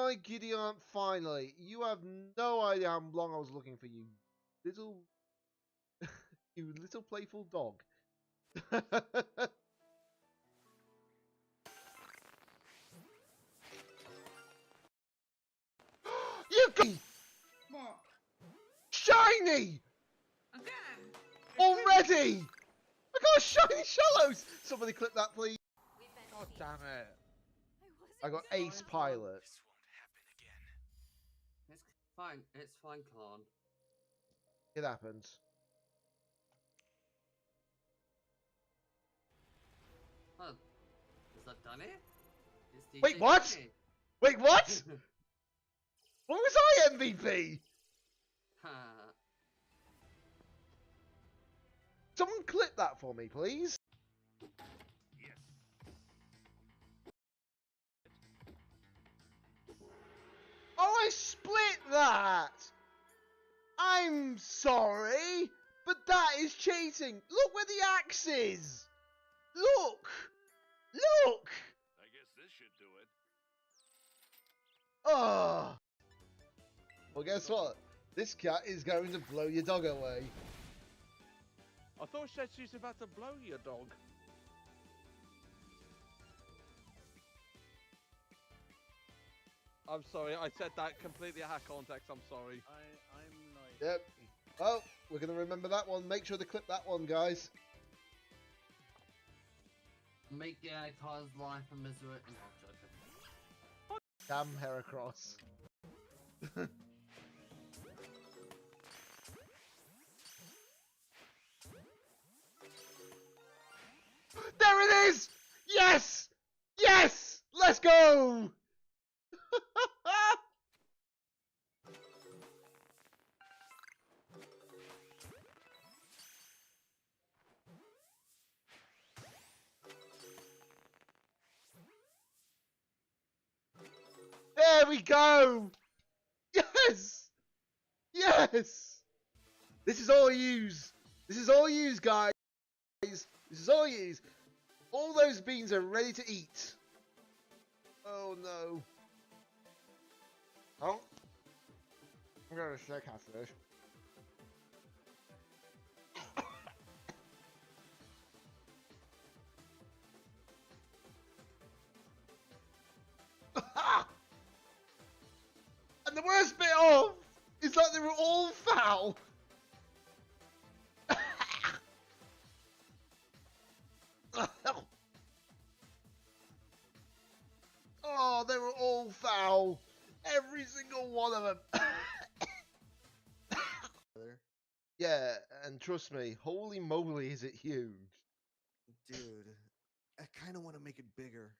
my Gideon, finally. You have no idea how long I was looking for you. Little... you little playful dog. You got... What? Shiny! Again? Already! I got shiny shallows! Somebody clip that, please. God damn it. I got ace pilot. This won't happen again. It's fine, Khan. It happens. Oh, is that done it? It's DJ Wait, what? Johnny. Wait, what? What was I MVP? Someone clip that for me, please. Yes. Oh, I split that! I'm sorry, but that is cheating. Look where the axe is. Look! Look! I guess this should do it. Oh. Well, guess what? This cat is going to blow your dog away. I thought she was about to blow your dog. I'm sorry, I said that completely out of context, I'm sorry. I'm like... Yep. Well, we're going to remember that one. Make sure to clip that one, guys. Make Khan's life a misery. No, I'm joking. Damn Heracross. There it is! Yes! Yes! Let's go! There we go! Yes! Yes! This is all yous. This is all yous, guys. This is all yous. All those beans are ready to eat. Oh no. Oh. I'm going to shake after this. And the worst bit of is that they were all foul. Oh, they were all foul. Every single one of them. Yeah, and trust me, holy moly is it huge. Dude, I kind of want to make it bigger.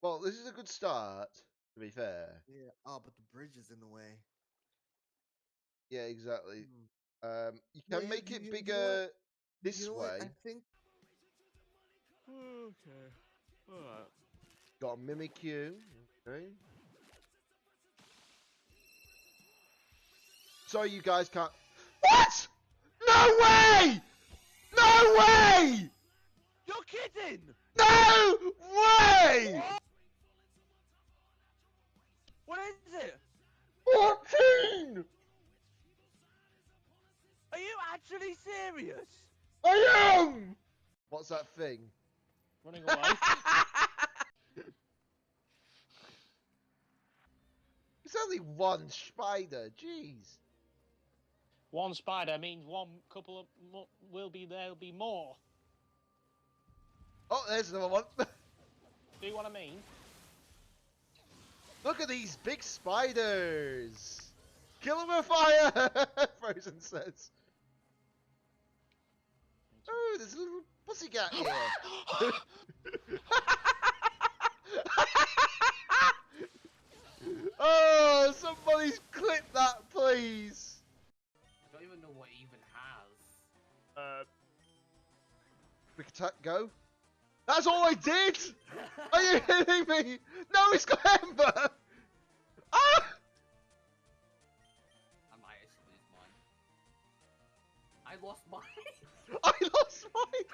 Well, this is a good start, to be fair. Yeah. Oh, but the bridge is in the way. Yeah, exactly. Hmm. You No, can make it you know bigger what? this You know way. what? I think. Okay. Alright. Got a Mimikyu. Okay. Sorry, you guys can't. What? No way! No way! You're kidding! No way! What is it? 14! Are you actually serious? I am! What's that thing? Running away. It's only one spider, jeez. One spider means one couple of will be there'll be more. Oh, there's another one. See what I mean? Look at these big spiders. Kill them with fire, Frozen says. Oh, there's a little pussycat here. Oh, somebody's clip that, please. I don't even know what it even has. Quick attack, go. That's all I did! Are you kidding me? No, it's got Ember! Ah! I might actually lose mine. I lost mine. I lost mine!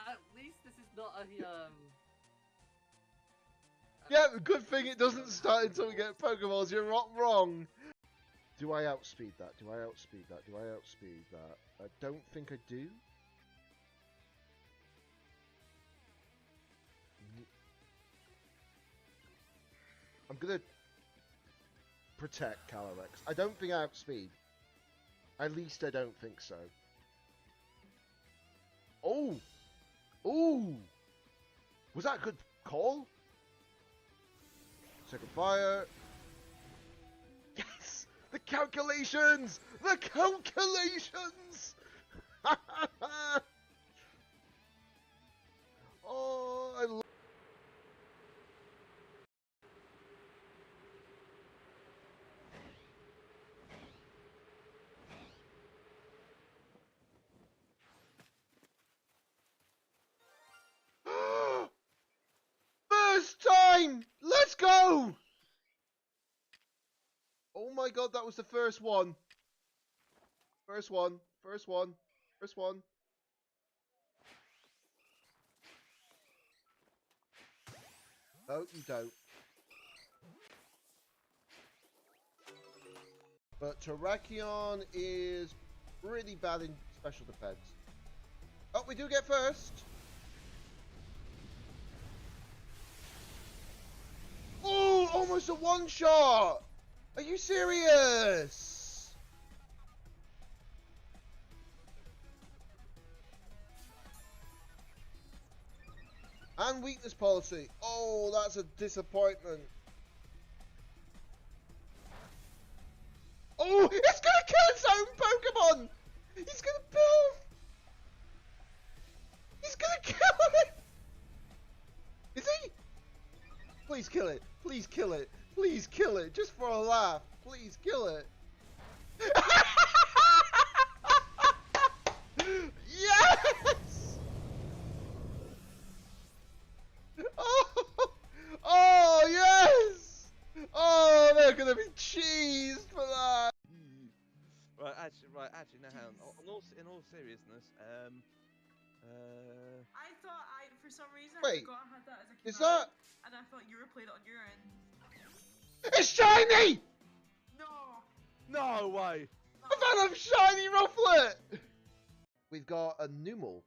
At least this is not a Yeah, good thing it doesn't start until we get Pokeballs. You're not wrong. Do I outspeed that? Do I outspeed that? Do I outspeed that? I don't think I do. I'm gonna protect Calyrex. I don't think I outspeed. At least I don't think so. Oh! Ooh! Was that a good call? Second fire. Yes! The calculations! The calculations! Oh, I love First time! Let's go! Oh my god, that was the first one. First one. First one. First one. No, you don't. But Terrakion is really bad in special defense. Oh, we do get first. Oh, almost a one shot. Are you serious? And weakness policy. Oh, that's a disappointment. Oh, it's gonna kill its own Pokemon! He's gonna build! He's gonna kill it! Is he? Please kill it. Please kill it. Please kill it. Just for a laugh. Please kill it. Yes! Oh! Oh, yes! Oh, they're gonna be cheesed for that. Right, actually, no, hang on. In all seriousness, I thought for some reason, Wait, I forgot I had that as a is command, that- and I thought you replayed it on your end. It's shiny! No! no way. I've had a shiny Rufflet! We've got a Numel.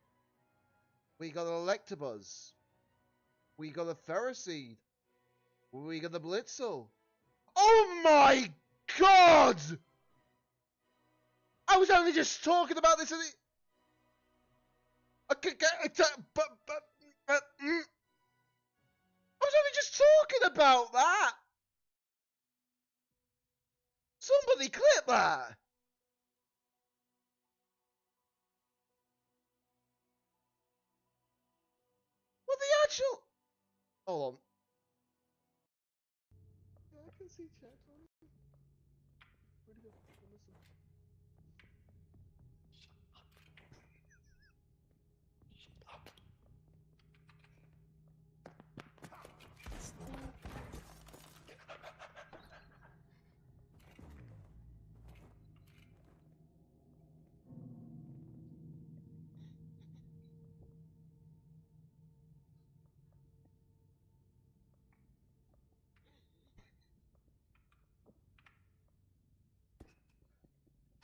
We got an Electabuzz. We got a Ferroseed. We got the Blitzel. Oh my god! I was only just talking about this. I was only just talking about that. Somebody clip that. What the actual? Hold on. Yeah, I can see chat. Where'd it go? Listen.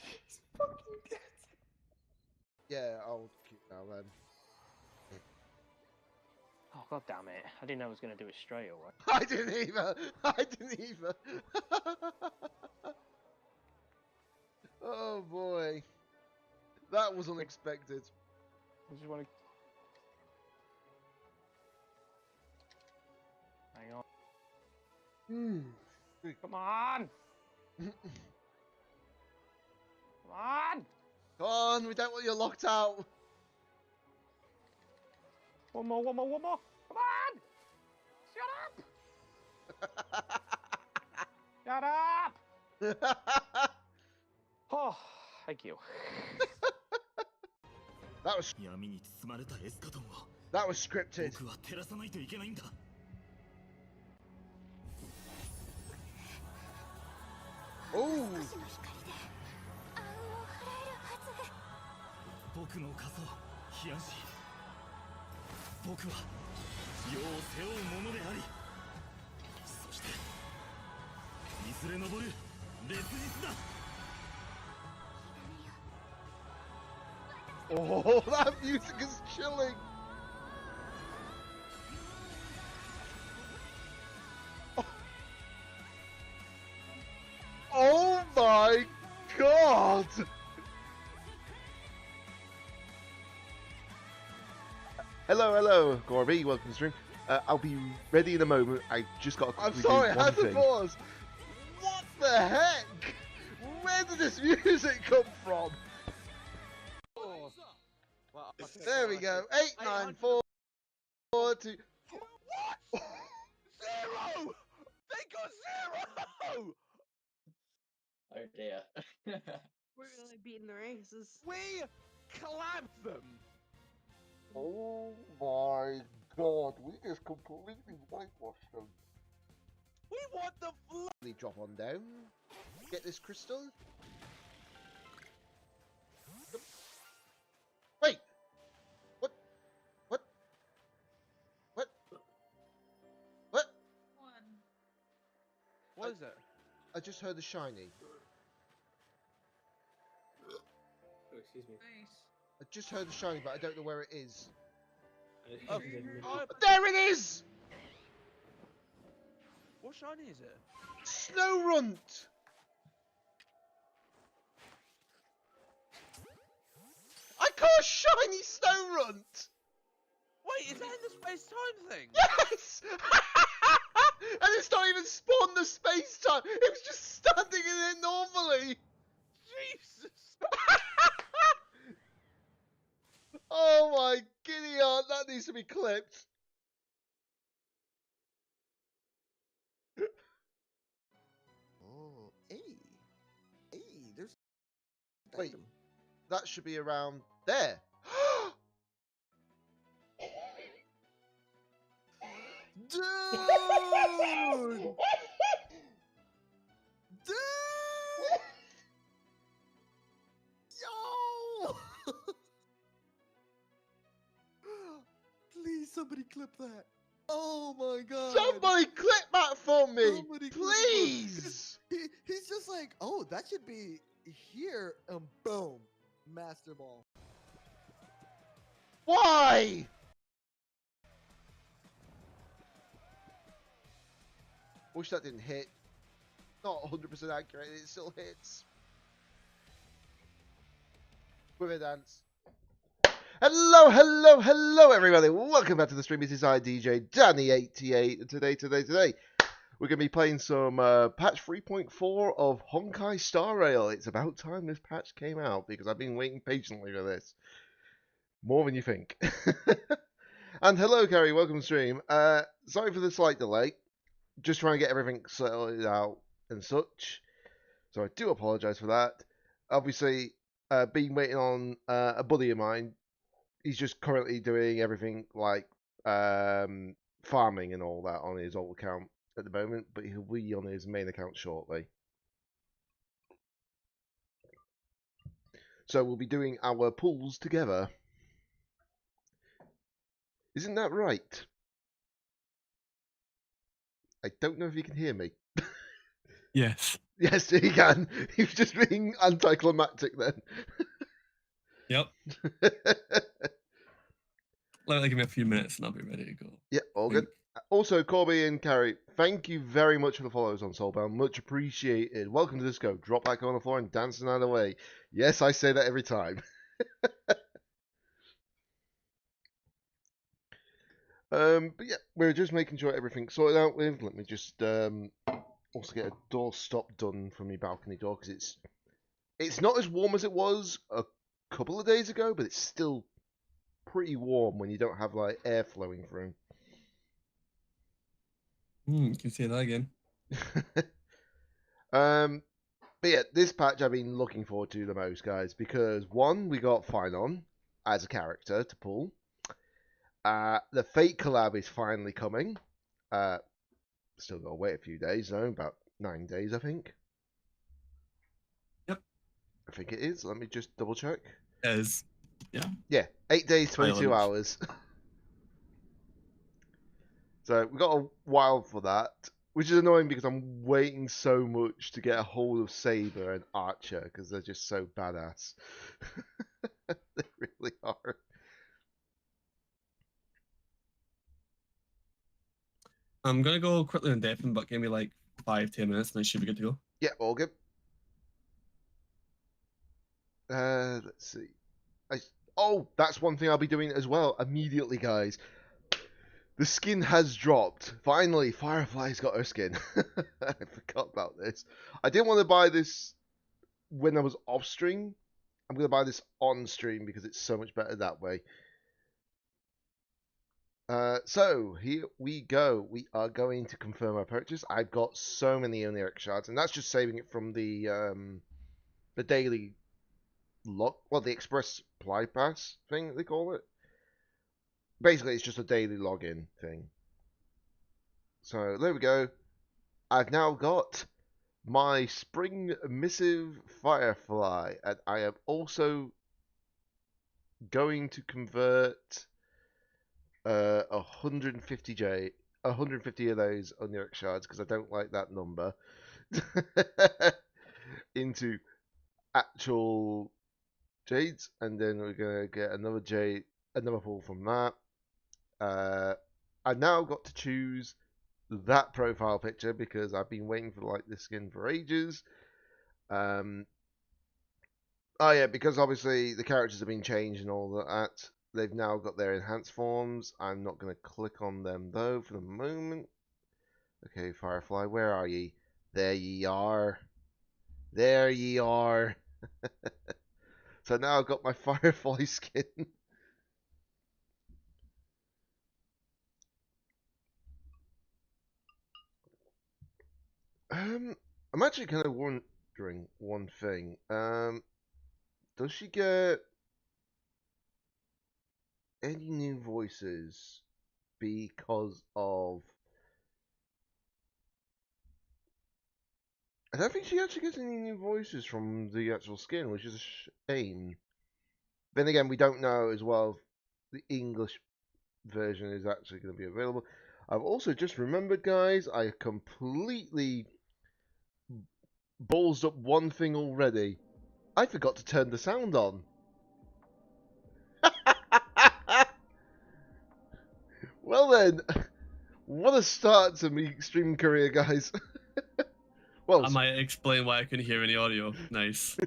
He's fucking dead. Yeah, I'll keep now then. Oh, god damn it. I didn't know I was going to do it straight away. I didn't either. I didn't either. Oh boy. That was unexpected. I just want to... Hang on. Come on! Come on! Come on, we don't want you locked out. One more. Come on! Shut up! Shut up! Oh, thank you. That was 闇に包まれたエスカトンを that was scripted. 僕は照らさないといけないんだ。Oh, 僕の仮想ヒアンシ僕は世を背負うものであり連れ上る烈日だ Oh, that music is chilling. Oh my god! Hello, Gorby. Welcome to the stream. I'll be ready in a moment. I just got to quickly do I'm sorry, I one had to thing. pause. What the heck? Where did this music come from? Oh. Well, okay, There so we I go. see. 8, 9, 4, 4, 2. What? Zero! They got zero! Oh dear. We're really beating the races. We clapped them! Oh my god, we just completely whitewashed them. We want the They drop on down. Get this crystal. Wait! What? What? What? What? One. What is it? I just heard the shiny. Oh, excuse me. Nice. I just heard the shiny, but I don't know where it is. Oh, Oh. There it is! what shiny is it? Snow Runt! I caught a shiny Snow Runt! Wait, is that in the space-time thing? Yes! And it's not even spawned the space time. It was just standing in it normally. Jesus! Oh my giddy aunt, that needs to be clipped. Oh, hey, there's. Wait. item. That should be around there. Dude! Dude! Yo! Please, somebody clip that. Oh my god. Somebody clip that for me, Somebody clip it. please. He's just like, oh, that should be here, and boom, Master Ball. Why? Wish that didn't hit. Not 100% accurate, it still hits. With a dance. Hello everybody. Welcome back to the stream. It is I, DJ Danny88. And today, we're going to be playing some patch 3.4 of Honkai Star Rail. It's about time this patch came out because I've been waiting patiently for this. More than you think. And hello, Carrie. Welcome to the stream. Sorry for the slight delay. Just trying to get everything sorted out and such. So I do apologise for that. Obviously, been waiting on a buddy of mine. He's just currently doing everything like farming and all that on his old account at the moment, but he'll be on his main account shortly. So we'll be doing our pulls together. Isn't that right? I don't know if you can hear me. Yes. Yes, he can. He was just being anticlimactic then. Yep. Give me a few minutes and I'll be ready to go. Yeah, all good. Also, Corby and Carrie, thank you very much for the follows on Soulbound. Much appreciated. Welcome to Disco. Drop back on the floor and dance the night away. Yes, I say that every time. But yeah, we're just making sure everything's sorted out with. Let me just also get a door stop done from my balcony door because it's not as warm as it was a couple of days ago, but it's still pretty warm when you don't have like air flowing through. You can say that again. But yeah, this patch I've been looking forward to the most, guys, because one, we got Finon as a character to pull. The Fate collab is finally coming. Still got to wait a few days though, about 9 days, I think. Yep. I think it is. Let me just double check. As yeah. Yeah, 8 days, 22 Island. hours. So we got a while for that. Which is annoying because I'm waiting so much to get a hold of Saber and Archer because they're just so badass. They really are. I'm gonna go quickly on Deafen, but give me like 5-10 minutes and I should be good to go. Yeah, all good. Let's see. Oh, that's one thing I'll be doing as well immediately, guys. The skin has dropped. Finally, Firefly's got her skin. I forgot about this. I didn't want to buy this when I was off stream. I'm going to buy this on stream because it's so much better that way. So here we go. We are going to confirm our purchase. I've got so many Oniric shards, and that's just saving it from the daily log, well, the express supply pass thing they call it. Basically, it's just a daily login thing. So there we go. I've now got my Spring Missive Firefly, and I am also going to convert 150 of those Oniric shards because I don't like that number into actual jades, and then we're gonna get another jade, another pull from that. I now got to choose that profile picture because I've been waiting for like this skin for ages. Oh yeah, because obviously the characters have been changed and all that. They've now got their enhanced forms. I'm not going to click on them though for the moment. Okay, Firefly, where are ye? There ye are. There ye are. So now I've got my Firefly skin. I'm actually kind of wondering one thing. Does she get any new voices because of... I don't think she actually gets any new voices from the actual skin, which is a shame. Then again, we don't know as well if the English version is actually going to be available. I've also just remembered, guys, I completely ballsed up one thing already. I forgot to turn the sound on. Well then, what a start to me streaming career, guys. Well, I might explain why I couldn't hear any audio. Nice.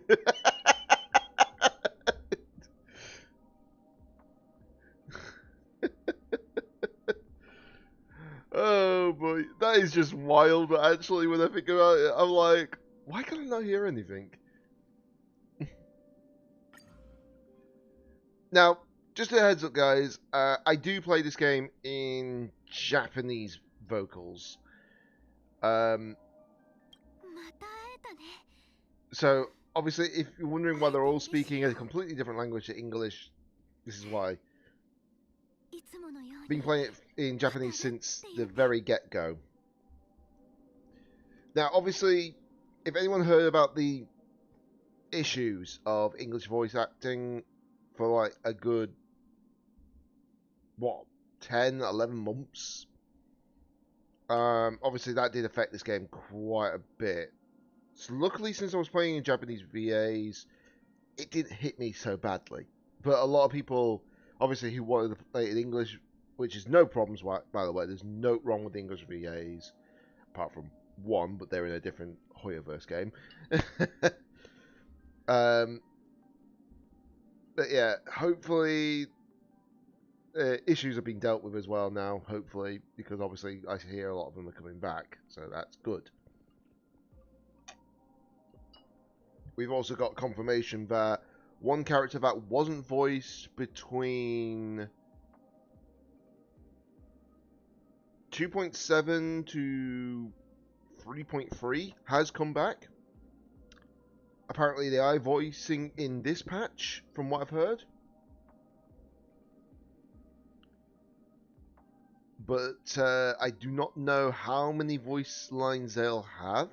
Oh boy, that is just wild. But actually, when I think about it, I'm like, why can I not hear anything? Now, just a heads up, guys. I do play this game in Japanese vocals. So obviously, if you're wondering why they're all speaking a completely different language to English, this is why. Been playing it in Japanese since the very get-go. Now, obviously, if anyone heard about the issues of English voice acting for like a good, what, 10, 11 months? Obviously, that did affect this game quite a bit. So luckily, since I was playing in Japanese VAs, it didn't hit me so badly. But a lot of people, obviously, who wanted to play it in English, which is no problems, by the way, there's no wrong with English VAs, apart from one, but they're in a different Hoyoverse game. But yeah, hopefully issues have been dealt with as well now, hopefully, because obviously I hear a lot of them are coming back, so that's good. We've also got confirmation that one character that wasn't voiced between 2.7 to 3.3 has come back. Apparently they are voicing in this patch, from what I've heard. But I do not know how many voice lines they'll have,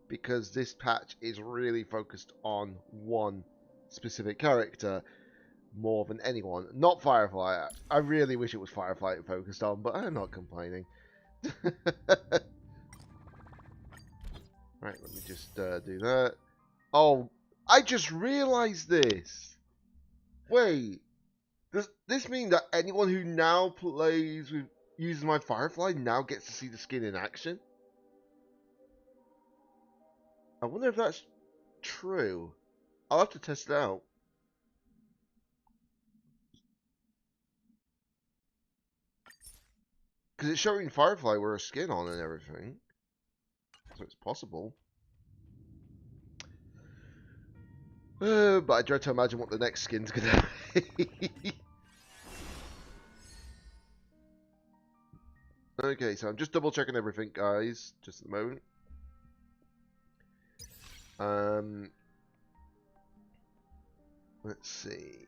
because this patch is really focused on one specific character more than anyone. Not Firefly. I really wish it was Firefly it focused on, but I'm not complaining. Right, let me just do that. Oh, I just realized this. Wait, does this mean that anyone who now plays with uses my Firefly now gets to see the skin in action? I wonder if that's true. I'll have to test it out. Because it's showing Firefly with her skin on and everything. So it's possible. But I dread to imagine what the next skin's gonna be. Okay, so I'm just double checking everything, guys, just at the moment. Let's see.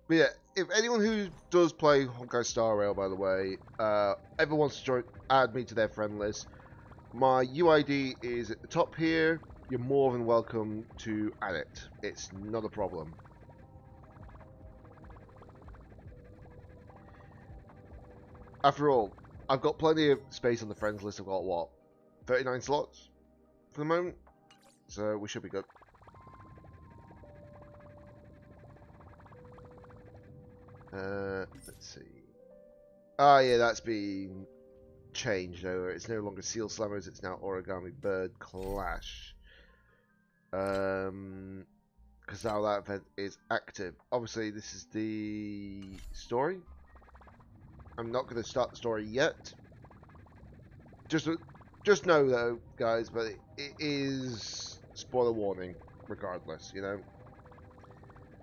But yeah, if anyone who does play Honkai Star Rail, by the way, ever wants to add me to their friend list, my UID is at the top here. You're more than welcome to add it. It's not a problem. After all, I've got plenty of space on the friends list. I've got, what, 39 slots for the moment? So we should be good. Let's see. Ah, yeah, that's been changed over. It's no longer Seal Slammers, it's now Origami Bird Clash. Because now that event is active. Obviously, this is the story. I'm not going to start the story yet. Just know, though, guys, but it is spoiler warning, regardless, you know?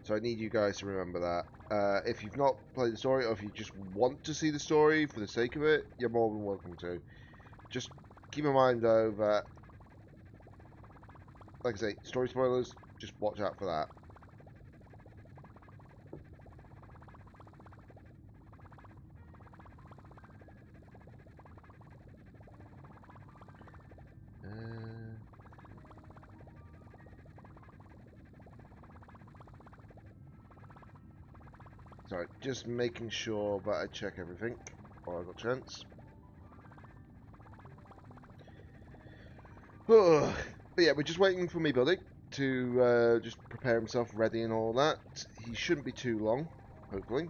So I need you guys to remember that. If you've not played the story, or if you just want to see the story for the sake of it, you're more than welcome to. Just keep in mind, though, that, like I say, story spoilers, just watch out for that. Sorry, just making sure that I check everything while I've got a chance. But yeah, we're just waiting for me buddy to just prepare himself ready and all that. He shouldn't be too long, hopefully.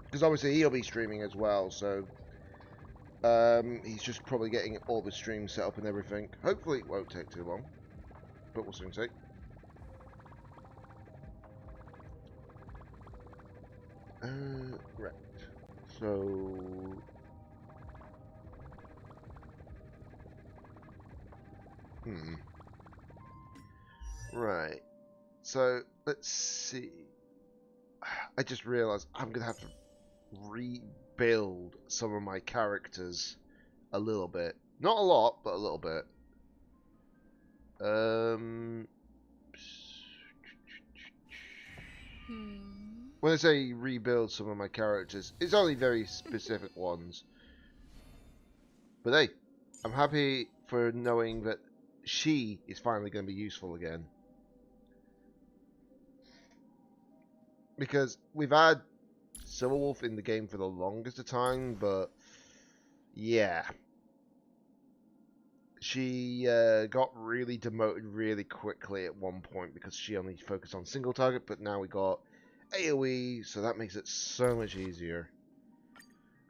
Because obviously he'll be streaming as well, so he's just probably getting all the streams set up and everything. Hopefully it won't take too long, but we'll soon see. Right. So right. So let's see. I just realized I'm gonna have to rebuild some of my characters a little bit. Not a lot, but a little bit. When I say rebuild some of my characters, it's only very specific ones. But hey, I'm happy for knowing that she is finally going to be useful again. Because we've had Silverwolf in the game for the longest of time, but yeah. She got really demoted really quickly at one point because she only focused on single target, but now we got AoE, so that makes it so much easier.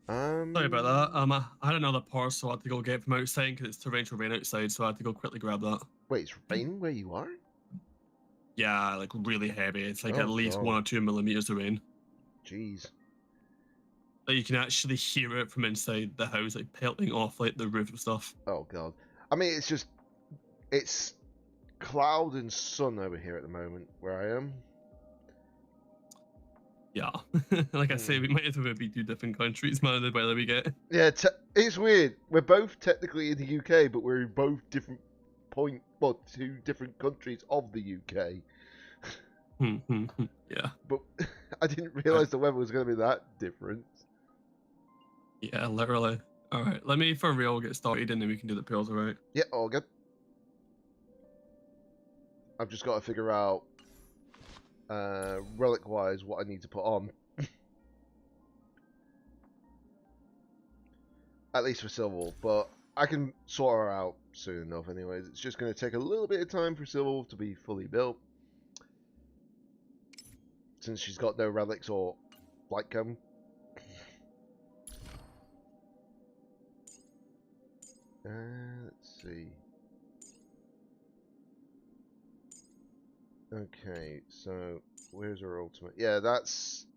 Sorry about that. I had another parcel I had to go get from outside because it's torrential rain outside, so I had to go quickly grab that. Wait, it's raining where you are? Yeah, like really heavy. It's like Oh, at least God. 1 or 2 millimeters of rain. Jeez. Like you can actually hear it from inside the house, like pelting off like the roof and stuff. Oh, God. I mean, it's cloud and sun over here at the moment where I am. Yeah, like I say, we might as well be 2 different countries, man. The weather we get. Yeah, it's weird. We're both technically in the UK, but we're in both different 2 different countries of the UK. Yeah. But I didn't realise the weather was going to be that different. Yeah, literally. All right, let me for real get started, and then we can do the pills, all right? Yeah, all good. I've just got to figure out relic-wise, what I need to put on. At least for Silverwolf, but I can sort her out soon enough anyways. It's just going to take a little bit of time for Silverwolf to be fully built. Since she's got no relics or light cone. Let's see. Okay, so where's her ultimate? Yeah, that's...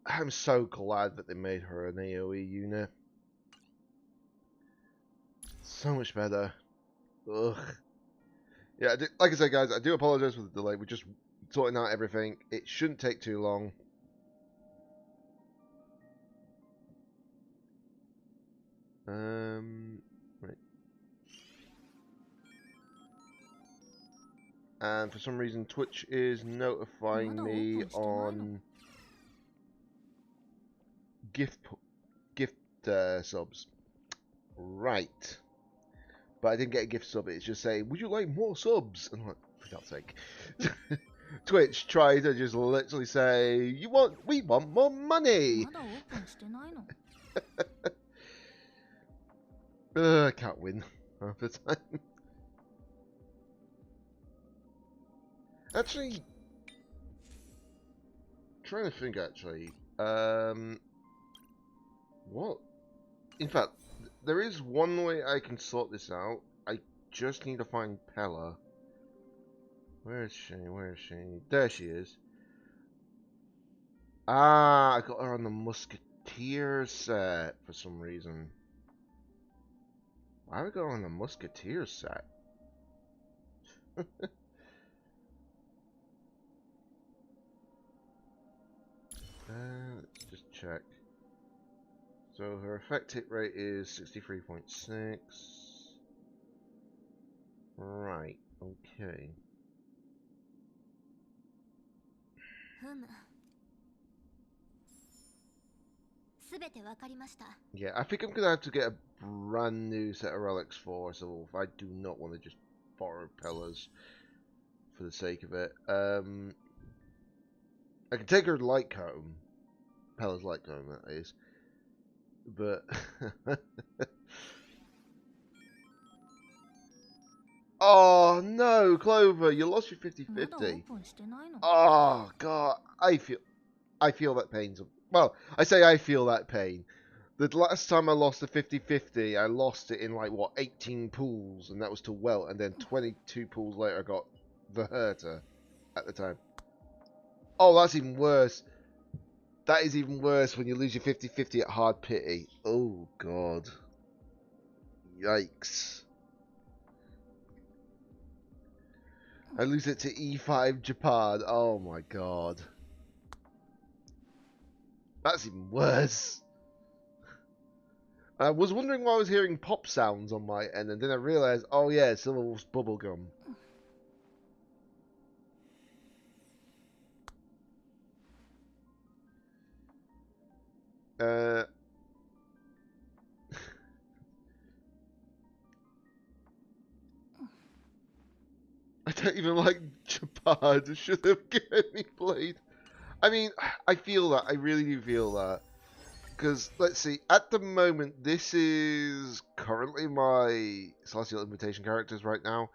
I'm so glad that they made her an AoE unit. So much better. Ugh. Yeah, like I said, guys, I do apologize for the delay. We're just sorting out everything. It shouldn't take too long. Right. And for some reason, Twitch is notifying me on gift subs. Right. But I didn't get a gift sub. It's just saying, would you like more subs? And I'm like, for God's sake. Twitch tried to just literally say, we want more money. I can't win half the time. Actually, trying to think actually. What? In fact, there is one way I can sort this out. I just need to find Pella. Where is she? Where is she? There she is. Ah, I got her on the Musketeer set for some reason. Why would I go on the Musketeer set? Let's just check. So her effect hit rate is 63.6. Right, okay. Yeah, I think I'm gonna have to get a brand new set of relics for Silverwolf. I do not want to just borrow Pella's for the sake of it. I can take her light cone. Pella's light cone, that is. But oh no, Clover, you lost your 50-50. Oh god, I feel that pain. Well, I say I feel that pain. The last time I lost the 50-50, I lost it in like what 18 pools, and that was to Welt, and then 22 pools later I got the Herta at the time. Oh, that's even worse. That is even worse when you lose your 50-50 at Hard Pity. Oh god. Yikes. I lose it to E5 Japan. Oh my god. That's even worse. I was wondering why I was hearing pop sounds on my end, and then I realised, oh yeah, Silverwolf's bubblegum. I don't even like Japan. Should have given me Blade. I mean, I feel that. I really do feel that. Because, let's see, at the moment, this is currently my Celestial Invitation characters right now.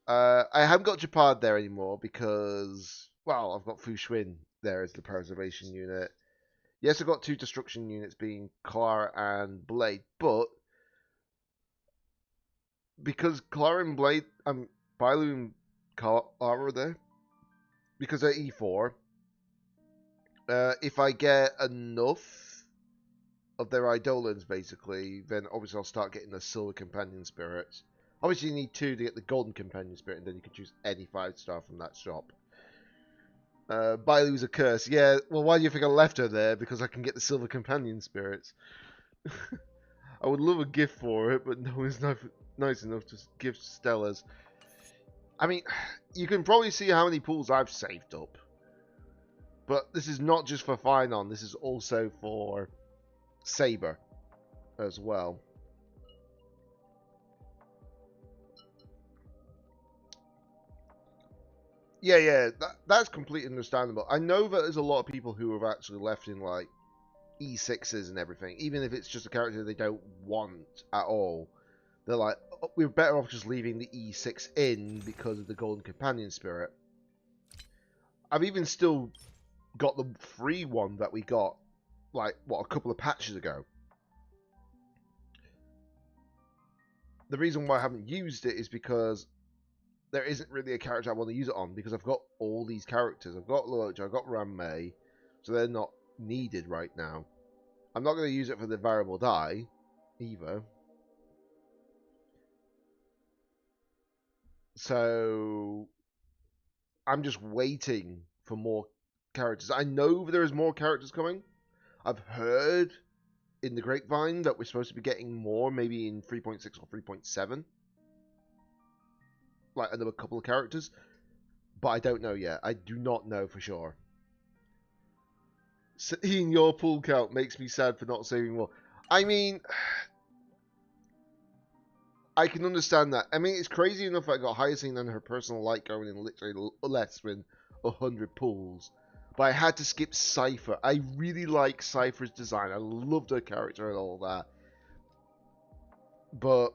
I haven't got Japad there anymore because, well, I've got Fu Xuan there as the preservation unit. Yes, I've got two destruction units being Clara and Blade, but because Clara and Blade, Bailu and Clara are there, because they're E4, if I get enough of their Eidolons, basically, then obviously I'll start getting the Silver Companion Spirits. Obviously you need 2 to get the Golden Companion Spirit, and then you can choose any 5-star from that shop. Bailu's a curse. Yeah, well, why do you think I left her there? Because I can get the Silver Companion Spirits. I would love a gift for it, but no one's nice enough to give Stellas. I mean, you can probably see how many pools I've saved up. But this is not just for Finon, this is also for Saber as well. Yeah, that's completely understandable. I know that there's a lot of people who have actually left in like E6s and everything, even if it's just a character they don't want at all. They're like, oh, we're better off just leaving the E6 in because of the Golden Companion spirit. I've even still got the free one that we got, like, what, a couple of patches ago. The reason why I haven't used it is because there isn't really a character I want to use it on, because I've got all these characters. I've got Luocha, I've got Ranmei, so they're not needed right now. I'm not going to use it for the variable die, either. So I'm just waiting for more characters. I know there is more characters coming. I've heard in the grapevine that we're supposed to be getting more, maybe in 3.6 or 3.7. Like another couple of characters. But I don't know yet. I do not know for sure. Seeing your pool count makes me sad for not saving more. I mean, I can understand that. I mean, it's crazy enough that I got Hyacinth and her personal light going in literally less than 100 pools. But I had to skip Cypher. I really like Cypher's design. I loved her character and all that. But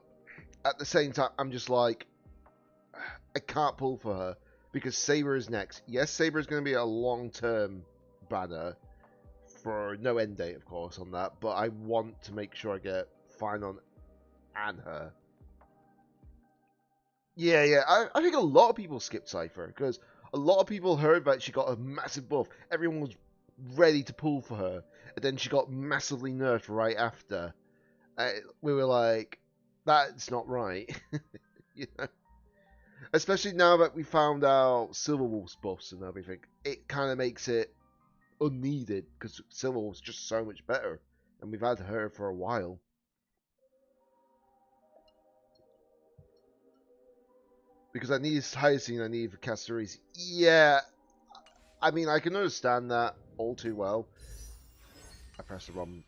at the same time, I'm just like, I can't pull for her. Because Saber is next. Yes, Saber is going to be a long-term banner. For no end date, of course, on that. But I want to make sure I get Finon and her. Yeah. I think a lot of people skipped Cypher. Because a lot of people heard that she got a massive buff. Everyone was ready to pull for her. And then she got massively nerfed right after. We were like, that's not right. You know? Especially now that we found out Silverwolf's buffs and everything. It kind of makes it unneeded. Because Silverwolf's just so much better. And we've had her for a while. Because I need Hyacinth, I need Caceres. Yeah, I mean, I can understand that all too well. I pressed the wrong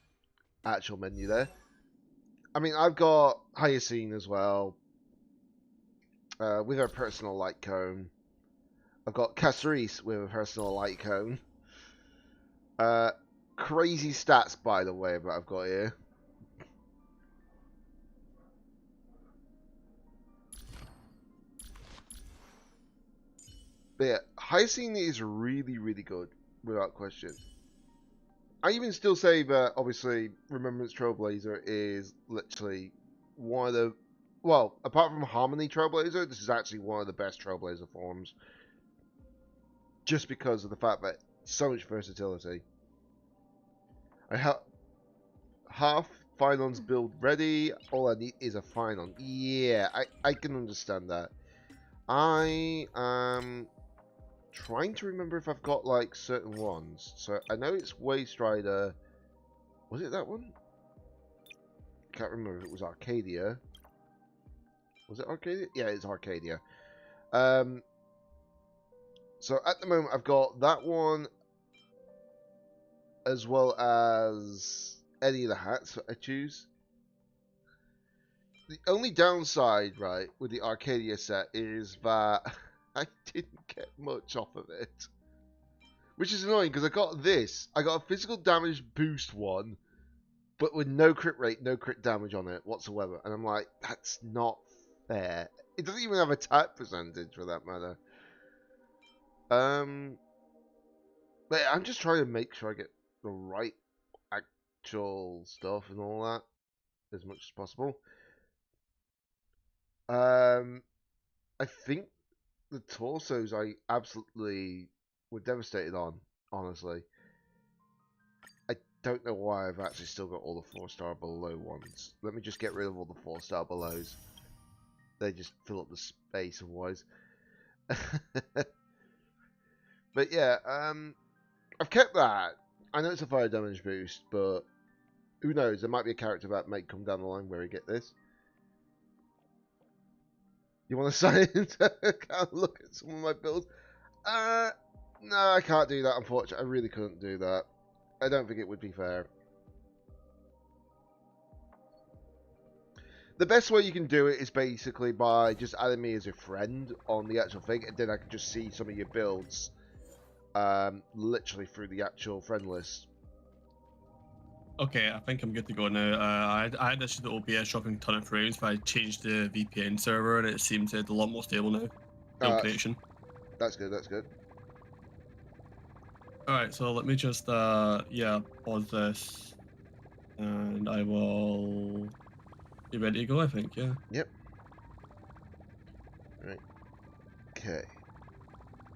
actual menu there. I mean, I've got Hyacinth as well. With her personal light cone. I've got Caceres with a personal light cone. Crazy stats, by the way, that I've got here. But yeah, Hyacinth is really, really good, without question. I even still say that, obviously, Remembrance Trailblazer is literally one of the... Well, apart from Harmony Trailblazer, this is actually one of the best Trailblazer forms. Just because of the fact that so much versatility. I have half Finon's build ready. All I need is a Finon. Yeah, I can understand that. I am trying to remember if I've got like certain ones. So I know it's Waste Rider. Was it that one? Can't remember if it was Arcadia. Was it Arcadia? Yeah, it's Arcadia. So at the moment I've got that one as well as any of the hats that I choose. The only downside, right, with the Arcadia set is that I didn't get much off of it. Which is annoying because I got this. I got a physical damage boost one, but with no crit rate, no crit damage on it whatsoever. And I'm like, that's not fair. It doesn't even have a attack percentage for that matter. But I'm just trying to make sure I get the right actual stuff and all that as much as possible. I think the torsos I absolutely were devastated on, honestly. I don't know why I've actually still got all the 4-star below ones. Let me just get rid of all the 4-star belows. They just fill up the space otherwise. But yeah, I've kept that. I know it's a fire damage boost, but who knows? There might be a character that might come down the line where we get this. You want to sign into look at some of my builds? No, I can't do that, unfortunately. I really couldn't do that. I don't think it would be fair. The best way you can do it is basically by just adding me as a friend on the actual thing, and then I can just see some of your builds, literally through the actual friend list. Okay, I think I'm good to go now. I had issues with OBS dropping a ton of frames, but I changed the VPN server and it seems a lot more stable now. No connection. That's good, that's good. Alright, so let me just, yeah, pause this. And I will be ready to go, I think, yeah. Yep. Right. Okay.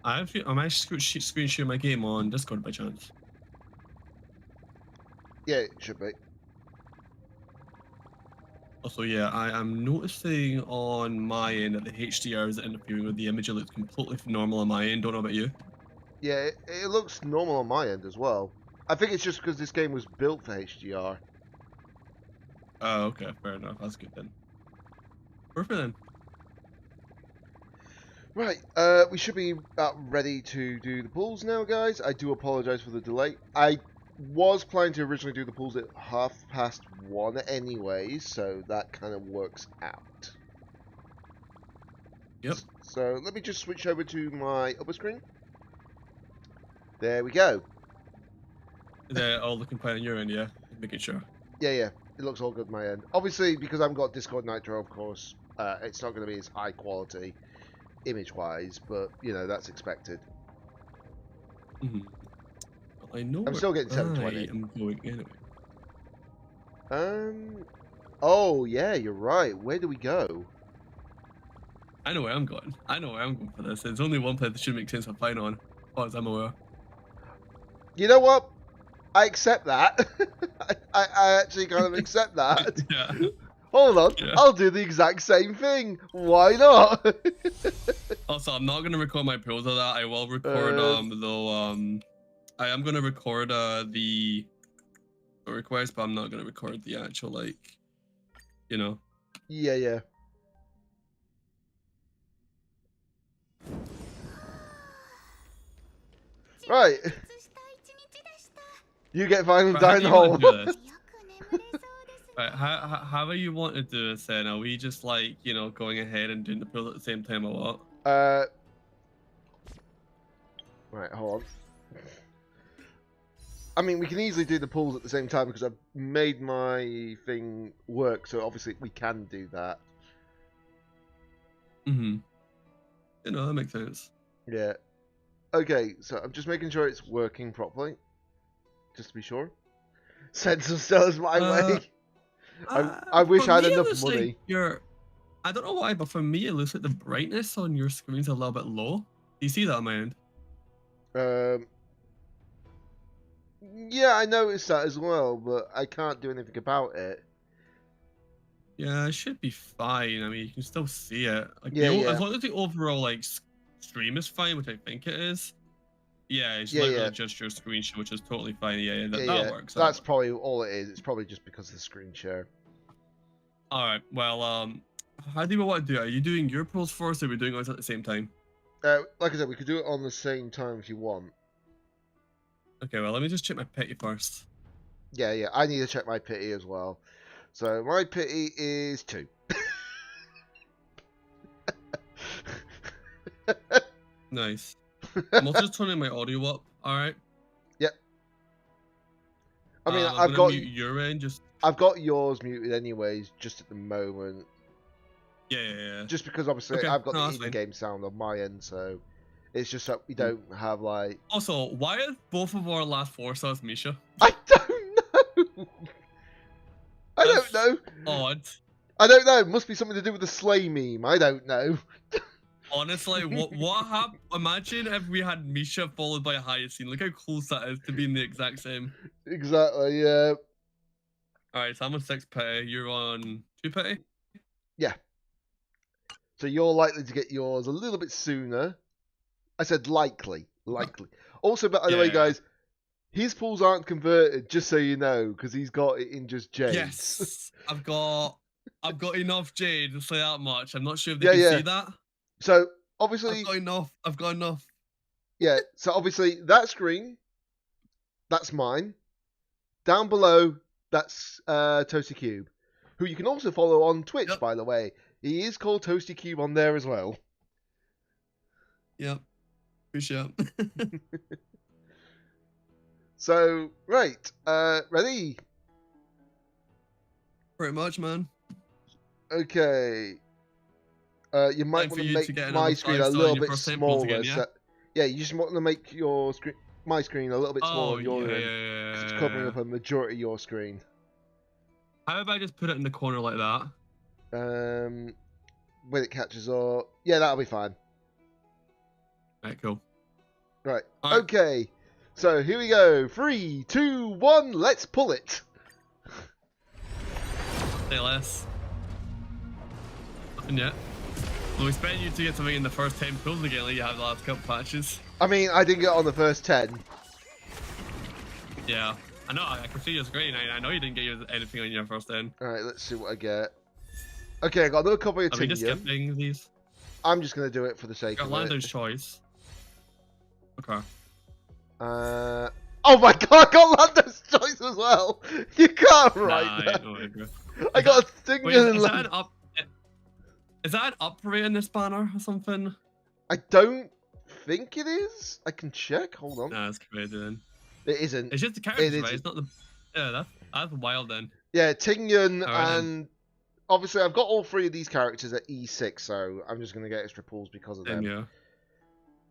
Am I screen sharing my game on Discord by chance? Yeah, it should be. Also, yeah, I am noticing on my end that the HDR is interfering with the image. It looks completely normal on my end. Don't know about you. Yeah, it looks normal on my end as well. I think it's just because this game was built for HDR. Oh, okay, fair enough. That's good then. Perfect then. Right, we should be about ready to do the pulls now, guys. I do apologise for the delay. I was planning to originally do the pulls at 1:30 anyways, so that kind of works out. Yep. So let me just switch over to my upper screen. There we go. They're all looking fine on your end, yeah? Making sure. Yeah, yeah. It looks all good on my end. Obviously, because I've got Discord Nitro, of course, it's not going to be as high quality image-wise, but, you know, that's expected. Mm-hmm. Well, I know I'm still getting 720. I am going anyway. Oh, yeah, you're right. Where do we go? I know where I'm going. I know where I'm going for this. There's only one place that should make sense for flying on, as far as I'm aware. You know what? I accept that. I actually kind of accept that. Yeah. Hold on. Yeah. I'll do the exact same thing. Why not? Also, I'm not gonna record my pros of that. I will record I am gonna record the request, but I'm not gonna record the actual, like, you know. Yeah, yeah. Right. You get fine Right, down how the do you wanna hole. do this? Right, how do you want to do this then? Are we just, like, you know, going ahead and doing the pros at the same time or what? Right, hold on. I mean, we can easily do the pulls at the same time because I've made my thing work, so obviously we can do that. Mm-hmm. You know, that makes sense. Yeah. Okay, so I'm just making sure it's working properly. Just to be sure. Send some stars my way. I wish I had enough money. Like I don't know why, but for me, it looks like the brightness on your screen's a little bit low. Do you see that on my end? Yeah, I noticed that as well, but I can't do anything about it. Yeah, it should be fine. I mean, you can still see it. Like, Yeah, yeah. As long as the overall, like, stream is fine, which I think it is. Yeah, it's Yeah, literally yeah. just your screen share, which is totally fine. Yeah, that Yeah, works. that's probably all it is. It's probably just because of the screen share. All right. Well, how do you want to do it? Are you doing your pros first, or are we doing ours at the same time? Like I said, we could do it on the same time if you want. Okay. Well, let me just check my pity first. Yeah, yeah. I need to check my pity as well. So my pity is 2. Nice. I'm also just turning my audio up. All right. Yep. I mean, I've got mute your end. I've got yours muted anyways, just at the moment. Yeah. Just because obviously Okay, I've got no, the in-game sound on my end, so it's just that we don't have like. Also, why are both of our last 4 stars Misha? I don't know. I don't know. Odd. I don't know. It must be something to do with the Slay meme. I don't know. Honestly, what happened? Imagine if we had Misha followed by a Hyacinth. Look how close that is to being the exact same. Exactly. Yeah. All right, so I'm on 6 pity. You're on 2 pity. Yeah. So you're likely to get yours a little bit sooner. I said likely. Also, by the way, guys, his pools aren't converted. Just so you know, because he's got it in just Jades. Yes, I've got enough Jade to say that much. I'm not sure if they can see that. So obviously, I've got enough. Yeah. So obviously, that screen, that's mine. Down below, that's Toasty Cube. who you can also follow on Twitch, Yep. by the way. He is called Toasty Cube on there as well. Yep. Appreciate it. So, right, ready? Pretty much, man. Okay. You might Time for want to you make to get my another screen a 5-star little in your bit first 10 pulls smaller. again, yeah? So, yeah, you just want to make your screen, my screen, a little bit smaller than your end. 'Cause it's covering up a majority of your screen. How about I just put it in the corner like that? When it catches up, yeah, that'll be fine. Right, cool. Right. All right. Okay. So here we go. 3, 2, 1. Let's pull it. Say less. Nothing yet. Well, we expect you to get something in the first 10 pulls again like you have the last couple patches. I mean, I didn't get on the first 10. Yeah. I know, I can see your screen. I know you didn't get anything on your first 10. All right, let's see what I get. Okay, I got another copy of Are we just Tinian. skipping these? I'm just gonna do it for the sake Got of Lando's it. choice. Okay. Oh my god, I got Lando's choice as well. You can't write Nah, that. no idea. I got a Wait, Tinian and is that Lando. an up? Is that an upgrade in this banner or something? I don't think it is. I can check. Hold on. Nah, it's crazy then. It isn't. It's just the characters, is- right? It's not the. Yeah, that's wild then. Yeah, Tinian Alright, and obviously I've got all three of these characters at E6, so I'm just gonna get extra pulls because of them. Yeah.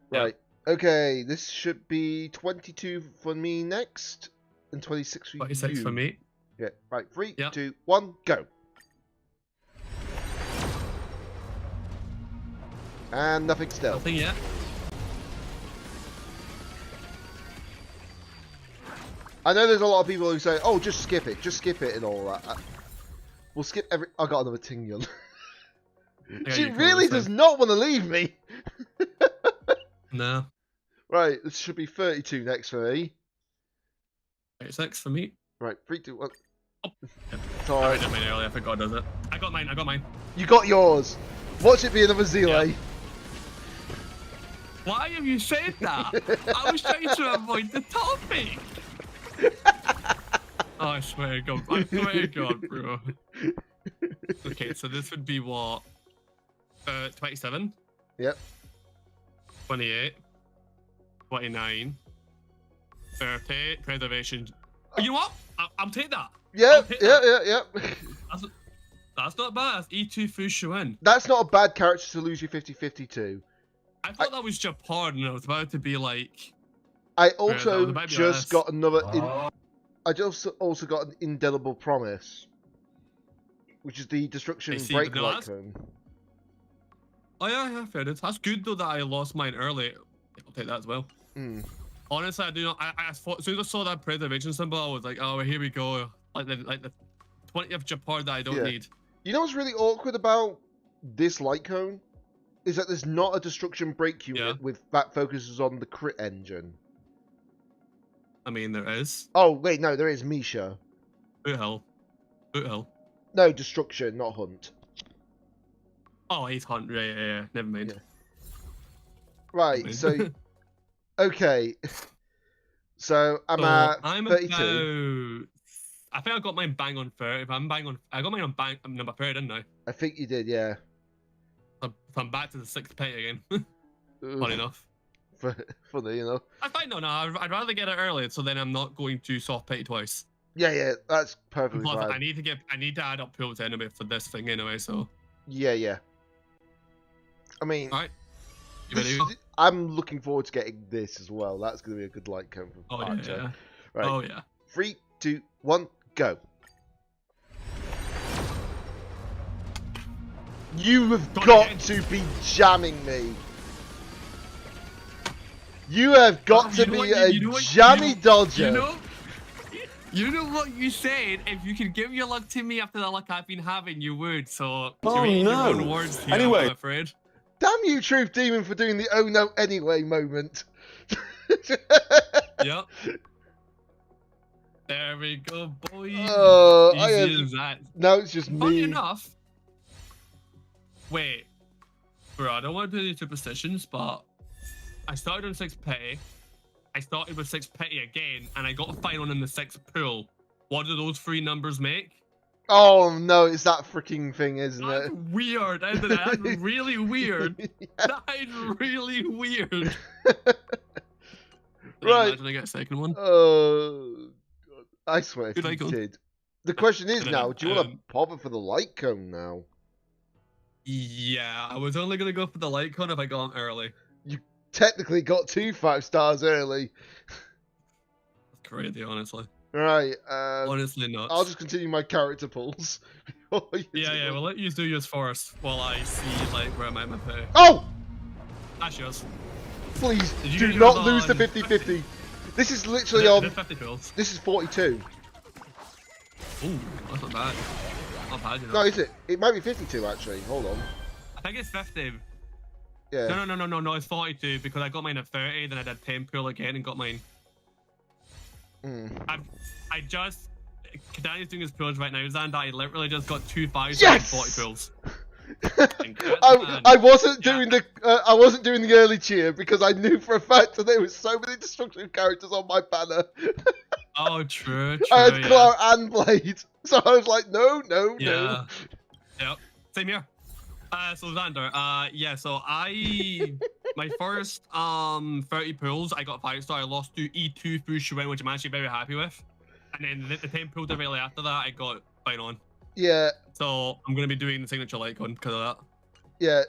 Right. Okay, this should be 22 for me next, and 26 for 26 you. for me. Yeah. Right. 3, Yep. 2, 1, go. And nothing still. Nothing yet. I know there's a lot of people who say, "Oh, just skip it, and all that." We'll skip every. I got another Tingyun. Yeah, She you can really listen. does not want to leave me. No. Right, this should be 32 next for me. 36 for me. Right, 3, 2, 1. Oh. It's I alright. did mine earlier. I forgot does it. I got mine. You got yours. Watch it be another Zele. Why have you said that? I was trying to avoid the topic. Oh, I swear to God, bro. Okay, so this would be what? 27? Yep. 28. 29. 30. Preservation. Oh, you know what? I'll take that. Yep, take that. yep. That's not bad. That's E2 Fushuan. That's not a bad character to lose your 50-52. I thought that was Japan and I was about to be like... I that was also about to be just honest. got another... I just also got an Indelible Promise. Which is the Destruction I see, Break but no, that's- Lycone. Oh yeah, fair enough. That's good though that I lost mine early. I'll take that as well. Mm. Honestly, I do not. I thought, as soon as I saw that preservation symbol, I was like, oh, here we go. Like the 20th Japar that I don't Yeah. need. You know what's really awkward about this Lycone? Is that there's not a Destruction Break unit with that focuses on the crit engine. I mean, there is. Oh, wait, no, there is Misha. Boot hell. No, Destruction, not Hunt. Oh, he's Hunt. Yeah. Never mind. Yeah. Right, so... Okay. So, I'm at 32. I think I got mine bang on 30. If I'm bang on... I got mine on bang number 30, didn't I? I think you did, yeah. So I'm back to the 6th pet again. Funny enough. Funny, you know. I find no, I'd rather get it early, so then I'm not going to soft pay twice. Yeah, that's perfectly Plus, fine. I need to add up pools anyway for this thing anyway. So Yeah. I mean, all right, you this ready? to go? I'm looking forward to getting this as well. That's going to be a good light cone from Oh Archer. yeah. Right. Oh yeah. 3, 2, 1, go. You have Go got ahead. to be jamming me. You have got You to know be what- a you know what- jammy dodger. You know what you said. If you could give your luck to me after the luck I've been having, you would. So Oh, you're eating your no. own words here, Anyway. I'm afraid. Damn you, Truth Demon, for doing the oh no anyway moment. Yep. There we go, boys. Oh, I Easy am- as that. Now it's just Funny me. enough. Wait, bro, I don't want to do these superstitions, but I started on 6 petty. I started with 6 petty again, and I got a final in the 6th pool. What do those 3 numbers make? Oh no, it's that freaking thing, isn't That's it? weird, isn't it? That's really weird. That is really weird. Right. Imagine I get a second one. I swear if Good you icon. did. The question is And then, now, do you want to um, bother for the light cone now? Yeah, I was only gonna go for the light cone if I got him early. Technically got 2 5 stars early. That's crazy, honestly. Right, Honestly nuts. I'll just continue my character pulls. Yeah, we'll let you do yours first while I see like where I'm at my pay. Oh! That's yours. Please, Did you do get not yours lose the on 50-50. This is literally Is on... it 50 pills? This is 42. Ooh, that's not bad. Not bad, you know. No, is it? It might be 52 actually. Hold on. I think it's 50. Yeah. No, it's 42 because I got mine at 30, then I did 10 pull again and got mine. Mm. I just... Kadani's doing his pulls right now, and I literally just got 2 5s Yes! and 40 pulls. I wasn't doing the I wasn't doing the early cheer because I knew for a fact that there was so many destruction characters on my banner. Oh, true, I had yeah. Clark and Blade, so I was like, no. Yeah. Yep. Same here. So Xander, yeah, so my first 30 pulls, I got 5-star. I lost to E2 through Shuwen, which I'm actually very happy with. And then the 10 pulls directly after that, I got fine on. Yeah. So I'm gonna be doing the signature light gun because of that. Yeah.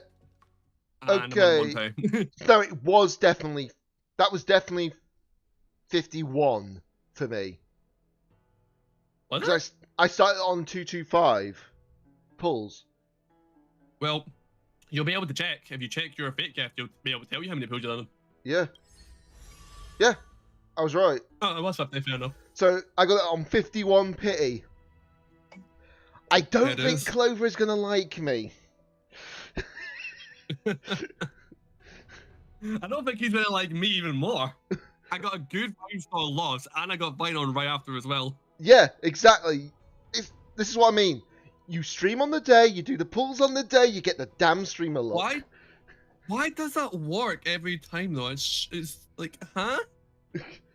And Okay. No, it was definitely that was definitely 51 for me. Was Because it? I started on 225 pulls. Well, you'll be able to check. If you check your fake gift, you'll be able to tell you how many pulls you've done. Yeah. Yeah. I was right. Oh, it was 50, fair enough. So I got it on 51 pity. I don't It think is. Clover is gonna like me. I don't think he's gonna like me even more. I got a good 5-star loss, and I got fine on right after as well. Yeah, exactly. This is what I mean. You stream on the day, you do the pulls on the day, you get the damn streamer look. Why does that work every time though? It's like, huh?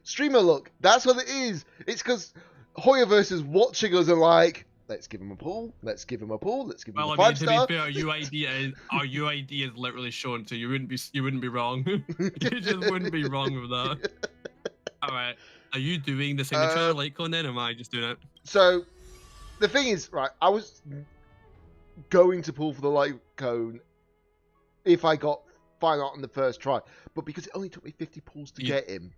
Streamer look. That's what it is. It's because Hoyoverse is watching us and like, let's give him a pull. Let's give him a pull. Let's give him Well, a I mean, 5-star. to be fair, our UID is literally shown, so you wouldn't be wrong. You just wouldn't be wrong with that. All right, are you doing the signature light cone then, or am I just doing it? So, the thing is, right, I was going to pull for the light cone if I got fine art on the first try, but because it only took me 50 pulls to get him.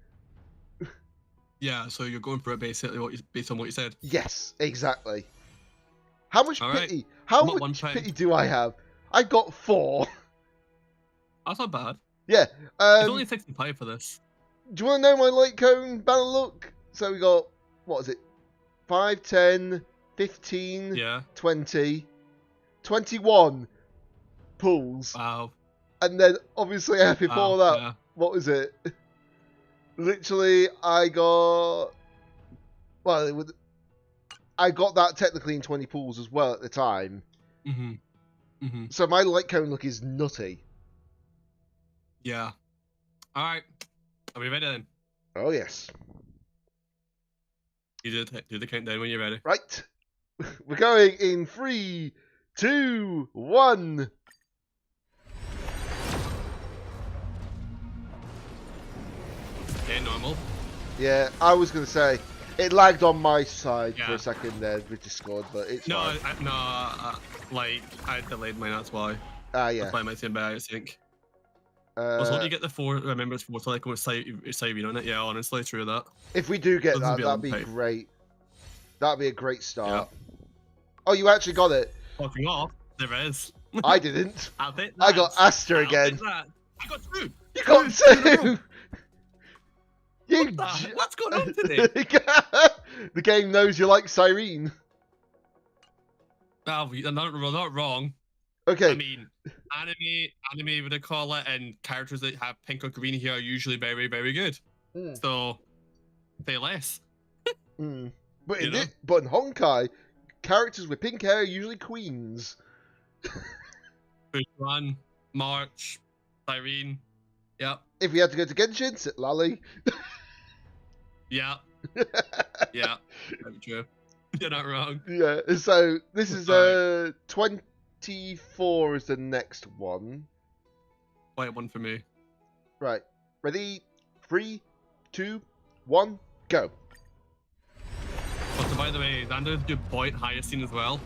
Yeah, so you're going for it basically based on what you said. Yes, exactly. How much All right. pity? How Not one much time. pity do I have? I got 4. That's not bad. Yeah. It's only 65 for this. Do you want to know my light cone banner look? So we got, what is it? 5, 10, 15, Yeah. 20, 21 pulls. Wow. And then obviously before Wow, that, yeah. what was it? Literally, I got... Well, I got that technically in 20 pulls as well at the time. So my light cone look is nutty. Yeah. All right. Are we ready then? Oh, yes. You do the countdown when you're ready. Right. We're going in 3, 2, 1. Okay, normal. Yeah, I was going to say, it lagged on my side for Yeah. a second there with Discord, but it's No, fine. like, I delayed mine, that's why. Ah, yeah. That's why I might say better, I think. Also, hope you get the 4, remember it's 4 to like with Siren on it. Yeah, honestly, true that. If we do get Doesn't that, be that'd on be tape. great. That'd be a great start. Oh, you actually got it. Fucking off, there is. I didn't. I'll take I got that. Aster I'll again. take that. I got 2. You got two. You What's going on today? The game knows you like Cyrene. Oh, you're not wrong. Okay. I mean, anime would I call it, and characters that have pink or green here are usually very, very good. Mm. So, say less. Mm. But You know? but in Honkai, characters with pink hair are usually queens. Bushran, March, Cyrene. Yep. If we had to go to Genshin, sit Lally. Yeah. Yeah. Very true. You're not wrong. Yeah, so this is Alright. 24 is the next one. White one for me. Right. Ready? 3, 2, 1, go. Also, by the way, Xander's good point, Hyacinth as well.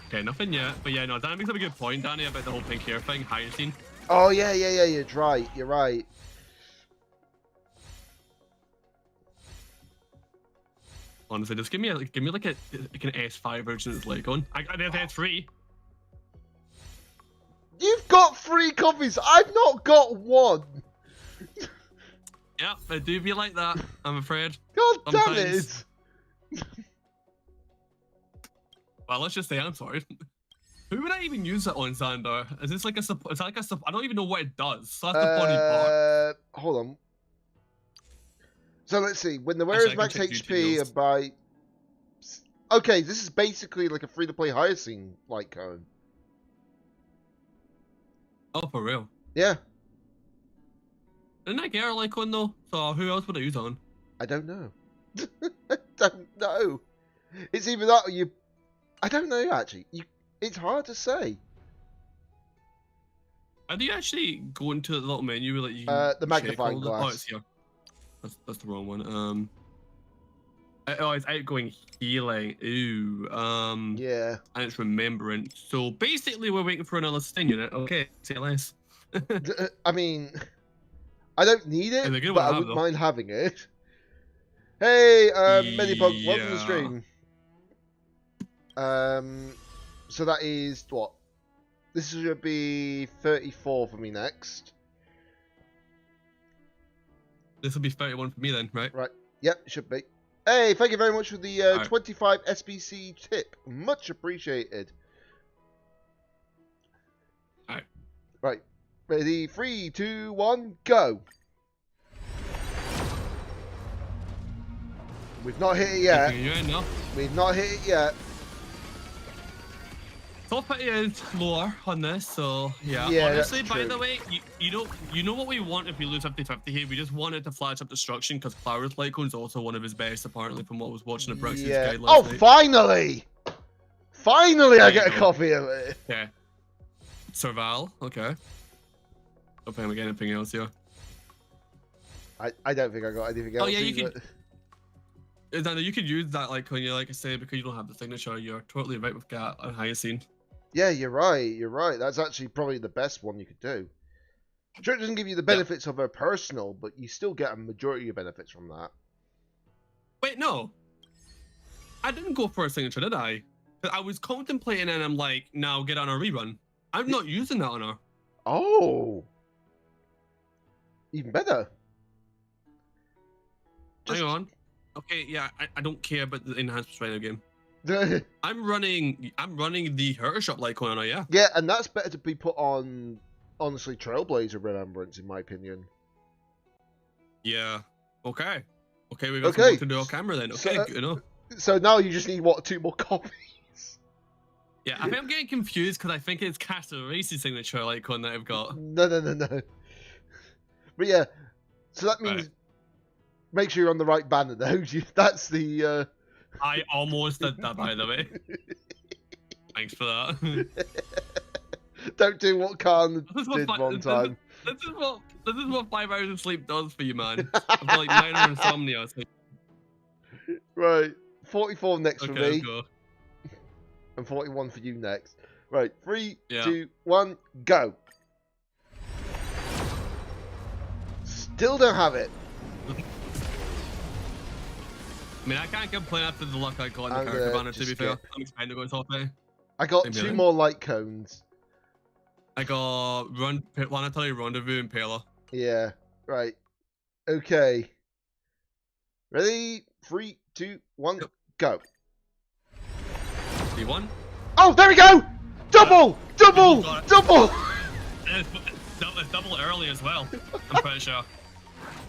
Okay, nothing yet. But yeah, no, Xander makes up a good point, Danny, about the whole pink hair thing, Hyacinth. Oh, yeah, you're right. You're right. Honestly, just give me like an S5 version that's like on. I got an S3. You've got 3 copies. I've not got 1. Yeah, I do be like that, I'm afraid. God damn Sometimes. it. Well, let's just say I'm sorry. Who would I even use that on, Xander? Is this like a support? Is that like a support? I don't even know what it does. So that's the funny part. Hold on. So let's see. When the Actually, wearer's I can max check YouTube HP notes. are by... Okay, this is basically like a free-to-play Hyacinth light cone. Oh, for real? Yeah. Didn't I get her like one though? So who else would I use on? I don't know. I don't know. It's either that or you... I don't know, actually. It's hard to say. How do you actually go into the little menu like you The check magnifying all glass. Oh, it's here. That's the wrong one. Oh, it's outgoing healing. Ooh. Yeah. And it's remembrance. So basically, we're waiting for another sting unit. Okay, say less. I mean, I don't need it, It's a good but one to I have, wouldn't though. mind having it. Hey, Medipug, welcome to the Yeah. stream. So that is what? This is gonna be 34 for me next. This will be 31 for me then, right? Right. Yep, it should be. Hey, thank you very much for the Alright. 25 SBC tip. Much appreciated. Alright. Right. Ready? 3, 2, 1, go. We've not hit it yet. You in now? We've not hit it yet. Top it is lower on this, so yeah. Yeah, Honestly, that's by true. the way, you know what we want if we lose 50-50 here? We just want it to flash up destruction because Cloud's Lycone's also one of his best, apparently, from what I was watching the Brexit Yeah. guide Oh, last night. finally! Finally, I There get you a go. copy of it. Okay. Serval, okay. Don't think we get anything else here. I don't think I got anything else. Oh yeah, you either. can. Xander, you could use that like when you like I say because you don't have the signature. You're totally right with Gat and Hyacinth. Yeah, you're right. You're right. That's actually probably the best one you could do. Sure, it doesn't give you the benefits of her personal, but you still get a majority of benefits from that. Wait, no. I didn't go for a signature, did I? 'Cause I was contemplating and I'm like, now get on a rerun. I'm not using that on her. Oh, even better. Hang on. Okay, yeah, I don't care about the enhanced rhino game. Yeah, I'm running the Herter Shop like on her, yeah. and that's better to be put on, honestly, Trailblazer Remembrance, in my opinion. Yeah. Okay. Okay, we got Okay. some work to do on camera then. So, Okay, good enough. So now you just need, what, 2 more copies? Yeah, I think I'm getting confused because I think it's Castle Race's signature icon that I've got. No. But yeah, so that means Right. make sure you're on the right banner, though. That's the... I almost did that, by the way. Thanks for that. Don't do what Khan This is what did fi- one time. This is what 5 hours of sleep does for you, man. I've got like minor insomnia. So... Right, 44 next for Okay, me, let's go. and 41 for you next. Right, 3, Yeah. 2, 1, go. Still don't have it. I mean, I can't complain after the luck I got in I'm the character gonna banner, to just be fair. get- I'm expecting to go top there. I got Maybe 2 then. more light cones. I got Planetary Rendezvous and Pela. Yeah, right. Okay. Ready? 3, 2, 1, Yep. go. D1. Oh, there we go! Double! Double! got it. Double! It's double early as well, I'm pretty sure.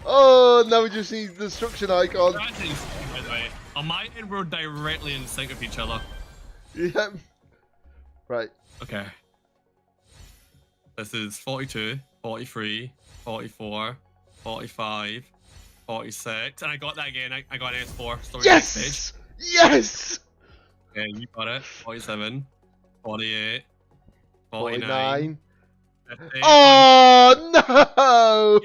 Oh, now we just need the destruction icon. That's insane, by the way. On my end, we're directly in sync with each other. Yep. Right. Okay. This is 42, 43, 44, 45, 46. And I got that again. I got an S4. Story Yes! Page. Yes! Okay, you got it. 47. 48. 49. 50. Oh no!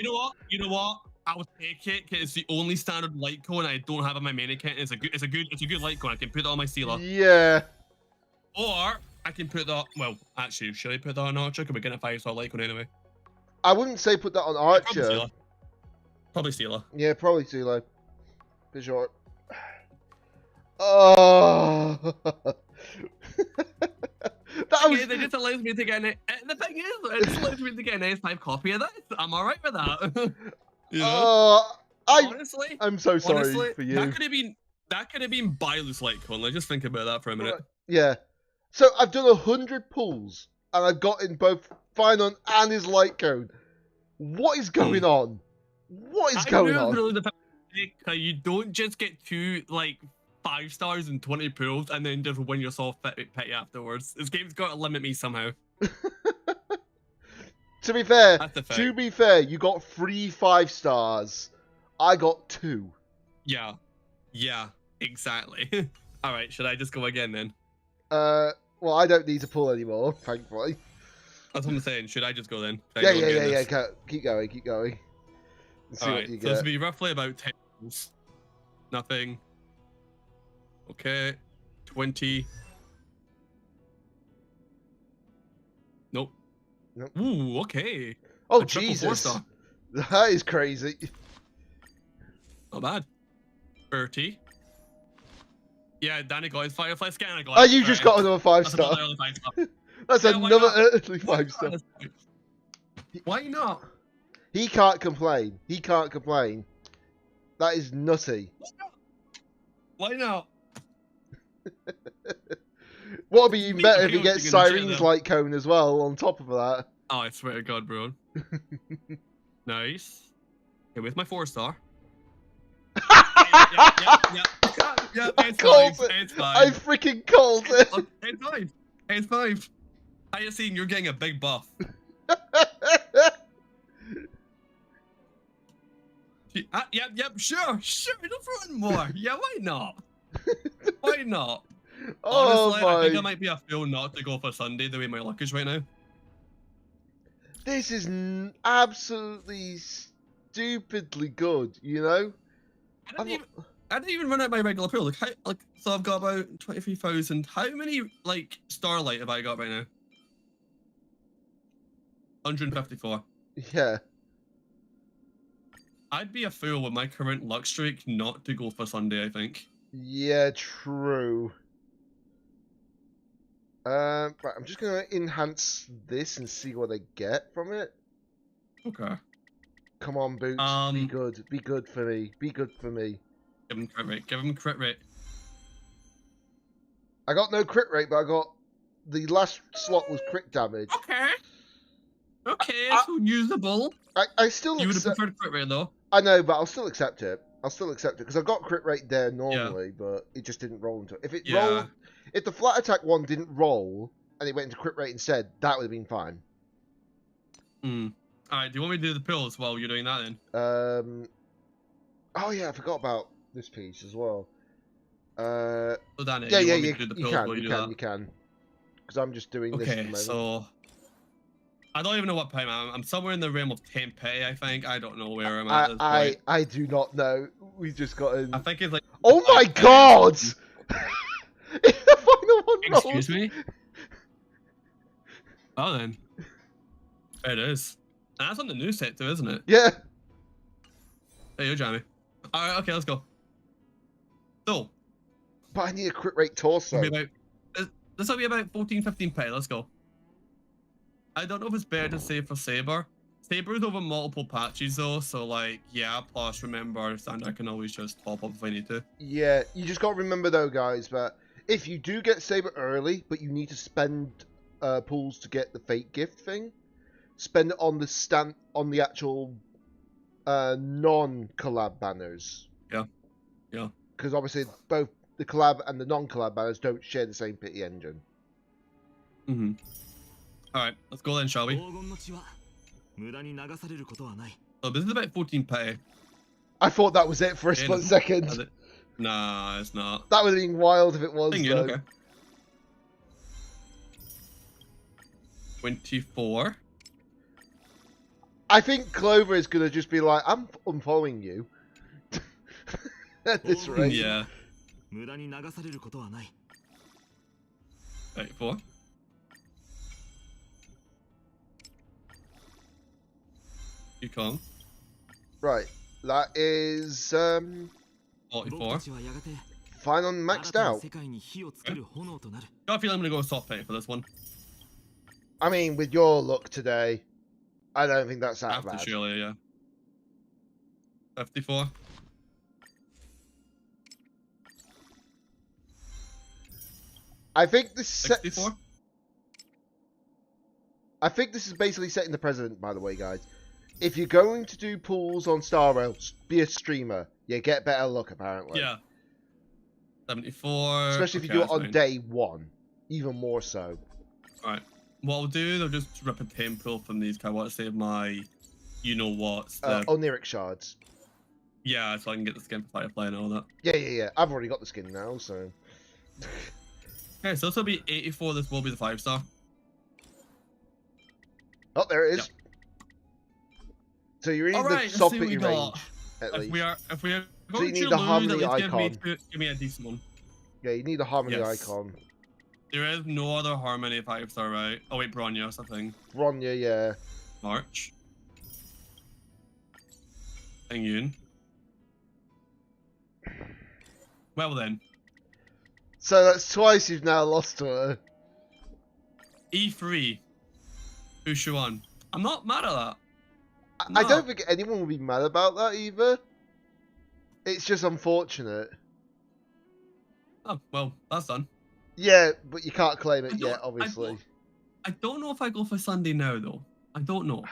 You know what? I'll take it because it's the only standard light cone I don't have on my main account. It's a good light cone. I can put that on my sealer. Yeah. Or I can put that. Well, actually, should I put that on Archer? Can we get a 5-star light cone anyway? I wouldn't say put that on Archer. Probably sealer. Yeah, probably Zulu. For sure. Oh. That was... It just allows me to get an. The thing is, it just allows me to get an S5 copy of that. I'm alright with that. You know? honestly, I'm so sorry honestly, for you. That could have been Bylus light cone. Like, just think about that for a minute. Yeah. So I've done 100 pulls and I've gotten both Finon and his light cone. What is going on? What is going on? Really you don't just get 2 like 5 stars and 20 pulls and then just win yourself petty afterwards. This game's got to limit me somehow. To be fair, you got 3 5-stars. I got 2. Yeah, exactly. All right, should I just go again then? Well, I don't need to pull anymore, thankfully. That's what I'm saying. Should I just go then? Yeah. Keep going. Let's see what you so get. this will be roughly about 10 pulls. Nothing. Okay, 20. Nope. Ooh, okay. Oh, a triple Jesus. 4-star. That is crazy. Not bad. 30. Yeah, Danny got his Firefly scan. I got Oh, you just got another 5-star. That's another early 5-star. Why not? He can't complain. That is nutty. Why not? What would be even better if he gets Sirene's light cone as well on top of that? Oh, I swear to God, bro. Nice. Okay, with my 4-star. Yeah, it's fine. I freaking called it. It's 5. I just seen you're getting a big buff. Yep, sure, don't throw in more. Yeah, why not? Why not? Honestly, I think I might be a fool not to go for Sunday the way my luck is right now. This is absolutely stupidly good, you know? I didn't even run out my regular pool. So I've got about 23,000. How many Starlight have I got right now? 154. Yeah. I'd be a fool with my current luck streak not to go for Sunday, I think. Yeah, true. Right, I'm just gonna enhance this and see what I get from it. Okay. Come on, Boots. Be good. Be good for me. Be good for me. Give him crit rate. Give him crit rate. I got no crit rate, but I got the last slot was crit damage. Okay, so usable. I still. You would have preferred crit rate though. I know, but I'll still accept it. Because I got crit rate there normally, but it just didn't roll into it. If it rolled, if the flat attack one didn't roll and it went into crit rate instead, that would have been fine. Alright, do you want me to do the pills while you're doing that then? Oh yeah, I forgot about this piece as well. So Danny, you can. Because I'm just doing this at the Okay, moment. so I don't even know what pay I'm somewhere in the realm of 10 pay, I think. I don't know where I'm at this point. I do not know. We just got in. I think it's like... Oh my god! The final one rolled. Excuse me? Oh then. There it is. And that's on the new set too, isn't it? Yeah. There you go, Jamie. Alright, okay, let's go. So. But I need a crit rate torso. This will be about 14-15 pay, let's go. I don't know if it's better to save for Saber. Saber's over multiple patches though, so yeah, plus remember, I can always just top up if I need to. Yeah, you just gotta remember though, guys, that if you do get Saber early, but you need to spend pools to get the fate gift thing, spend it on the actual non-collab banners. Yeah. Because obviously both the collab and the non-collab banners don't share the same pity engine. Alright, let's go then, shall we? So this is about 14 pay. I thought that was it for a Yeah, split no. second. Nah, it's not. That would have been wild if it was, Thing though. okay. 24. I think Clover is going to just be like, I'm unfollowing you. At this rate. Yeah. 無駄に流されることはない。 34. You come. Right. That is 僕 44. たちはやがて final 新 maxed たな out. 世界に火をつける炎となる。 I feel I'm gonna go soft pay for this one. I mean, with your luck today, I don't think that's that After bad. surely, yeah. 54. I think this 64. sets, I think this is basically setting the precedent, by the way, guys. If you're going to do pools on Star Rail, be a streamer. You get better luck, apparently. Yeah. 74. Especially if you do it on day one. Even more so. Alright. What I'll do, I'll just rip a temple from these, because I want to save my you-know-whats. Oniric shards. Yeah, so I can get the skin for Firefly and all that. Yeah. I've already got the skin now, so... Okay, so this will be 84, this will be the 5-star. Oh, there it is. Yep. So you're in Alright, the let's see what soppity we range, got. at If least. we are So you going need to the lose, harmony at least icon. give me a decent one. Yeah, you need a harmony Yes. icon. There is no other harmony 5-star, right? Oh wait, Bronyos, I think. Bronya, yeah. March. Yun. Well then, So that's twice you've now lost to her. E3. Ushuan. I'm not mad at that. I No. don't think anyone will be mad about that either. It's just unfortunate. Oh, well, that's done. Yeah, but you can't claim it I yet, don't- obviously. I don't know if I go for Sunday now, though. I don't know.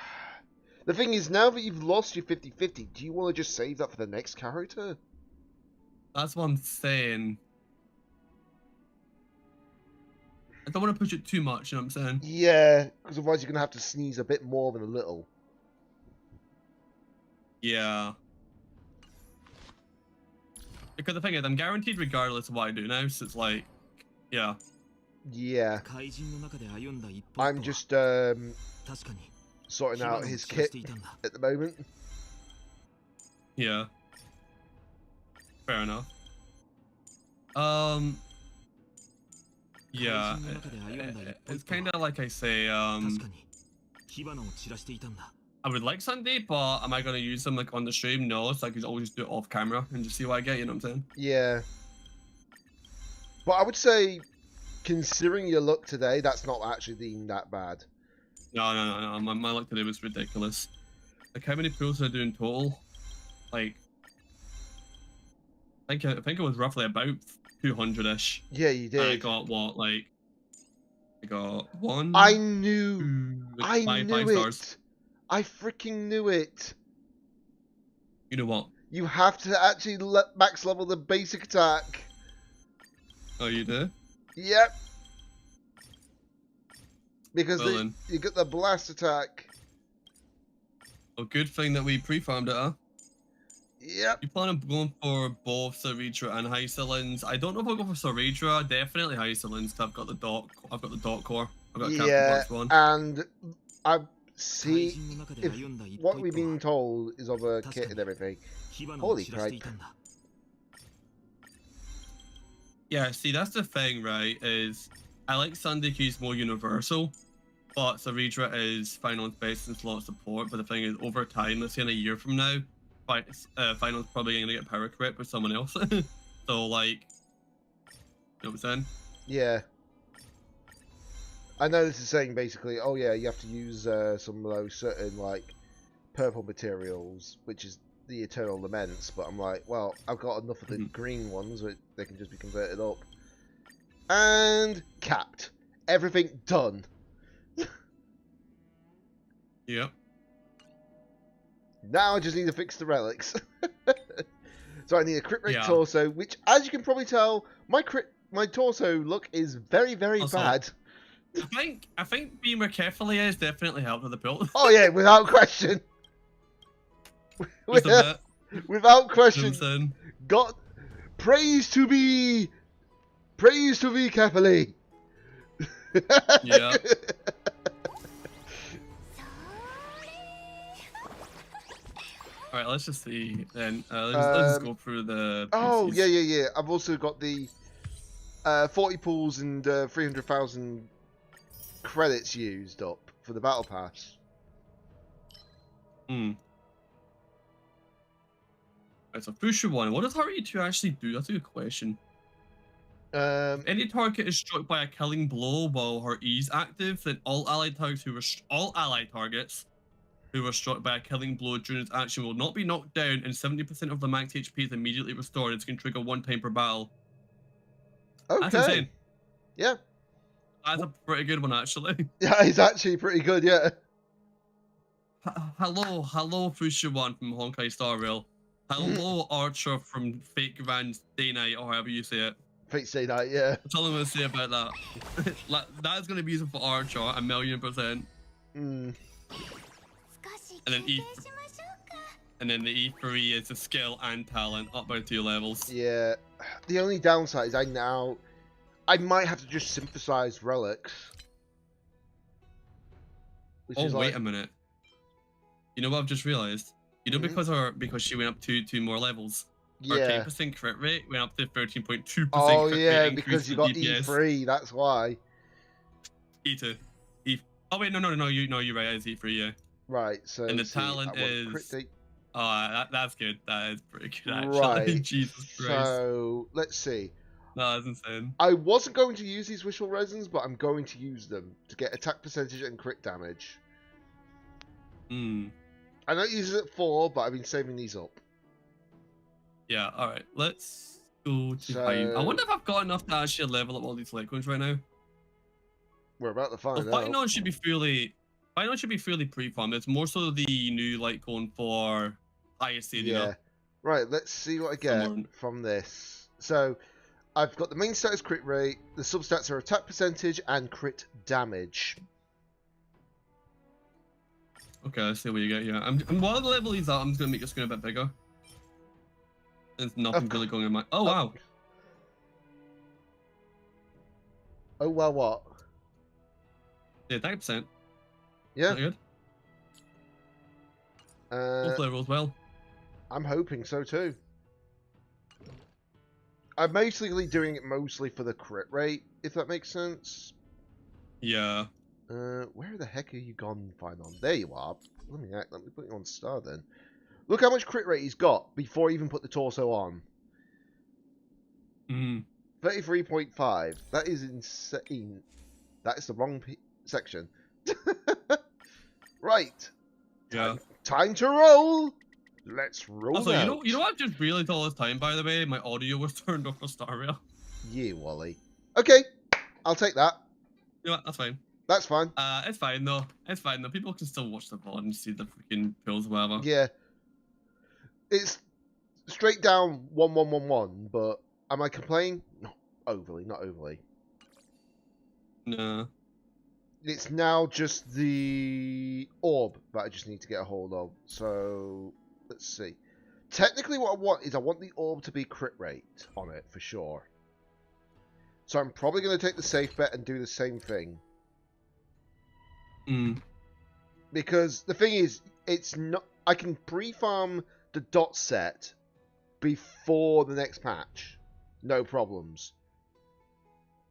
The thing is, now that you've lost your 50-50, do you want to just save that for the next character? That's what I'm saying. I don't want to push it too much, you know what I'm saying? Yeah, because otherwise you're going to have to sneeze a bit more than a little. Yeah. Because the thing is, I'm guaranteed regardless of what I do now, so it's like, yeah. Yeah. 怪人の中で歩んだ一歩 I'm とは just 確かに sorting 火花 out を his 散らし kit ていたんだ。 at the moment. Yeah. Fair enough. Yeah. 怪人の中で歩んだ一歩 It's 一歩 kind of like I say, 確かに火花を散らしていたんだ。 I would like Sunday, but am I going to use them like on the stream? No, so I could always do it off camera and just see what I get, you know what I'm saying? Yeah. But I would say, considering your luck today, that's not actually being that bad. No. My luck today was ridiculous. Like, how many pulls did I do in total? Like, I think it was roughly about 200-ish. Yeah, you And I did. got what, like, I got one. I knew. two, I five knew stars. it. I freaking knew it. You know what? You have to actually max level the basic attack. Oh, you do? Yep. Because Well then. you get the blast attack. Oh, good thing that we pre-farmed it, huh? Yep. You plan on going for both Saritra and Hysolins? I don't know if I'll go for Saritra. Definitely Hysolins, because I've got the dot core. I've got Captain Yeah, Box one. and I 怪 see 人の中で if 歩んだ一歩 what 一 we've 歩 been は told is of a kit and everything. 火花を散らしていたんだ。 Yeah, see, that's the thing, right? Is I like Sunday Q's more universal, but Saritra is Final's best in slot support. But the thing is, over time, let's say in a year from now, Final's probably gonna get power creep with someone else. So, like, you know what I'm saying? Yeah. I know this is saying basically, oh yeah, you have to use some of those certain like purple materials, which is the Eternal Laments, but I'm like, well, I've got enough of the green ones that they can just be converted up. And capped. Everything done. Yep. Now I just need to fix the relics. So I need a crit rate Yeah. torso, which, as you can probably tell, my torso look is very, very Also- bad. I think being more carefully has definitely helped with the build. Oh yeah, without question. Just a bit. Without You know what question, I'm saying? got praise to be carefully. Yeah. All right, let's just see then. Let's just go through the. Oh PCs. yeah. I've also got the 40 pools and 300,000 credits used up for the battle pass. Hmm. Right, so Fusha 1. What does Haruhi 2 actually do? That's a good question. If any target is struck by a killing blow while her E is active, then all allied targets who were struck by a killing blow during its action will not be knocked down, and 70% of the max HP is immediately restored. It can trigger one time per battle. That's Okay. insane. Yeah. That's a pretty good one, actually. Yeah, it's actually pretty good. Yeah. Hello, Fusha 1 from Honkai Star Rail. Hello, Archer from Fake Grand Day Night, or however you say it. Fate Stay Night. Yeah. That's all I'm gonna say about that. Like, that's gonna be useful for Archer, 1,000,000%. Mm. And then and then the E3 is a skill and talent, up by 2 levels. Yeah. The only downside is I might have to just synthesize relics. Which Oh, is wait like, a minute. You know what I've just realized? You know, because she went up two more levels. Her yeah. 10% crit rate went up to 13.2%. Oh crit yeah, rate because you increase got in DPS. E3. That's why. E2. Oh wait, no, you're right. It's E3, yeah. Right. So And the see, talent I want is. crit date. Oh, that's good. That is pretty good, actually. Right. Jesus Christ. So let's see. No, that's insane. I wasn't going to use these wishful resins, but I'm going to use them to get attack percentage and crit damage. Hmm. I don't use it at 4, but I've been saving these up. Yeah, alright. Let's go to So- Hive. I wonder if I've got enough to actually level up all these liquids right now. We're about to find Well, out. Fighting On should be fairly pre-farmed. It's more so the new going for highest stadium. Yeah. Right, let's see what I get Somewhere- from this. So, I've got the main stat is crit rate, the substats are attack percentage and crit damage. Okay, let's see what you get here. And while the level is at, I'm just gonna make your screen a bit bigger. There's nothing really going in my. Oh wow. Oh, well, what? Yeah, attack percent. Yeah. Not good. Both levels well. I'm hoping so too. I'm basically doing it mostly for the crit rate, if that makes sense. Yeah. Where the heck are you gone, Finon? There you are. Let me put you on star then. Look how much crit rate he's got before he even put the torso on. Hmm. 33.5. That is insane. That is the wrong section. Right. Yeah. Time to roll. Let's roll. Also, out. you know what I've just realized all this time, by the way? My audio was turned off for Star Rail. Yeah, Wally. Okay, I'll take that. You know what? That's fine. That's fine. It's fine though. It's fine though. People can still watch the VOD and see the freaking pills, whatever. Yeah. It's straight down 1111, but am I complaining? Not overly, not overly. Nah. It's now just the orb that I just need to get a hold of. So let's see. Technically, what I want is I want the orb to be crit rate on it for sure. So I'm probably going to take the safe bet and do the same thing. Because the thing is, it's not. I can pre-farm the dot set before the next patch, no problems.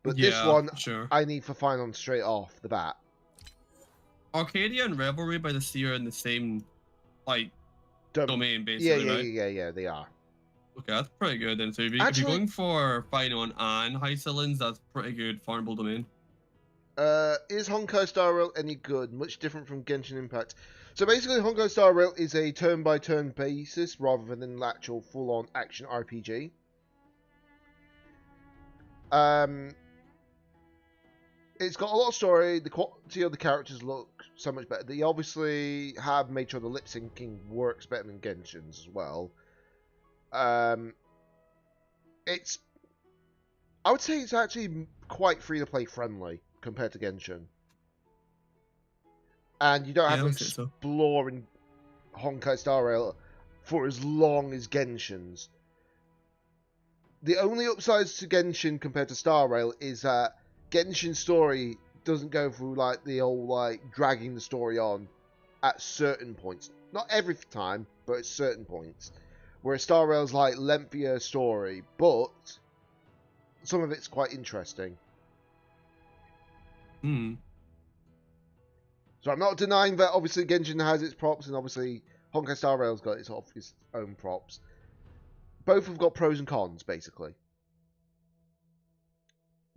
But this one, sure. I need for Finon straight off the bat. Arcadia and Revelry by the Sea are in the same, domain, basically, right? Yeah, they are. Okay, that's pretty good then. So if you're going for Finon and Hycelins, that's pretty good farmable domain. Is Honkai Star Rail any good? Much different from Genshin Impact. So basically, Honkai Star Rail is a turn-by-turn basis rather than an actual full-on action RPG. It's got a lot of story. The quality of the characters look so much better. They obviously have made sure the lip syncing works better than Genshin's as well. I would say it's actually quite free-to-play friendly compared to Genshin. And you don't have to explore in Honkai Star Rail for as long as Genshin's. The only upsides to Genshin compared to Star Rail is that Genshin's story doesn't go through like the old like dragging the story on at certain points. Not every time, but at certain points. Whereas Star Rail's like lengthier story, but some of it's quite interesting. Hmm. So I'm not denying that obviously Genshin has its props, and obviously Honkai Star Rail's got its own props. Both have got pros and cons, basically.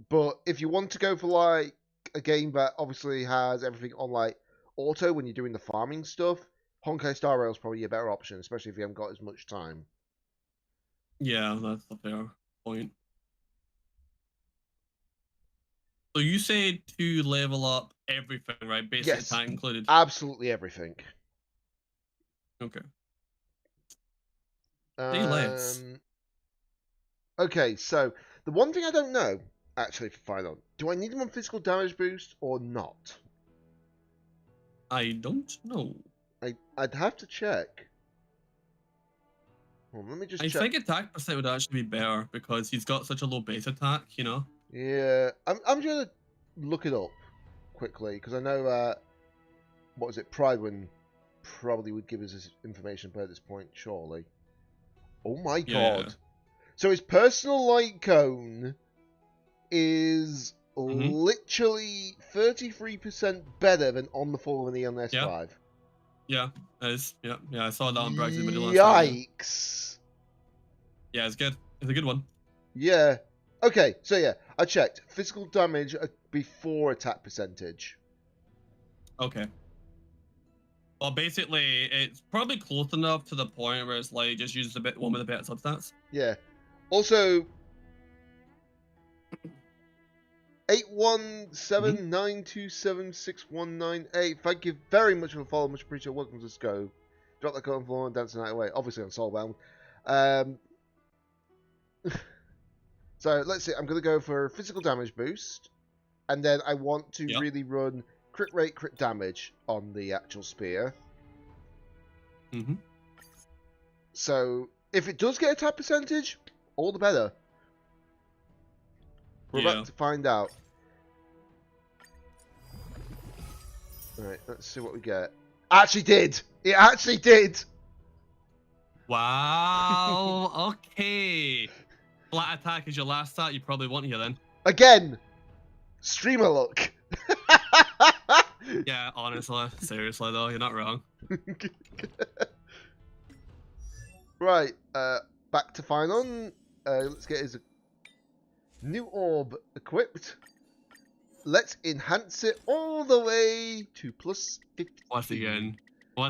But if you want to go for like a game that obviously has everything on like auto when you're doing the farming stuff, Honkai Star Rail is probably a better option, especially if you haven't got as much time. Yeah, that's a fair point. So you said to level up everything, right? Basic Yes, attack included. absolutely everything. Okay. Say less. Okay, so the one thing I don't know, actually, for Final, do I need them on physical damage boost or not? I don't know. I'd have to check. Well, let me just I check. think attack percent would actually be better because he's got such a low base attack, you know? Yeah, I'm gonna look it up quickly because I know what was it? Pridewind probably would give us this information by this point, surely. Oh my god! Yeah. So his personal light cone is literally 33% better than on the Fall of an Eon S5. Yeah, it is. Yeah, I saw that on Brexit video last night. Yikes! Yeah, it's good. It's a good one. Yeah. Okay, so yeah, I checked. Physical damage before attack percentage. Okay. Well, basically, it's probably close enough to the point where it's like just use one with a better substats. Yeah. Also, 817927619. Thank you very much for the follow. Much appreciated. Welcome to Sco. Drop that code on floor and dance the night away. Obviously on Soulbound. So let's see. I'm going to go for physical damage boost, and then I want to really run crit rate, crit damage on the actual spear. So if it does get attack percentage, all the better. We're about to find out. Alright, let's see what we get. Actually did! It actually did! Wow, okay. Flat attack is your last stat you probably want here then. Again! Streamer luck! Yeah, honestly, seriously though, you're not wrong. Right, back to Finon. Let's get his new orb equipped. Let's enhance it all the way to plus 50. Once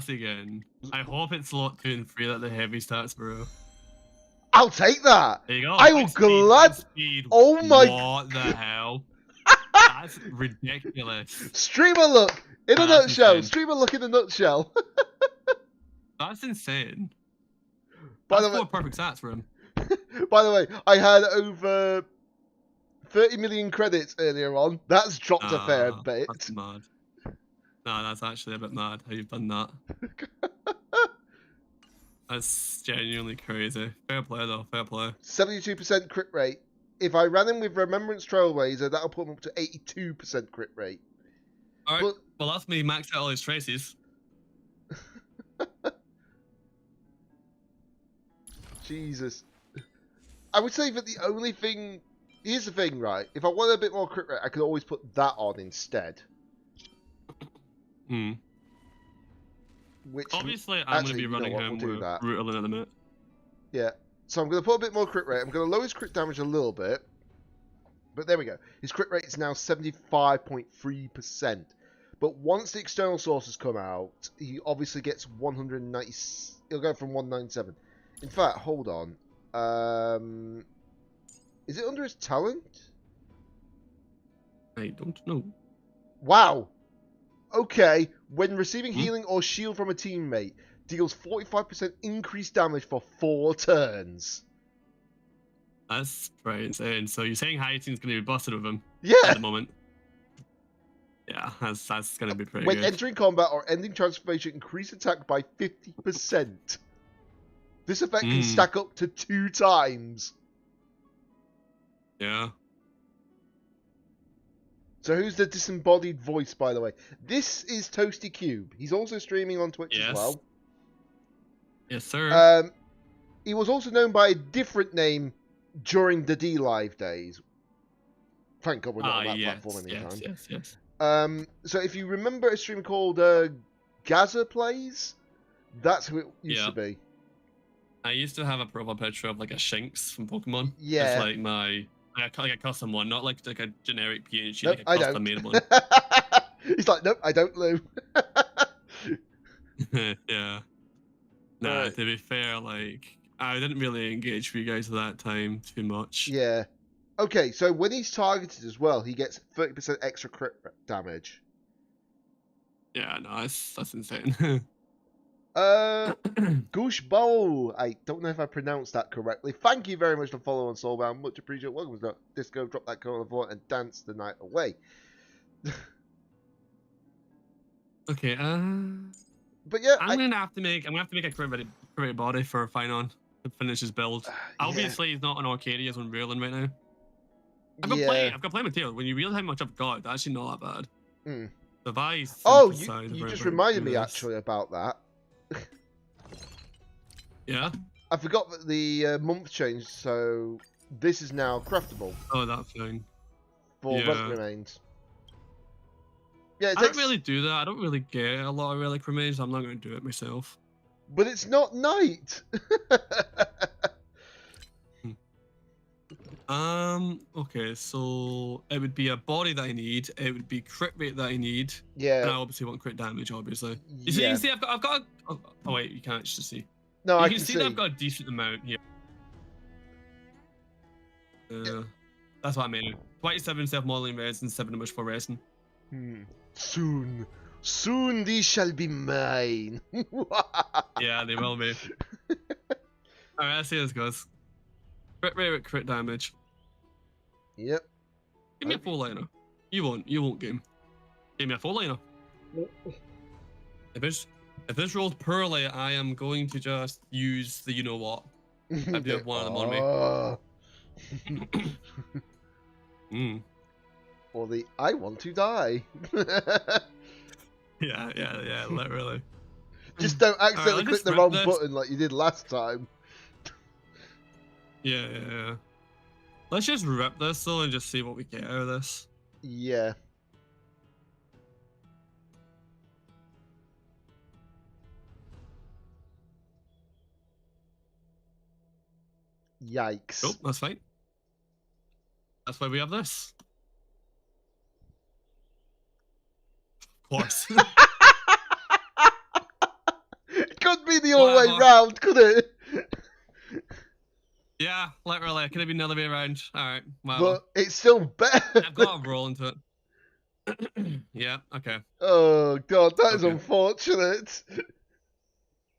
again. I hope it's lot 2 and 3 that the heavy stats, bro. I'll take that. There you go. I will glad. Speed. Oh my. What the hell? That's ridiculous. Streamer luck in a nutshell. Insane. Streamer luck in a nutshell. That's insane. By That's the way, perfect stats for him. By the way, I had over 30 million credits earlier on. That's dropped a fair bit. That's mad. No, that's actually a bit mad how you've done that. That's genuinely crazy. Fair play though, fair play. 72% crit rate. If I ran him with Remembrance Trailblazer, that'll put him up to 82% crit rate. Alright, well that's me maxed out all his traces. Jesus. I would say that the only thing... Here's the thing, right? If I want a bit more crit rate, I could always put that on instead. Which obviously, I'm going to be running him with Brutal in a minute. Yeah. So I'm going to put a bit more crit rate. I'm going to lower his crit damage a little bit. But there we go. His crit rate is now 75.3%. But once the external sources come out, he obviously gets 190... He'll go from 197. In fact, hold on. Is it under his talent? I don't know. Wow. Okay. When receiving healing or shield from a teammate, deals 45% increased damage for 4 turns. That's pretty insane. So you're saying Hyacin's going to be busted with him? Yeah. At the moment. Yeah, that's going to be pretty when good. When entering combat or ending transformation, increase attack by 50%. This effect can stack up to 2 times. Yeah. So who's the disembodied voice, by the way? This is Toasty Cube. He's also streaming on Twitch as well. Yes, sir. He was also known by a different name during the D-Live days. Thank God we're not on that platform anytime. Yes. So if you remember a stream called Gaza Plays, that's who it used to be. I used to have a profile picture of like a Shinx from Pokemon. Yeah. It's like my like a custom one, not like a generic PNG, Nope, like a custom made one. He's like, nope, I don't, Lou. Yeah. Nah, Right. to be fair, like I didn't really engage with you guys at that time too much. Yeah. Okay, so when he's targeted as well, he gets 30% extra crit damage. Yeah, no, that's insane. Goosh Bowl. I don't know if I pronounced that correctly. Thank you very much for following on Soulbound. Much appreciated. Welcome to Disco. Drop that code on the floor and dance the night away. Okay, But yeah, I'm gonna have to make a crit body for Finon to finish his build. Obviously, he's not an Arcadia, he's on Raylan right now. I've got plenty of material. When you realize how much I've got, it's actually not that bad. The Vice. Oh, you just reminded me actually about that. Yeah. I forgot that the month changed, so this is now craftable. Oh, that's fine. For relic remains. Yeah, I don't really do that. I don't really get a lot of relic remains. I'm not going to do it myself. But it's not night. Okay, so it would be a body that I need. It would be crit rate that I need. Yeah. And I obviously want crit damage, obviously. You see, I've got oh wait, you can't just see. No, you I can see see that I've got a decent amount here. That's what I mean. 27 self-modeling res and 7 damage for resting. Soon these shall be mine. Yeah, they will be. Alright, let's see how this goes. Crit rate with crit damage. Yep. Give me a 4-liner. You won't game. Give me a 4-liner. If this rolls poorly, I am going to just use the you know what. I do have one of them on me. Or the I want to die. Yeah, literally. Just don't accidentally click the wrong button like you did last time. Yeah. Let's just rip this though and just see what we get out of this. Yeah. Yikes. Oh, that's fine. That's why we have this. Of course. It could be the other way round, could it? Yeah, literally. It could have been the other way around. Alright, but it's still better. I've got to roll into it. Yeah, okay. Oh god, that is unfortunate.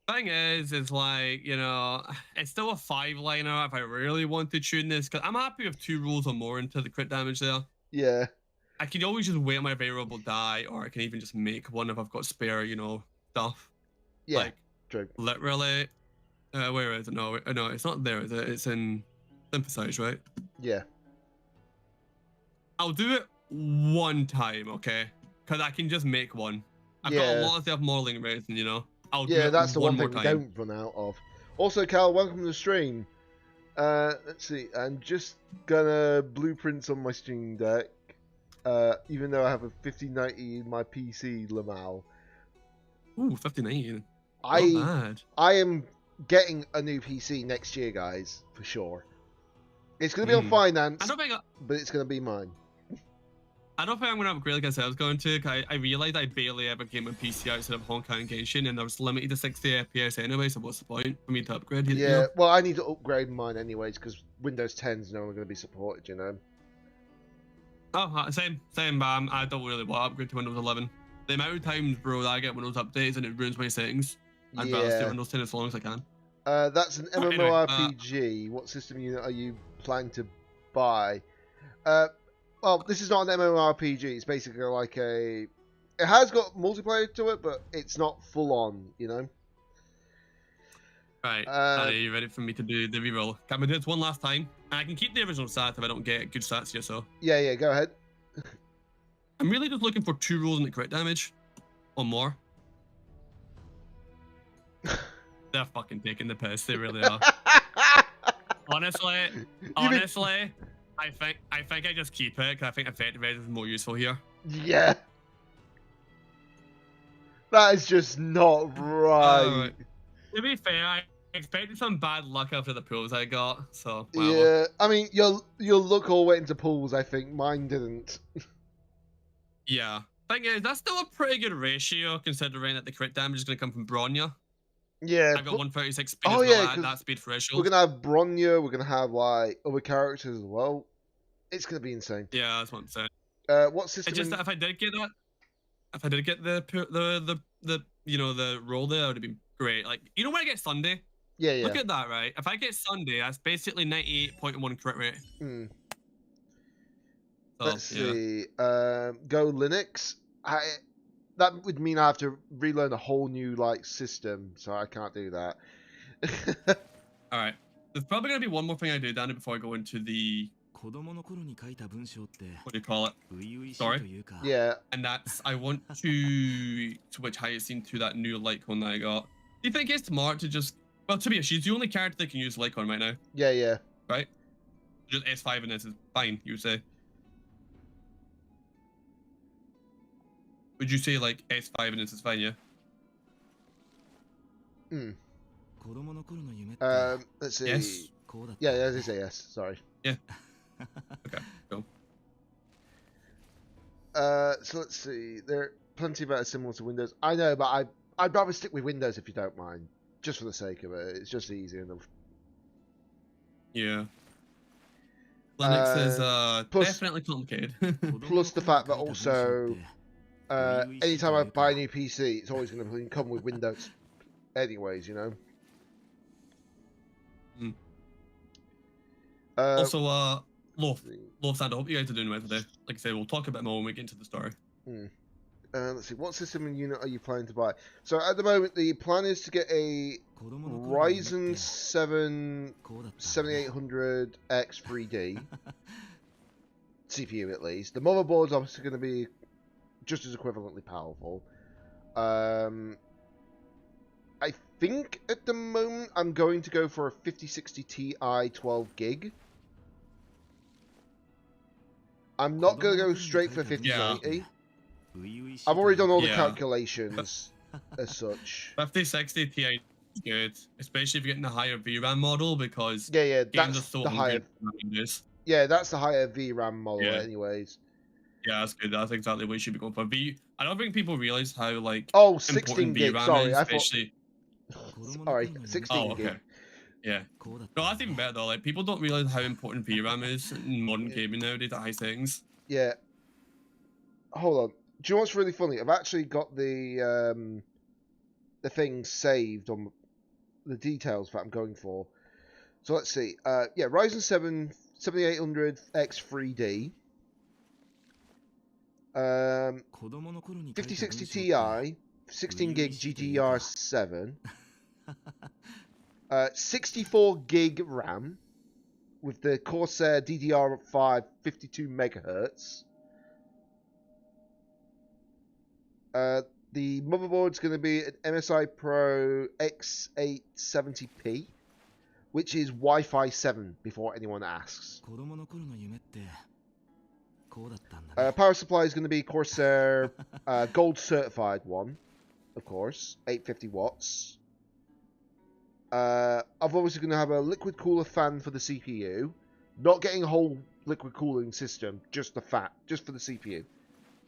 Thing is like, you know, it's still a 5-liner if I really want to tune this, because I'm happy with 2 rolls or more into the crit damage there. Yeah. I can always just wait on my variable die, or I can even just make one if I've got spare, you know, stuff. Yeah, like, true. Literally, where is it? No, it's not there, is it? It's in Synthesize, right? Yeah. I'll do it one time, okay? Because I can just make one. I've got a lot of stuff modeling resin, you know? I'll do it that's the one more thing we time. don't run out of. Also, Cal, welcome to the stream. Let's see. I'm just gonna blueprints on my Steam Deck. Even though I have a 5090 in my PC, Lamal. Ooh, 5090. Not bad. I am getting a new PC next year, guys, for sure. It's gonna be on finance, but it's gonna be mine. I don't think I'm going to upgrade like I said I was going to. I realized I barely ever game on PC outside of Honkai and Genshin, and I was limited to 60 FPS anyway, so what's the point for me to upgrade? Yeah, you know? well, I need to upgrade mine anyways, because Windows 10 is no longer going to be supported, you know? Oh, same, but I don't really want to upgrade to Windows 11. The amount of times, bro, that I get Windows updates and it ruins my settings, I'd rather stay Windows 10 as long as I can. That's an MMORPG. What system unit are you planning to buy? Well, this is not an MMORPG. It's basically like a... It has got multiplayer to it, but it's not full on, you know? Right, are you ready for me to do the reroll? Can we do this one last time? And I can keep the original stats if I don't get good stats here, so. Yeah, go ahead. I'm really just looking for 2 rolls in the crit damage. Or more. They're fucking taking the piss, they really are. Honestly, I think I just keep it, because I think effective edge is more useful here. Yeah. That is just not right. To be fair, I expected some bad luck after the pools I got, so whatever. Yeah, I mean, your luck all went into pools, I think. Mine didn't. Yeah. Thing is, that's still a pretty good ratio, considering that the crit damage is going to come from Bronya. Yeah. I've got 136 speed Oh, as yeah, well at that speed threshold. we're going to have Bronya, we're going to have, like, other characters as well. It's going to be insane. Yeah, that's what I'm saying. What system? It's just that if I did get that, if I did get the you know, the roll there, that would have been great. Like, you know when I get Sunday? Yeah. Look at that, right? If I get Sunday, that's basically 98.1 crit rate. Hmm. So, Let's see. Go Linux. That would mean I have to relearn a whole new like system, so I can't do that. All right. There's probably gonna be one more thing I do, Danny, before I go into the what do you call it? Sorry. Yeah. And that's I want to switch Hyacinth to that new Lycon that I got. Do you think it's smart to just to be honest, she's the only character that can use Lycon right now. Yeah. Right? Just S5 and this is fine, you would say. Would you say like S5 and this is fine, yeah? Let's see. Yes. Yeah, as I say yes. Sorry. Yeah. Okay, cool. So let's see. There are plenty better similar to Windows. I know, but I'd rather stick with Windows if you don't mind, just for the sake of it. It's just easier enough. Yeah. Linux is definitely complicated. Plus the fact that also, anytime I buy a new PC, it's always going to come with Windows, anyways. You know. Also, Loaf, I hope you guys are doing well today. Like I say, we'll talk a bit more when we get into the story. Let's see, what system and unit are you planning to buy? So at the moment, the plan is to get a Ryzen 7 7800X 3D CPU at least. The motherboard's obviously going to be just as equivalently powerful. I think at the moment I'm going to go for a 5060 Ti 12 gig. I'm not going to go straight for 5080. I've already done all the calculations as such. 5060 Ti is good, especially if you're getting the higher VRAM model because that's the higher. Yeah, that's the higher VRAM model, anyways. Yeah, that's good. That's exactly what you should be going for. I don't think people realize how like 16 gig. VRAM Sorry, is, I especially... thought. Sorry, 16 gig. Yeah. No, that's even better though. Like people don't realize how important VRAM is in modern gaming nowadays at high settings. Yeah. Hold on. Do you know what's really funny? I've actually got the thing saved on the details that I'm going for. So let's see. Yeah, Ryzen 7 7800X 3D. 5060 Ti, 16 gig GDDR7. 64 gig RAM with the Corsair DDR5 52 megahertz. The motherboard's going to be an MSI Pro X870P, which is Wi-Fi 7 before anyone asks. Power supply is going to be Corsair Gold certified one, of course, 850 watts. I'm obviously going to have a liquid cooler fan for the CPU. Not getting a whole liquid cooling system, just the just for the CPU.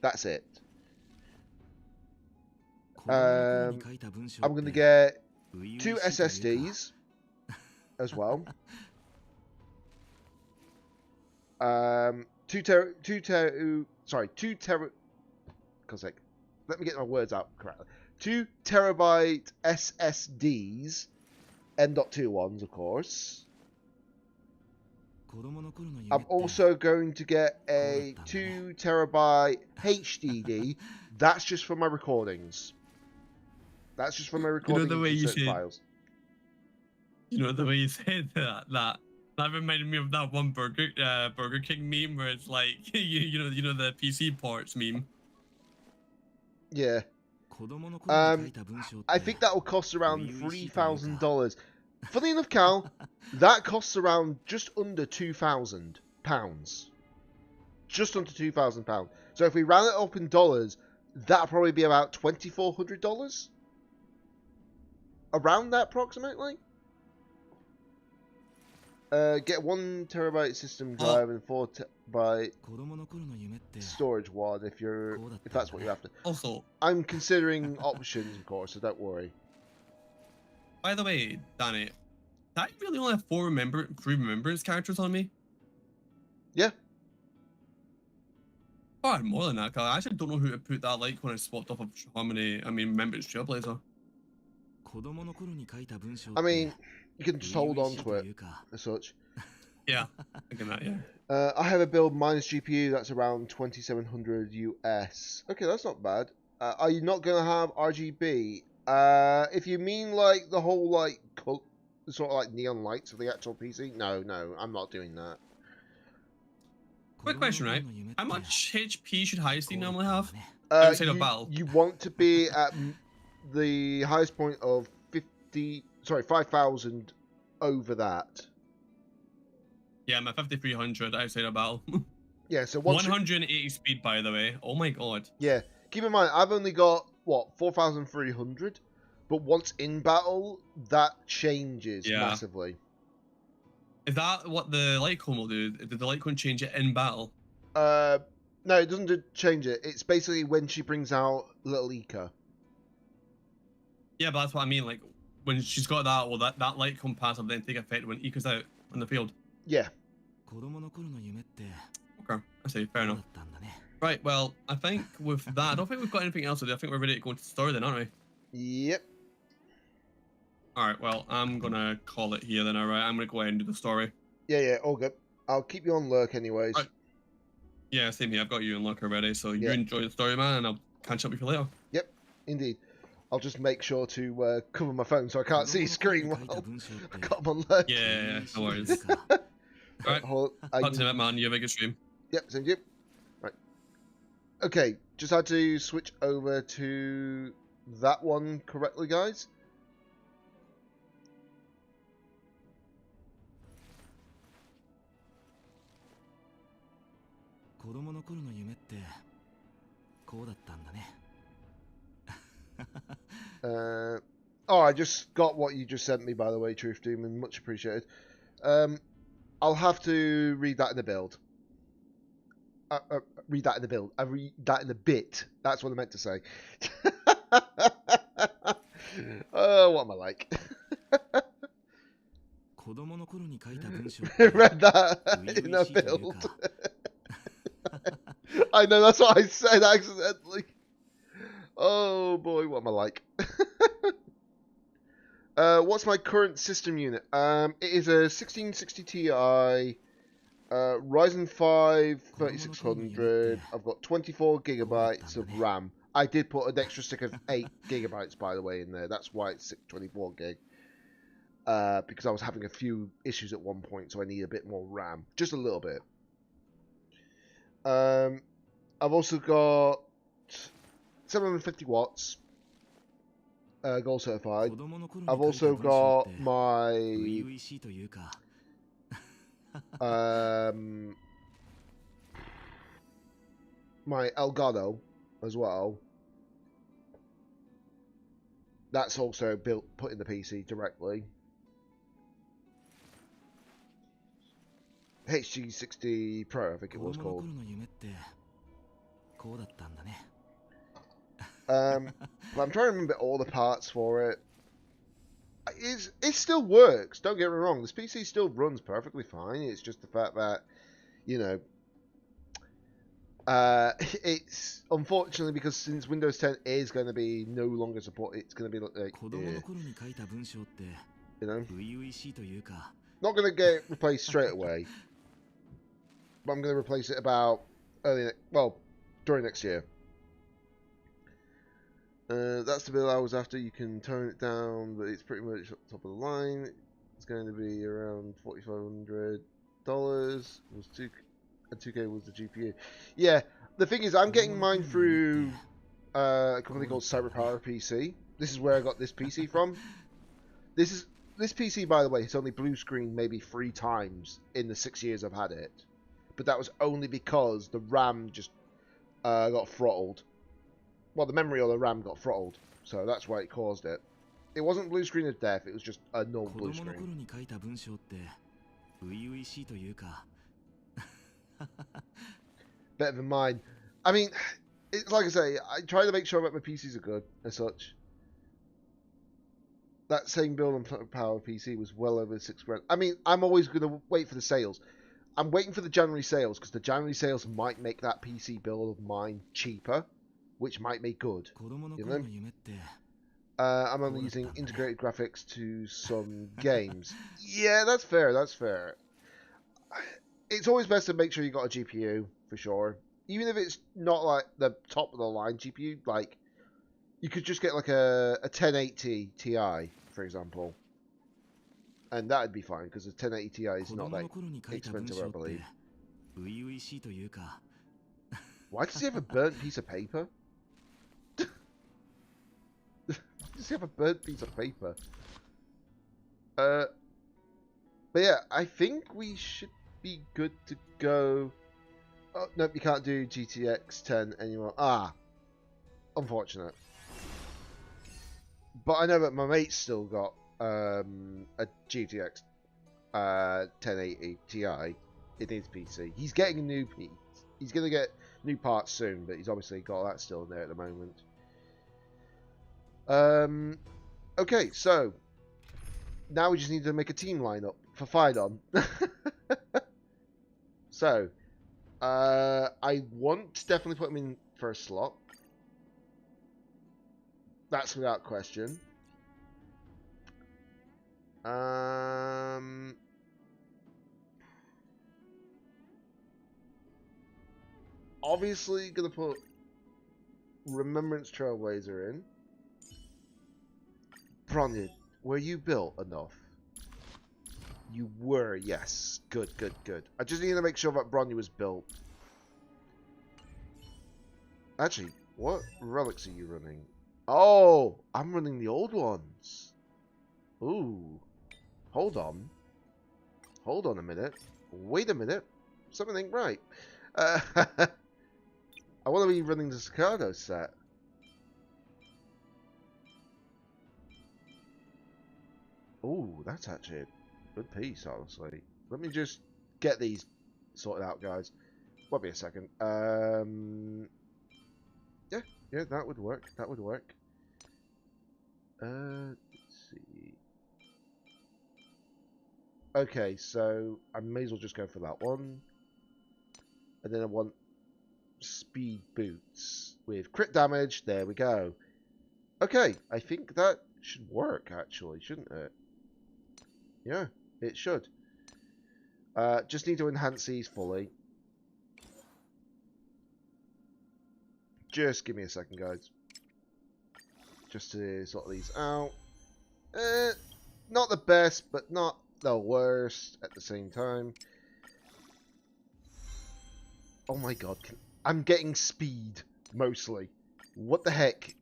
That's it. I'm going to get 2 SSDs as well. 2 terabyte. Let me get my words out correctly. 2 terabyte SSDs, M.2 ones, of course. I'm also going to get a 2 terabyte HDD. That's just for my recordings. That's just for my recordings. You know the way you say, files. You know the way you said that reminded me of that one Burger King meme where it's like you know the PC ports meme. Yeah. I think that will cost around $3,000. Funny enough, Cal, that costs around just under £2,000. Just under £2,000. So if we round it up in dollars, that'll probably be about $2,400. Around that, approximately. Get 1 terabyte system drive and 4 terabyte storage wad if that's what you're after. Also, I'm considering options, of course, so don't worry. By the way, Danny, did I really only have 3 remembrance characters on me? Yeah. Oh, I had more than that. Cause I actually don't know who to put that like when I swapped off of how many. I mean, remembrance Trailblazer. I mean, you can just hold on to it as such. Yeah, thinking that, yeah. I have a build minus GPU that's around 2,700 US. Okay, that's not bad. Are you not going to have RGB? If you mean like the whole like sort of like neon lights of the actual PC, no, I'm not doing that. Quick question, right? How much HP should Highest normally have? You want to be at the highest point of 5,000 over that. Yeah, I'm at 5,300 outside of battle. Yeah, so 180 speed, by the way. Oh my god. Yeah, keep in mind, I've only got, 4,300? But once in battle, that changes massively. Is that what the light cone will do? Did the light cone change it in battle? No, it doesn't change it. It's basically when she brings out Little Ika. Yeah, but that's what I mean. Like, when she's got that, will that light cone pass will then take effect when Ika's out on the field? Yeah. Okay, I see. Fair enough. Right, well, I think with that, I don't think we've got anything else to do. I think we're ready to go into the story then, aren't we? Yep. Alright, well, I'm gonna call it here then, alright? I'm gonna go ahead and do the story. Yeah, all good. I'll keep you on lurk anyways. Right. Yeah, same here. I've got you in lurk already, so you enjoy the story, man, and I'll catch up with you later. Yep, indeed. I'll just make sure to cover my phone so I can't see screen while I got them on lurk. Yeah, no worries. Alright, talk to you about man, you have a good stream. Yep, same to you. Right. Okay, just had to switch over to that one correctly, guys. Oh, I just got what you just sent me, by the way, Truth Demon. Much appreciated. I'll have to read that in the build. Read that in the build. I read that in the bit. That's what I meant to say. Oh, what am I like? Read that in a build. I know, that's what I said accidentally. Oh boy, what am I like? What's my current system unit? It is a 1660 Ti, Ryzen 5 3600. I've got 24 gigabytes of RAM. I did put an extra stick of 8 gigabytes, by the way, in there. That's why it's 24 gig. Because I was having a few issues at one point, so I need a bit more RAM. Just a little bit. I've also got 750 watts. Gold certified. I've also got my my Elgato as well. That's also put in the PC directly. HG60 Pro, I think it was called. But I'm trying to remember all the parts for it. It still works, don't get me wrong. This PC still runs perfectly fine. It's just the fact that, you know, it's unfortunately because since Windows 10 is going to be no longer supported, it's going to be like, you know, not going to get replaced straight away. But I'm going to replace it about during next year. That's the build I was after. You can tone it down, but it's pretty much top of the line. It's going to be around $4,500. Was 2K was the GPU. Yeah, the thing is, I'm getting mine through a company called Cyberpower PC. This is where I got this PC from. This PC, by the way, has only blue screened maybe 3 times in the 6 years I've had it. But that was only because the RAM just got throttled. Well, the memory or the RAM got throttled, so that's why it caused it. It wasn't blue screen of death, it was just a no blue screen. Better than mine. I mean, it's like I say, I try to make sure that my PCs are good, as such. That same build on Power PC was well over £6 grand. I mean, I'm always going to wait for the sales. I'm waiting for the January sales, because the January sales might make that PC build of mine cheaper, which might make good. You know? I'm only using integrated graphics to some games. Yeah, that's fair, that's fair. It's always best to make sure you got a GPU, for sure. Even if it's not like the top of the line GPU, like, you could just get like a 1080 Ti, for example. And that'd be fine, because the 1080 Ti is not that expensive, I believe. Why does he have a burnt piece of paper? Does he have a burnt piece of paper? But yeah, I think we should be good to go. Oh, nope, you can't do GTX 10 anymore. Ah, unfortunate. But I know that my mate's still got a GTX 1080 Ti. It needs PC. He's getting a new piece. He's going to get new parts soon, but he's obviously got that still in there at the moment. Okay, so now we just need to make a team lineup for Fidon. So, I want to definitely put him in first slot. That's without question. Obviously gonna put Remembrance Trailblazer in. Bronya, were you built enough? You were, yes. Good, good, good. I just need to make sure that Bronya was built. Actually, what relics are you running? Oh, I'm running the old ones. Ooh. Hold on. Hold on a minute. Wait a minute. Something ain't right. I want to be running the Staccato set. Ooh, that's actually a good piece, honestly. Let me just get these sorted out, guys. Won't be a second. Yeah, that would work. That would work. Let's see. Okay, so I may as well just go for that one. And then I want speed boots with crit damage. There we go. Okay, I think that should work, actually, shouldn't it? Yeah, it should. Just need to enhance these fully. Just give me a second, guys. Just to sort these out. Not the best, but not the worst at the same time. Oh my god, I'm getting speed, mostly. What the heck?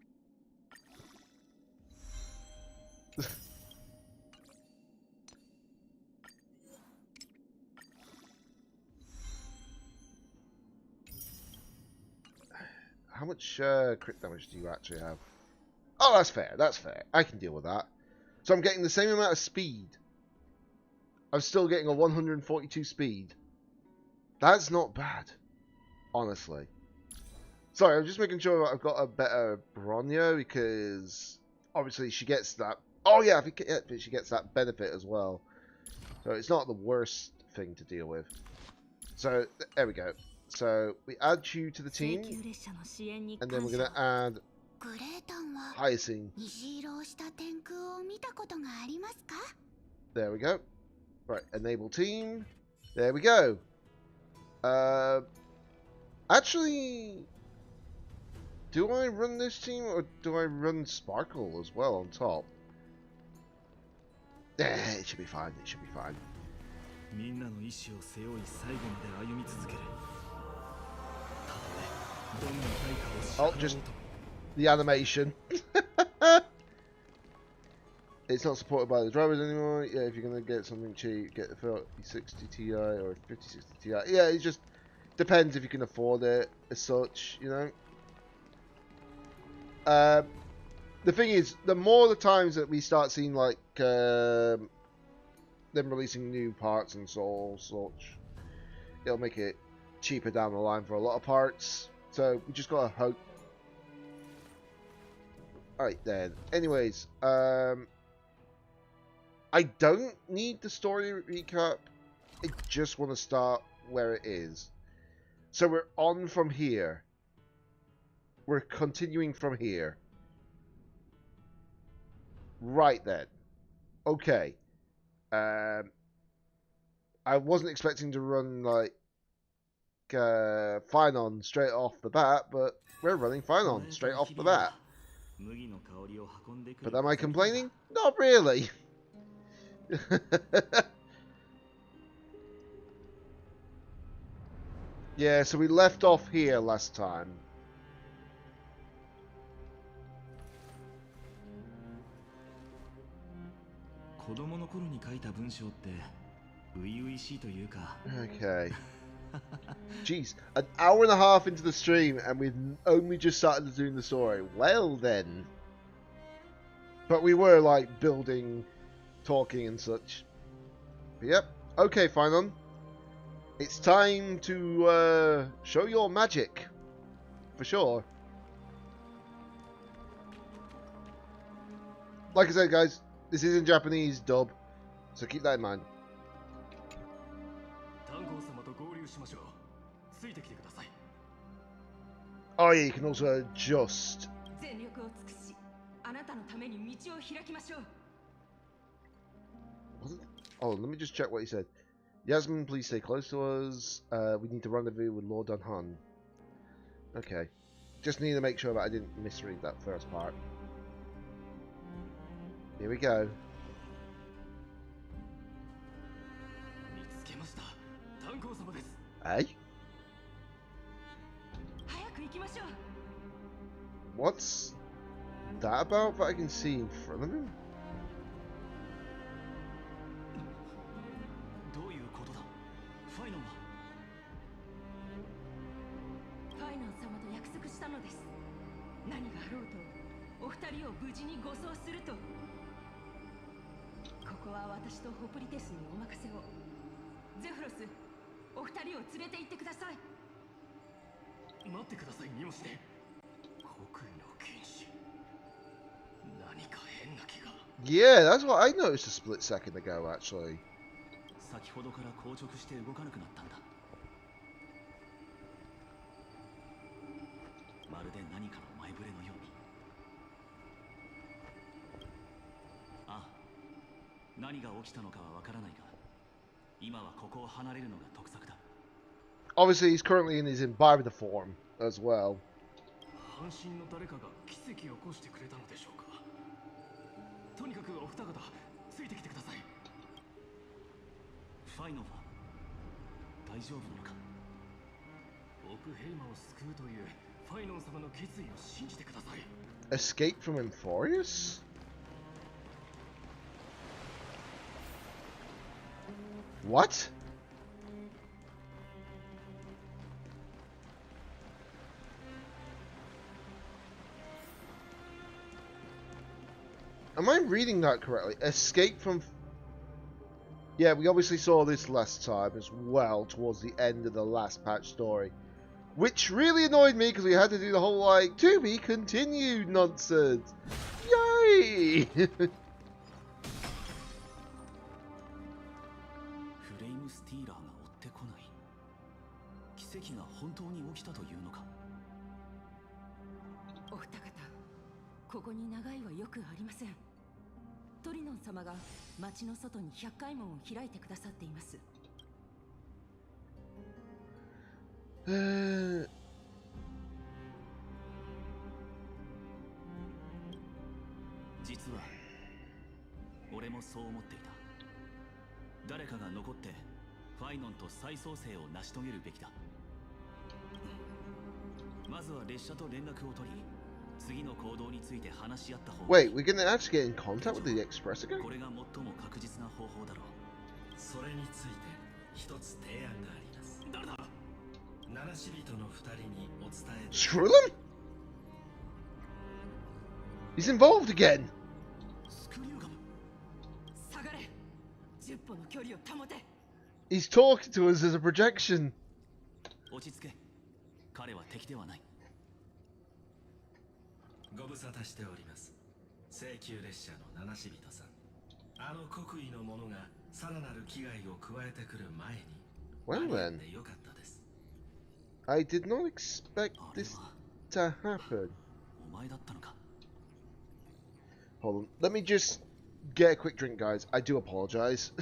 How much crit damage do you actually have? Oh, that's fair. That's fair. I can deal with that. So I'm getting the same amount of speed. I'm still getting a 142 speed. That's not bad, honestly. Sorry, I'm just making sure I've got a better Bronya, because obviously she gets that. Oh yeah, I think she gets that benefit as well. So it's not the worst thing to deal with. So there we go. So we add you to the team, and then we're going to add Hyacinth. There we go. Right, enable team. There we go. Actually, do I run this team, or do I run Sparkle as well on top? It should be fine. It should be fine. みんなの意志を背負い最後まで歩み続ける。たとえどんな対価を Oh, 支払おう just とも。 the animation. It's not supported by the drivers anymore. Yeah, if you're gonna get something cheap, get the 3060 Ti or 5060 Ti. Yeah, it just depends if you can afford it as such, you know. The thing is, the more the times that we start seeing like them releasing new parts and so such, it'll make it cheaper down the line for a lot of parts. So we just gotta hope. Alright then. Anyways, I don't need the story recap. I just want to start where it is. So we're on from here. We're continuing from here. Right then. Okay. I wasn't expecting to run like Finon straight off the bat, but we're running Finon straight off the bat. But am I complaining? Not really. Yeah, so we left off here last time. Okay. Jeez, an hour and a half into the stream and we've only just started doing the story. Well then. But we were like building, talking and such. But yep. Okay, Finon. It's time to show your magic. For sure. Like I said, guys, this is in Japanese dub, so keep that in mind. Oh yeah, you can also adjust. Oh, let me just check what he said. Yasmin, please stay close to us. We need to rendezvous with Lord Dunhan. Okay. Just need to make sure that I didn't misread that first part. Here we go. Hey? What's that about that I can see in front of him? Yeah, that's what I noticed a split second ago, actually. Obviously, he's currently in his Imbiber form as well. Escape from Emphorius? What? Am I reading that correctly? Escape from... Yeah, we obviously saw this last time as well, towards the end of the last patch story. Which really annoyed me, because we had to do the whole, like, to be continued nonsense. Yay! 俺もそう思っていた。誰かが残ってファイノンと再創生を成し遂げるべきだ。まずは列車と連絡を取り、次の行動について話し合った方が。 Wait, we're gonna actually get in contact with the Express again? これが最も確実な方法だろう。それについて一つ提案があります。誰だ。七死人の二人にお伝え。 Screw them? He's involved again. スクリューガム。下がれ。10歩の距離を保て。 He's talking to us as a projection. 落ち着け。彼は敵ではない。ご無沙汰しております。請求列車の七死人さん。あの国威の者がさらなる危害を加えてくる前に。Well then, I did not expect this to happen. お前だったのか。 Hold on, let me just get a quick drink, guys. I do apologize.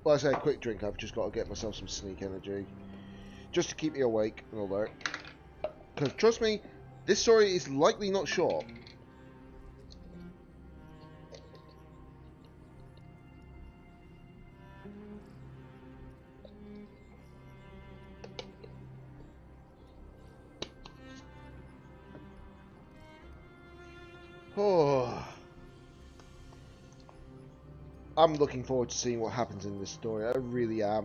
Well, I say a quick drink, I've just got to get myself some sneak energy. Just to keep me awake and alert. Because, trust me, this story is likely not short. Oh. I'm looking forward to seeing what happens in this story. I really am.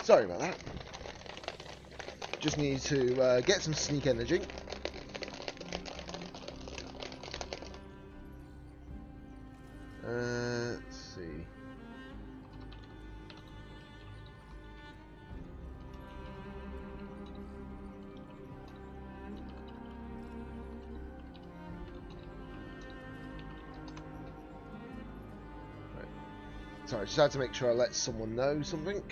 Sorry about that. Just need to get some sneak energy. Let's see. Right. Sorry, just had to make sure I let someone know something.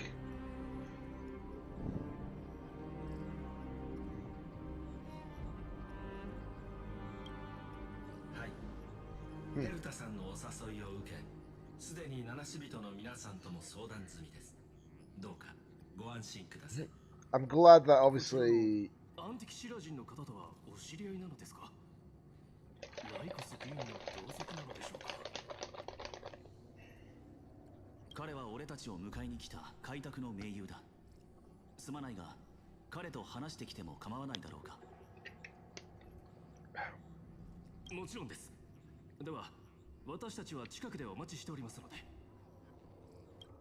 I'm glad that obviously.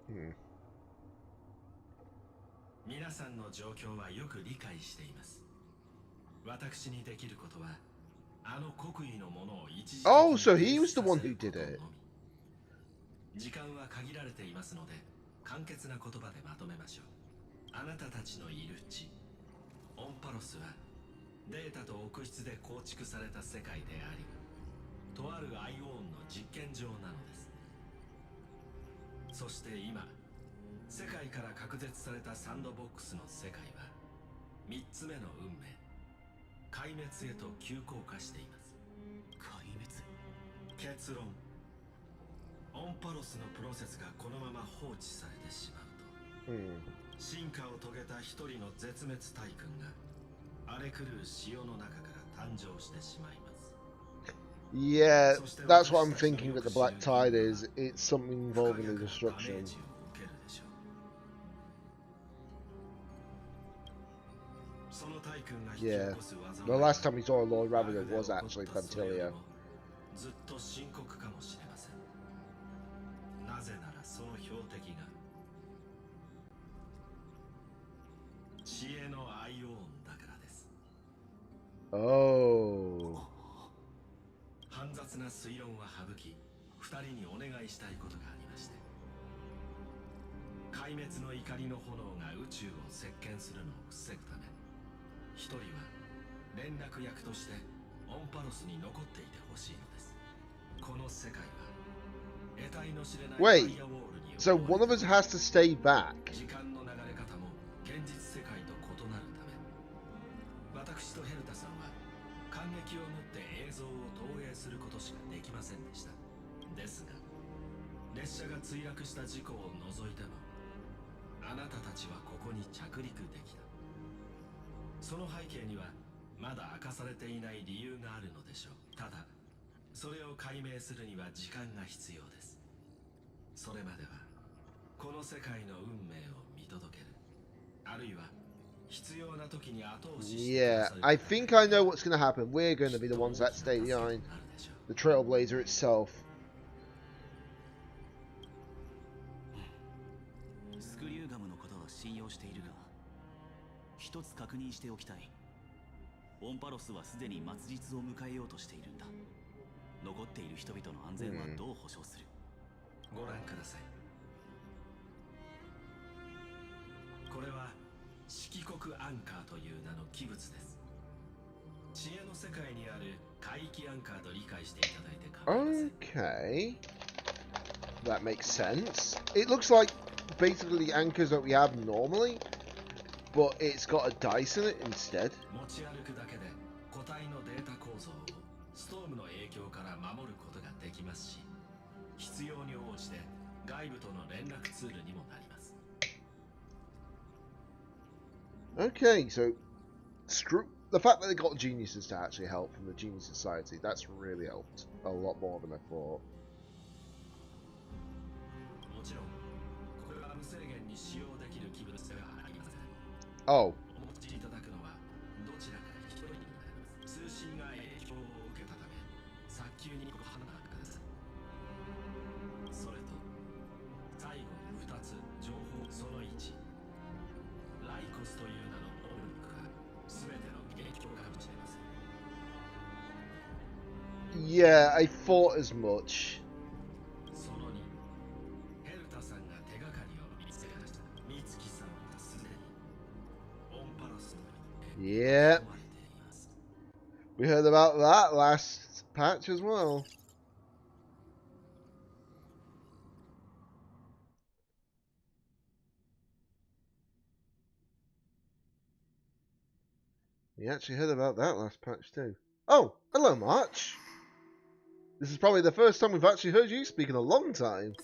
Hmm. 皆さんの状況はよく理解しています。私にできることはあの国威のものを一時的に Oh, so he was the one who did it. 時間は限られていますので簡潔な言葉でまとめましょう。あなたたちのいる地オンパロスはデータと奥質で構築された世界であり、とあるアイオーンの実験場なのです。そして今世界から隔絶されたサンドボックスの世界は3つ目の運命壊滅へと急降下しています。壊滅。結論、オンパロスのプロセスがこのまま放置されてしまうと、進化を遂げた一人の絶滅大軍が荒れ狂う潮の中から誕生してしまいます。 Yeah, that's what I'm thinking that the black tide is. It's something involving the destruction. Yeah, the last time we saw Lord Ravagard was actually Pantilia. ずっと深刻かもしれません。なぜならその標的が知恵のアイオーンだからです。Oh. 煩雑な推論は省き、二人にお願いしたいことがありまして。壊滅の怒りの炎が宇宙を席巻するのを防ぐため、一人は連絡役としてオンパロスに残っていてほしいのです。この世界は得体の知れない Wait, ファイアウォールに so one of us has to stay back. 時間の流れ方も現実世界と異なるため、私とヘルタさんは感激を縫って映像を投影することしかできませんでした。ですが列車が墜落した事故を除いても、あなたたちはここに着陸できた。その背景にはまだ明かされていない理由があるのでしょう。ただそれを解明するには時間が必要です。それまではこの世界の運命を見届ける、あるいは必要な時に後押ししてく Yeah, ださる I think I know what's going to happen. We're going to be the ones that stay behind the Trailblazer itself. スクリューガムのことは信用しているが、一つ確認しておきたい。オンパロスはすでに末日を迎えようとしているんだ。残っている人々の安全はどう保証する？ご覧ください。これは色国アンカーという名の器物です。知恵の世界にある海域アンカーと理解していただいて構いません。 Okay. That makes sense. It looks like basically the anchors that we have normally, but it's got a dice in it instead. 持ち歩くだけで個体のデータ構造をストームの影響から守ることができますし、必要に応じて外部との連絡ツールにもなります。 Okay, so the fact that they got geniuses to actually help from the Genius Society, that's really helped a lot more than I thought. もちろんこれは無制限に使用できる器物ではありません。 Oh, お持ちいただくのはどちらか一人になります。通信が影響を受けたため早急にご判断ください。それと最後に2つ情報。その1、ライコスという名の能力が全ての影響かもしれません。 yeah, I thought as much. その2、ヘルタさんが手がかりを見つけました。美月さんはすでにオンパロスに Yeah, 込まれています。 we heard about that last patch as well. We actually heard about that last patch too. Oh, hello, March. This is probably the first time we've actually heard you speak in a long time. 寒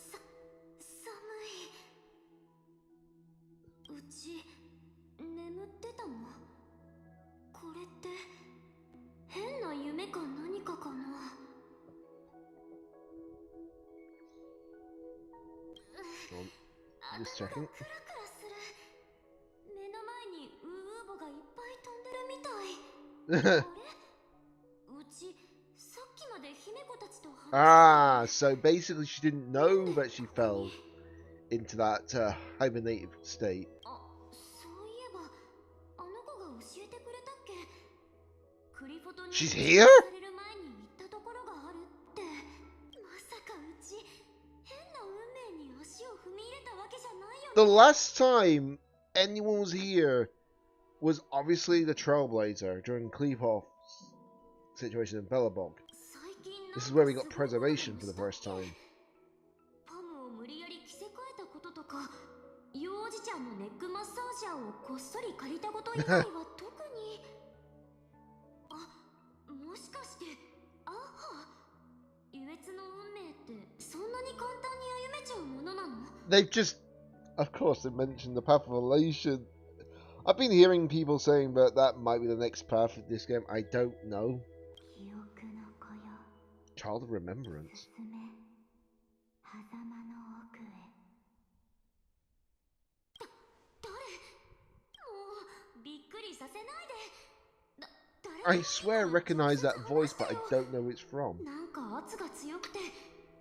い。うち眠ってたの？これって変な夢か何かかな。Just checking. 頭がクラクラする。目の前にウーボがいっぱい飛んでるみたい。あれ？うちさっきまで姫子たちと話してた。 So basically she didn't know that she fell into that hibernative state. あ、そういえばあの子が教えてくれたっけ？クリフォトに She's here? される前に行ったところがあるって。まさかうち変な運命に足を踏み入れたわけじゃないよね。 The last time anyone was here was obviously the Trailblazer during Clevehoff's situation in Bellabog. 最近 This is where we got preservation for the first time. パムを無理やり着せ替えたこととか、ユウおじちゃんのネックマッサージャーをこっそり借りたこと以外は特に。あ、もしかしてアッハ、優越の運命ってそんなに簡単に歩めちゃうものなの？ They've just, of course, they mentioned the path of elation. I've been hearing people saying that that might be the next path of this game. I don't know. 記憶の子よ。 Child of Remembrance. 進め、狭間の奥へ。誰？もうびっくりさせないで。誰？ I swear I recognize that voice, but I don't know who it's from. なんか圧が強くて。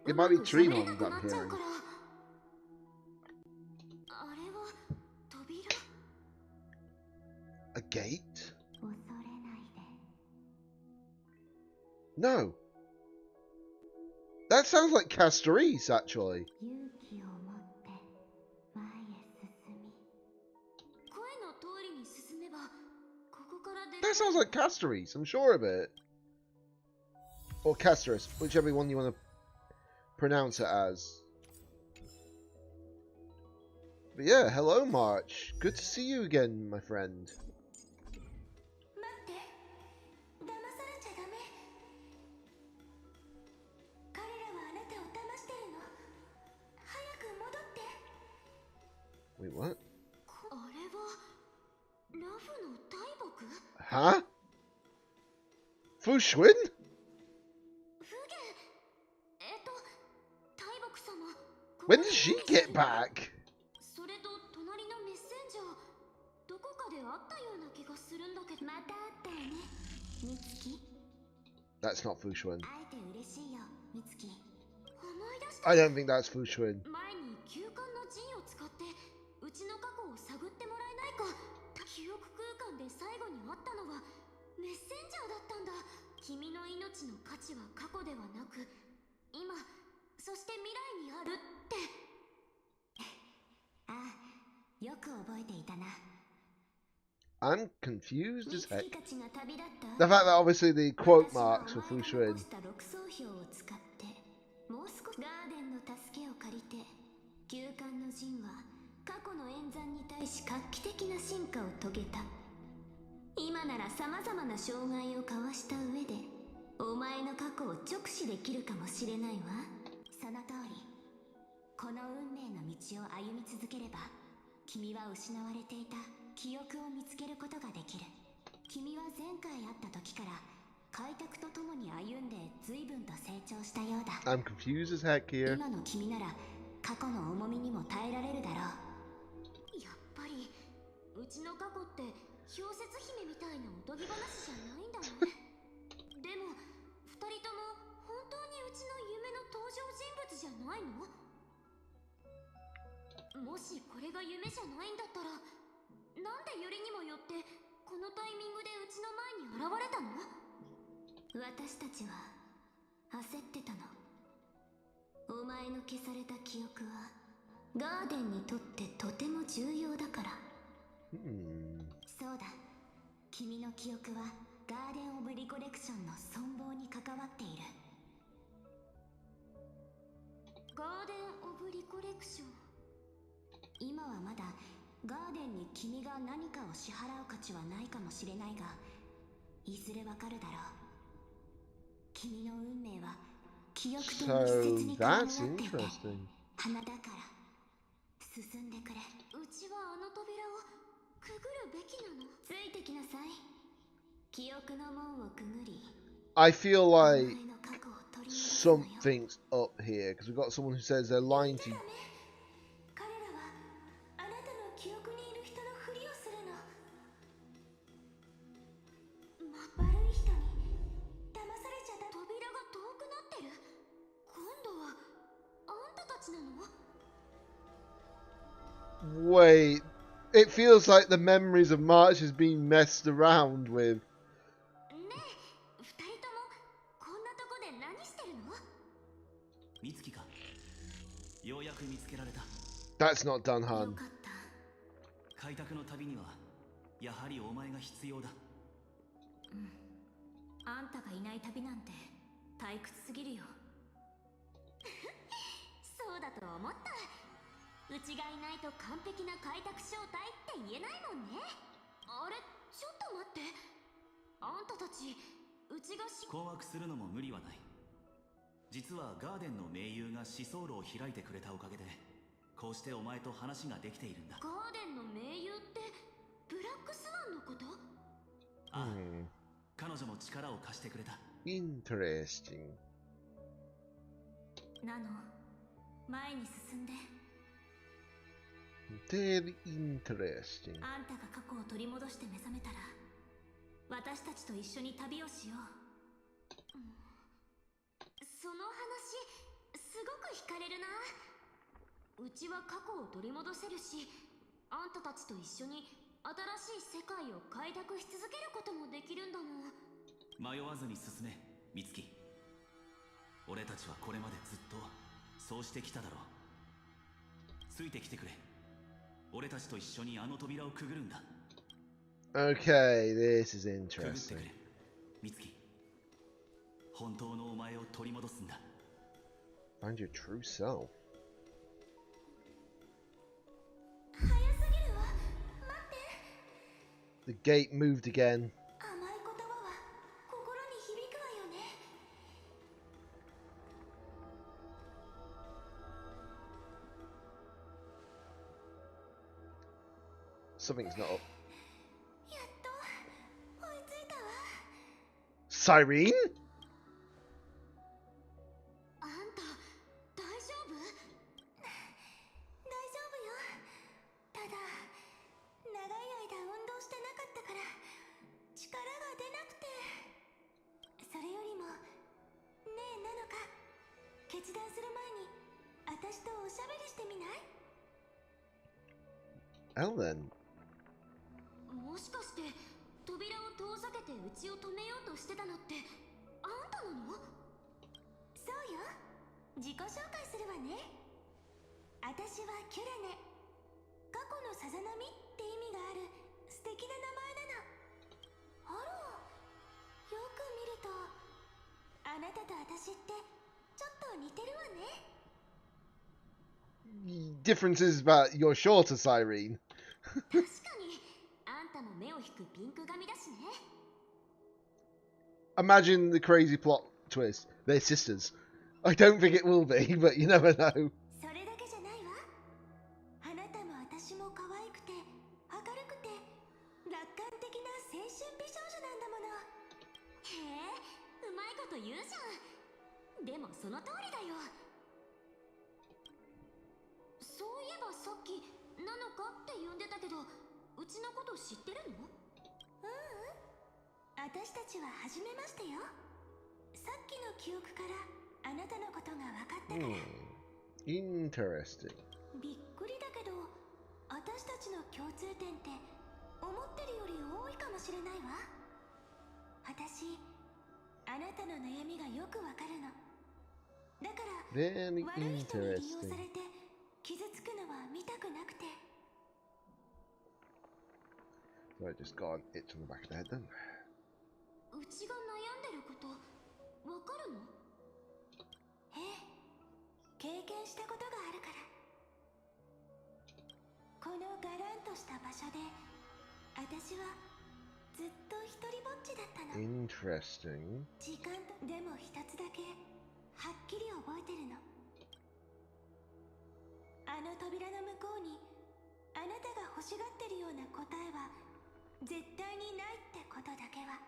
It might be うまく喋れ Tremon な that くな I'm っちゃう hearing. から。あれは扉？ A gate? 恐れないで。 No. That sounds like Castorise, actually. 勇気を持って前へ進み。声の通りに進めばここから出る。 That sounds like Castorise, I'm sure of it. or Casterus, whichever one you want to pronounce it as. But yeah, hello March. Good to see you again, my friend. 待って騙されちゃダメ彼らはあなたを騙してるの早く戻って Wait, what? あれはラフの大木 Huh? Fushwin? フゲ大木様 When did she get back? それと隣のメッセンジャーどこかで会ったような気がするんだけどまた会ったよねミツキ That's not Fushwin. 会えて嬉しいよミツキ思い出した I don't think that's Fushwin. 前に休館の陣を使ってうちの過去を探ってもらえないか記憶空間で最後に会ったのはメッセンジャーだったんだ君の命の価値は過去ではなく今そして未来にあるってああよく覚えていたな I'm confused as ミ heck. ツキたちが旅立った The fact that obviously the quote marks were Fushwin. 私はお前が残した6層標を使ってもう少しガーデンの助けを借りて休館の陣は過去の演算に対し画期的な進化を遂げた今なら様々な障害をかわした上でお前の過去を直視できるかもしれないわその通りこの運命の道を歩み続ければ君は失われていた記憶を見つけることができる君は前回会った時から開拓とともに歩んで随分と成長したようだ I'm confused as heck here. 今の君なら過去の重みにも耐えられるだろうやっぱりうちの過去って氷雪姫みたいなおとぎ話じゃないんだねでも二人とも本当にうちの夢の登場人物じゃないのもしこれが夢じゃないんだったらなんでよりにもよってこのタイミングでうちの前に現れたの私たちは焦ってたのお前の消された記憶はガーデンにとってとても重要だから、そうだ君の記憶はガーデン・オブ・リコレクションの存亡に関わっているガーデン・オブ・リコレクション今はまだガーデンに君が何かを支払う価値はないかもしれないがいずれわかるだろう君の運命は記憶と密接に So 関わっ that's ていて interesting. 花だから進んでくれうちはあの扉をくぐるべきなのついてきなさい記憶の門をくぐり I feel お like 前の過去を取り戻すのよ something's up here because we've got someone who says they're lying to you. 彼らはあなたの記憶にいる人のふりをするの悪い人に騙されちゃった扉が遠くなってる今度はあんたたちなの Wait, it feels like the memories of March is being messed around with. ねえ二人ともこんなとこで何してるの美月かようやく見つけられた That's not よ Dunhan. かった開拓の旅にはやはりお前が必要だあんたがいない旅なんて退屈すぎるよそうだと思ったうちがいないと完璧な開拓招待って言えないもんねあれちょっと待ってあんたたちうちが困惑するのも無理はない実はガーデンの盟友が思想路を開いてくれたおかげでこうしてお前と話ができているんだガーデンの盟友ってブラックスワンのことああ、彼女も力を貸してくれた Interesting. なの前に進んで Very interesting. あんたが過去を取り戻して目覚めたら私たちと一緒に旅をしよう、その話すごく惹かれるなうちは過去を取り戻せるしあんたたちと一緒に新しい世界を開拓し続けることもできるんだもん迷わずに進め美月俺たちはこれまでずっとそうしてきただろうついてきてくれ俺たちと一緒にあの扉をくぐるんだ Okay, this is くぐってく interesting. れ美月本当のお前前を取り戻すんだ。 Find your true self. 早すぎるわ。待って。 The gate moved again. 甘い言葉は心に響くわよね。 Something's not up. やっと追いついたわ。 Cyrene? あんた大丈夫？大丈夫よ。ただ長い間運動してなかったから力が出なくて。それよりもねえなのか、決断する前に私とおしゃべりしてみない？ Ellen. もしかして扉を遠ざけてうちを止めようとしてたのってあんたなの？そうよ。自己紹介するわね。私はキュレネ。過去のさざ波って意味がある素敵な名前なの。あら、よく見るとあなたと私ってちょっと似てるわね。 Differences about you're shorter, Cyrene. 確かにあんたも目を引くピンク髪だしね。 Imagine the crazy plot twist. They're sisters. I don't think it will be, but you never know. それだけじゃないわ。あなたも私も可愛くて明るくて楽観的な青春美少女なんだもの。へえ、うまいこと言うじゃん。でもその通りだよ。そういえばさっきなのかって呼んでたけど、うちのこと知ってるの？私たちは初めましてよ。さっきの記憶からあなたのことが分かったから。Interesting. びっくりだけど、私たちの共通点って思ってるより多いかもしれないわ。私、あなたの悩みがよくわかるの。だから、 Very 悪い人に利用 interesting. されて傷つくのは見たくなくて。 So I just got it to the back of the head then. うちが悩んでることわかるの？ええ、経験したことがあるから。このガランとした場所で私はずっと一人ぼっちだったの。 Interesting. 時間でも一つだけはっきり覚えてるの。あの扉の向こうにあなたが欲しがってるような答えは絶対にないってことだけは。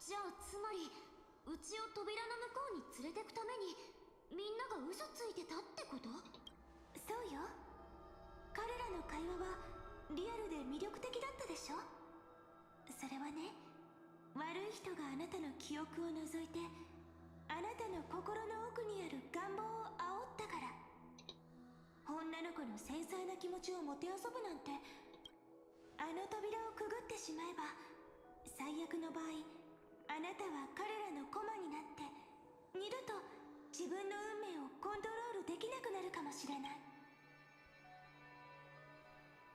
じゃあつまりうちを扉の向こうに連れてくためにみんなが嘘ついてたってこと？そうよ。彼らの会話はリアルで魅力的だったでしょ。それはね、悪い人があなたの記憶を除いてあなたの心の奥にある願望を煽ったから。女の子の繊細な気持ちをもてあそぶなんて、あの扉をくぐってしまえば最悪の場合あなたは彼らの駒になって二度と自分の運命をコントロールできなくなるかもしれない。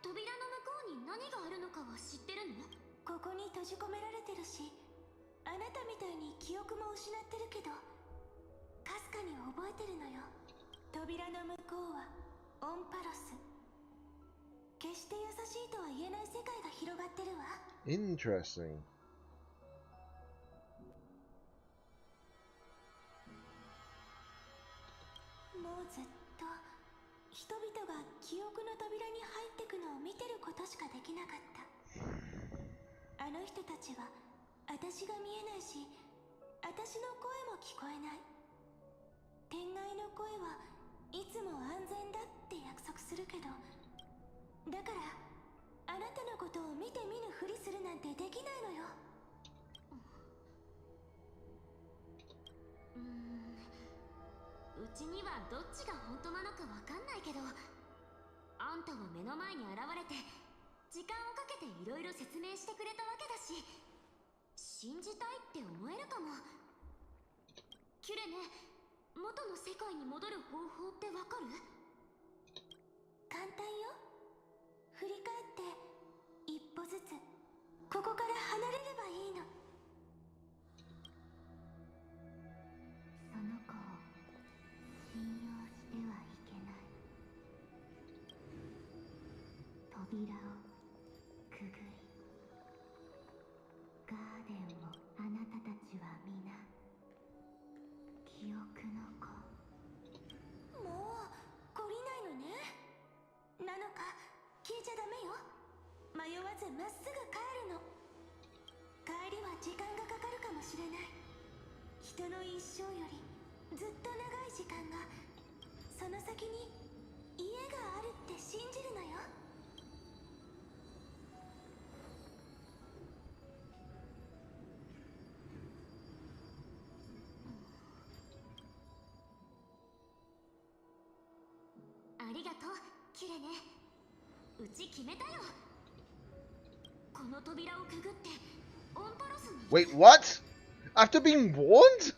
扉の向こうに何があるのかは知ってるの？ここに閉じ込められてるし、あなたみたいに記憶も失ってるけどかすかに覚えてるのよ。扉の向こうはオンパロス。決して優しいとは言えない世界が広がってるわ。 Interesting. もうずっと人々が記憶の扉に入ってくのを見てることしかできなかった。あの人たちは私が見えないし、私の声も聞こえない。天外の声はいつも安全だって約束するけど、だからあなたのことを見て見ぬふりするなんてできないのよ。うちにはどっちが本当なのかわかんないけど、あんたは目の前に現れて時間をかけていろいろ説明してくれたわけだし、信じたいって思えるかも。キュレネ、元の世界に戻る方法ってわかる？簡単よ。振り返って一歩ずつここから離れればいいの。迷わずまっすぐ帰るの。帰りは時間がかかるかもしれない。人の一生よりずっと長い時間が、その先に家があるって信じるのよ。ありがとう、キレネ。うち決めたよ。この扉をくぐってオンパロスに。 Wait, what? After being warned?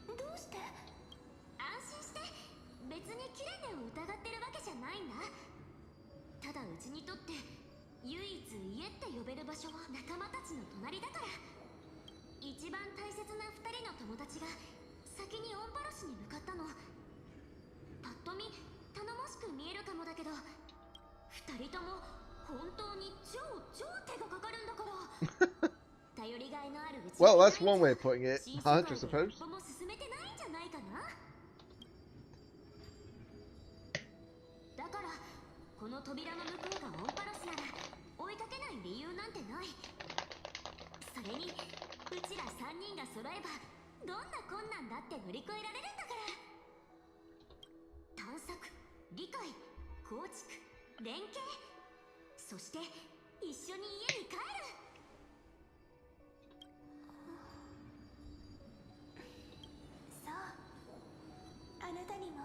どうして？安心して。別にキレネを疑ってるわけじゃないんだ。ただうちにとって唯一家って呼べる場所は仲間たちの隣だから。一番大切な2人の友達が先にオンパロスに向かったの。パッと見頼もしく見えるかもだけど、2人とも本当に超手がかかるんだから。頼りがいのあるうち。 Well, that's one way of putting it, I suppose. も進めてないんじゃないかな。だからこの扉の向こうがオンパロスなら追いかけない理由なんてない。それにうちら3人が揃えばどんな困難だって乗り越えられるんだから。探索、理解、構築、連携、そして一緒に家に帰る。そう、あなたにも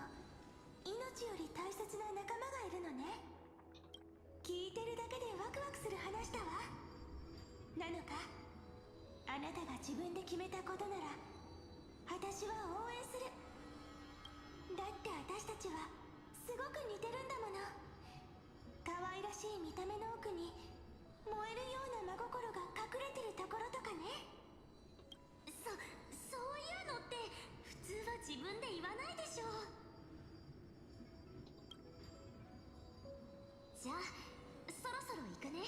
命より大切な仲間がいるのね。聞いてるだけでワクワクする話だわ。なのか？あなたが自分で決めたことなら私は応援する。だって私たちはすごく似てるんだもの。可愛らしい見た目の奥に燃えるような真心が隠れてるところとかね。そういうのって普通は自分で言わないでしょ。じゃあそろそろ行くね。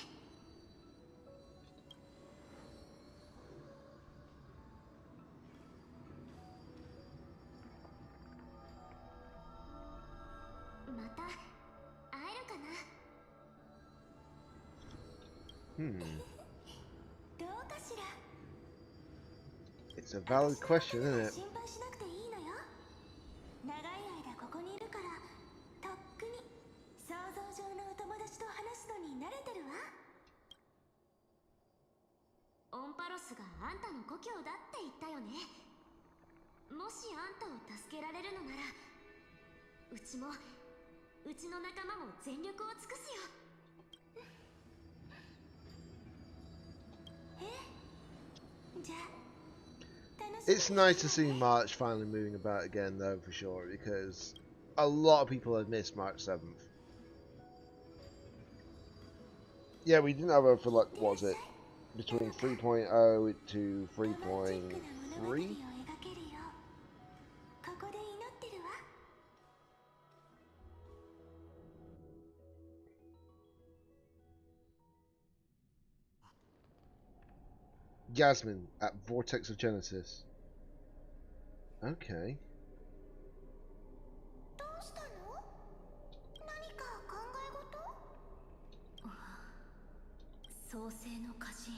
また会えるかな。どうかしら。 It's a valid question, isn't it? 心配しなくていいのよ。長い間ここにいるからとっくに想像上のお友達と話すのに慣れてるわ。オンパロスがあんたの故郷だって言ったよね。もしあんたを助けられるのならうちもうちの仲間も全力を尽くすよ。じゃあ It's nice to see March finally moving about again, though, for sure, because a lot of people have missed March 7th. Yeah, we didn't have her for, like, what was it? Between 3.0 to 3.3? Yasmin at Vortex of Genesis. Okay. どうしたの？何か考え事？創世の歌人、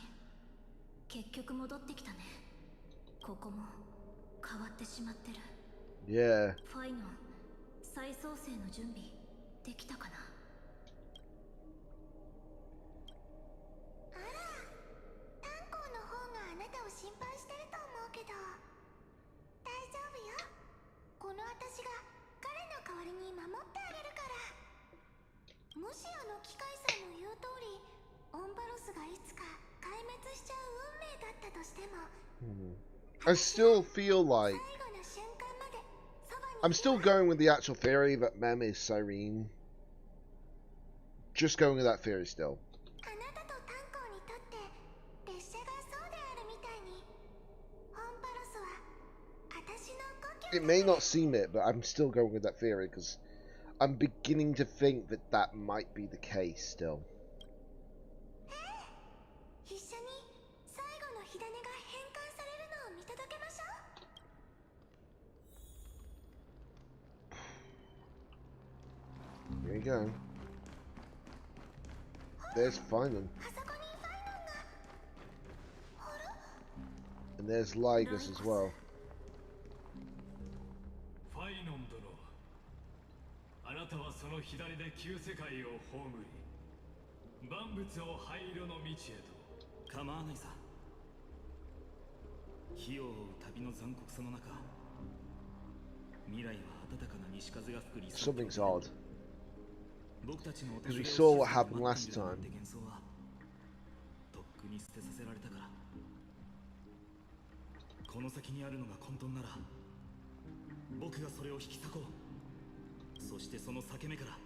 結局戻ってきたね。ここも変わってしまってる。 Yeah. ファイノン、再創生の準備できたかな？あら、炭鉱の方があなたを心配してると思うけど大丈夫よ。この私が彼の代わりに守ってあげるから。もしあの機械さんの言う通りオンパロスがいつか壊滅しちゃう運命だったとしても、I still feel like I'm still going with the actual theory that Mem is Cyrene. Just going with that theory still. It may not seem it, but I'm still going with that theory because I'm beginning to think that that might be the case still. Here you go. There's Finon. And there's Lygus as well. ファイノン殿、あなたはその左で旧世界を葬り、万物を灰色の道へと。構わないさ。火を追う旅の残酷さの中、未来は暖かな西風が吹く理想。 Something's odd. 僕たちの Because we saw what happened last time. とっくに捨てさせられたから。この先にあるのが混沌なら、僕がそれを引き裂こう。そしてその裂け目から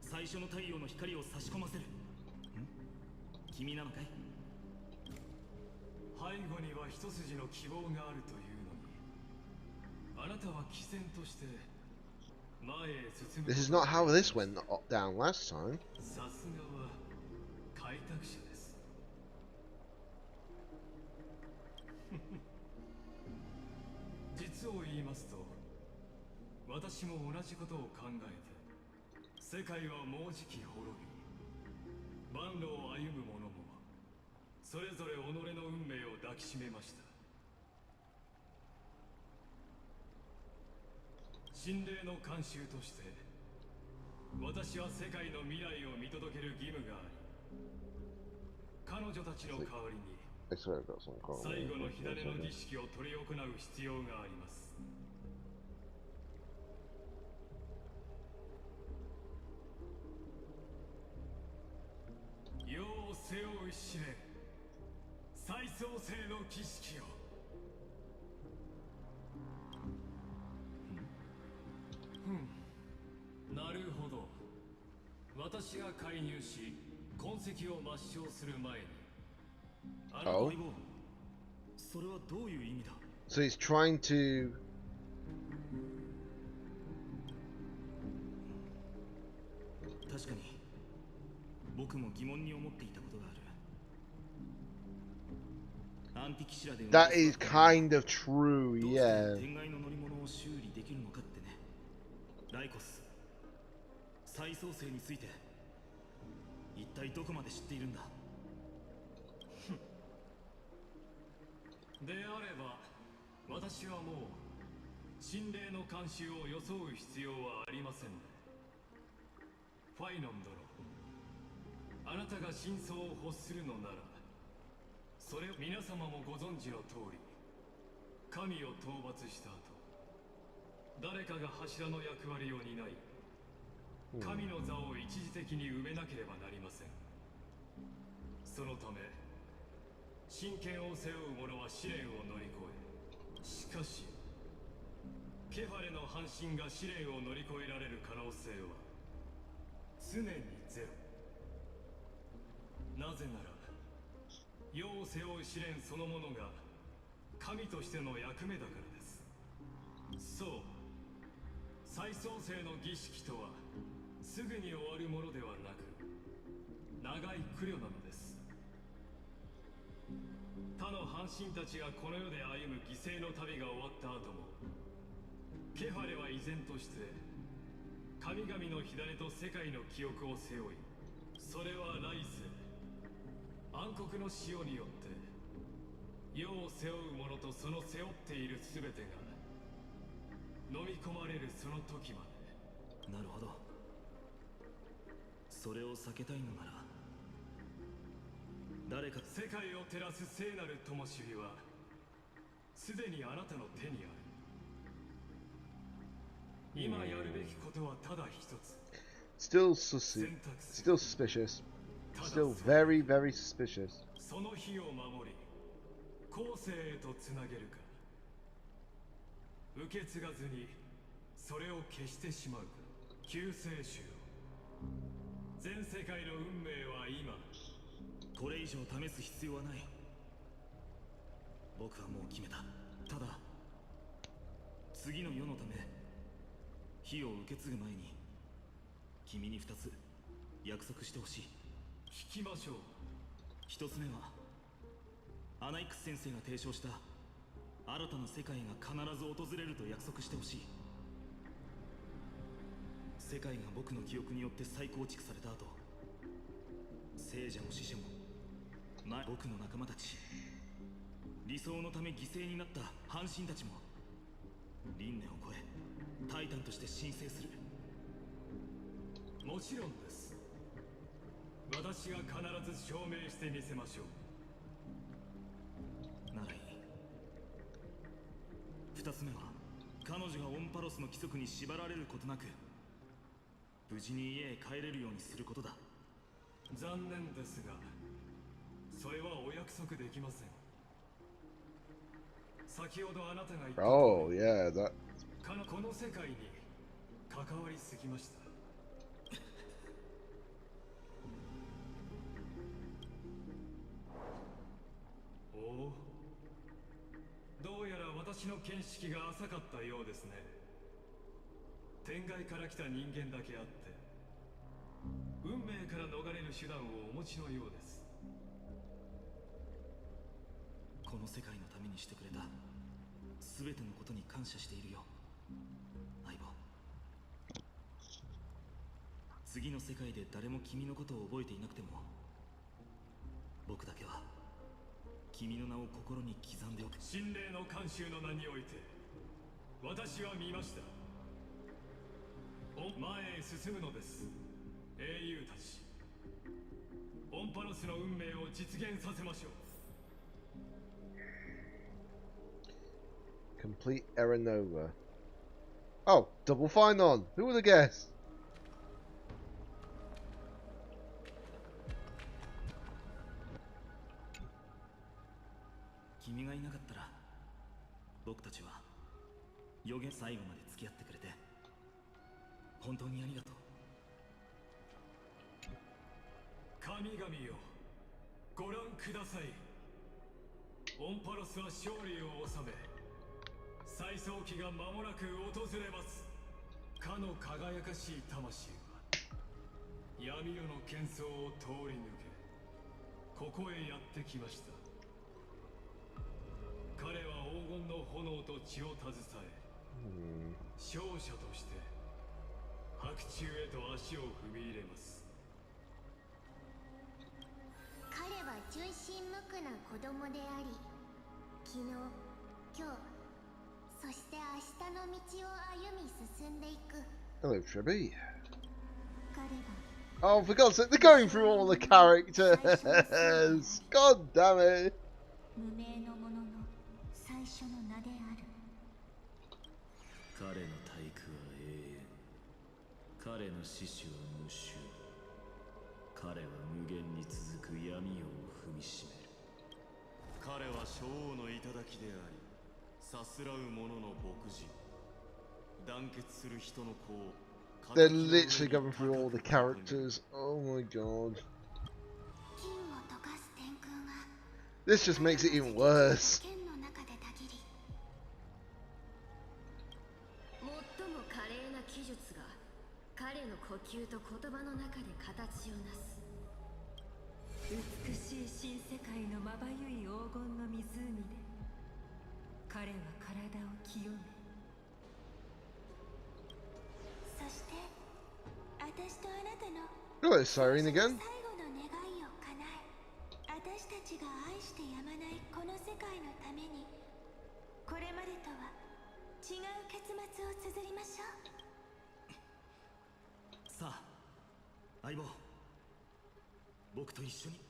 最初の太陽の光を差し込ませる。君なのかい？背後には一筋の希望があるというのに、あなたは毅然として前へ進む。 This is not how this went down last time. さすがは開拓者です。実を言いますと、私も同じことを考えて、世界はもうじき滅び、万路を歩む者もそれぞれ己の運命を抱きしめました。神霊の慣習として、私は世界の未来を見届ける義務があり、彼女たちの代わりに I swear I've got some 最後の火種の儀式を執り行う必要があります。世を背負う試練、再創生の儀式を。なるほど。私が介入し痕跡を抹消する前に、あなたはそれはどういう意味だ？ So he's trying to. 確かに僕も疑問に思っていたことがある。アンティキシラで That is kind of true, yeah. 天外の乗り物を修理できるのかってね。ライコス、再創生について一体どこまで知っているんだ？であれば私はもう神霊の慣習を装う必要はありませんね。ファイノン殿、あなたが真相を欲するのなら、それを皆様もご存知の通り、神を討伐した後、誰かが柱の役割を担い、神の座を一時的に埋めなければなりません。そのため真剣を背負う者は試練を乗り越え、しかしケファレの半身が試練を乗り越えられる可能性は常にゼロ。なぜなら世を背負う試練そのものが神としての役目だからです。そう、再創生の儀式とはすぐに終わるものではなく、長い苦慮なのです。他の半身たちがこの世で歩む犠牲の旅が終わった後も、ケファレは依然として神々の火種と世界の記憶を背負い、それは来世暗黒の潮によって世を背負う者とその背負っている全てが飲み込まれるその時まで。なるほど。それを避けたいのなら、誰か世界を照らす聖なる灯火はすでにあなたの手にある。今やるべきことはただ一つ。 Still suspicious. Still very, very suspicious. その火を守り後世へとつなげるか、受け継がずにそれを消してしまうか。救世主よ、全世界の運命は今。これ以上試す必要はない。僕はもう決めた。ただ次の世のため火を受け継ぐ前に君に2つ約束してほしい。聞きましょう。1つ目はアナイクス先生が提唱した新たな世界が必ず訪れると約束してほしい。世界が僕の記憶によって再構築された後、聖者も死者も僕の仲間たち、理想のため犠牲になった半神たちも輪廻を超えタイタンとして神聖する。もちろんです。私が必ず証明してみせましょう。ならいい。二つ目は彼女がオンパロスの規則に縛られることなく無事に家へ帰れるようにすることだ。残念ですが、それはお約束できません。先ほどあなたが言った Oh, yeah, that. この世界に関わりすぎました。おお、どうやら私の見識が浅かったようですね。天外から来た人間だけあって運命から逃れる手段をお持ちのようです。この世界のためにしてくれた全てのことに感謝しているよ、相棒。次の世界で誰も君のことを覚えていなくても僕だけは君の名を心に刻んでおく。神霊の慣習の名において私は見ました。前へ進むのです、英雄たち。オンパロスの運命を実現させましょう。Complete Aranova. Oh, double fine on. Who would have guessed? 君がいなかったら僕たちは予言最後まで付き合ってくれて本当にありがとう。神々よ、ご覧ください。オンパロスは勝利を収め再創期が間もなく訪れます。かの輝かしい魂は闇夜の喧騒を通り抜けここへやってきました。彼は黄金の炎と血を携え勝者として白昼へと足を踏み入れます。彼は純真無垢な子供であり、昨日、今日、そして明日の道を歩み進んでいく。 Hello, Tribby. 彼が Oh, for God's sake, they're going through all the characters. God damn it. 無名の者の最初の名である。彼の体躯は永遠、彼の死守は無臭。彼は無限に続く闇夜を踏みしめる。彼は諸王の頂であり、さすらう者の牧人。団結する人の子を They're literally going through all the characters. Oh my god. 金を溶かす天空が This just makes it even worse. 剣の中でたぎり、最も華麗な技術が彼の呼吸と言葉の中で形をなす。美しい新世界のまばゆい黄金の湖で彼は体を清め、そして私とあなたの Oh, it's Siren again. 最後の願いを叶え、私たちが愛してやまないこの世界のためにこれまでとは違う結末を綴りましょう。さあ、相棒、僕と一緒に。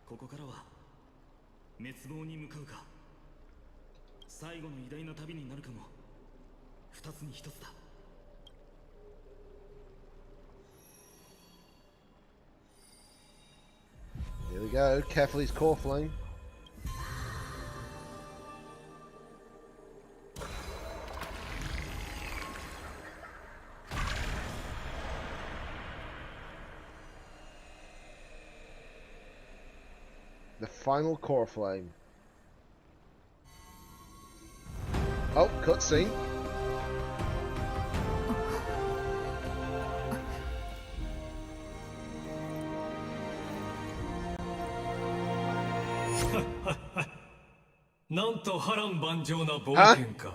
ここからは滅亡に向かうか最後の偉大な旅になるかも二つに一つだ。Here we go. Carefully, his core flame. The final core flame. Oh, cutscene. Ha なんと波乱万丈な冒険か。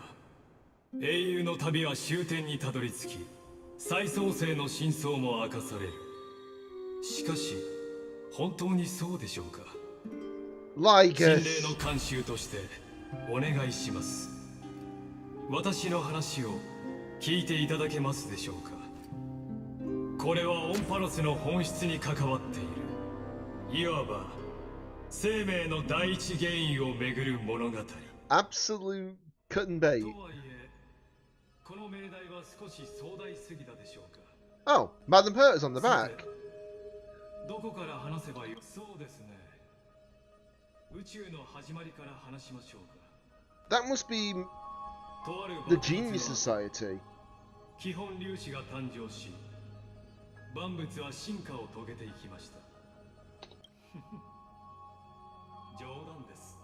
英雄の旅は終点にたどり着き、再創生の真相も明かされる。しかし本当にそうでしょうか。 Like 心 us. 霊の監修としてお願いします。私の話を聞いていただけますでしょうか。これはオンパロスの本質に関わっている、いわば生命の第一原因をめぐる物語。 Absolute cut and bait. とはいえこの命題は少し壮大すぎたでしょうか。 Oh, Madam Pert's on the back. どこから話せばよ。そうですね、宇宙の始まりから話しましょうか。 That must be とある the 爆発 Genius は Society. 基本粒子が誕生し、万物は進化を遂げていきました。冗談です。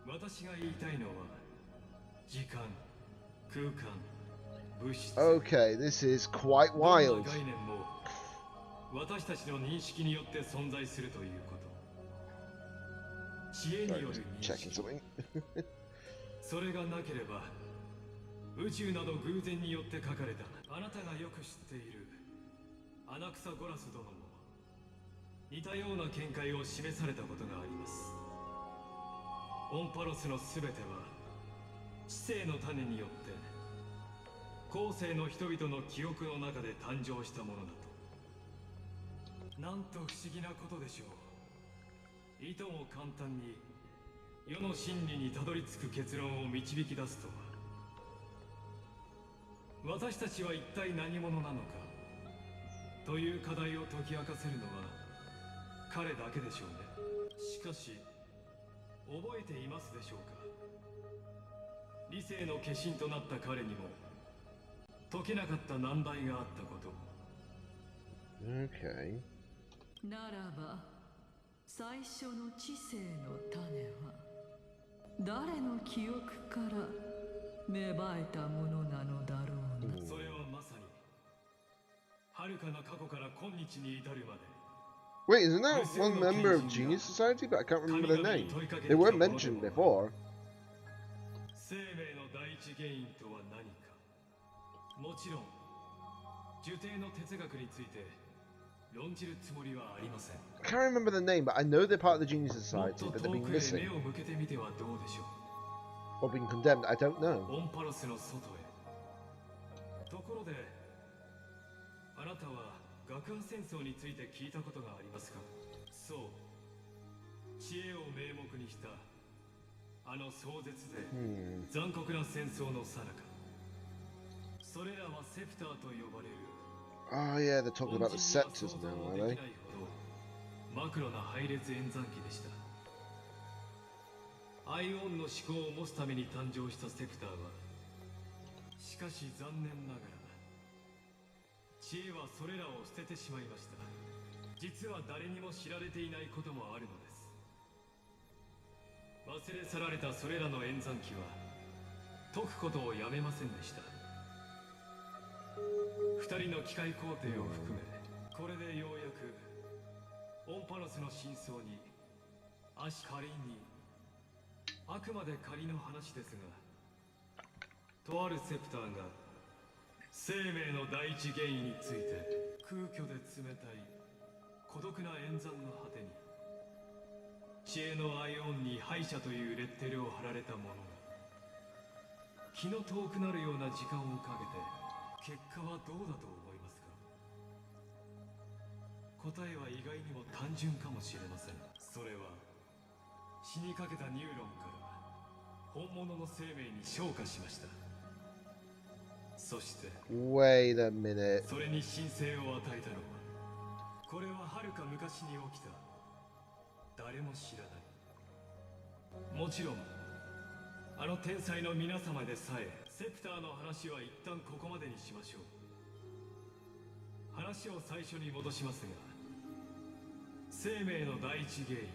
私が言いたいのは時間、空間、物質、 Okay, this is quite どんな wild. 概念も私たちの認識によって存在するということ。知恵に Sorry, よる just 認 checking 識。 something. それがなければ宇宙など偶然によって書かれた。あなたがよく知っているアナクサゴラス殿も似たような見解を示されたことがあります。オンパロスのすべては知性の種によって後世の人々の記憶の中で誕生したものだと。なんと不思議なことでしょう。いとも簡単に世の真理にたどり着く結論を導き出すとは。私たちは一体何者なのかという課題を解き明かせるのは彼だけでしょうね。しかし覚えていますでしょうか。理性の化身となった彼にも解けなかった難題があったこと。 Okay. ならば最初の知性の種は誰の記憶から芽生えたものなのだろうな。それはまさに遥かな過去から今日に至るまで。 Wait, isn't that one member of Genius Society? But I can't remember their name. They weren't mentioned before. 生命の第一原因とは何か。もちろん受精の哲学について論じるつもりはありません。 I can't remember the name, but I know they're part of the Genius もっ Society, と but 遠 they've been くへ missing 目を向けてみてはどうでしょ or been condemned. I don't know. う。オンパロスの外へ。ところであなたは学派戦争について聞いたことがありますか。そう、知恵を名目にしたあの壮絶で残酷な戦争の最中、それらはセプターと呼ばれる Oh yeah, they're talking about the scepters now, are they? マクロな配列演算機でした。アイオンの思考を持つために誕生したセプターは、しかし残念ながら知恵はそれらを捨ててしまいました。実は誰にも知られていないこともあるのです。忘れ去られたそれらの演算機は解くことをやめませんでした。二人の機械工程を含め、これでようやくオンパロスの真相に仮に、あくまで仮の話ですが、とあるセプターが生命の第一原因について空虚で冷たい孤独な演算の果てに知恵のアイオンに敗者というレッテルを貼られたものが気の遠くなるような時間をかけて、結果はどうだと思いますか。答えは意外にも単純かもしれません。それは死にかけたニューロンから本物の生命に昇華しました。そして Wait a minute. それに神聖を与えたのは、これは遥か昔に起きた誰も知らない、もちろんあの天才の皆様でさえ。セプターの話は一旦ここまでにしましょう。話を最初に戻しますが、生命の第一原因、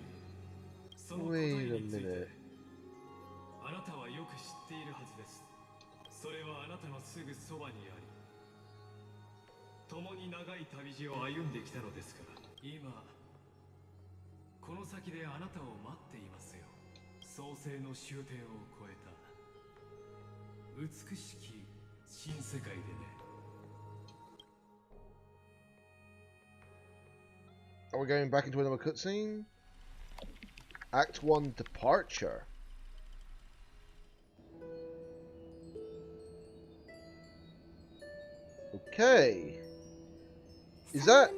その答えについてあなたはよく知っているはずです。それはあなたのすぐそばにあり、共に長い旅路を歩んできたのですから。今この先であなたを待っていますよ。創世の終点を超えた美しき新世界でね。Are we going back into another cutscene? Act 1 Departure. Okay. Is that...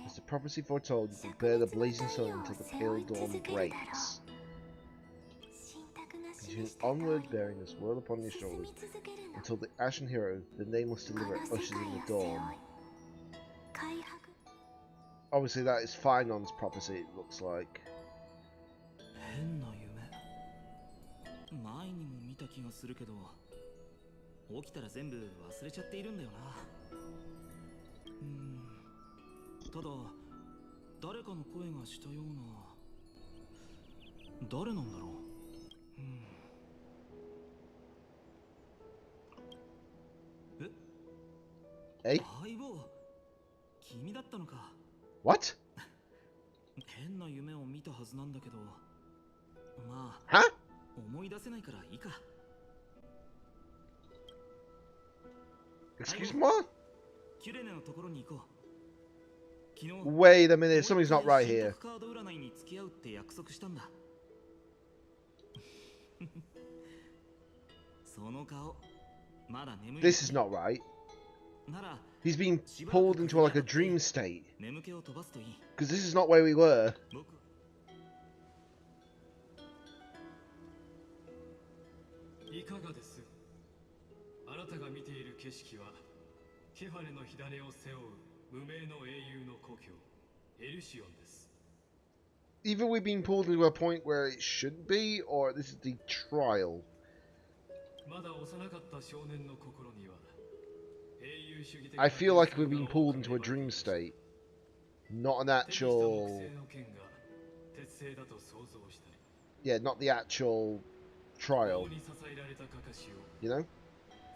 As the prophecy foretold, you prepare the blazing sun until the pale dawn breaks. Continue onward, bearing this world upon your shoulders, until the Ashen Hero, the nameless deliverer, ushers in the dawn. Obviously that is Finon's prophecy, it looks like. 変な夢前にも見た気がするけど起きたら全部忘れちゃっているんだよなただ誰かの声がしたような誰なんだろうえ相棒君だったのか What? 変な夢を見たはずなんだけどまあ、思い出せないからいいか。Excuse me? Wait a minute, something's not right here. This is not right. He's been pulled into like a dream state. Because this is not where we were. いかがです。あなたが見ている景色はケファネの火種を背負う無名の英雄の故郷エルシオンです。 Either we've been pulled into a point where it should be, or this is the trial. まだ幼かった少年の心には英雄主義的 I feel like we've been pulled into a dream state, not an actual. Yeah, not the actual trial. You know?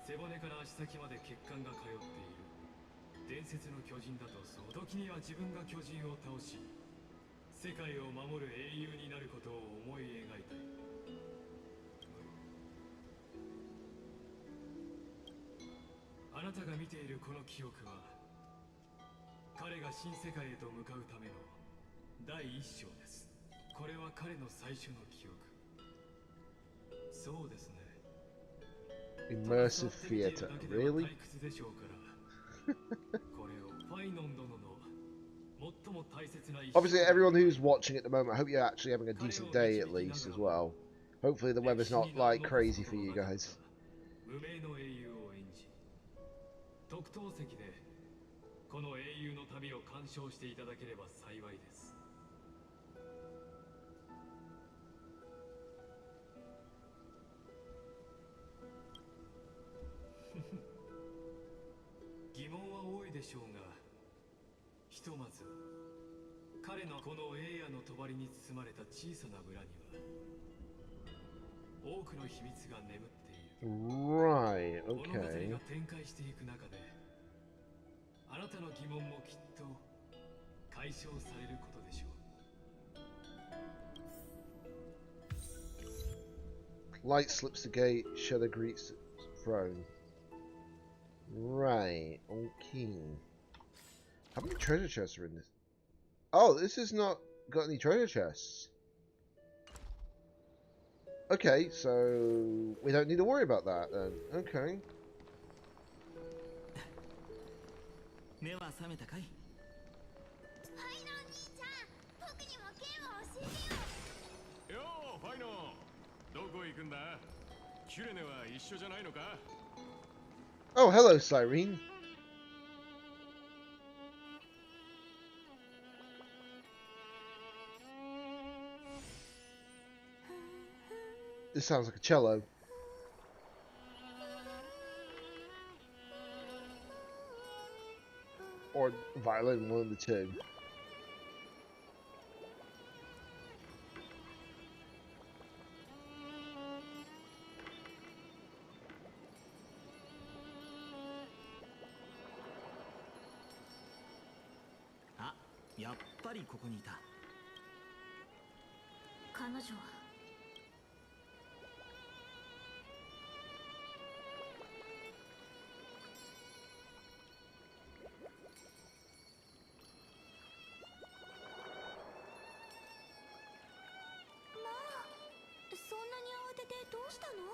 背骨から足先まで血管が通っている伝説の巨人だとそう時には自分が巨人を倒し世界を守る英雄になることを思い描いたいあなたが見ているこの記憶は彼が新世界へと向かうための第一章ですこれは彼の最初の記憶そうですね Immersive theater, really? Obviously, everyone who's watching at the moment, I hope you're actually having a decent day at least as well. Hopefully the weather's not like crazy for you guys. Right, okay. Light slips the gate, Shadow greets the throne. Right, okay. How many treasure chests are in this? Oh, this has not got any treasure chests. Okay, so we don't need to worry about that then. Okay. Oh, hello, Cyrene. This sounds like a cello. Or violin, one of the two. Ah, やっぱりここにいた。彼女は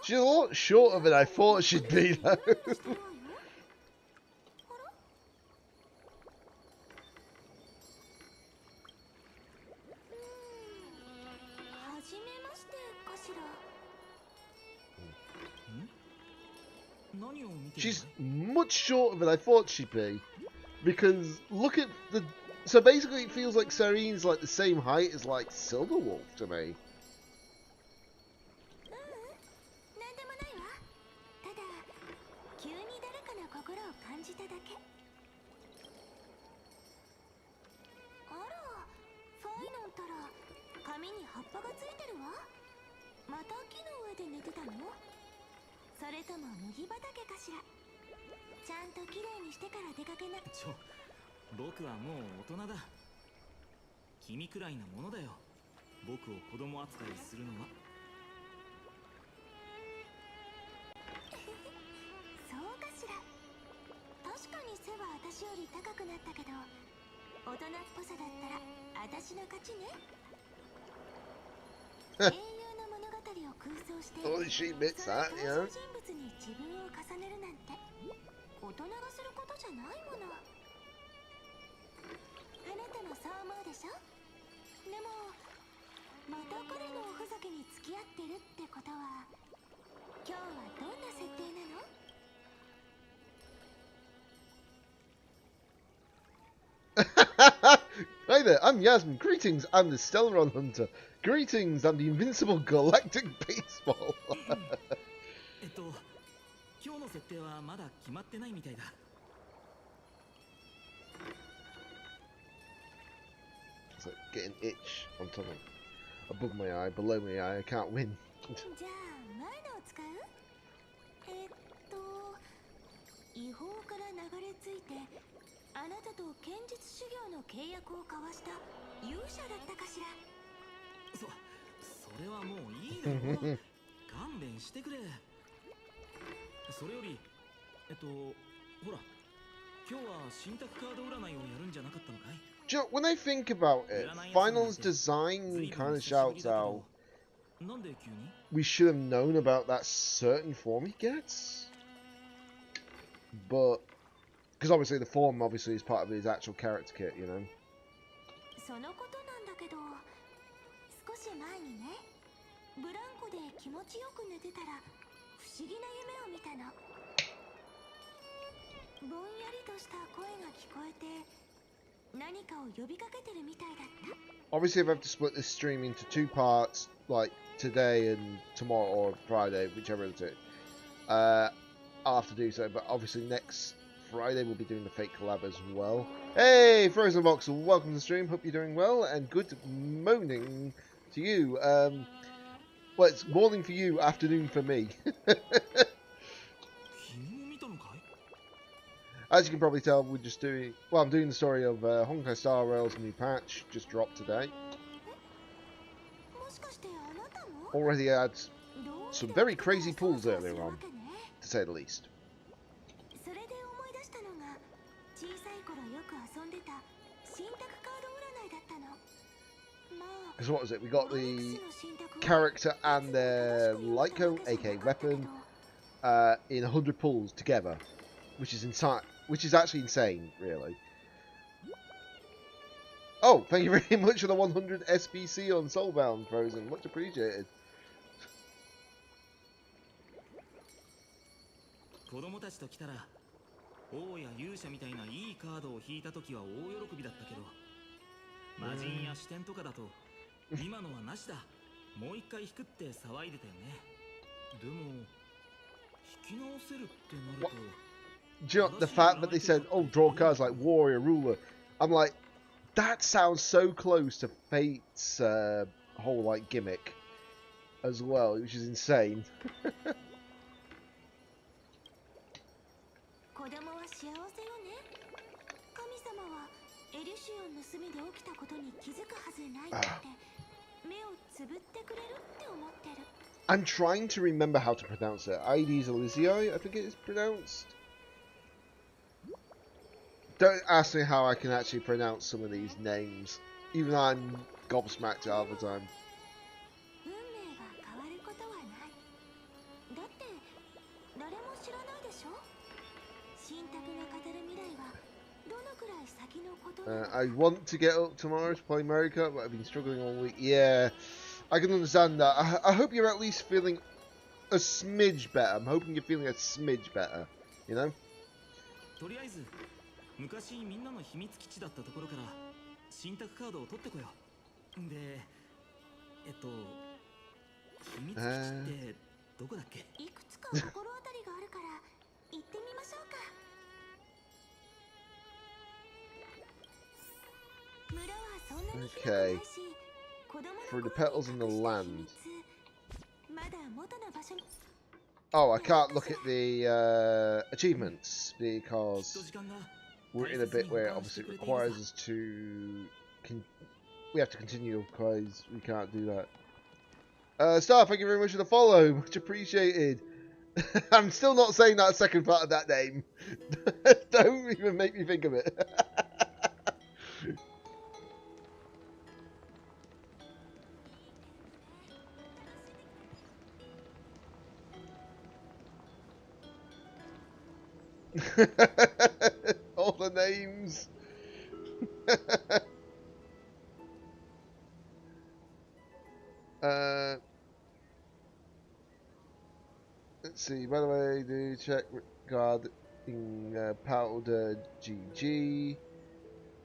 She's a lot shorter than I thought she'd be, though. 何を見てる She's much shorter than I thought she'd be. Because look at the... So basically it feels like Serene's like the same height as like Silverwolf to me. なんでもないわ。ただ急に誰かの心を感じただけ。あら、ファイノンたら髪に葉っぱがついてるわ。また木の上で寝てたの？それとも麦畑かしら。ちゃんときれいにしてから出かけな。僕はもう大人だ。君くらいなものだよ。僕を子供扱いするのは。そうかしら。確かに背は私より高くなったけど、大人っぽさだったら私の勝ちね。英雄の物語を空想して、 Oh, she admits that, yeah. 人物に自分を重ねるなんて大人がすることじゃないもの。あなたもそう思うでしょ。でもまた彼のおふざけに付き合ってるってことは、今日はどんな設定なの？ Hi there, I'm Yasmin. Greetings, I'm the Stellaron Hunter. Greetings, I'm the invincible galactic baseball. 今日の設定はまだ決まってないみたいだ。It's like getting itch on top of above my eye, below my eye, I can't win. じゃあ前のを使う？違法から流れ着いてあなたと剣術修行の契約を交わした勇者だったかしら。それはもういいだろう。勘弁してくれ。それよりほら、今日は信託カード占いをやるんじゃなかったのかい？ Do you know, when I think about it, Final's design kind of shouts out we should have known about that certain form he gets. But, because obviously the form obviously is part of his actual character kit, you know. そのことなんだけど、少し前にね、ブランコで気持ちよく寝てたら不思議な夢を見たの。ぼんやりとした声が聞こえて、何かを呼びかけてるみたいだった。 Obviously, if I have to split this stream into 2 parts, like today and tomorrow or Friday, whichever it is, I'll have to do so. But obviously, next Friday we'll be doing the fake collab as well. Hey, Frozen Voxel, welcome to the stream. Hope you're doing well, and good morning to you. Well, it's morning for you, afternoon for me. As you can probably tell, we're just doing... Well, I'm doing the story of Honkai Star Rail's new patch, just dropped today. Already had some very crazy pulls earlier on, to say the least. Because what was it? We got the character and their Lyco, aka weapon, in 100 pulls together. Which is insane. Which is actually insane, really. Oh, thank you very much for the 100 SBC on Soulbound, Frozen. Much appreciated. 子供たちと来たら、王や勇者みたいないいカードを引いたときは大喜びだったけど、魔人や視点とかだと、今のはなしだ。もう一回引くって騒いでたよね。でも、引き直せるってなると。 Do you know, the fact that they said, oh, draw cards like Warrior, Ruler, I'm like, that sounds so close to Fate's whole, like, gimmick as well, which is insane. 子供は幸せよね。神様はエリシオンの隅で起きたことに気づくはずないって目をつぶってくれるって思ってる。 I'm trying to remember how to pronounce it. Aedes Elysiae, I think it is pronounced. Don't ask me how I can actually pronounce some of these names, even though I'm gobsmacked all the time. 運命が変わることはない。だっ誰も知らないでしょ。神卓が語る未来はどのくらい先のことなのか。 I want to get up tomorrow to play Mario Kart, but I've been struggling all week. Yeah, I can understand that. I hope you're at least feeling a smidge better. I'm hoping you're feeling a smidge better, you know? とりあえず昔みんなの秘密基地だったところから神卓カードを取ってこよう。で、秘密基地ってどこだっけ？いくつか心当たりがあるから行ってみましょうか。村はそんなに広くないし、子供の Through the 頃 petals に in the 隠した land. 秘密、まだ元の場所に。 Oh, I can't look at the achievements because we're in a bit where obviously it requires us to... we have to continue, because we can't do that. Star, thank you very much for the follow. Much appreciated. I'm still not saying that second part of that name. Don't even make me think of it. All the names. Let's see. By the way, do check regarding Powder GG.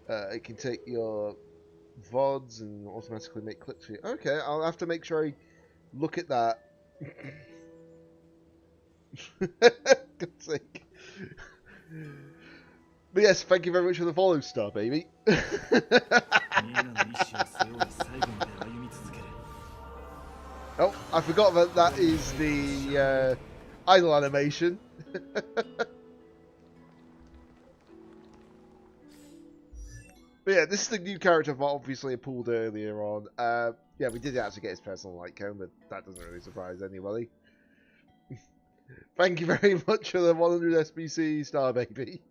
It can take your VODs and automatically make clips for you. Okay, I'll have to make sure I look at that. God's sake. But yes, thank you very much for the follow, Star Baby. Oh, I forgot that that is the idle animation. But yeah, this is the new character obviously I pulled earlier on. Yeah, we did actually get his personal light cone, but that doesn't really surprise anybody. Thank you very much for the 100 SBC, Star Baby.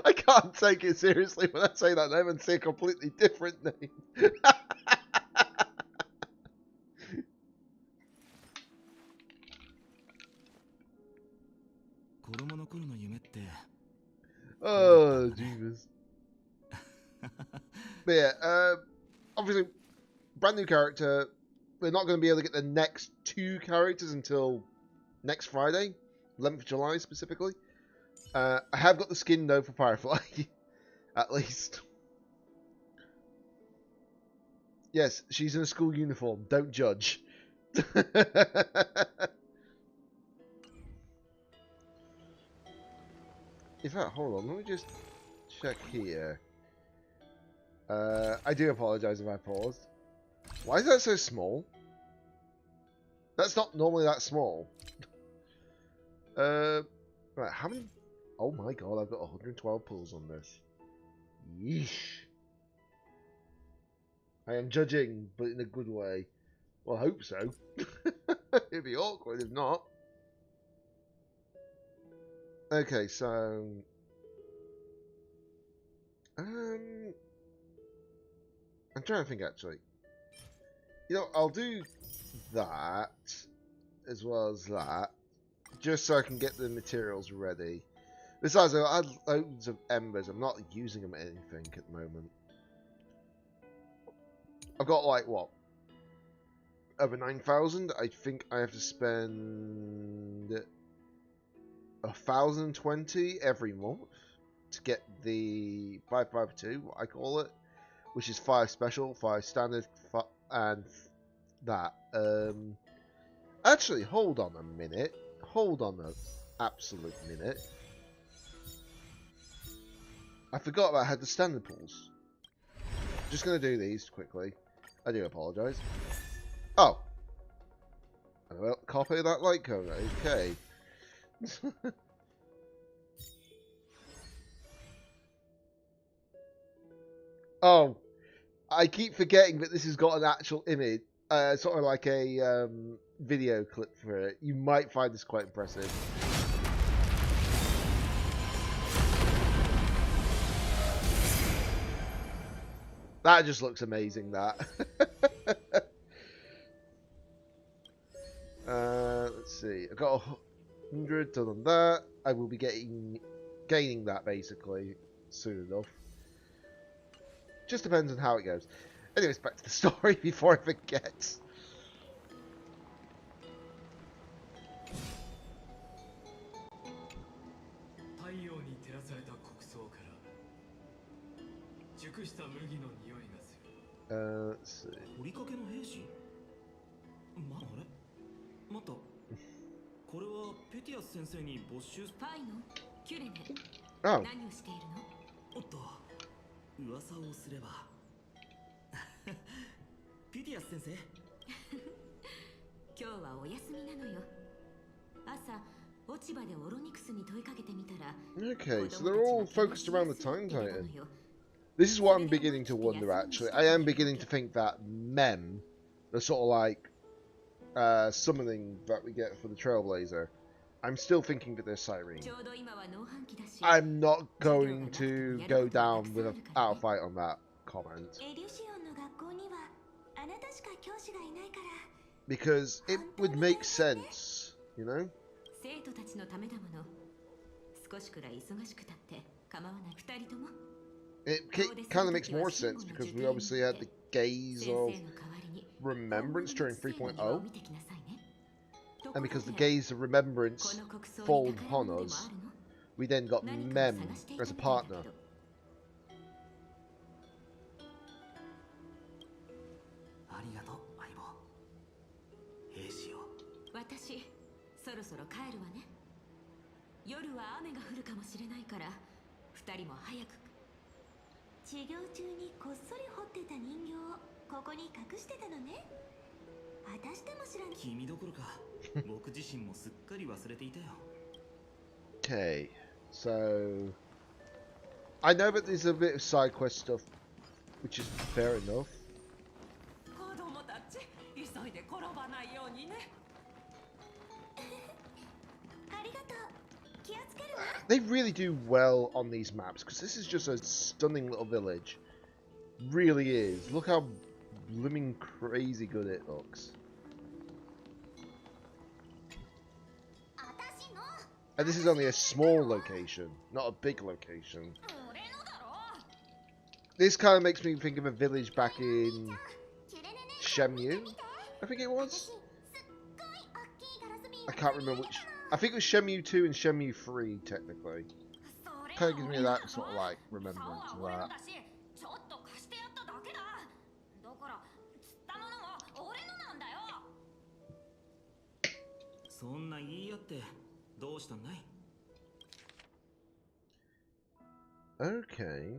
I can't take it seriously when I say that name and say a completely different name. Oh, Jesus. But yeah, obviously, brand new character. We're not going to be able to get the next 2 characters until next Friday, 11th of July specifically. I have got the skin though for Firefly, at least. Yes, she's in a school uniform. Don't judge. In fact, hold on. Let me just check here. I do apologize if I paused. Why is that so small? That's not normally that small. Right, how many? Oh my god, I've got 112 pulls on this. Yeesh. I am judging, but in a good way. Well, I hope so. It'd be awkward if not. Okay, so... I'm trying to think, actually. You know, I'll do that, as well as that, just so I can get the materials ready. Besides, I had loads of embers. I'm not using them at anything at the moment. I've got, like, what? Over 9,000. I think I have to spend 1,020 every month to get the 552, what I call it, which is 5 special, 5 standard, and that. Actually, hold on a minute. Hold on an absolute minute. I forgot that I had the standard pulls. Just going to do these quickly. I do apologise. Oh. Well, copy that light cone. Okay. Oh. I keep forgetting that this has got an actual image. Sort of like a video clip for it. You might find this quite impressive. That just looks amazing, that. Let's see. I got 100 done on that. I will be gaining that basically soon enough. Just depends on how it goes. Anyways, back to the story before I forget. Let's see. Oh. 噂をすればピティアス先生今日はお休みなのよ。朝落ち葉でオロニクスに問いかけてみたら Okay, so they're all focused around the Time Titan. This is what I'm beginning to wonder, actually. I am beginning to think that Mem, the sort of like summoning that we get for the Trailblazer, I'm still thinking that they're Cyrene. I'm not going to go down with out a fight on that comment. Because it would make sense, you know? It kind of makes more sense because we obviously had the gaze of remembrance during 3.0. And because the gaze of remembrance fallen upon us, we then got Mem as a partner. Okay, so I know that there's a bit of side quest stuff, which is fair enough. They really do well on these maps because this is just a stunning little village. Really is. Look how blooming crazy good it looks. And this is only a small location, not a big location. This kind of makes me think of a village back in Shenmue, I think it was. I can't remember which. I think it was Shenmue 2 and Shenmue 3, technically. Kind of gives me that sort of like remembrance of that. Okay.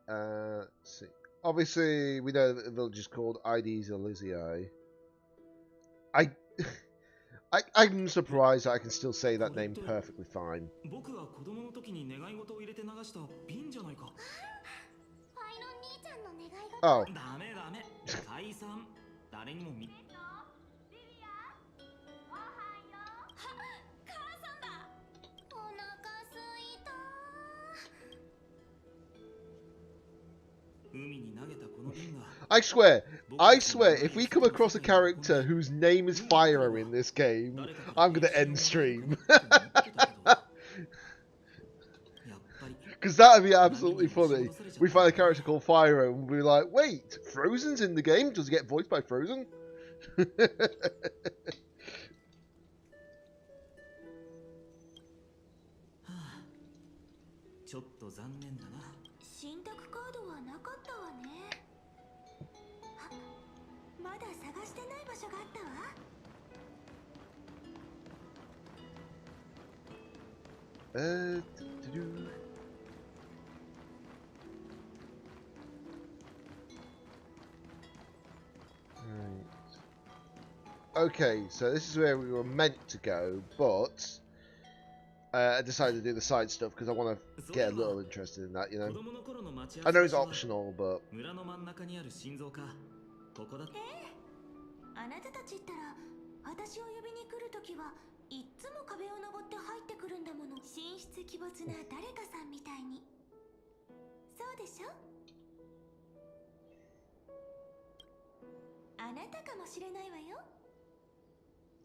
Let's see. Obviously, we know that the village is called Ides Elysiae. I'm surprised that I can still say that name perfectly fine. Oh. I swear, if we come across a character whose name is Fyro in this game, I'm gonna end stream. Because that would be absolutely funny. We find a character called Fyro and we're like, wait, Frozen's in the game? Does he get voiced by Frozen? Okay, so this is where we were meant to go, but I decided to do the side stuff because I want to get a little interested in that, you know. I know it's optional, but... なたかもしれないわよ。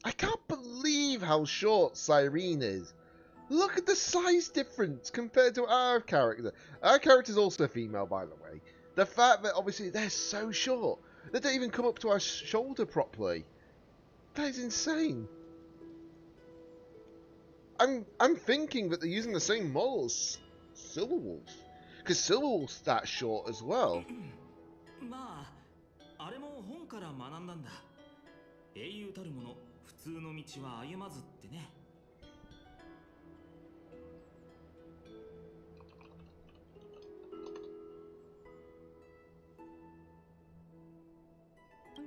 I can't believe how short Cyrene is. Look at the size difference compared to our character. Our character is also a female, by the way. The fact that obviously they're so short, they don't even come up to our shoulder properly. That is insane. I'm thinking that they're using the same model as Silverwolf, because Silverwolf's that short as well. まああれも本から学んだんだ。英雄たるもの普通の道は歩まずってね。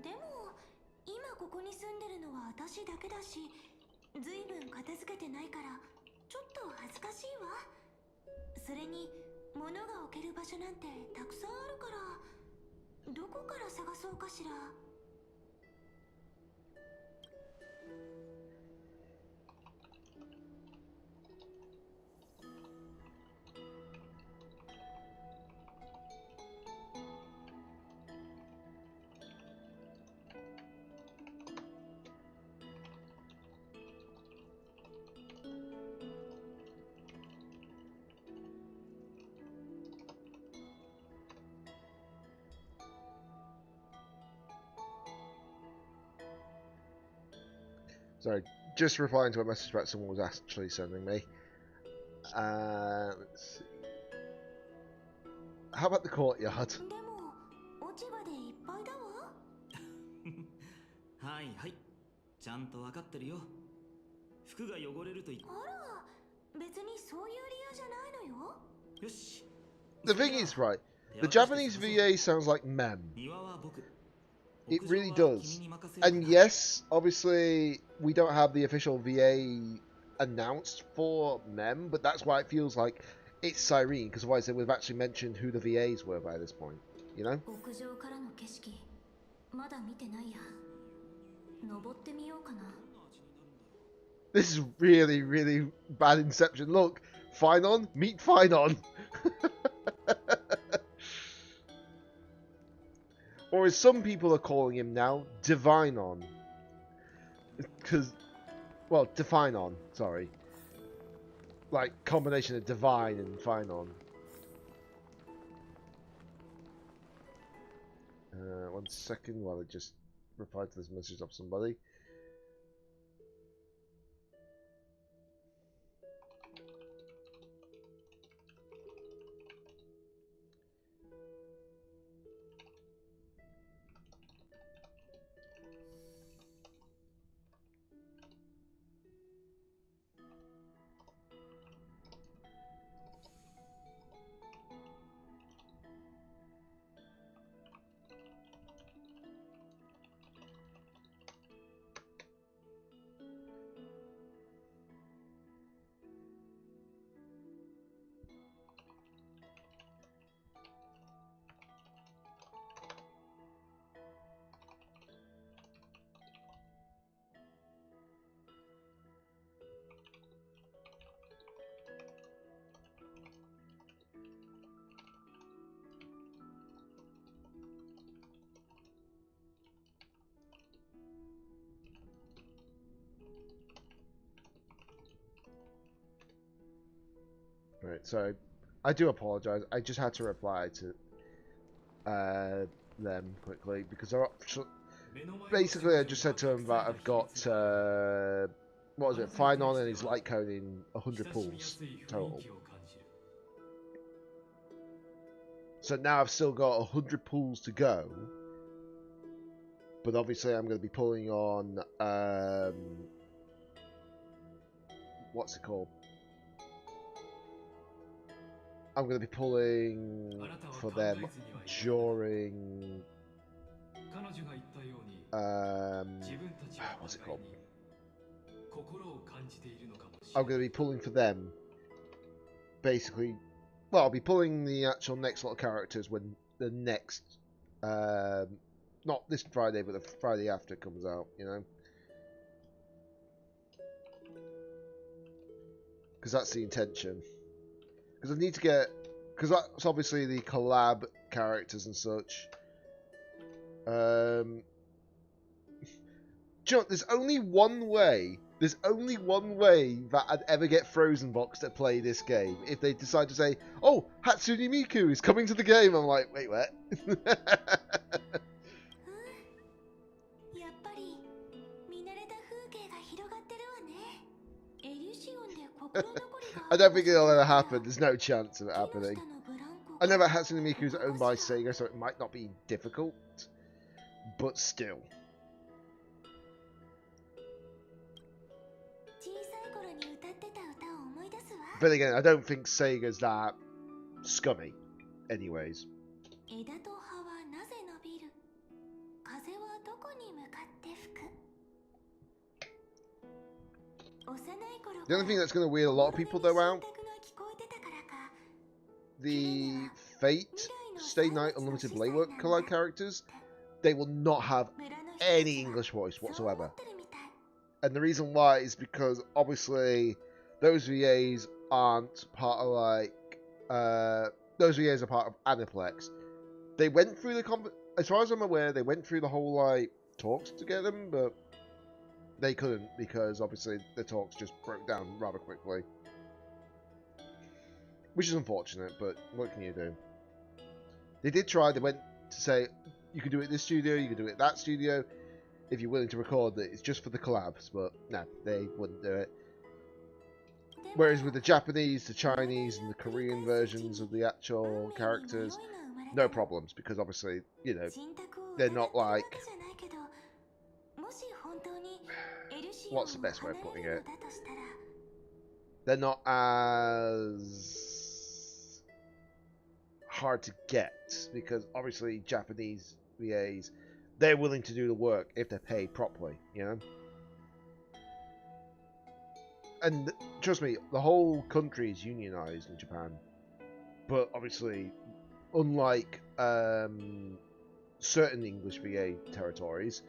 でも今ここに住んでるのは私だけだし、ずいぶん片付けてないからちょっと恥ずかしいわ。それに物が置ける場所なんてたくさんあるから、どこから探そうかしら。Sorry, just replying to a message that someone was actually sending me. Let's see. How about the courtyard? でも落ち葉でいっぱいだわ。はいはい、ちゃんとわかってるよ。服が汚れるとい。あら、別にそういう理由じゃないのよ。よし。 The thing is, right, the Japanese VA sounds like mem. 庭は僕。 It really does. And yes, obviously, we don't have the official VA announced for mem, but that's why it feels like it's Cyrene, because otherwise they would have actually mentioned who the VAs were by this point, you know? 屋上からの景色、まだ見てないや。登ってみようかな。 This is really, really bad Inception. Look, Finon, meet Finon. Or as some people are calling him now, Divinon. Because, well, Definon, sorry. Like, combination of Divine and Finon. 1 second while I just reply to this message of somebody. Right, so I do apologise. I just had to reply to them quickly because they're basically I just said to them that I've got what was it, Finon and his light cone in 100 pulls total. So now I've still got 100 pulls to go, but obviously I'm going to be pulling on what's it called? I'm going to be pulling for them during what's it called? I'm going to be pulling for them basically. Well, I'll be pulling the actual next lot of characters when the next not this Friday but the Friday after comes out, you know, because that's the intention. Because I need to get, because that's obviously the collab characters and such. Do you know, there's only one way. There's only one way that I'd ever get Frozen Box to play this game. If they decide to say, "Oh, Hatsune Miku is coming to the game," I'm like, "Wait, what?" やっぱり見慣れた風景が広がってるわね。エリュシオンで心残りが I don't think it'll ever happen. There's no chance of it happening. I know that Hatsune Miku is owned by Sega, so it might not be difficult, but still. 小さい頃に歌ってた歌を思い出すわ。 But again, I don't think Sega's that scummy, anyways. 枝と葉はなぜ伸びる？風はどこに向かって吹く？ The only thing that's going to weird a lot of people though out, the Fate, Stay Night, Unlimited Blade Work collab characters, they will not have any English voice whatsoever. And the reason why is because obviously those VAs aren't part of like those VAs are part of Aniplex. They went through the as far as I'm aware, they went through the whole like talks to get them, but they couldn't because obviously the talks just broke down rather quickly. Which is unfortunate, but what can you do? They did try, they went to say, you can do it at this studio, you can do it at that studio, if you're willing to record it, it's just for the collabs, but no, they wouldn't do it. Whereas with the Japanese, the Chinese, and the Korean versions of the actual characters, no problems, because obviously, you know, they're not like... What's the best way of putting it? They're not as hard to get, because obviously Japanese VAs, they're willing to do the work if they're paid properly, you know? And trust me, the whole country is unionized in Japan. But obviously, unlike certain English VA territories,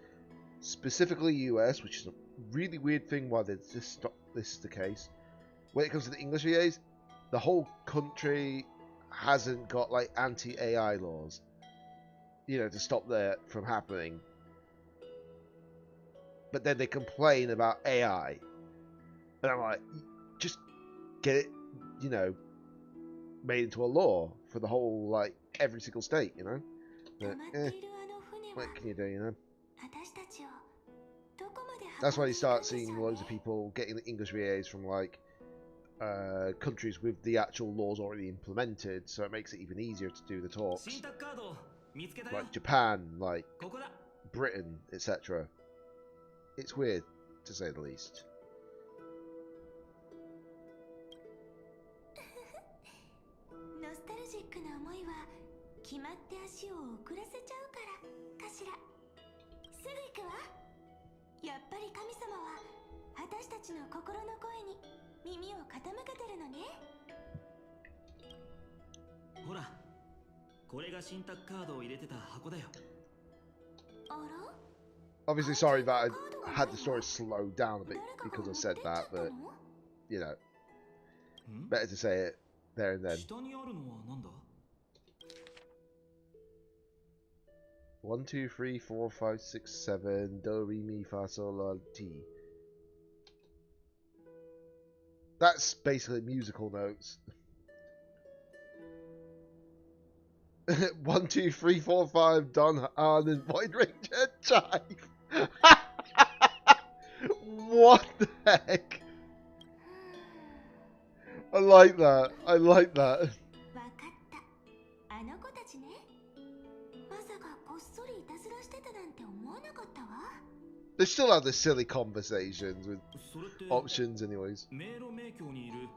specifically US, which is a really weird thing why this is the case, when it comes to the English VAs, the whole country hasn't got like anti-AI laws, you know, to stop that from happening. But then they complain about AI. And I'm like, just get it, you know, made into a law for the whole, like, every single state, you know? But, what can you do, you know? That's why you start seeing loads of people getting the English VAs from, like, countries with the actual laws already implemented, so it makes it even easier to do the talks. Like Japan, like Britain, etc. It's weird, to say the least. ノスタルジックな思いは決まって足を遅らせちゃうからかしら。すぐ行くわ。やっぱり神様は私たちの心の声に耳を傾けてるのね。ほら、これが信託カードを入れてた箱だよ。あら？ Obviously, sorry that I had the story slowed down a bit because I said that, but, you know, better to say it there and then. 1, 2, 3, 4, 5, 6, 7, do, re, mi, fa, sol, la, ti. That's basically musical notes. 1, 2, 3, 4, 5, Don, Han, and Void Ranger Chive. What the heck? I like that. I like that. They still have the silly conversations with options anyways.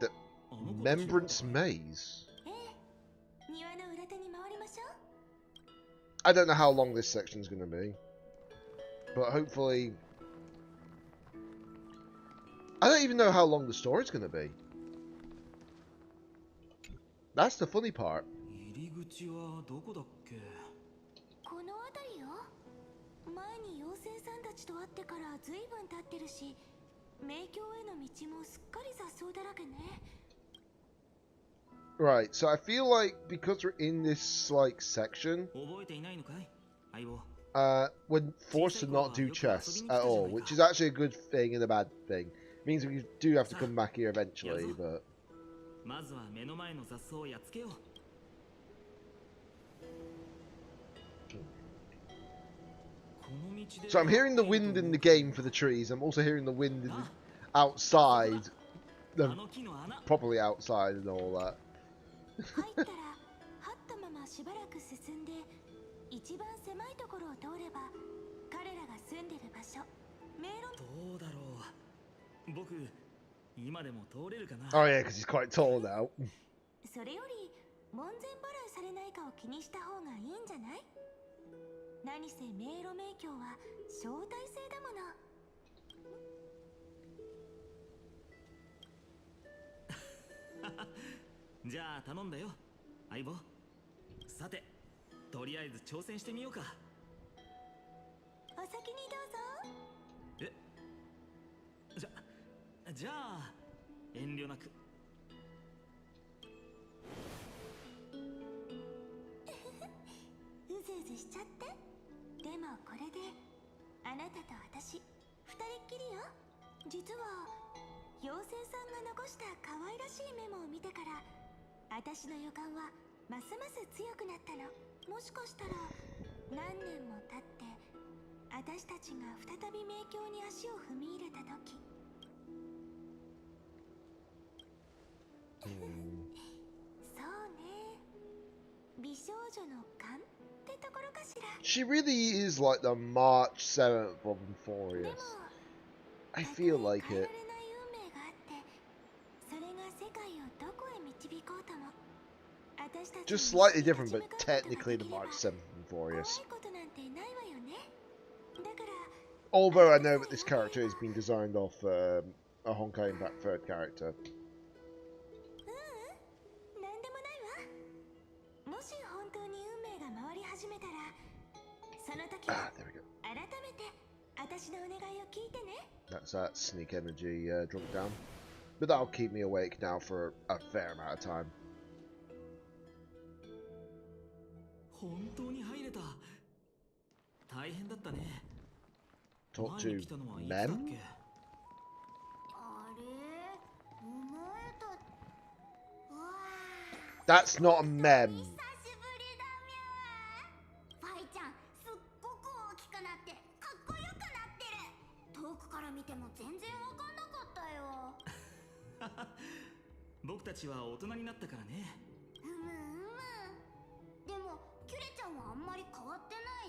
The Remembrance Maze. I don't know how long this section is going to be, but hopefully... I don't even know how long the story's going to be. That's the funny part. この辺りよ。前に妖精さんたちと会ってからずいぶん経ってるし、迷宮への道もすっかり雑草だらけね。 Right, so I feel like because we're in this like section, we're forced to not do chess at all, which is actually a good thing and a bad thing. It means we do have to come back here eventually, but... So I'm hearing the wind in the game for the trees. I'm also hearing the wind in the outside. Probably outside and all that. 一番狭いところを通れば彼らが住んでる場所迷路どうだろう僕今でも通れるかな Oh yeah, because he's quite tall now. それより門前払いされないかを気にした方がいいんじゃない何せ迷路迷宮は招待制だものじゃあ頼んだよ相棒さてとりあえず挑戦してみようかお先にどうぞじゃあ遠慮なくうずうずしちゃってでもこれであなたと私二人っきりよ実は妖精さんが残した可愛らしいメモを見てから私の予感はますます強くなったのもしかしたら何年も経って私たちが再び迷宮に足を踏み入れた時そうね美少女の勘ってところかしら She really is like the March 7th of Euphorius. I feel like it. Just slightly different, but technically the March 7th Euphorius. Although I know that this character has been designed off a Honkai Impact 3rd character. Ah, there we go. That's that sneak energy drunk down. But that'll keep me awake now for a fair amount of time. Talk to Mem? That's not a Mem.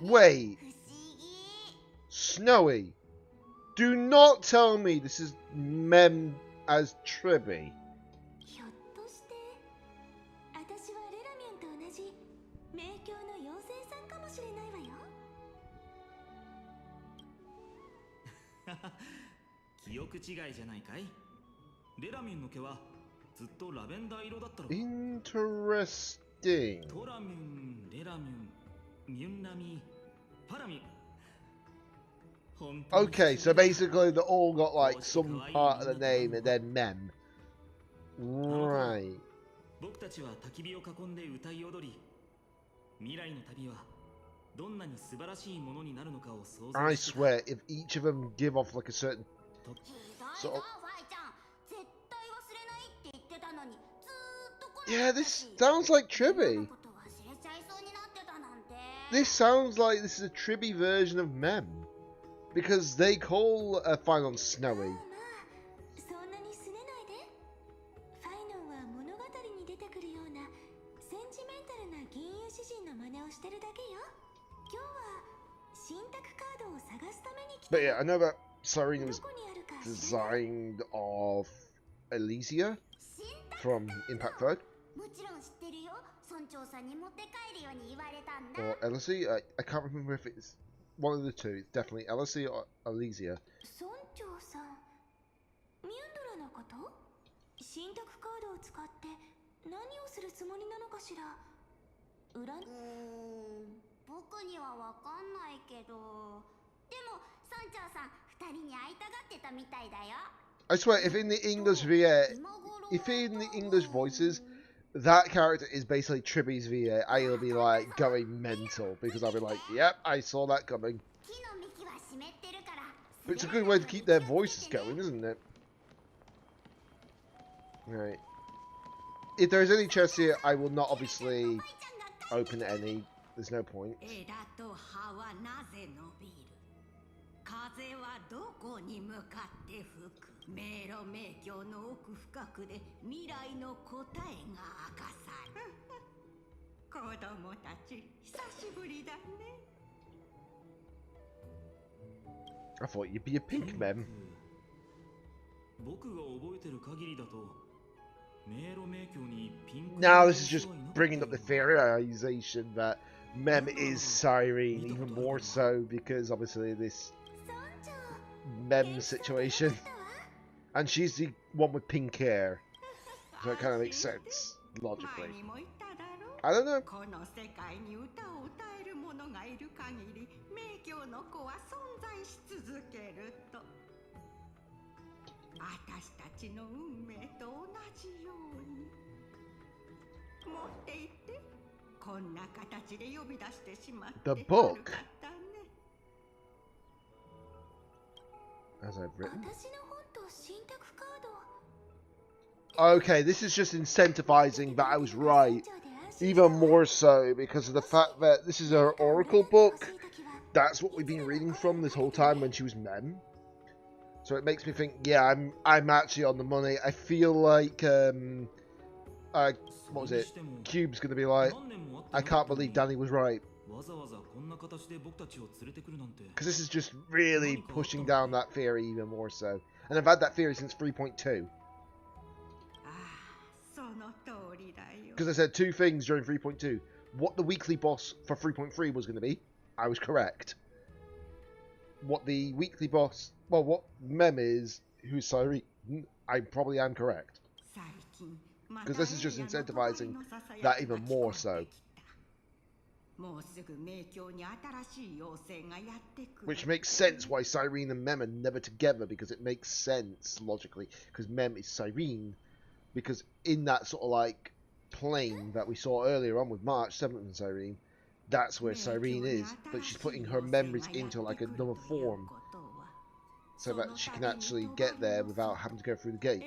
Wait. Snowy. Do not tell me this is Mem as Tribby. Interesting. Okay, so basically they all got like some part of the name and then Mem. Right. I swear, if each of them give off like a certain sort of... Yeah, this sounds like Tribby. This sounds like this is a Tribby version of Mem. Because they call Phylon Snowy. But yeah, I know that Serena was designed of Elysia from Impact 3rd. Or Elysia, I can't remember if it's one of the two. It's definitely Elysia or Elysia. I swear, if in the English VA, if in the English voices, that character is basically Tribby's VA. I'll be like going mental because I'll be like, yep, I saw that coming. But it's a good way to keep their voices going, isn't it? Right. If there's any chests here, I will not obviously open any. There's no point. 迷路迷宮の奥深くで未来の答えが明かされる子供たち久しぶりだね I thought you'd be a pink mem. 僕が覚えてる限りだと迷路迷宮にピンク Now this is just bringing up the theorization that Mem is Cyrene, even more so because obviously this Mem situation. And she's the one with pink hair. So it kind of makes sense, logically. I don't know. この世界に歌を歌える者がいる限り迷宮の子は存在し続けると私たちの運命と同じように持っていってこんな形で呼び出してしまって The book, as I've written. Okay, this is just incentivizing that I was right. Even more so because of the fact that this is her Oracle book. That's what we've been reading from this whole time when she was Mem. So it makes me think, yeah, I'm actually on the money. I feel like what was it? Cube's gonna be like, I can't believe Danny was right. Because this is just really pushing down that theory even more so. And I've had that theory since 3.2. Because I said two things during 3.2. What the weekly boss for 3.3 was going to be, I was correct. What the weekly boss, well, what Mem is, who's Cyrene, I probably am correct. Because this is just incentivizing that even more so. Which makes sense why Cyrene and Mem are never together, because it makes sense logically. Because Mem is Cyrene. Because in that sort of like plane that we saw earlier on with March 7th and Cyrene, that's where Cyrene is, but she's putting her memories into like another form so that she can actually get there without having to go through the gate.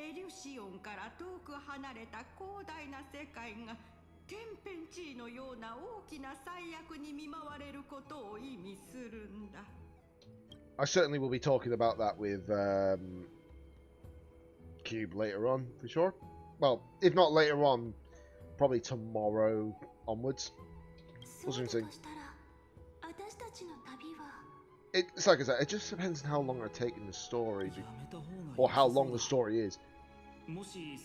I certainly will be talking about that with Cube later on, for sure. Well, if not later on, probably tomorrow onwards. What's the thing? It's like I said, it just depends on how long I take in the story, or how long the story is.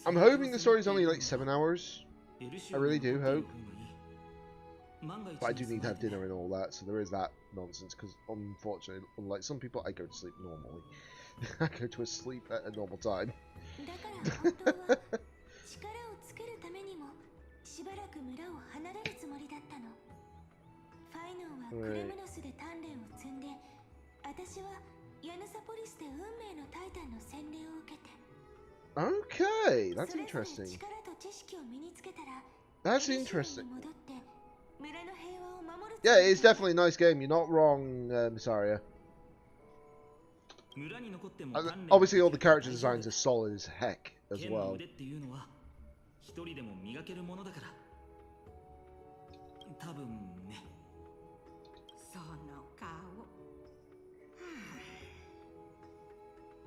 I'm hoping the story is only like 7 hours. I really do hope. But I do need to have dinner and all that, so there is that nonsense, because unfortunately, unlike some people, I go to sleep normally. I go to sleep at a normal time. Okay, that's interesting. That's interesting. Yeah, it's definitely a nice game. You're not wrong, Saria. Obviously, all the character designs are solid as heck as well.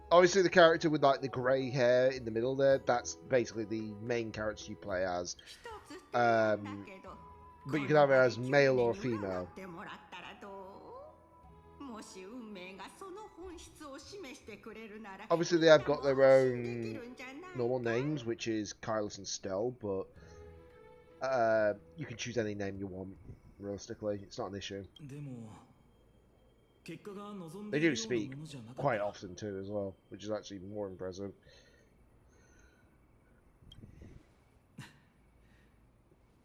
Obviously, the character with like the grey hair in the middle there, that's basically the main character you play as. But you can have it as male or female. Obviously, they have got their own normal names, which is Kylus and Stell, but you can choose any name you want, realistically. It's not an issue. They do speak quite often too as well, which is actually more impressive.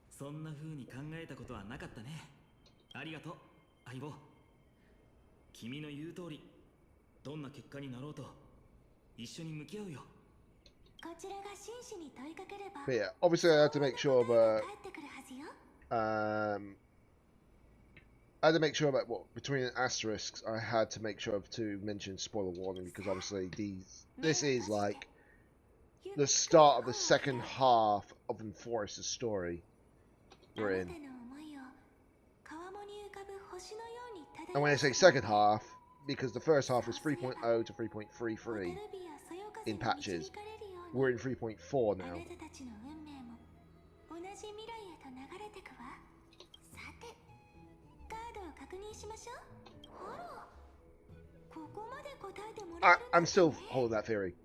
そんな風に考えたことはなかったね。ありがとう、相棒。君の言う通り、どんな結果になろうと一緒に向き合うよ。But yeah, obviously I had to make sure that I had to make sure about what between asterisks I had to make sure to mention spoiler warning because obviously this is like the start of the second half of Enforce's story we're in. And when I say second half, because the first half was 3.0 to 3.33 in patches, we're in 3.4 now. I'm still holding that theory.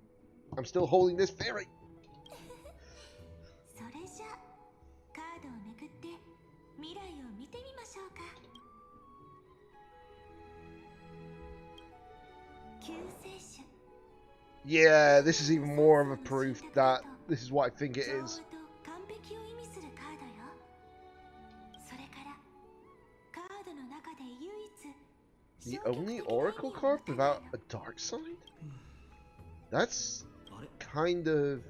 I'm still holding this theory. Yeah, this is even more of a proof that this is what I think it is. The only Oracle card without a dark side? That's kind of...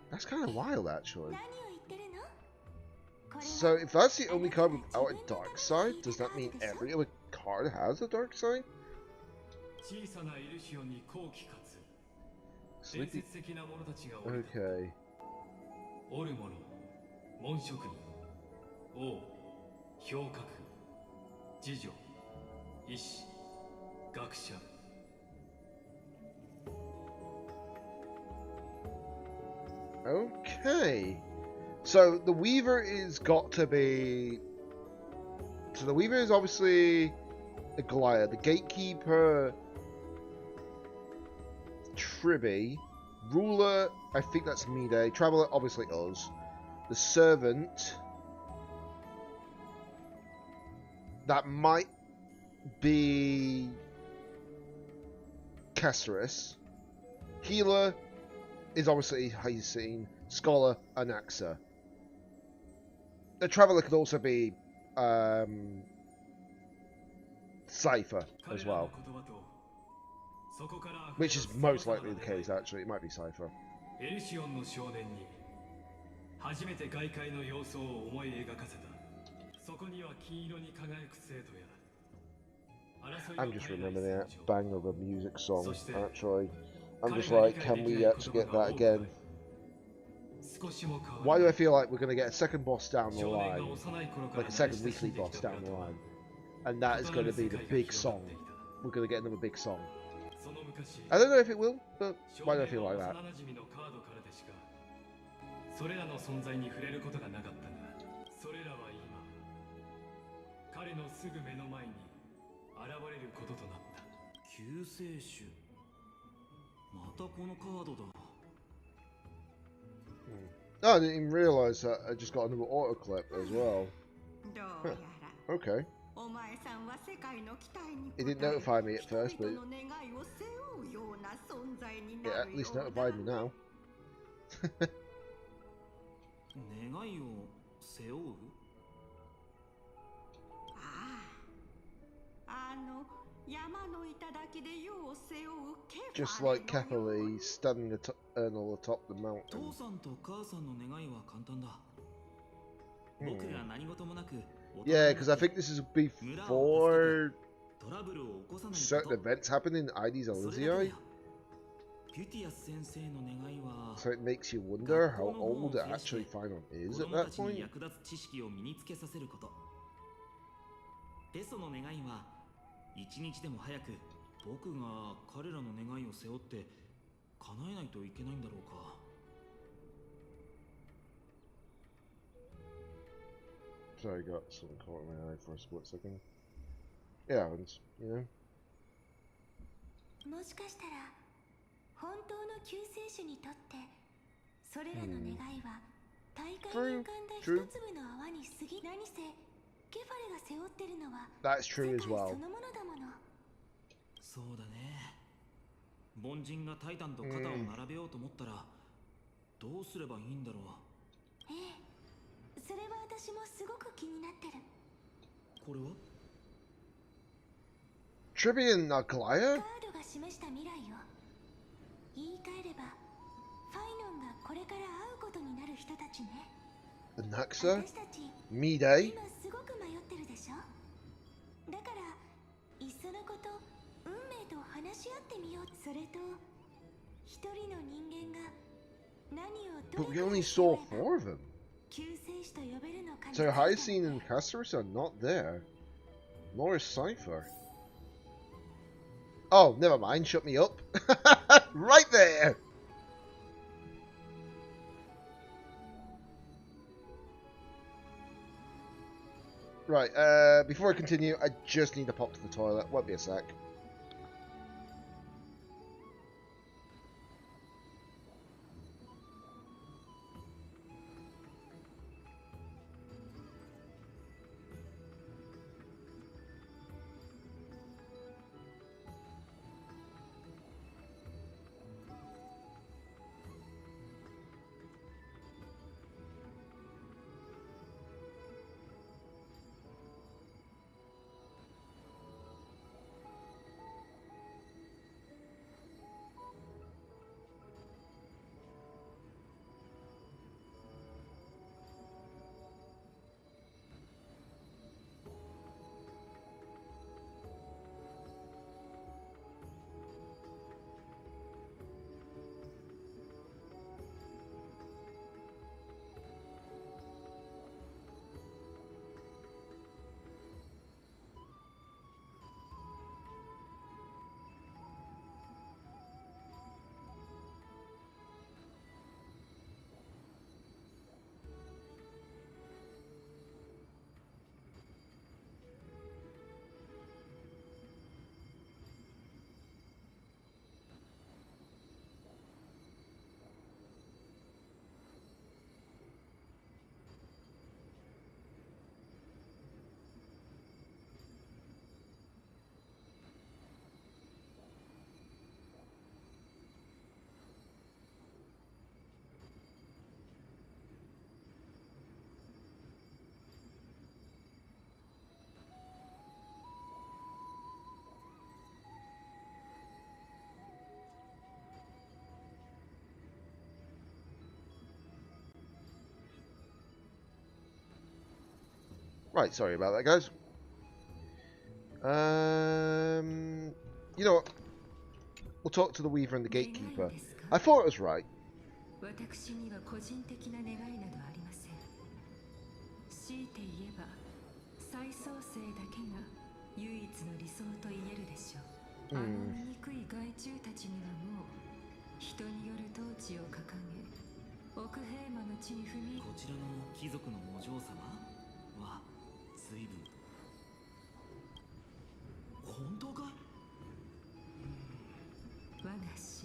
That's kind of wild, actually. So, if that's the only card without a dark side, does that mean every other card has a dark side? Sleepy... Okay. Okay. So the Weaver is got to be... So the Weaver is obviously the Goliath. The Gatekeeper... Tribby. Ruler, I think that's Mide. Traveler, obviously us. The Servant... That might be... Caceres. Healer is obviously Hyacinth. Scholar, Anaxa. The Traveler could also be Cypher as well. Which is most likely the case, actually. It might be Cypher. I'm just remembering that bang of a music song, actually. I'm just like, can we actually get that again? Why do I feel like we're going to get a second boss down the line? Like a second weekly boss down the line. And that is going to be the big song. We're going to get another big song. I don't know if it will, but why do I feel like that? Oh, I didn't even realise that I just got another auto clip as well. Huh. Okay. It didn't notify me at first, but it at least notified me now. Just like Kepali standing atop the mountain. Yeah, because I think this is before certain events happen in Ides Elysiae. So it makes you wonder how old it actually finally is at that point. Sorry, I got something caught in my eye for a split second. It happens, you know. True. That's true as well. Tribby and Goliath? 示した未来を言い換えればファイノンがこれから会うことになる人たちね。 The Naxa? 私たち Midday? 今すごく迷ってるでしょ。だからいっそのこと運命と話し合ってみよう。それと一人の人間が何をど But れ we くらい only すれ saw ば 4 of them. 救世主と呼べるのかに So ついて Hyacinth and Castorus are not there. Nor is Cypher. Oh, never mind. Shut me up. Right there. Right, before I continue, I just need to pop to the toilet. Won't be a sec. Right, sorry about that, guys. You know what? We'll talk to the Weaver and the Gatekeeper. I thought it was right. 私には個人的な願いなどありません。強いて言えば再創生だけが唯一の理想と言えるでしょう。あの醜い害虫たちにはもう人による統治を掲げ奥平魔の地に踏みこちらの貴族のお嬢様は随分本当か。我が師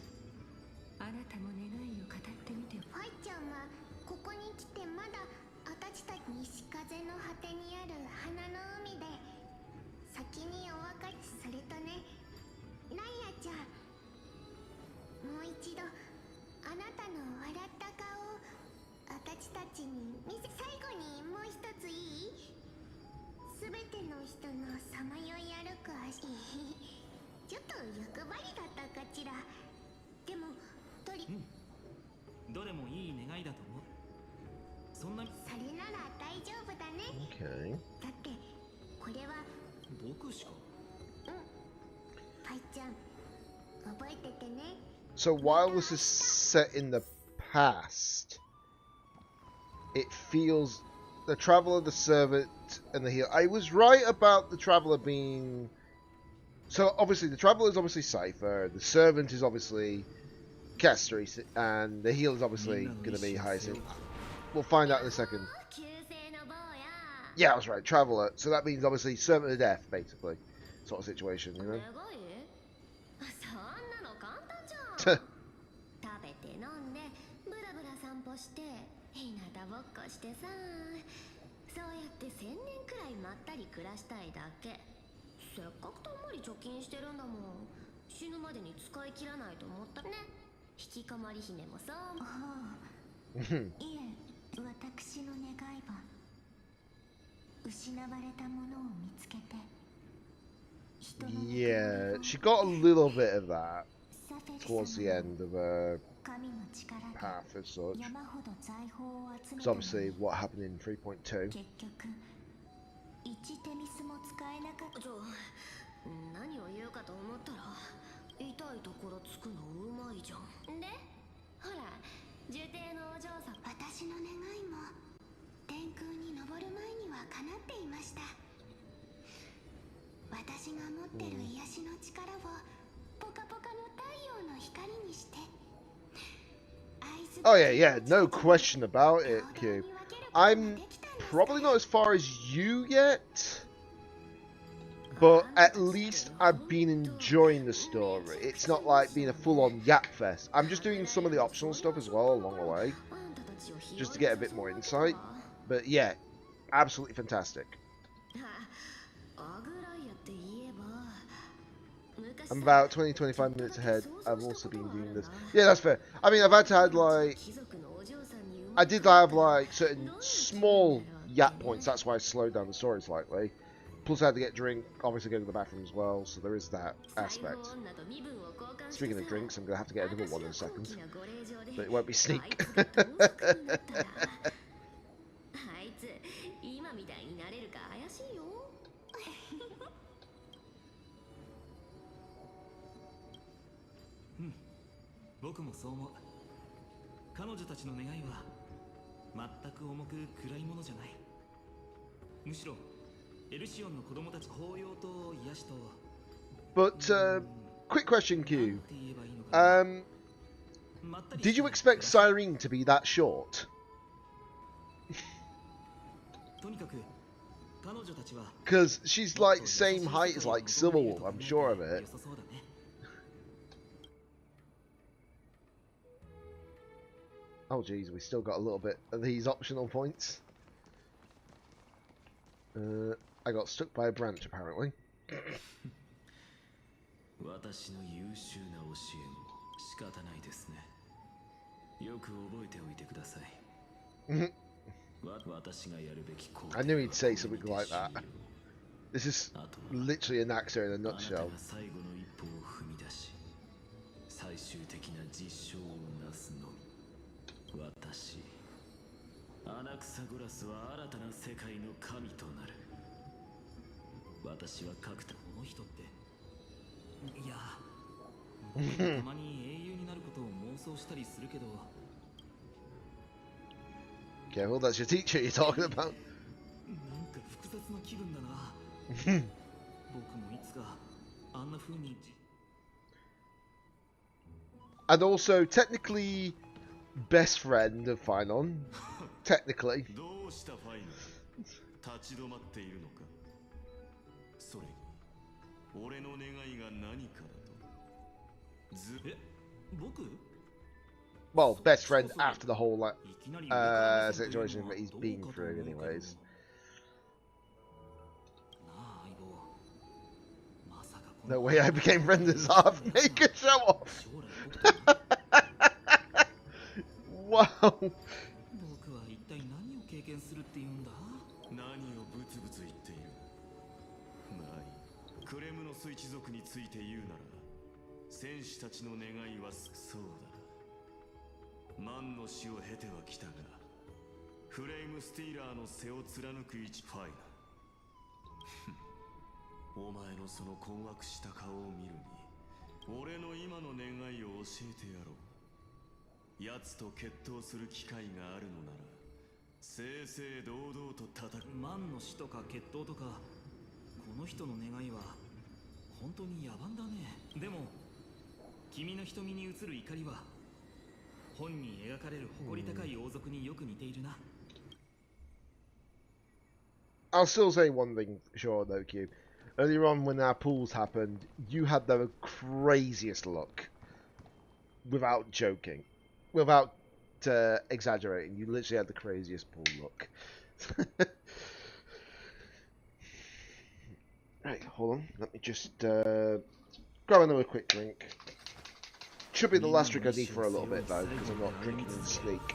あなたも願いを語ってみて。ファイちゃんはここに来てまだ私たち西風の果てにある花の海で先にお別れ。それとねライアちゃん、もう一度あなたの笑った顔を私たちに見せ。最後にもう一ついい？すべての人のさまよい歩く足ちょっと欲張りだったかしら。でもどれもいい願いだと思う。そんなそれなら大丈夫だね。 Okay. だってこれは僕しか。パイちゃん覚えててね。 So while this is set in the past, it feels the Traveler, the Servant, and the Healer. I was right about the Traveler being... So obviously the Traveler is obviously Cypher, the Servant is obviously Castries, and the Healer is obviously going to be Hyacinth. We'll find out in a second. Yeah, I was right, Traveler. So that means obviously Servant of Death, basically. Sort of situation, you know? 食べて飲んでブラブラ散歩して日向ぼっこしてさ、そうやって1000年くらいまったり暮らしたいだけ。せっかくたんまり貯金してるんだもん。死ぬまでに使い切らないと思ったね。引きこもり姫もそう。いえ、私の願いは失われたものを見つけて Yeah, she got a little bit of that towards the end of her path as such. It's obviously what happened in 3.2. 何を言うかと思ったら痛いところつくのうまいじゃんでほら重帝のお嬢さん私の願いも天空に昇る前には叶っていました私が持ってる癒しの力をポカポカの太陽の光にして Oh yeah, yeah, no question about it, Q. I'm probably not as far as you yet, but at least I've been enjoying the story. It's not like being a full-on yap fest. I'm just doing some of the optional stuff as well along the way, just to get a bit more insight. But yeah, absolutely fantastic. I'm about 20-25 minutes ahead. I've also been doing this. Yeah, that's fair. I mean, I've had to have like... I did have like certain small yap points. That's why I slowed down the story slightly. Plus I had to get a drink, obviously go to the bathroom as well. So there is that aspect. Speaking of drinks, I'm going to have to get another one in a second. But it won't be sneak. But quick question, Q. Did you expect Cyrene to be that short? Because she's like same height as like Silverwolf, I'm sure of it. Oh geez, we still got a little bit of these optional points. I got stuck by a branch apparently. I knew he'd say something like that. This is literally an actor in a nutshell. Careful, that's your teacher you're talking about. And also, technically, best friend of Phylon. Technically. Well, best friend after the whole situation that he's been through anyways. No way I became friends with half. Make a show off. Wow. I'll still say one thing sure though, Q. Earlier on when our pools happened, you had the craziest look. Without joking. Without exaggerating. You literally had the craziest pool look. Right, hold on. Let me just grab another quick drink. Should be the last drink I need for a little bit though, because I'm not drinking in sneak.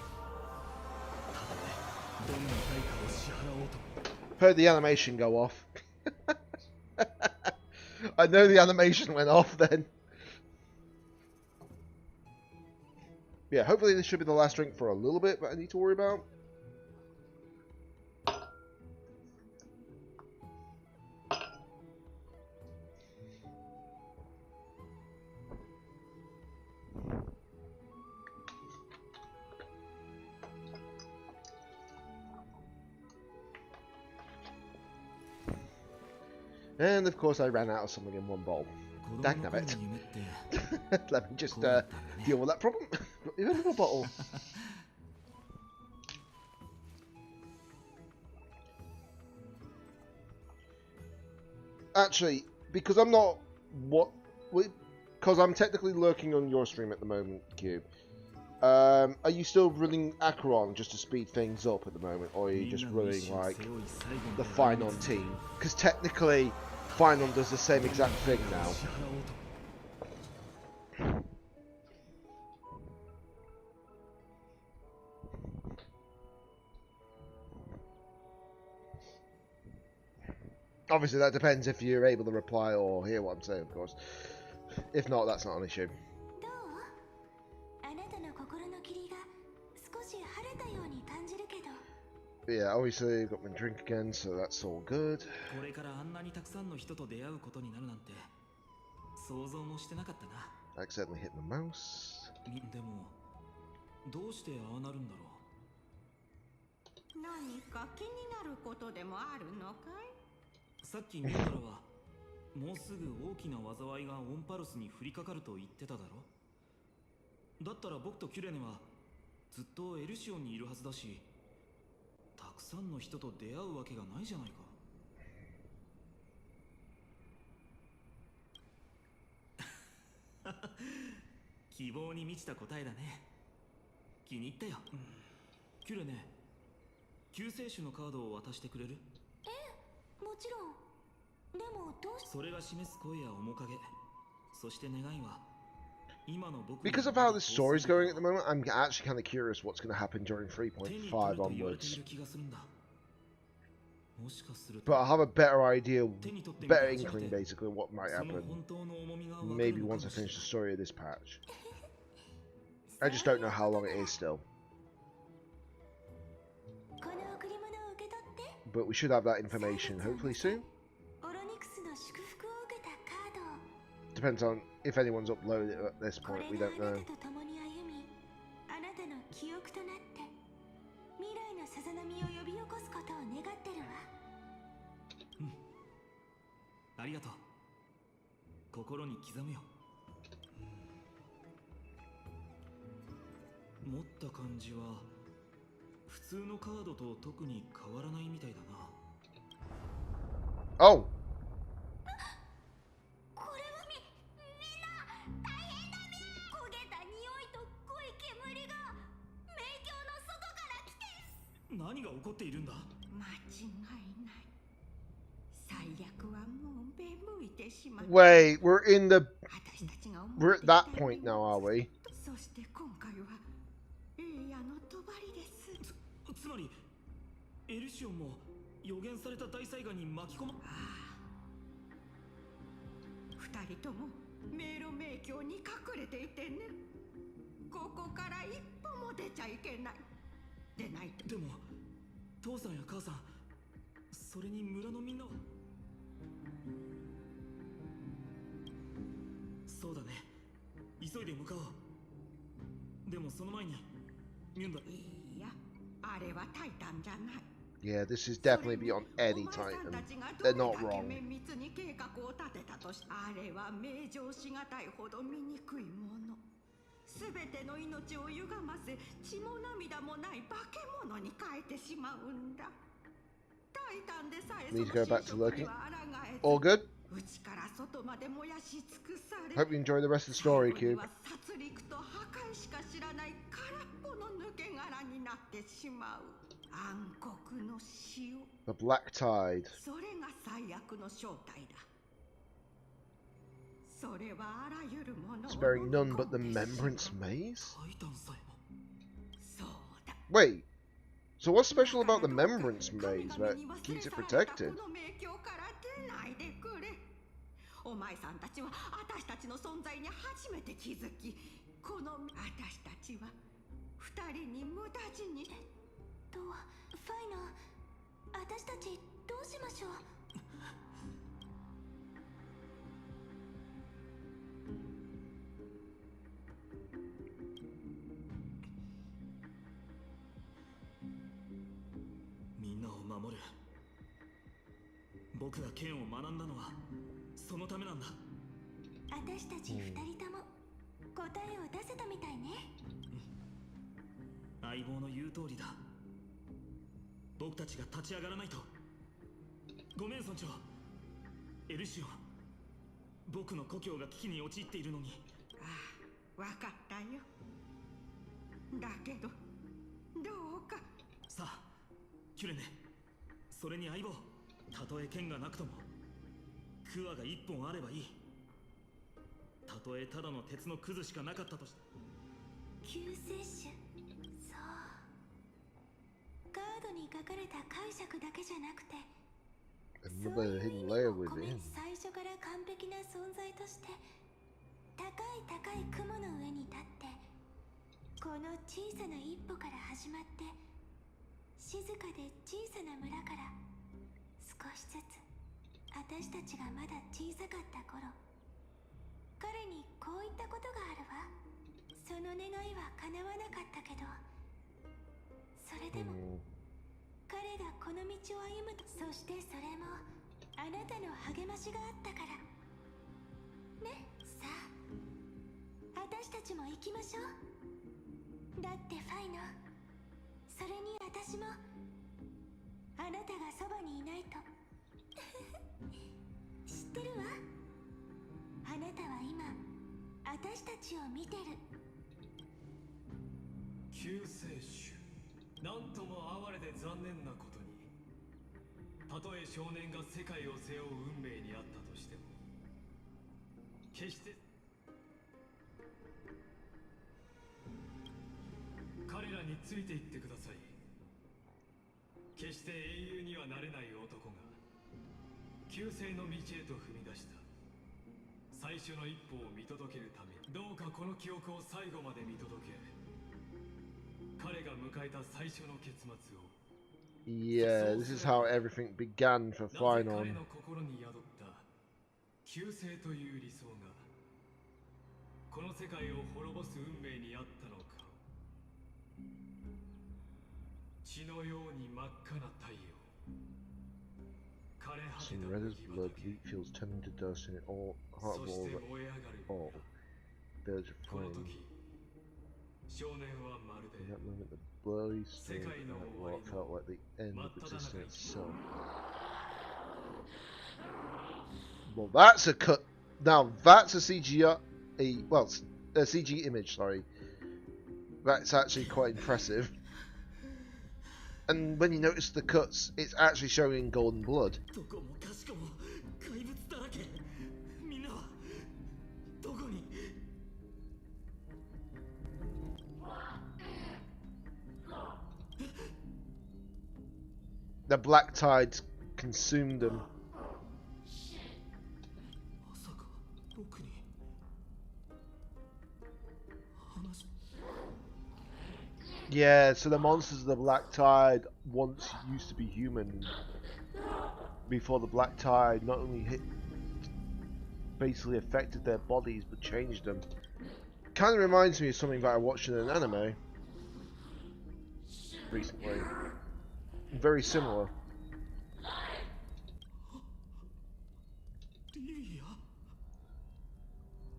Heard the animation go off. I know the animation went off then. Yeah, hopefully this should be the last drink for a little bit that I need to worry about. And of course I ran out of something in one bowl. Dagnabbit. Let me just deal with that problem. Even another bottle. Actually, because I'm not because I'm technically lurking on your stream at the moment, Cube. Are you still running Acheron just to speed things up at the moment, or are you just running like the Finon team? Because technically, Finon does the same exact thing now. Obviously, that depends if you're able to reply or hear what I'm saying, of course. If not, that's not an issue. Yeah, obviously, I've got my drink again, so that's all good. I accidentally hit my mouse. どうしてああなるんだろう。何か気になることでもあるのかい？さっきミュートラはもうすぐ大きな災いがオンパルスに降りかかると言ってただろ。だったら僕とキュレネはずっとエルシオンにいるはずだし、たくさんの人と出会うわけがないじゃないか。希望に満ちた答えだね。気に入ったよ。キュレネ、救世主のカードを渡してくれる？ええ、もちろん。でもどうし…それが示す声や面影、そして願いは今の僕。 Because of how the story's going at the moment, I'm actually kind of curious what's going to happen during 3.5 onwards. But I'll have a better idea, better inkling basically of what might happen. Maybe once I finish the story of this patch. I just don't know how long it is still. But we should have that information hopefully soon. Depends on if anyone's uploaded it at this point, we don't know. ありがとう。心に刻むよ。持った感じは普通のカードと特に変わらないみたいだな。Oh. これはみんな大変だみゃ。焦げた匂いと濃い煙が迷宮の外から来て。何が起こっているんだ？間違いない。最悪はもうべ向いてしまう。 Wait, we're at that point now, are we? そして今回はエイヤの帳です。つまりエルシオンも予言された大災害に巻き込ま…二人とも迷路迷宮に隠れていてね。ここから一歩も出ちゃいけない。でないと。でも父さんや母さん、それに村のみんなは…そうだね、急いで向かおう。でもその前にミュンダ…いや、あれはタイタンじゃない。 Yeah, this is definitely beyond any Titan. They're not wrong. あれは名状しがたいほど醜いもの。すべての命を歪ませ、血も涙もない化け物に変えてしまうんだ。タイタンでさえその Need to go back to 侵食 looking. には抗えず、 All good? 内から外まで燃やし尽くされ、 Hope you enjoy the rest of the story, 最後に Cube. は殺戮と破壊しか知らない空っぽの抜け殻になってしまう。暗黒の潮。 The Black Tide. それが最悪の正体だ。それはあらゆるものを Sparing none but the Remembrance Maze? タイタンさえも。そうだ。 Wait, so what's special about the Remembrance Maze that keeps it protected? この迷宮から出ないでくれ。己お前さんたちは私たちの存在に初めて気づき、この私たちは二人に無駄死に。ファイナ、私たちどうしましょう。みんなを守る。僕が剣を学んだのはそのためなんだ。私たち二人とも答えを出せたみたいね。相棒の言う通りだ。僕たちが立ち上がらないと。ごめん村長。エルシオン、僕の故郷が危機に陥っているのに。ああ、分かったよ。だけどどうか。さあキュレネ、それに相棒、たとえ剣がなくともクワが一本あればいい。たとえただの鉄のクズしかなかったとして。救世主、そう、カードに書かれた解釈だけじゃなくて、そういう意味も込め、最初から完璧な存在として高い高い雲の上に立って、この小さな一歩から始まって、静かで小さな村から少しずつ、私たちがまだ小さかった頃、彼にこう言ったことがあるわ。その願いは叶わなかったけど、それでも彼がこの道を歩む。そしてそれもあなたの励ましがあったからね。さあ私たちも行きましょう。だってファイノ、それに私もあなたがそばにいないと知ってるわ。あなたは今私たちを見てる。救世主、なんとも哀れで残念なことに、たとえ少年が世界を背負う運命にあったとしても、決して彼らについていってください。決して英雄にはなれない男が救世の道へと踏み出した最初の一歩を見届けるために、どうかこの記憶を最後まで見届け、彼が迎えた最初の結末を。 Yeah, this is how everything began for なぜ Final. 彼の心に宿った救世という理想がこの世界を滅ぼす運命にあったのか。血のように真っ赤な太陽、枯れ果て Some た red as 麦 blood, 畑、 wheat fields turning to dust, and it all heart そ of し all て that 燃え上がる all birds of この flame. 時、少年はまる In で that moment, the bloody storm 世界の at 終わ what り felt の like the end 真っ of 只中 existence に itself. Well, that's a cut. Now that's a CG, a CG image. Sorry, that's actually quite impressive. And when you notice the cuts, it's actually showing golden blood. どこもかしこも怪物だらけ。みんなはどこに。 The black tides consumed them. まさか僕に話。 Yeah, so the monsters of the black tide once used to be human. Before the black tide not only basically affected their bodies but changed them. Kind of reminds me of something that I watched in an anime recently. Very similar. リリ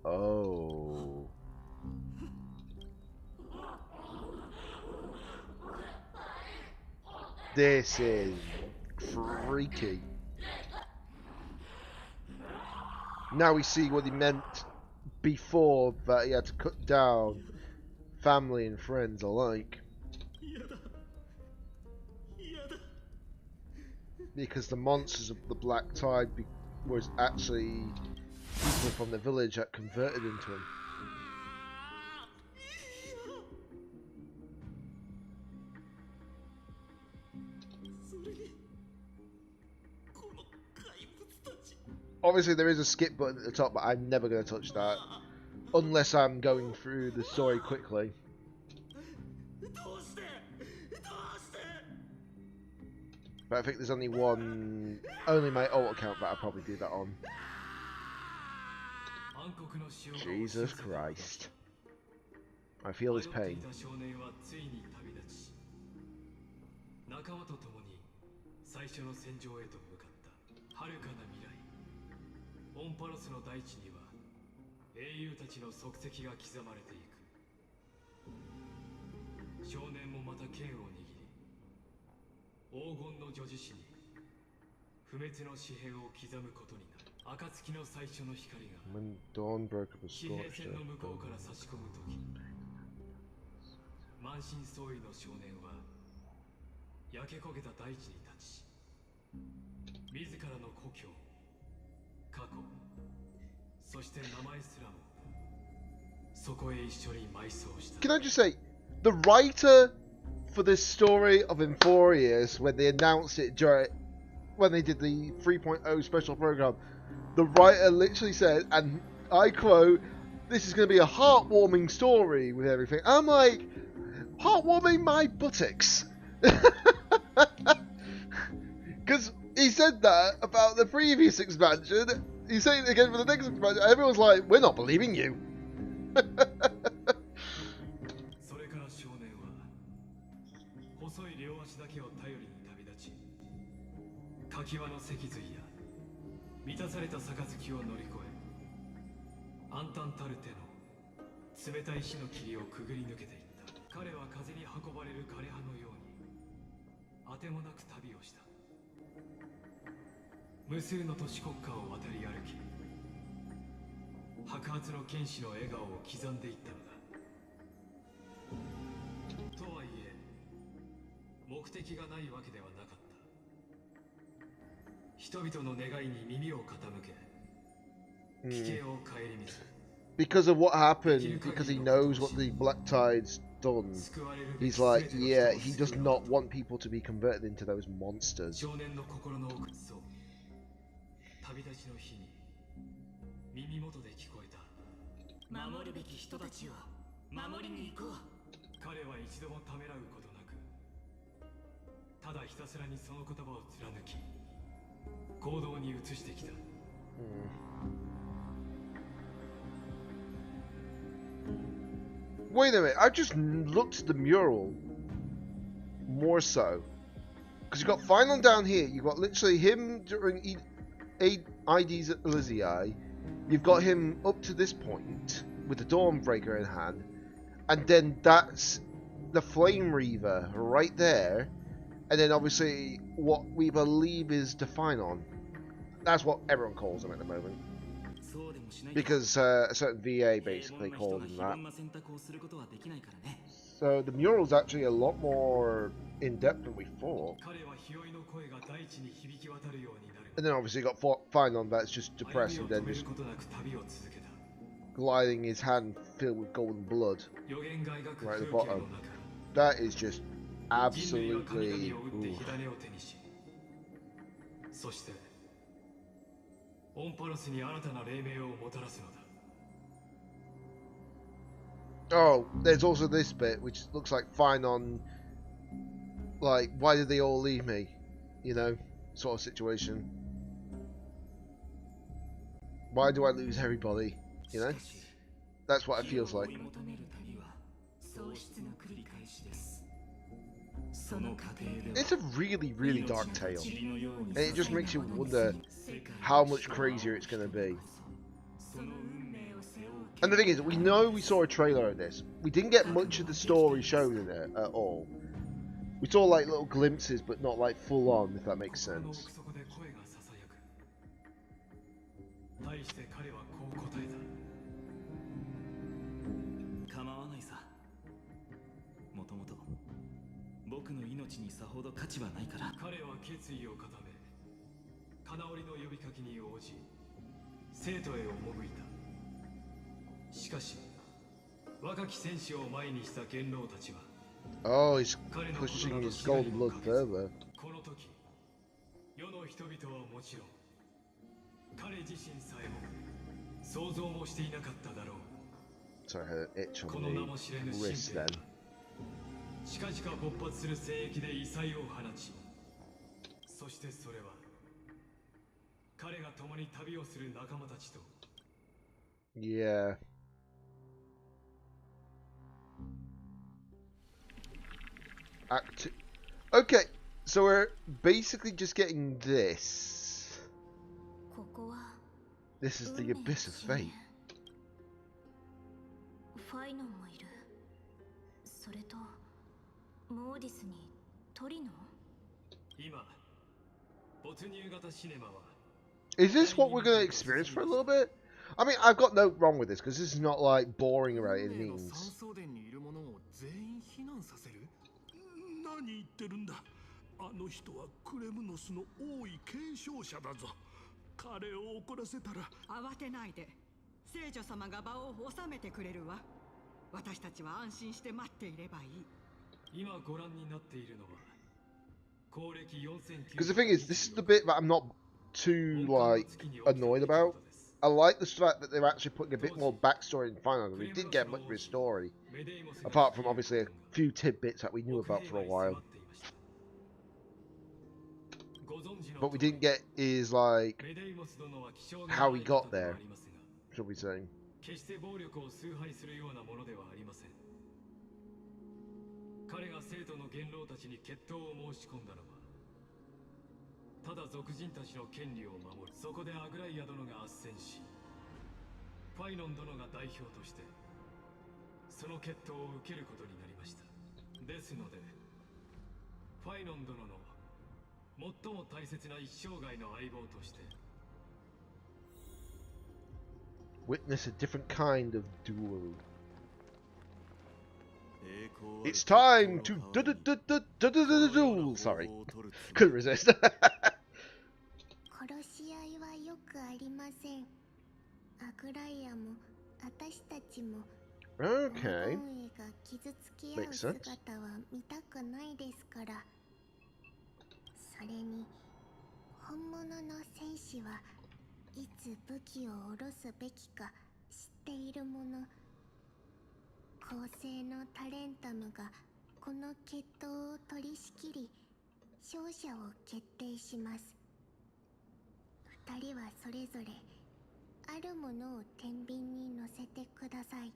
ア。 Oh. This is freaky. Now we see what he meant before, that he had to cut down family and friends alike. 嫌だ。嫌だ。 Because the monsters of the black tide was actually people from the village that converted into him. それにこの怪物たち。Obviously, there is a skip button at the top, but I'm never going to touch that. Unless I'm going through the story quickly. But I think there's only my alt account that I'll probably do that on. Jesus Christ. I feel his pain. 仲間と共に最初の戦場へと向かった遥かな未来オンパロスの大地には英雄たちの足跡が刻まれていく少年もまた剣を握り黄金の女子師に不滅の紙幣を刻むことになる暁の最初の光が地平線の向こうから差し込む時満身創痍の少年は焼け焦げた大地に立ち自らの故郷過去そして名前すらもそこへ一緒に埋葬した Can I just say, the writer for this story of Infurious, when they announced it when they did the 3.0 special program, the writer literally said, and I quote, "This is going to be a heartwarming story with everything." I'm like, heartwarming my buttocks. Because he said that about the previous expansion, he's saying it again for the next expansion. Everyone's like, we're not believing you. それから少年は細い両足だけを頼りに旅立ち垣輪の脊髄や満たされた杯を乗り越え暗淡たる手の冷たい火の霧をくぐり抜けていった彼は風に運ばれる枯葉のようにあてもなく旅をした無数の都市国家を渡り歩き白髪の剣士の笑顔を刻んでいったのだとはいえ目的がないわけではなかった人々の願いに耳を傾け危険を顧みず Because of what happened, because he knows what the Black Tide's done, he's like, yeah, he does not want people to be converted into those monsters. 少年の心の奥そう旅立ちの日に耳元で聞こえた守るべき人たちを守りに行こう彼は一度もためらうことなくただひたすらにその言葉を貫き行動に移してきた、Wait a minute, I just looked at the mural more so. Because you've got Final down here, you've got literally him during IDs at Elysiae, you've got him up to this point with the Dawnbreaker in hand, and then that's the Flame Reaver right there, and then obviously what we believe is Definon. That's what everyone calls him at the moment. Because a certain VA basically called him that. So the mural's actually a lot more in-depth than we thought. And then obviously you got Finon that's just depressed and then just gliding his hand filled with golden blood right at the bottom. That is just absolutely... Oh, there's also this bit which looks like Finon, like, why did they all leave me? You know, sort of situation. Why do I lose everybody? You know? That's what it feels like. It's a really, really dark tale. And it just makes you wonder how much crazier it's going to be. And the thing is, we know we saw a trailer of this. We didn't get much of the story shown in it at all. We saw like little glimpses, but not like full on, if that makes sense. Oh, he's pushing his golden blood further. 彼自身さえも想像もしていなかっただろう。 Sorry, I had an itch こ on の the 名も知れぬ wrist 神 then. 兵近々勃発する聖域で異彩を放ち、そしてそれは彼が共に旅をする仲間たちと Yeah. Okay, so we're basically just getting this. ここは This is the abyss of fate. ファイノンもいる。それとモーディスにトリノ。今没入型シネマは Is this what we're going to experience for a little bit? I mean, I've got no wrong with this because this is not like boring or any means. 何言ってるんだ。あの人はクレムノスの王位継承者だぞ。彼を怒らせたら。慌てないで。聖女様が場を収めてくれるわ。私たちは安心して待っていればいい。今ご覧になっているのは公歴4900 Because the thing is, this is the bit that I'm not too like annoyed about. I like the fact that they're actually putting a bit more backstory in Final. We didn't get much of his story, apart from obviously a few tidbits that we knew about for a while. But we didn't get his like how he got there, shall we say? 決して暴力を崇拝するようなものではありません。彼が生徒の元老たちに決闘を申し込んだのはただ族人たちの権利を守る。そこでアグライア殿が斡旋し、ファイノン殿が代表としてその決闘を受けることになりました。ですのでファイノン殿の最も大切な一生涯の相棒として Witness a different kind of duel. It's time to duel. Sorry, couldn't resist. 殺し合いはよくありません。アグライアも私たちも Okay. 本が傷つき合う姿は見たくないですから。それに本物の戦士はいつ武器を下ろすべきか知っているもの。公正のタレンタムがこの決闘を取り仕切り勝者を決定します。二人はそれぞれあるものを天秤に乗せてください。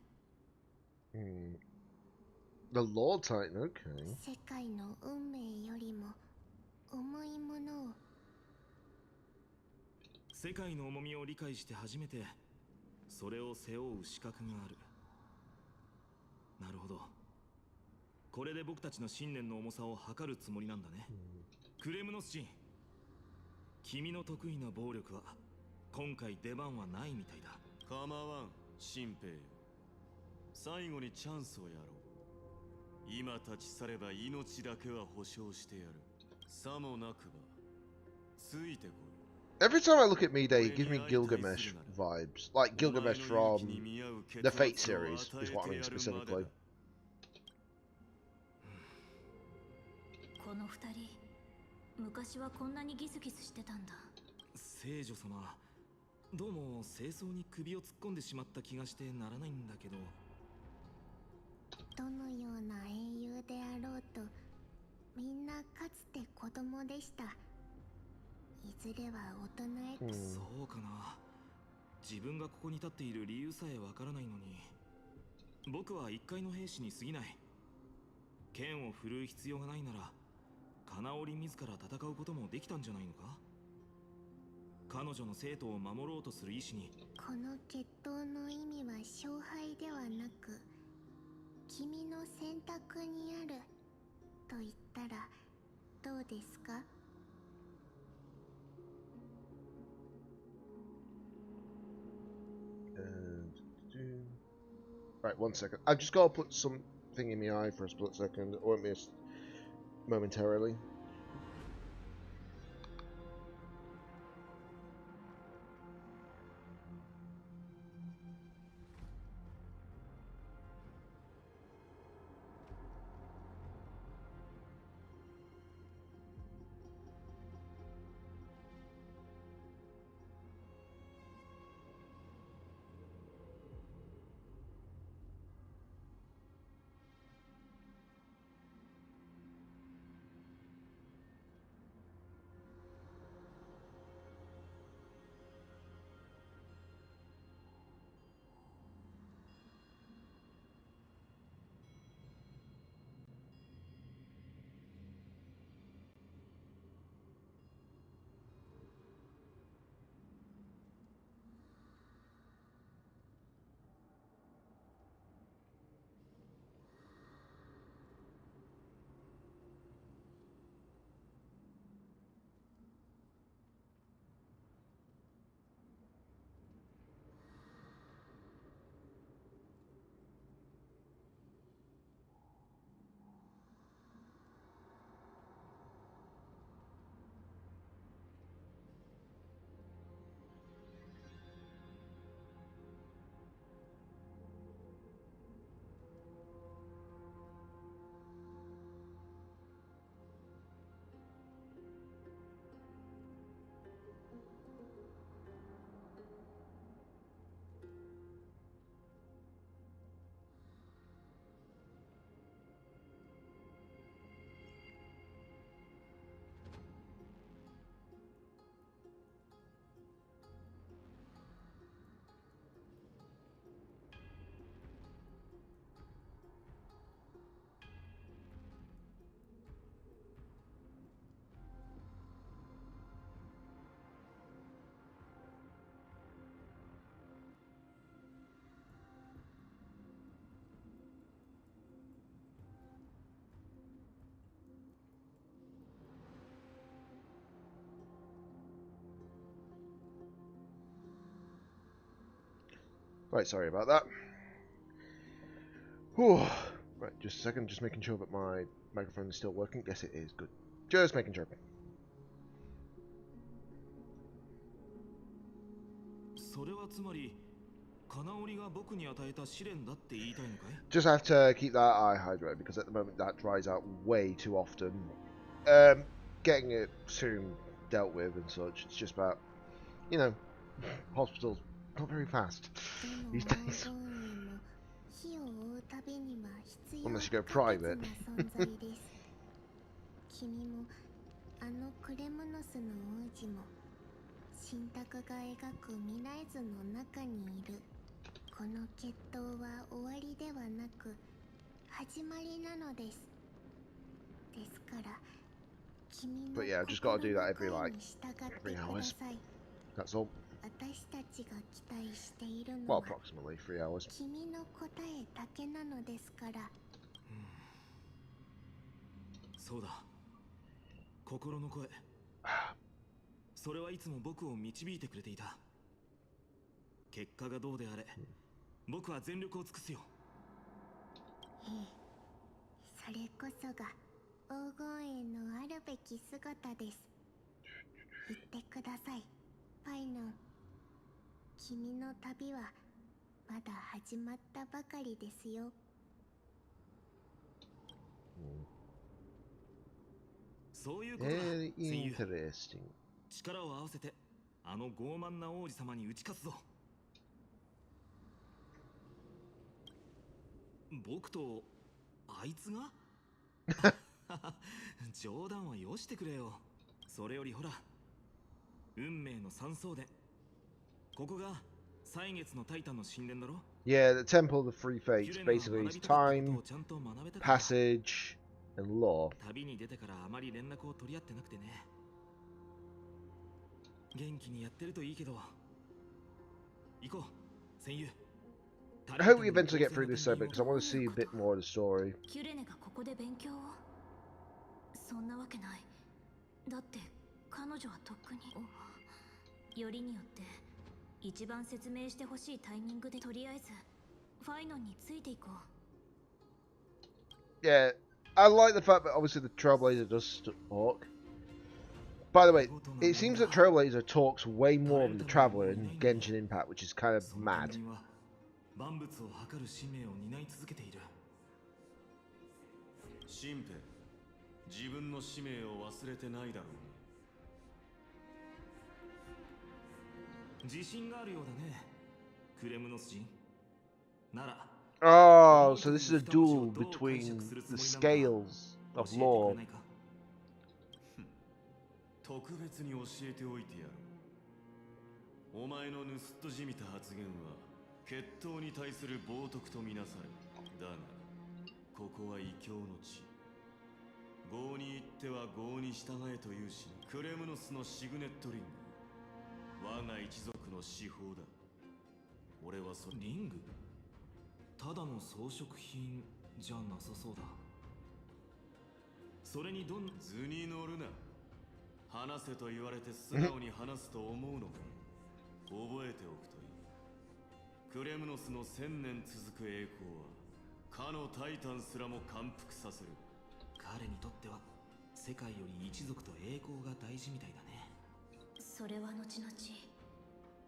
The Lord Titan, okay. 世界の運命よりも重いものを。世界の重みを理解して初めてそれを背負う資格がある。なるほど。これで僕たちの信念の重さを測るつもりなんだね。クレムノス人、君の得意な暴力は今回出番はないみたいだ。構わん、新兵よ。最後にチャンスをやろう。今立ち去れば命だけは保証してやる。さもなくばついてこい。 Every time I look at me, they give me Gilgamesh vibes, like Gilgamesh from the Fate series, is what I mean specifically. この二人、昔はこんなにギスギスしてたんだ。聖女様、どうも清掃に首を突っ込んでしまった気がしてならないんだけど。どのような英雄であろうと、みんなかつて子供でした。いずれは大人へ。そうかな。自分がここに立っている理由さえわからないのに。僕は一介の兵士に過ぎない。剣を振るう必要がないなら、金織自ら戦うこともできたんじゃないのか。彼女の生徒を守ろうとする意志に。この決闘の意味は勝敗ではなく、君の選択にあると言ったらどうですか。Right, 1 second. I've just got to put something in my eye for a split second. It won't miss momentarily. Right, sorry about that. Whew. Right, just a second, just making sure that my microphone is still working. Yes, it is. Good. Just making sure. Just have to keep that eye hydrated because at the moment that dries out way too often. Getting it soon dealt with and such. It's just about, you know, hospitals not very fast these days. Unless you go private. 君もあのクレムノスの王子も神託が描く未来図の中にいる。この決闘は終わりではなく始まりなのです。ですから君の But yeah, I've just got to do that every 心の like 声に従ってく 3だ hours. さい。 That's all. 私たちが期待している Well, のは approximately 3 hours. 君の答えだけなのですから。そうだ。心の声。それはいつも僕を導いてくれていた。結果がどうであれ、僕は全力を尽くすよ。ええ、それこそが黄金園のあるべき姿です。言ってください、パイノン。君の旅はまだ始まったばかりですよ。そういうことだ。 Very 戦友。 interesting. 力を合わせてあの傲慢な王子様に打ち勝つぞ。僕とあいつが冗談はよしてくれよ。それよりほら、運命の山荘でここが歳月のタイタンの神殿だろ。 Yeah, the Temple of the Three Fates basically is time, passage, and law. 旅に出てからあまり連絡を取り合ってなくてね。元気にやってるといいけど。行こう、戦友。 I hope we eventually get through this segment because I want to see a bit more of the story. キュレネがここで勉強を？そんなわけない。だって彼女はとっくに。よりによって一番説明してほしいタイミングでとりあえずファイノンについていこう。 Yeah, I like the fact that obviously the Trailblazer does talk. By the way, it seems that Trailblazer talks way more than the Traveler in Genshin Impact, which is kind of mad. 万物を測る使命を担い続けている。神父、自分の使命を忘れてないだろう。自信があるようだね、クレムノス人。なら。Oh, so this is a duel between the scales of law. 特別に教えておいてやろう。お前の盗っ人じみた発言は決闘に対する冒涜とみなされ、だがここは異教の地。業に行っては業に従えというし、クレムノスのシグネットリング、我が一族の至宝だ。俺はリング、ただの装飾品じゃなさそうだ。それにどん図に乗るな。話せと言われて素直に話すと思うのか。覚えておくといい。クレムノスの1000年続く栄光はかのタイタンすらも感服させる。彼にとっては世界より一族と栄光が大事みたいだね。それは後々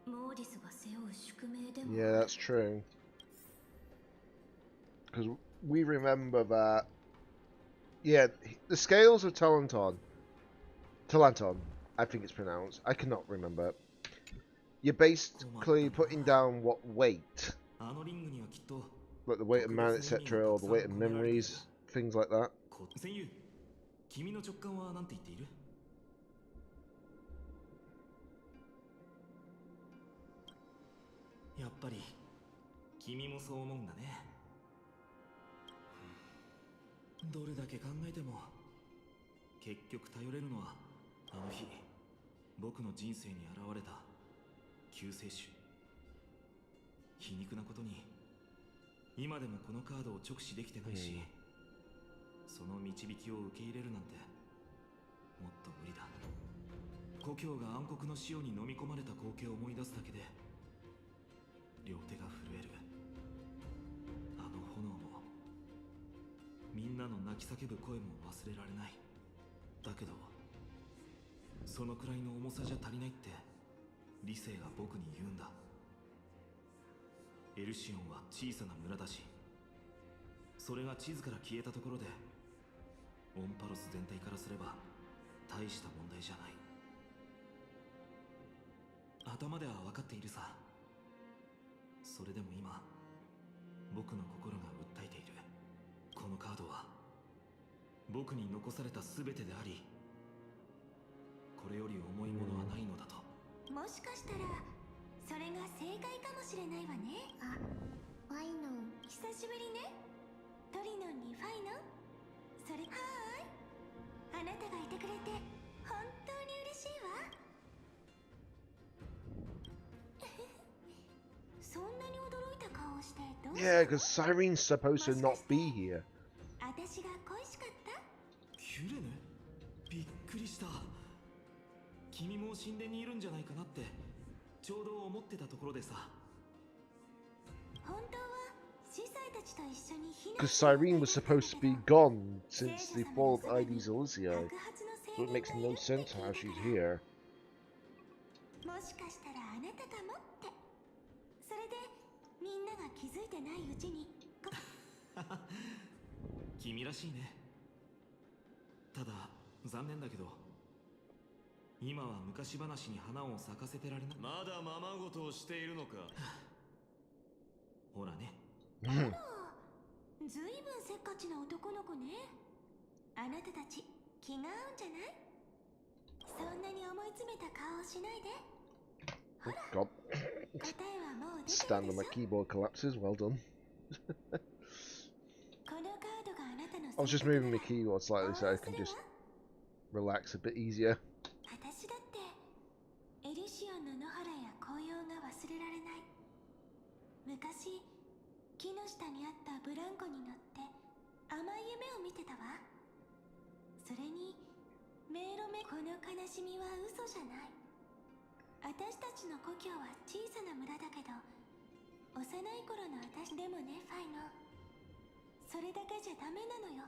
モーディスが背負う宿命でも。 Yeah, that's true. Because we remember that. Yeah, the scales of Talanton, I think it's pronounced. I cannot remember. You're basically putting down what weight, like the weight of man, etc., or the weight of memories, things like that. 戦友、君の直感は何て言っている？やっぱり君もそう思うんだね。どれだけ考えても結局頼れるのはあの日僕の人生に現れた救世主。皮肉なことに今でもこのカードを直視できてないし、その導きを受け入れるなんてもっと無理だ。故郷が暗黒の潮に飲み込まれた光景を思い出すだけで両手が震える。泣き叫ぶ声も忘れられない。だけどそのくらいの重さじゃ足りないって理性が僕に言うんだ。エルシオンは小さな村だし、それが地図から消えたところでオンパロス全体からすれば大した問題じゃない。頭では分かっているさ。それでも今僕の心が訴えている。このカードは僕に残された全てであり、これより重いものはないのだと。もしかしたらそれが正解かもしれないわね。あ、ファイノン久しぶりね。トリノンにファイノン。それはーい、あなたがいてくれて本当に嬉しいわ。そんなに驚いた顔をしてどうしたの？ Yeah, because Cyrene's supposed to not be here. 私が恋しかった？キュレネ？びっくりした。君も神殿にいるんじゃないかなってちょうど思ってたところでさ。本当は司祭たちと一緒に避難 Because Cyrene was supposed to be gone since the fall of Ides Elysiae, so it makes no sense how she's here. もしかしたらあなたかもって。それでみんなが気づいてないうちに君らしいね。ただ残念だけど今は昔話に花を咲かせてられない。まだままごとをしているのか。ほらね。ずいぶんせっかちな男の子ね。あなたたち気が合うんじゃない？そんなに思い詰めた顔をしないで。ほら、 God. 答えはもう出てるでしょ。 Stand on my keyboard collapses, well done. このカードがあなたの I was just moving my keyboard slightly so I can just relax a bit easier. 私だってエリシオンの野原や紅葉が忘れられない。昔木の下にあったブランコに乗って甘い夢を見てたわ。それにメイロメ、この悲しみは嘘じゃない。私たちの故郷は小さな村だけど幼い頃の私でもね。ファイノ、それだけじゃダメなのよ。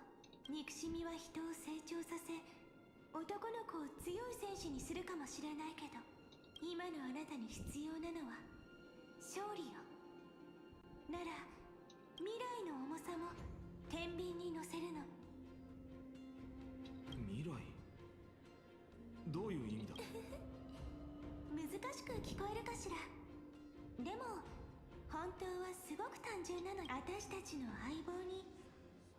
憎しみは人を成長させ男の子を強い戦士にするかもしれないけど、今のあなたに必要なのは勝利よ。なら未来の重さも天秤に乗せるの。未来？どういう意味だ？難しく聞こえるかしら。でも本当はすごく単純なの。私たちの相棒に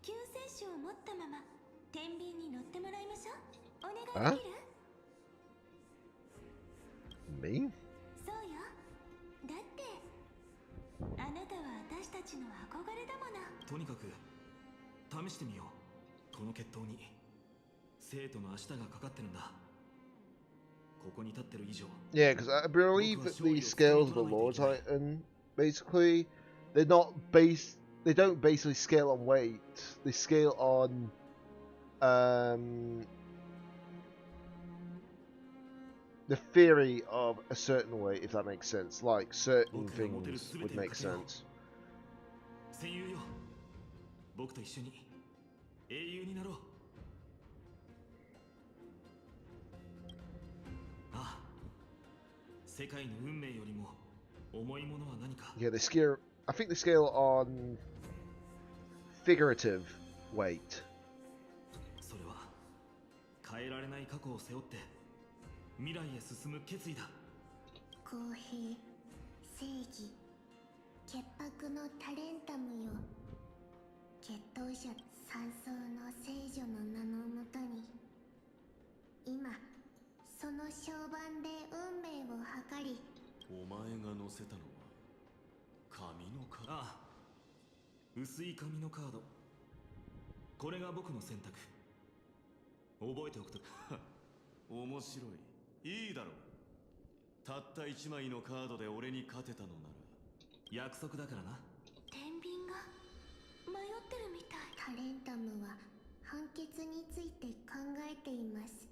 救世主を持ったまま天秤に乗ってもらいましょう。お願いできる？ Me? そうよ。だってあなたは私たちの憧れだもの。とにかく試してみよう。この決闘に生徒の明日がかかってるんだ。ここに立ってる以上。 Yeah, because I believe that the scales of the Lord Titan basically they're not based. They don't basically scale on weight. They scale on the theory of a certain way, if that makes sense. Like certain things would make sense. 戦友よ、僕と一緒に英雄になろう。ああ、世界の運命よりも重いものは何か。 Yeah, they scale. I think they scale on figurative weight. それは変えられない過去を背負って未来へ進む決意だ。公平、正義、潔白のタレンタムよ。決闘者三層の聖女の名のもとに今その掌盤で運命を測り。お前が乗せたのは紙のカード。ああ、薄い紙のカード。これが僕の選択。覚えておくと。面白い。いいだろう。たった1枚のカードで俺に勝てたのなら約束だからな。天秤が迷ってるみたい。タレンタムは判決について考えています。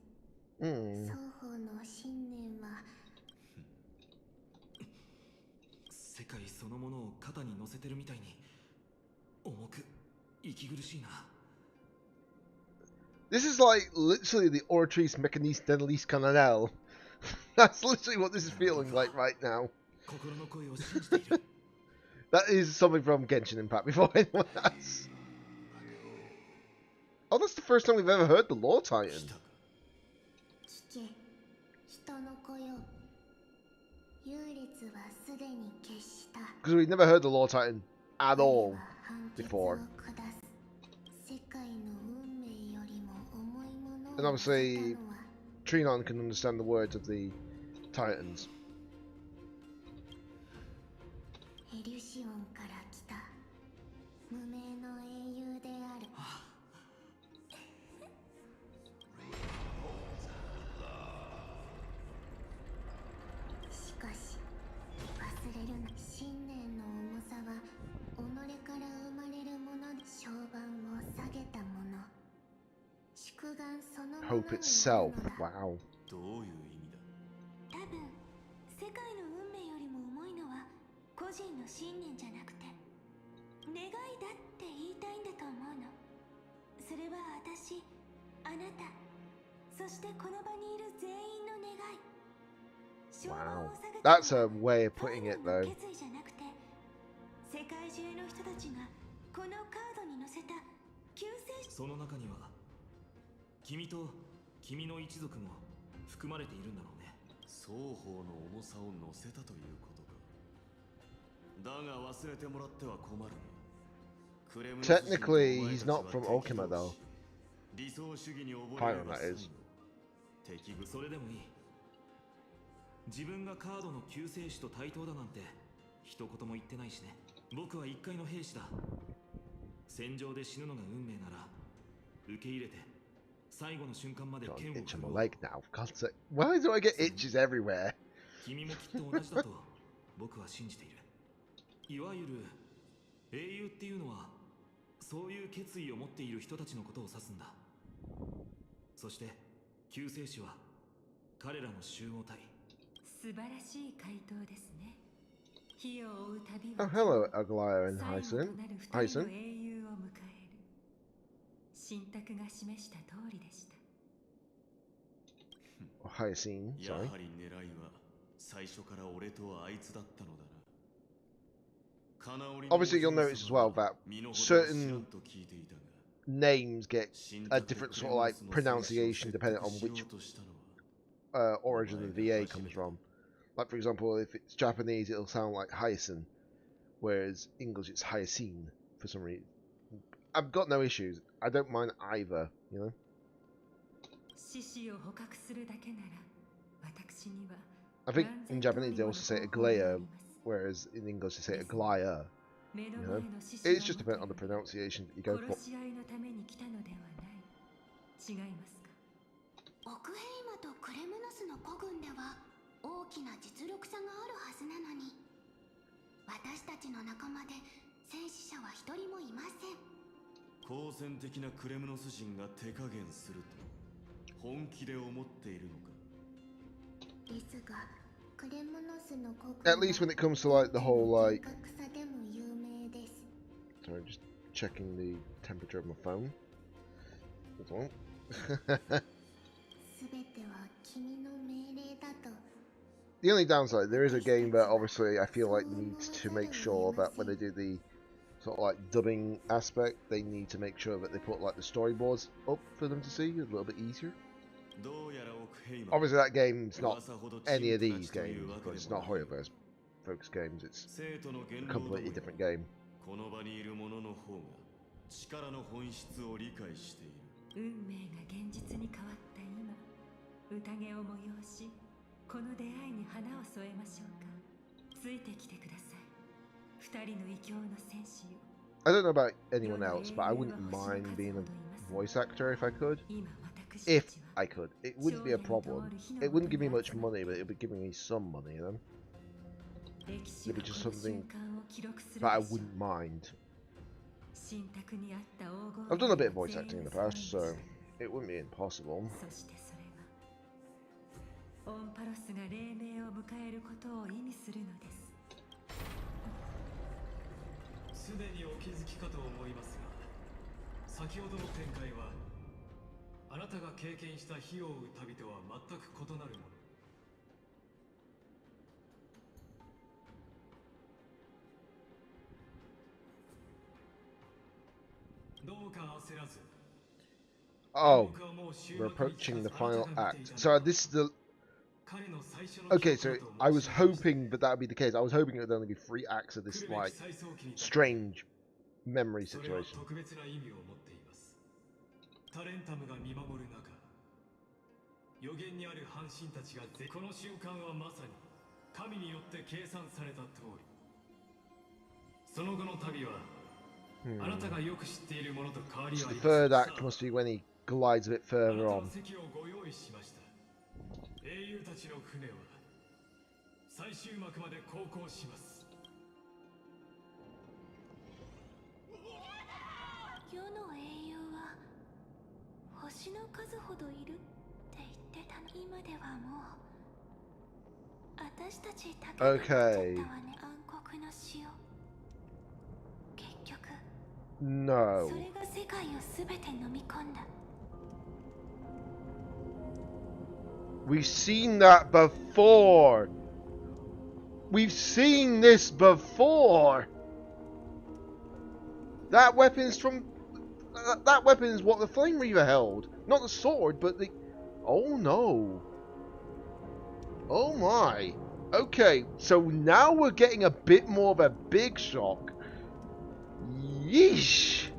双方の信念は世界そのものを肩に乗せてるみたいに重く息苦しいな。This is like literally the Oratrice Mécanisme d'Analyse Canal. That's literally what this is feeling like right now. That is something from Genshin Impact before anyone has. Oh, that's the first time we've ever heard the Law Titan. Because we've never heard the Law Titan at all before. And obviously, Trinon can understand the words of the Titans. Hope itself. Wow. 多分世界の運命よりも重いのは個人の信念じゃなくて願いだって言いたいんだと思うの。それは私、あなた、そしてこの場にいる全員の願い。 Wow. That's a way of putting it though. 決意じゃなくて世界中の人たちがこのカードに載せた救世主。その中には君と君の一族も含まれているんだろうね。双方の重さを乗せたということか。だが忘れてもらっては困る。Technically, he's not from Okima though. 理想主義に溺 Pyron, that is. 敵部それでもいい。自分がカードの救世主と対等だなんて一言も言ってないしね。僕は一階の兵士だ。戦場で死ぬのが運命なら受け入れて最後の瞬間まで剣を振るおう。 leg now. God's sake. Why do I get itches everywhere? 君もきっと同じだと僕は信じている。いわゆる英雄っていうのはそういう決意を持っている人たちのことを指すんだ。そして救世主は彼らの集合体。素晴らしい回答ですね。火を追う旅 Oh, は hello, Aglaya and 最後 Hyson. となる二人 Hyson. の英雄を迎える。神託が示した通りでした。 Or Hyacine, や sorry. はり狙いは最初から俺とあいつだったのだな。 Obviously, you'll notice as well that certain names get a different sort of like pronunciation depending on which origin the VA comes from. Like, for example, if it's Japanese, it'll sound like Hyacin, whereas English it's Hyacine for some reason. I've got no issues. I don't mind either, you know. 獅子を捕獲するだけなら私には I think in Japanese they also say Aglaya, whereas in English they say Aglaya. You know, it's just depending on the pronunciation that you go for. 殺し合いのために来たのではない。違いますか。オクヘイマとクレムノスの古軍では大きな実力差があるはずなのに、私たちの仲間で戦死者は一人もいません。好戦的なクレムノス人が手加減すると本気で思っているのか。ですが、クレムノスの古軍 At least when it comes to like the whole like. 格差でも有名です。 Sorry, just checking the temperature of my phone. That's all. すべては君の命令だと。 The only downside, there is a game that obviously I feel like needs to make sure that when they do the sort of like dubbing aspect, they need to make sure that they put like the storyboards up for them to see a little bit easier. Obviously that game's not any of these games, but it's not Hoyoverse focused games, it's a completely different game. この場にいる者の方が力の本質を理解している。運命が現実に変わった今、宴を催し、この出会いに花を添えましょうか。ついてきてください。二人の異教の戦士よ。 I don't know about anyone else, but I wouldn't mind being a voice actor if I could. If I could. It wouldn't be a problem. It wouldn't give me much money, but it would be giving me some money, you know? It'd be just something that I wouldn't mind. I've done a bit of voice acting in the past, so it wouldn't be impossible. オンパロスが黎明を迎えることを意味するのです。すでにお気づきかと思いますが、先ほどの展開はあなたが経験した火を追う旅とは全く異なるもの。どうか焦らず。 Oh, we're approaching the final act. So this is the... Okay, so I was hoping that that would be the case. I was hoping it would only be 3 acts of this, like, strange memory situation. タレンタムが見守る中、予言にある半神たちがこの瞬間はまさに神によって計算された通り。その後の旅は、あなたがよく知っているものと変わりは The third act must be when he glides a bit further on. 席をご用意しました。英雄たちの船は最終幕まで航行します。世の英雄は星の数ほどいるって言ってたの。今ではもう私たちだけになっちゃったわね。暗黒の塩。結局 No. それが世界をすべて飲み込んだ。We've seen that before. We've seen this before. That weapon's from... That weapon is what the Flame Reaver held. Not the sword, but the... Oh no. Oh my. Okay, so now we're getting a bit more of a big shock. Yeesh.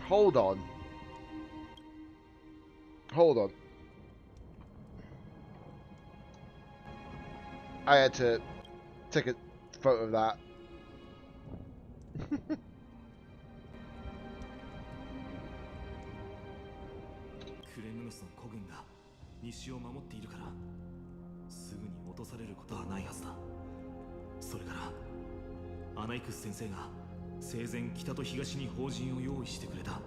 Hold on. Hold on. I had to take a photo of that. クレムノスの孤軍が西を守っているからすぐに落とされることはないはずだ。それからアナイクス先生が生前北と東に法陣を用意してくれた。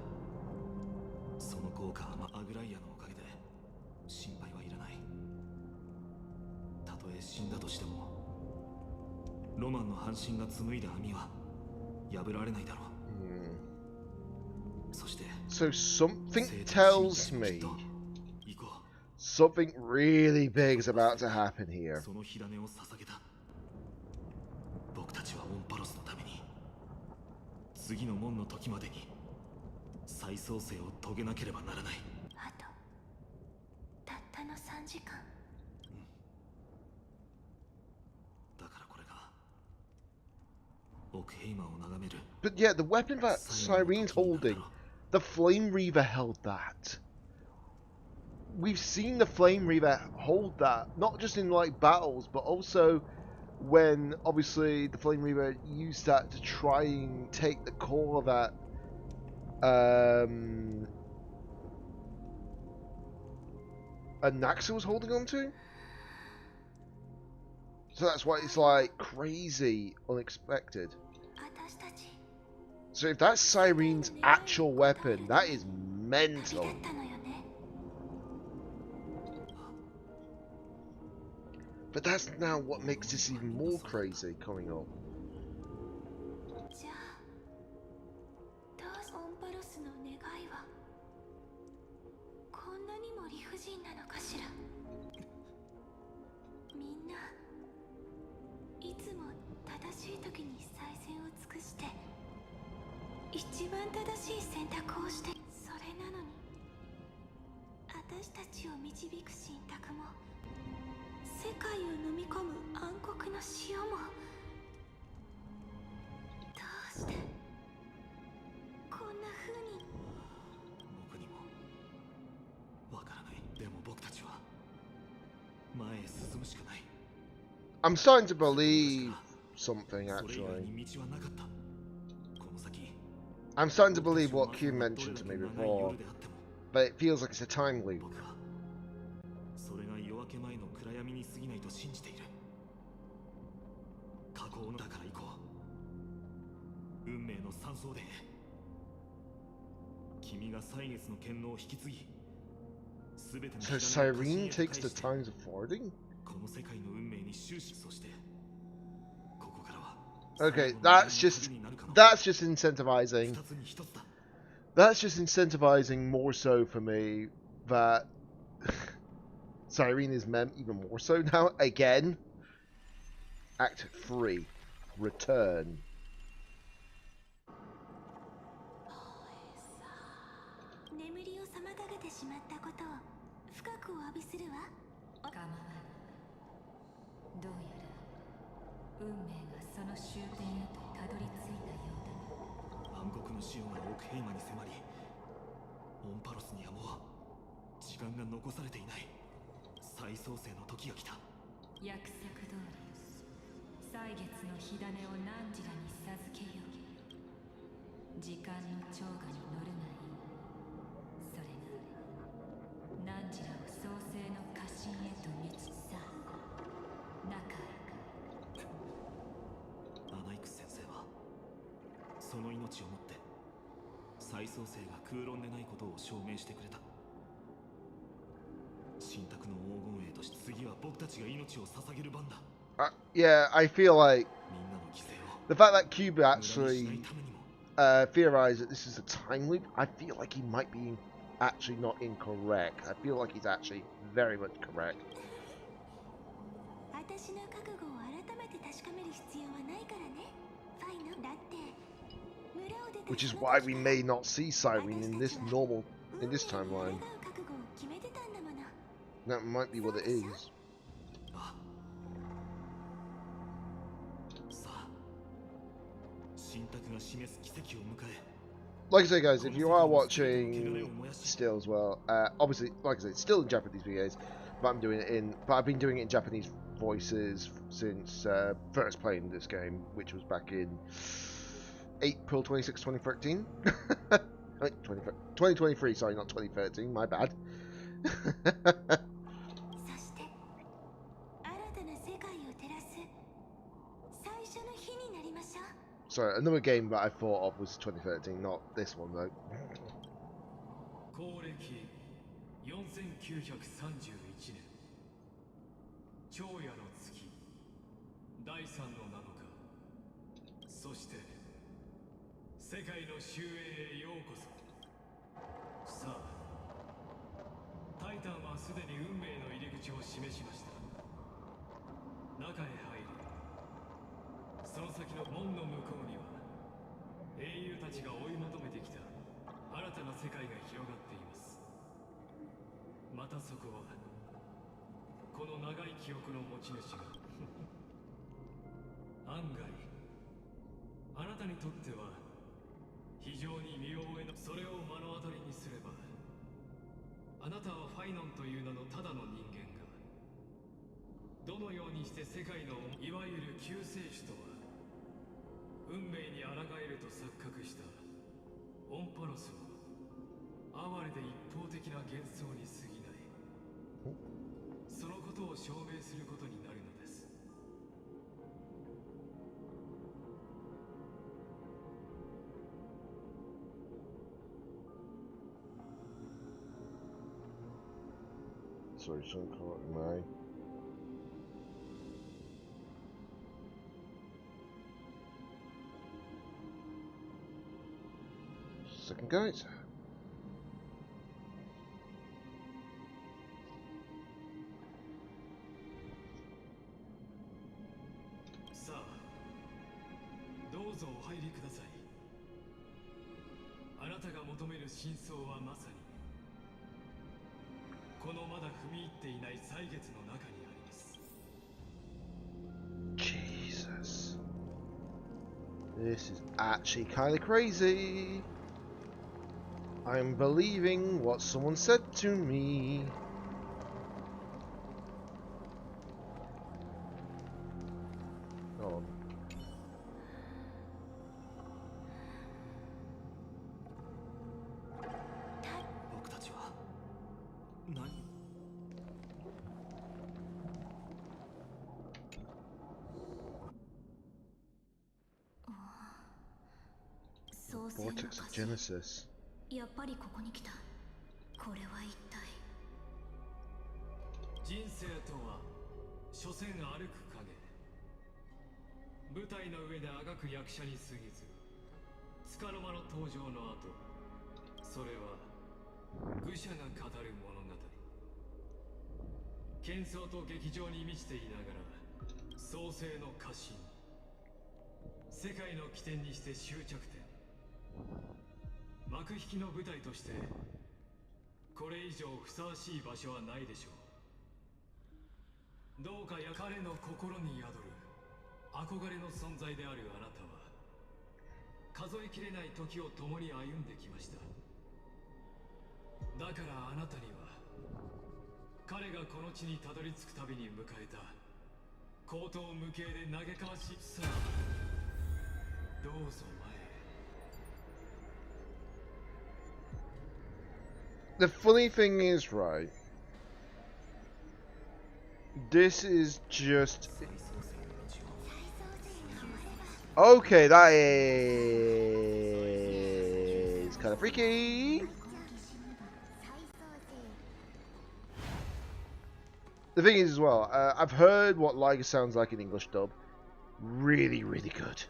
その効果はアグライアのおかげで心配はいらない。たとえ死んだとしてもロマンの半身が紡いだ網は破られないだろう。そして So something tells me something really big is about to happen here. その火種を捧げた。僕たちはオンパロスのために次の門の時までに再創生を遂げなければならない。あとたったの3時間。だからこれがオクヘイマンを眺める。 But yeah, the weapon that Cyrene's holding, the Flame Reaver held that. We've seen the Flame Reaver hold that, not just in like battles, but also when obviously the Flame Reaver used that to try and take the core that Anaxa was holding on to. So that's why it's like crazy unexpected. So if that's Cyrene's actual weapon, that is mental. But that's now what makes this even more crazy coming up. じゃあどうしてオンパロスの願いはこんなにも理不尽なのかしら。みんないつも正しい時に最善を尽くして一番正しい選択をして、それなのに私たちを導く信託も世界を飲み込む暗黒の塩もどうしてこんな風に。僕にもわからない。でも僕たちは前へ進むしかない。 I'm starting to believe something actually. I'm starting to believe what Q mentioned to me before, but it feels like it's a time loop. それが夜明け前の暗闇に過ぎないと信じている。過去のだから行こう。運命の三層で君が歳月の権能を引き継ぎ So Cyrene takes the times of forwarding? Okay, that's just incentivizing. That's just incentivizing more so for me that Cyrene is mem even more so now. Again, Act 3, Return. 眠りを妨げてしまったことを深くお詫びするわ。構わぬ。どうやら運命がその終点へとたどり着いたようだ。暗黒の潮がオークヘイマに迫り、オンパロスにはもう時間が残されていない。再創生の時が来た。約束通り、歳月の火種を汝らに授けよう。時間の長河に乗るがいい。それが汝らを創世の家臣へと導さ中へ。アナイクス先生はその命をもって再創生が空論でないことを証明してくれた。神託の黄金栄として次は僕たちが命を捧げる番だ。Yeah, I feel like the fact that Cuba actually theorized that this is a time loop, I feel like he might be actually not incorrect. I feel like he's actually very much correct. Which is why we may not see Cyrene in this timeline. That might be what it is. Like I say, guys, if you are watching still as well, obviously, like I say, it's still in Japanese videos, but I've been doing it in Japanese voices since first playing this game, which was back in April 26, 2013. 2023, sorry, not 2013, my bad. Sorry, another game that I thought of was 2013, not this one though. その先の門の向こうには英雄たちが追い求めてきた新たな世界が広がっています。またそこはこの長い記憶の持ち主が案外あなたにとっては非常に見覚えのそれを目の当たりにすればあなたはファイノンという名のただの人間がどのようにして世界のいわゆる救世主とは運命に抗えると錯覚したオンパロスは哀れで一方的な幻想に過ぎない。そのことを証明することになるのです。Sorry, son, caught my. Second, guys. Sir, どうぞお入りください。あなたが求める真相はまさにこのまだ踏み入っていない歳月の中にあります。Jesus. This is actually kind of crazy. I'm believing what someone said to me. Oh. Vortex of Genesis. やっぱりここに来た。これは一体。人生とは所詮歩く影。舞台の上であがく役者に過ぎず、束の間の登場の後、それは愚者が語る物語。喧騒と劇場に満ちていながら創世の過信、世界の起点にして終着点、幕引きの舞台としてこれ以上ふさわしい場所はないでしょう。どうか彼の心に宿る憧れの存在であるあなたは、数えきれない時を共に歩んできました。だからあなたには、彼がこの地にたどり着くたびに迎えた口頭無形で嘆かわしい。さあどうぞ前へ。 The funny thing is, right, this is just... Okay, that is kind of freaky. The thing is as well, I've heard what Liger sounds like in English dub. Really, really good.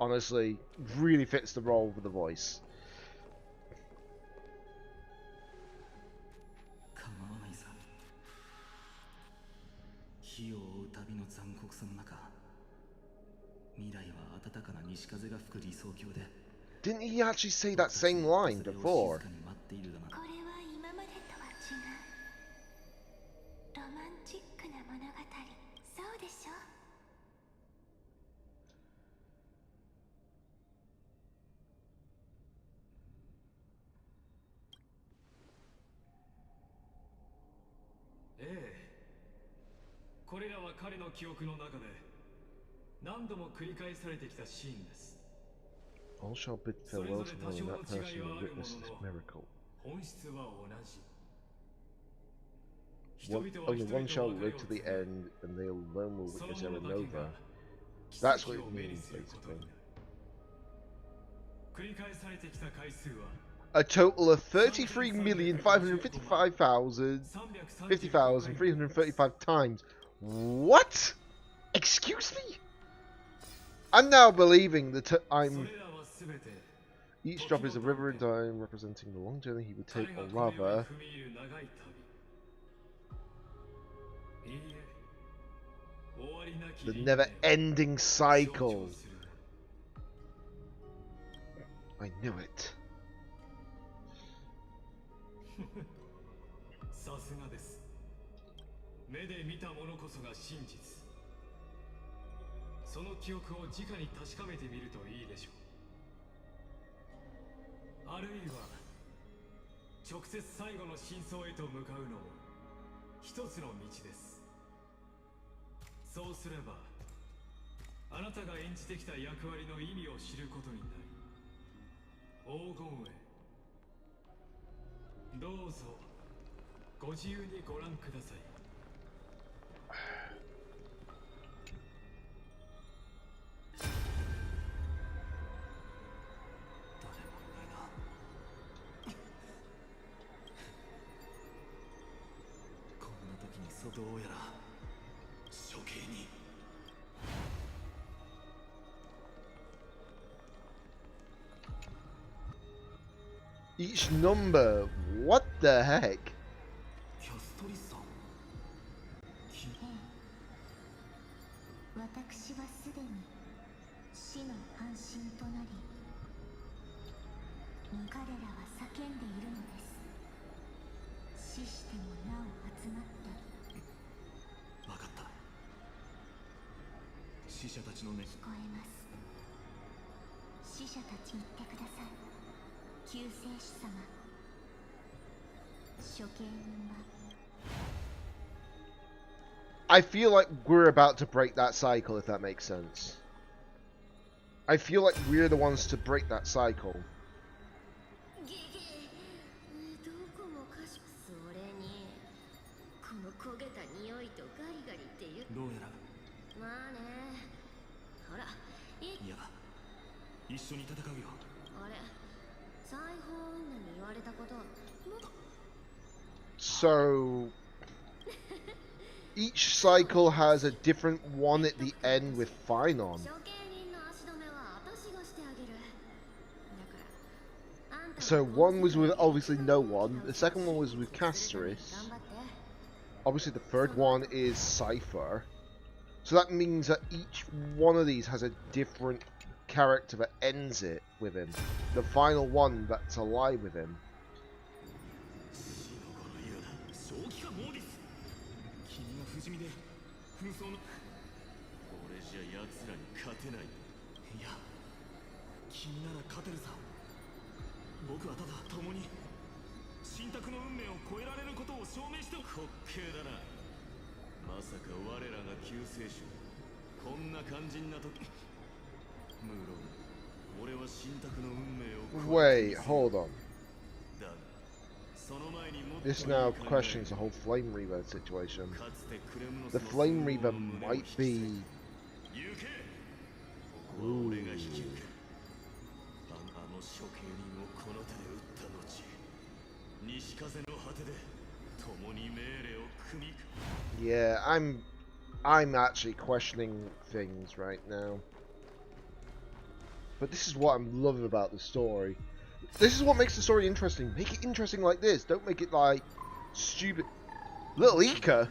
Honestly, really fits the role for the voice. 火を追う旅の残酷さの中、未来は暖かな西風が吹く理想郷で。 Didn't he actually say that same line before? これは今までとは違う。ロマンチックな物語、そうでしょ。ええ、これらは彼の記憶の中で何度も繰り返されてきたシーンです。 All shall bid farewell to one, and that person will witness this miracle. 本質は同じ。 Only one shall live to the end, and they alone will witness Era Nova. That's what it means, basically. A total of 33,555,335 times. What? Excuse me? I'm now believing that I'm... Each drop is a river in time representing the long journey he would take, or rather... the never-ending cycle. I knew it. さすがです。目で見たものこそが真実。その記憶を直に確かめてみるといいでしょう。あるいは直接最後の真相へと向かうのも一つの道です。そうすればあなたが演じてきた役割の意味を知ることになり、黄金へどうぞご自由にご覧ください。こんな時にどうやら処刑に。 Each number? What the heck? キャストリさん。私はすでに死の半身となり、彼らは叫んでいるのです。死してもなお集まって。わかった。死者たちのね。聞こえます。死者たち言ってください。救世主様。処刑人は。 I feel like we're about to break that cycle, if that makes sense. I feel like we're the ones to break that cycle. どうやら。まあね。ほら、いや、一緒に戦うよ。あれ、裁縫女に言われたこと。So each cycle has a different one at the end with fine on. So one was with obviously no one. The second one was with Casteris. Obviously the third one is Cypher. So that means that each one of these has a different character that ends it with him. The final one that's alive with him. Wait, hold on. This now questions the whole Flame Reaver situation. The Flame Reaver might be... Ooh. Yeah, I'm actually questioning things right now. But this is what I'm loving about the story. This is what makes the story interesting. Make it interesting like this. Don't make it like stupid. Little Ika.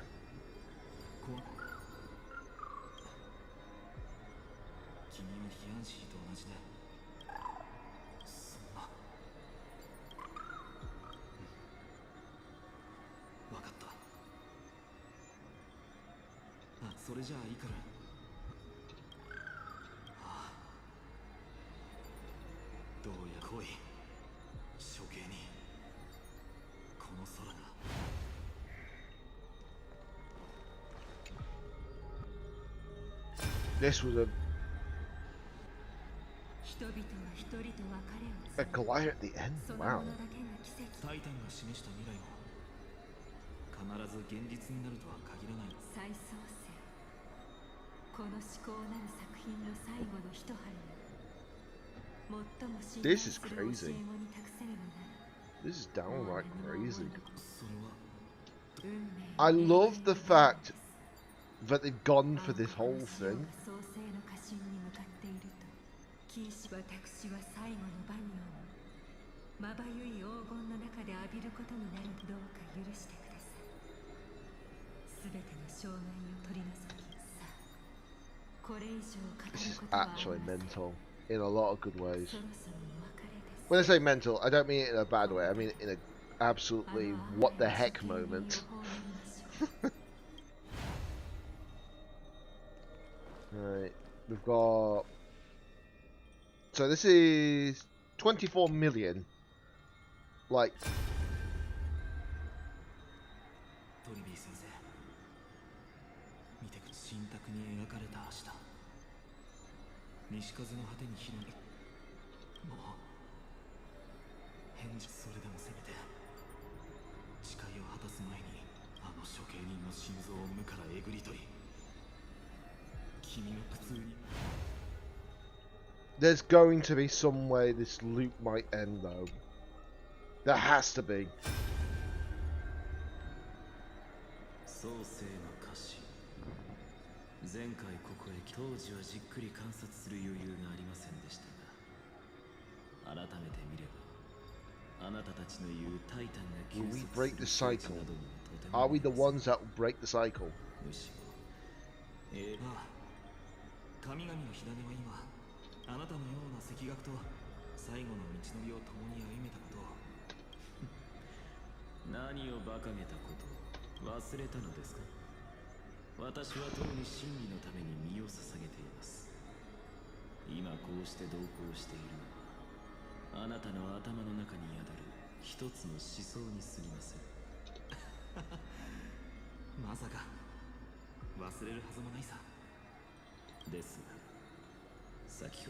This was a Goliath at the end? Wow. This is crazy. This is downright crazy. I love the fact that they've gone for this whole thing. This is actually mental in a lot of good ways. When I say mental, I don't mean it in a bad way. I mean it in a absolutely what the heck moment. Right, we've got... So this is 24 million. Like... There's going to be some way this loop might end though. There has to be. Will we break the cycle? Are we the ones that will break the cycle?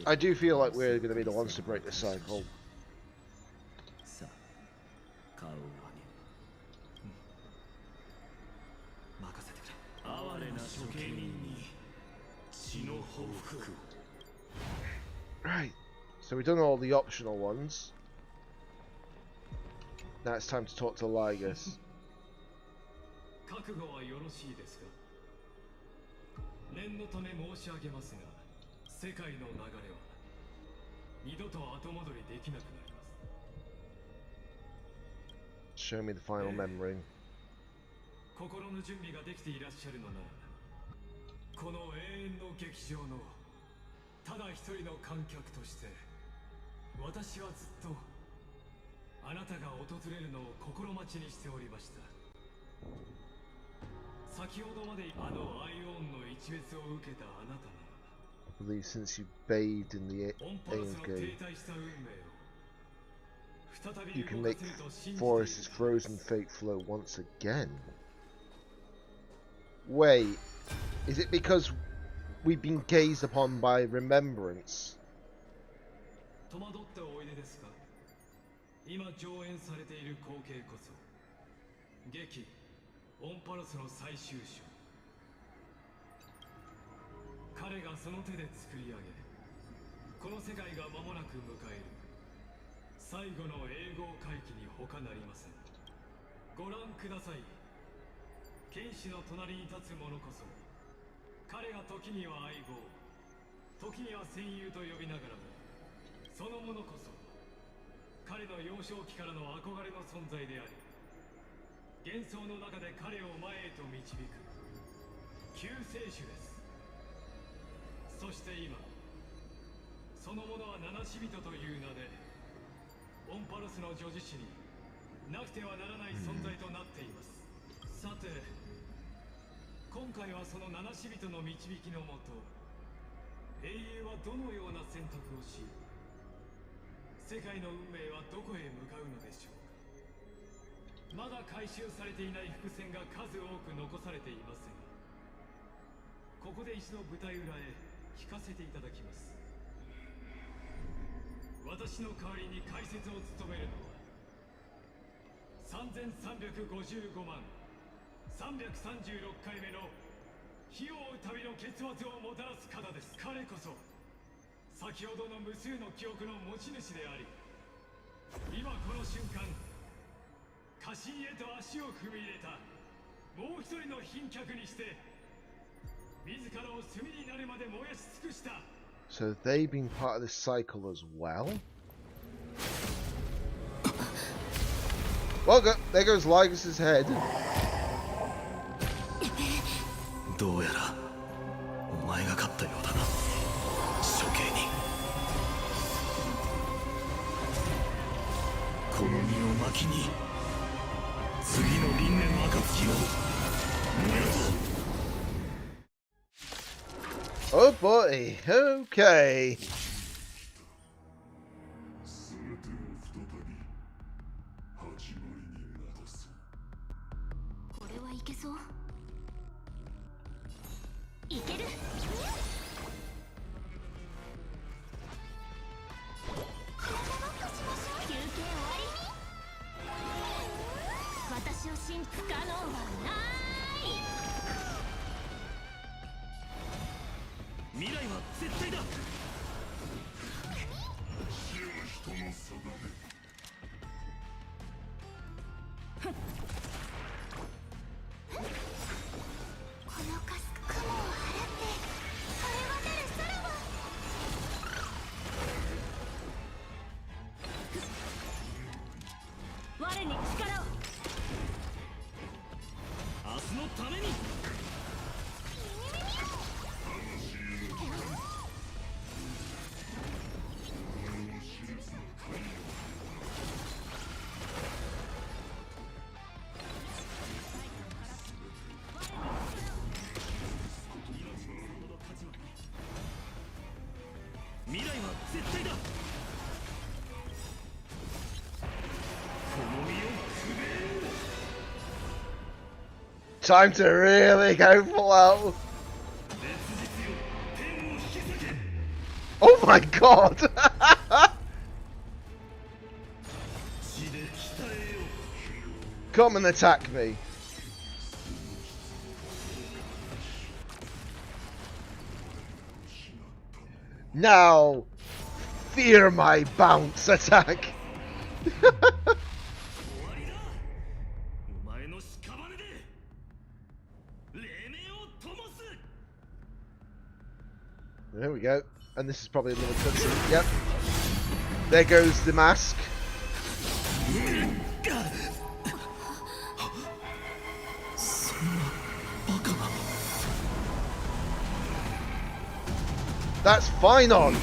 I do feel like we're going to be the ones to break the cycle. Right, so we've done all the optional ones. Now it's time to talk to Lygus. 念のため申し上げますが、世界の流れは二度と後戻りできなくなります。 Show me the final memory. 心の準備ができていらっしゃるのなら、この永遠の劇場のただ一人の観客として、私はずっとあなたが訪れるのを心待ちにしておりました。先ほどまであのアイオンの一別を受けたあなたなら、 I believe since you bathed in the Aeon's Gate, you can make Forest's frozen fate flow once again. Wait, is it because we've been gazed upon by remembrance? 戸惑っておいでですか。今上演されている光景こそ劇オンパロスの最終章。彼がその手で作り上げ、この世界が間もなく迎える最後の永劫回帰に他なりません。ご覧ください。剣士の隣に立つ者こそ、彼が時には相棒、時には戦友と呼びながらも、その者こそ彼の幼少期からの憧れの存在であり、幻想の中で彼を前へと導く救世主です。そして今、その者は七死人という名でオンパロスの女子誌になくてはならない存在となっています。さて、今回はその七死人の導きのもと、英雄はどのような選択をし、世界の運命はどこへ向かうのでしょうか。まだ回収されていない伏線が数多く残されていますが、ここで一度舞台裏へ聞かせていただきます。私の代わりに解説を務めるのは、3355万336回目の火を追う旅の結末をもたらす方です。彼こそ先ほどの無数の記憶の持ち主であり、今この瞬間家臣へと足を踏み入れたもう一人の賓客にして、自らを炭になるまで燃やし尽くした。 So they've been part of this cycle as well? Well, there goes Lygas's head. どうやらお前が勝ったようだな、処刑人。この身を巻きに次の輪廻の暁を燃やす。 Oh boy, okay. これはいけそう。いける。休憩終わりに。私を信じ不可能はない。未来は絶対だ。死は人の定め。このかすく雲を払って晴れ渡るさらば。我に力を。明日のために。未来は絶対だ。この身をくべる。 Time to really go full out. Oh my god! Come and attack me. Now, fear my bounce attack. お前の屍で黎明を灯す。There we go. And this is probably another cutscene. Yep. There goes the mask. That's fine on.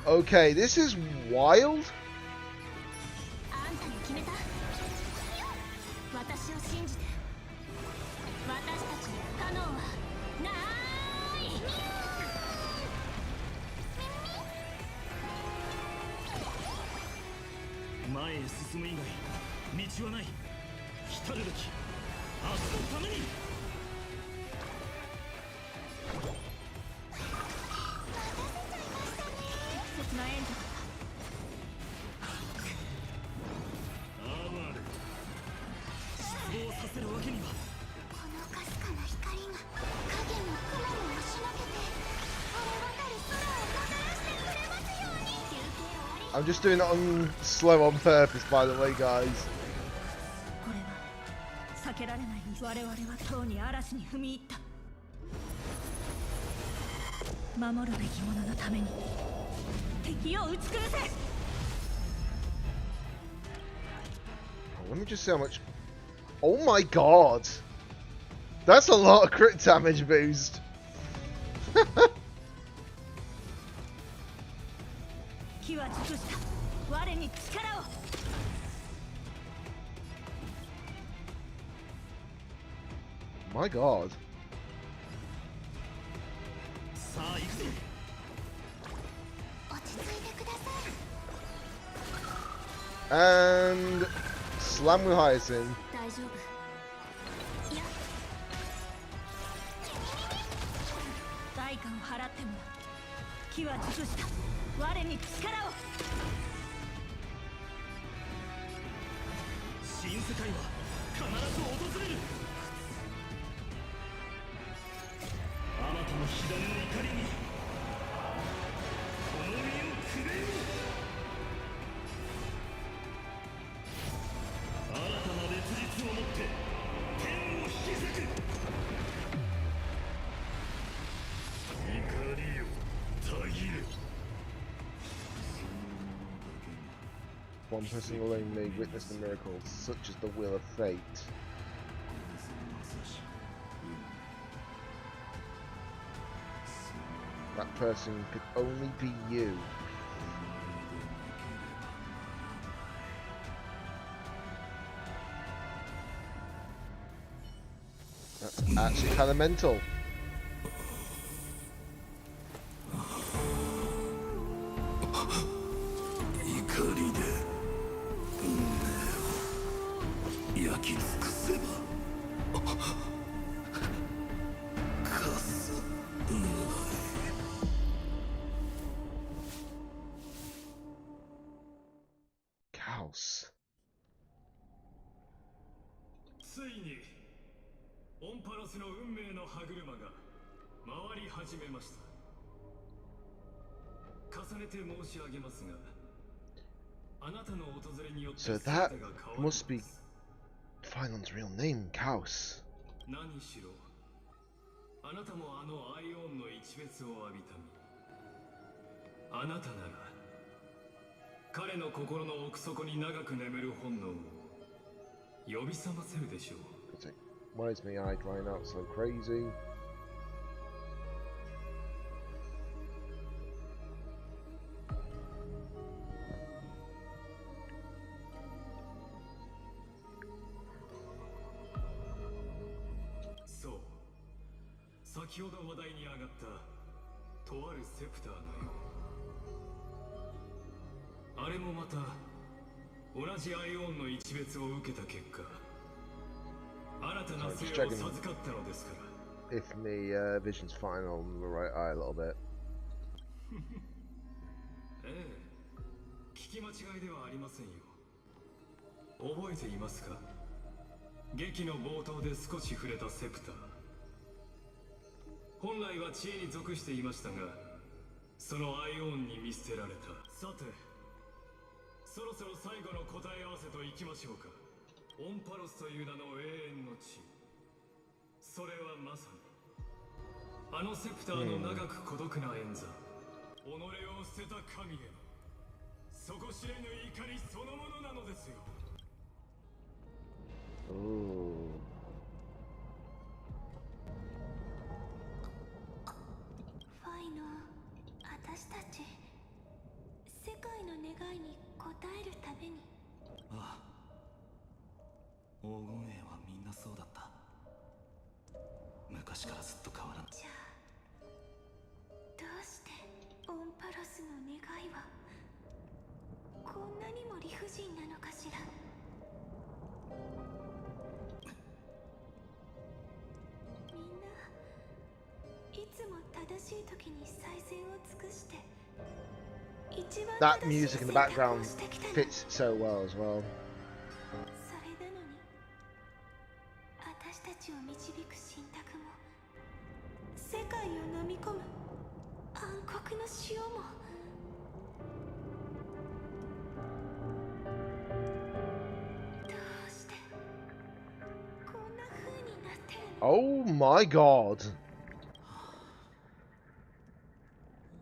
Okay, this is wild. I'm just doing it on slow on purpose, by the way, guys. Let me just see how much. Oh my god! That's a lot of crit damage boost. My god. And slam with Hyacinth. One person alone may witness the miracle, such as the will of fate. That person could only be you. That's actually kind of mental. Chaos. ついにオンパロスの運命の歯車が回り始めました。重ねて申し上げますが、あなたの訪れによって So that must be Finon's real name, Chaos. 何しろあなたもあのアイオンの一別を浴びた身。あなたなら彼の心の奥底に長く眠る本能を呼び覚ませるでしょう。 Why is my eye drying out so crazy? So, 先ほど話題に上がったとあるセプターのよう。あれもまた同じアイオンの一別を受けた結果、新たな生を授かったのですから。 If my vision's fine on the right eye a little bit. ええ、聞き間違いではありませんよ。覚えていますか？劇の冒頭で少し触れたセプター。本来は知恵に属していましたが、そのアイオンに見捨てられた。さて、そろそろ最後の答え合わせといきましょうか。オンパロスという名の永遠の地、それはまさにあのセプターの長く孤独な演座、己を捨てた神への底知れぬ怒りそのものなのですよ。ファイの私たち、世界の願いに応えるために。ああ、黄金衛はみんなそうだった。昔からずっと変わらん。じゃあどうしてオンパロスの願いはこんなにも理不尽なのかしら。みんないつも正しい時に最善を尽くして一番 That 正しい music in 選 the 択 background をしてきたの。 fits so well as well. それなのに私たちを導く信託も世界を飲み込む暗黒の潮もどうしてこんな風になってるの。 Oh my god.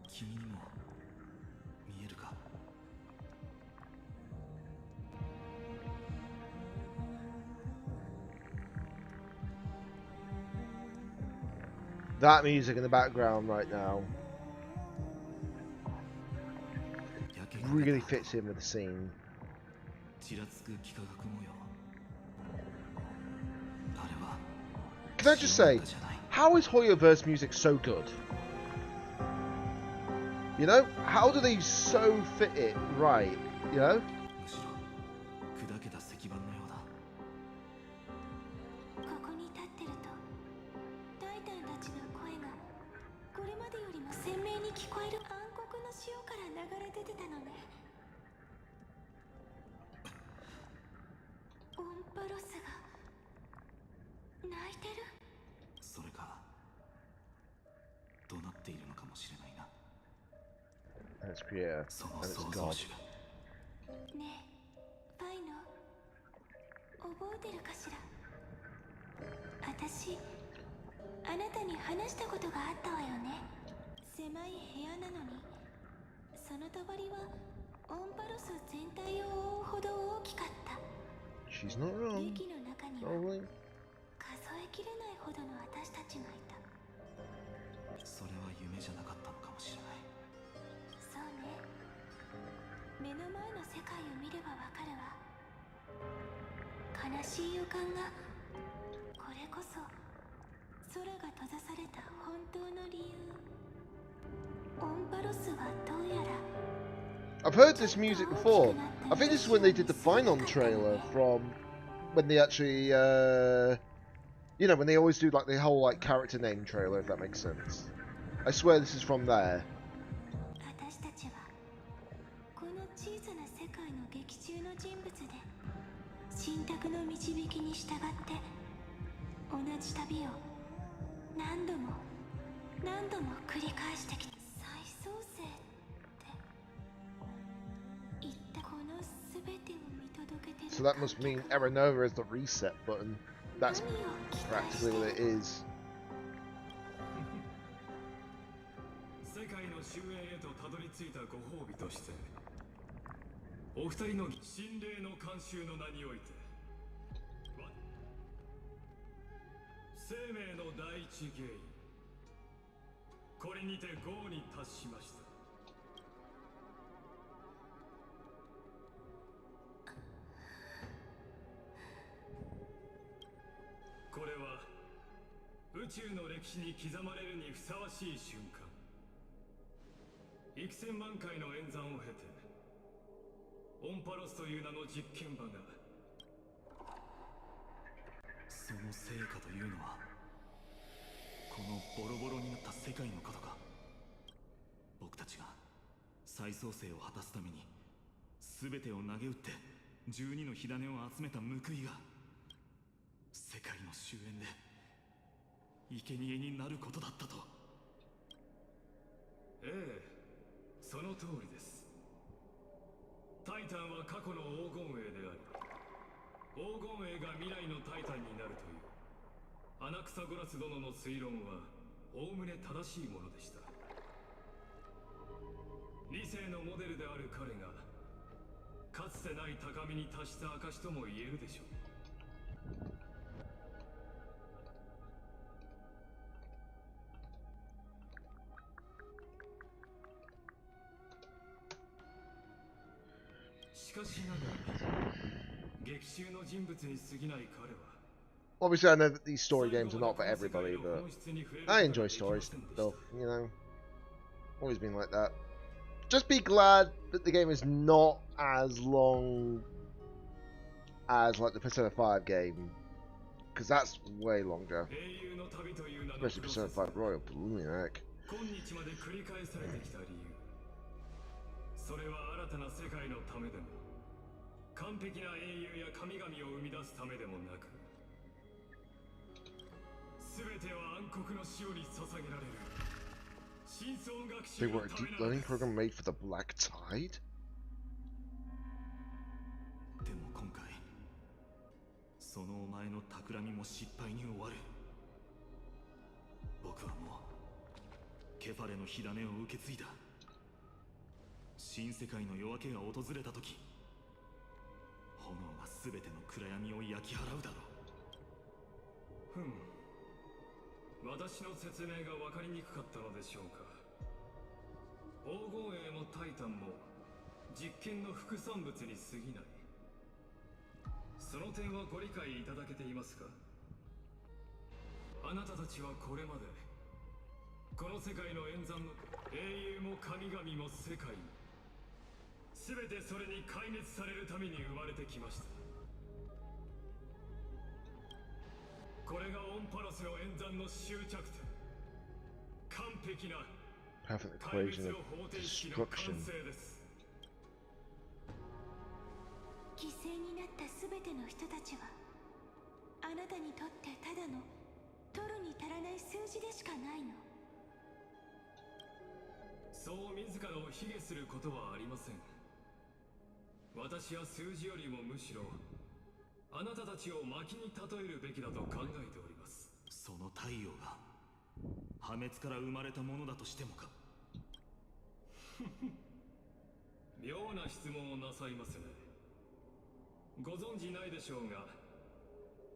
君にも見えるか。 That music in the background right now really fits in with the scene. ちらつく幾何学模様。あれは Can I just say, how is Hoyoverse music so good? You know, how do they so fit it right? You know? むしろ砕けた石板のようだ。ここに立ってるとタイタンたちの声がこれまでよりも鮮明に聞こえる。暗黒の潮から流れ出てたのね。オンパロスが泣いてる。それか怒鳴っているのかもしれないな。 That's Pierre, その and it's 創 God. 造主が。ねえファイノ、覚えてるかしら。私あなたに話したことがあったわよね。狭い部屋なのにその帳はオンパロス全体を覆うほど大きかった。 She's not wrong. 劇の中には Probably. 数えきれないほどの私たちがいた。それは夢じゃなかったのかもしれない。そうね、目の前の世界を見ればわかるわ。悲しい予感が。これこそ空が閉ざされた本当の理由。オンパロスはどうやら I've heard this music before. I think this is when they did the Finon trailer from when they actually, you know, when they always do like the whole like character name trailer, if that makes sense. I swear this is from there. 私たちはこの小さな世界の劇中の人物で信託の導きに従って同じ旅を何度も何度も繰り返してきた。再創生って言ったこの全てを見届けてる。 So that must mean Aranova is the reset button. That's practically what it is. 世界の終焉へとたどり着いたご褒美としてお二人の心霊の慣習の名において生命の第一原因これにて5に達しました。これは宇宙の歴史に刻まれるにふさわしい瞬間。幾千万回の演算を経てオンパロスという名の実験場が。その成果というのはこのボロボロになった世界のことか。僕たちが再創生を果たすために全てを投げ打って12の火種を集めた報いが世界の終焉で生贄になることだったと。ええ、その通りです。タイタンは過去の黄金栄であり、黄金栄が未来のタイタンになるというアナクサゴラス殿の推論はおおむね正しいものでした。理性のモデルである彼がかつてない高みに達した証とも言えるでしょう。しかしながら劇中の人物に過ぎない彼は Obviously, I know that these story games are not for everybody, but I enjoy stories stuff, you know. Always been like that. Just be glad that the game is not as long as like the Persona 5 game, because that's way longer. Especially Persona 5 Royal, blooming heck. それは新たな世界のためでも完璧な英雄や神々を生み出すためでもなく、全ては暗黒の潮に捧げられる真相学習 They の were a ため deep なので learning す。 program made for the Black Tide? でも今回そのお前の企みも失敗に終わる。僕はもうケファレの火種を受け継いだ。新世界の夜明けが訪れた時、炎が全ての暗闇を焼き払うだろう。私の説明が分かりにくかったのでしょうか。黄金栄もタイタンも実験の副産物に過ぎない。その点はご理解いただけていますか。あなたたちはこれまでこの世界の演算の英雄も神々も世界も全てそれに壊滅されるために生まれてきました。これがオンパロスの演算の終着点、完璧な Perfect 壊 equation 滅 of を方程式の完 destruction. 成です。犠牲になった全ての人たちはあなたにとってただの取るに足らない数字でしかないの。そう自らを卑下することはありません。私は数字よりもむしろあなたたちを薪に例えるべきだと考えております。その太陽が破滅から生まれたものだとしてもか。妙な質問をなさいますね。ご存じないでしょうが、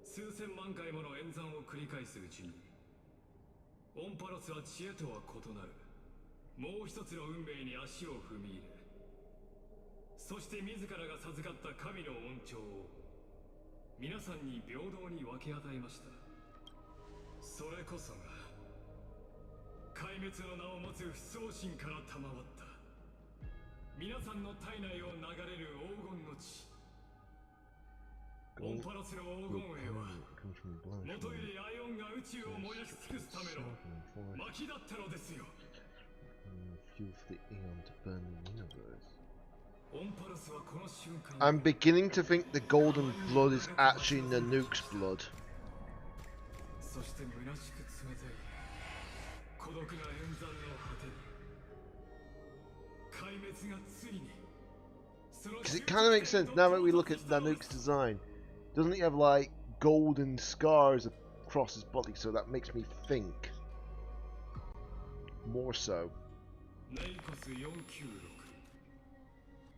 数千万回もの演算を繰り返すうちにオンパロスは知恵とは異なるもう一つの運命に足を踏み入れ、そして自らが授かった神の恩寵を皆さんに平等に分け与えました。それこそが壊滅の名を持つ不相信から賜った皆さんの体内を流れる黄金の血。オンパロスの黄金栄は元よりアイオンが宇宙を燃やし尽くすための薪だったのですよ。 Fuel for the Aeon to burn the universe. オンパロスはこの瞬間 I'm beginning to think the golden blood is actually Nanook's blood. そして虚しく冷たい孤独な演算の果てに壊滅がついにその Because it kind of makes sense now that we look at Nanook's design. Doesn't he have like golden scars across his body? So that makes me think more so.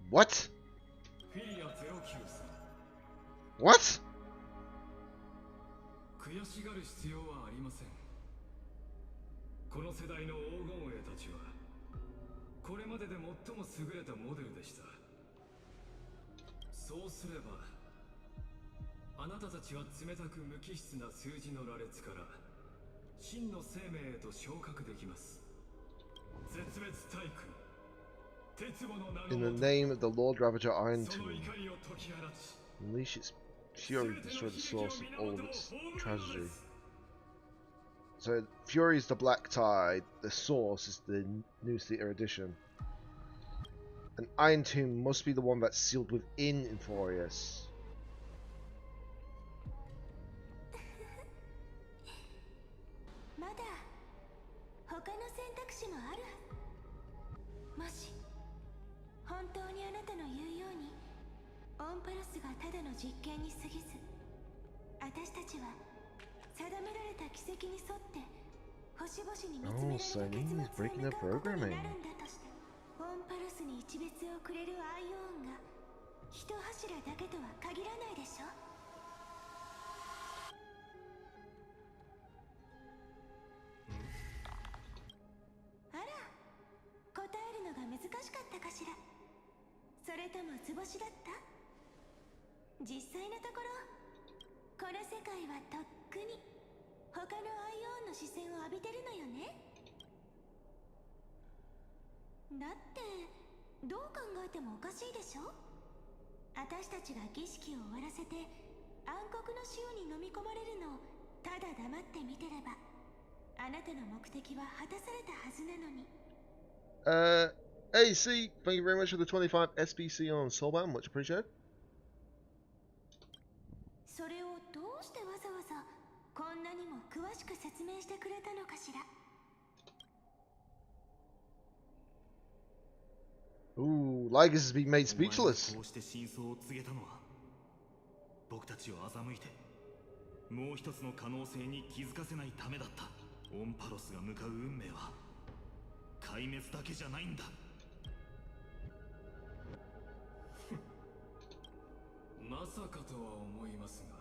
What? What? 悔しがる必要はありません。この世代の黄金栄たちはこれまでで最も優れたモデルでした。そうすればあなたたちは冷たく無機質な数字の羅列から真の生命へと昇格できます。絶滅体空 In the name of the Lord Ravager Iron Tomb, unleash its fury to destroy the source of all of its tragedy. So Fury is the Black Tide, the source is the New Theatre Edition. An Iron Tomb must be the one that's sealed within Inforius. まだ他の選択肢もあるはず。当にあなたの言うようにオンパロスがただの実験に過ぎず、私たちは定められた軌跡に沿って星々に見つめられた結末を迎うことになるんだとして、オンパロスに一別をくれるアイオーンが一柱だけとは限らないでしょ。あら、答えるのが難しかったかしら。それとも図星だった？実際のところこの世界はとっくに他のアイオンの視線を浴びてるのよね。だってどう考えてもおかしいでしょ。私たちが儀式を終わらせて暗黒の潮に飲み込まれるのをただ黙って見てれば、あなたの目的は果たされたはずなのに。AC, thank you very much for the 25 SBC on Soulbound, much appreciated. それをどうしてわざわざこんなにも詳しく説明してくれたのかしら。Ooh, Ligus has been made speechless. こうして真相を告げたのは、僕たちを欺いてもう一つの可能性に気づかせないためだった。オンパロスが向かう運命は壊滅だけじゃないんだ。まさかとは思いますが、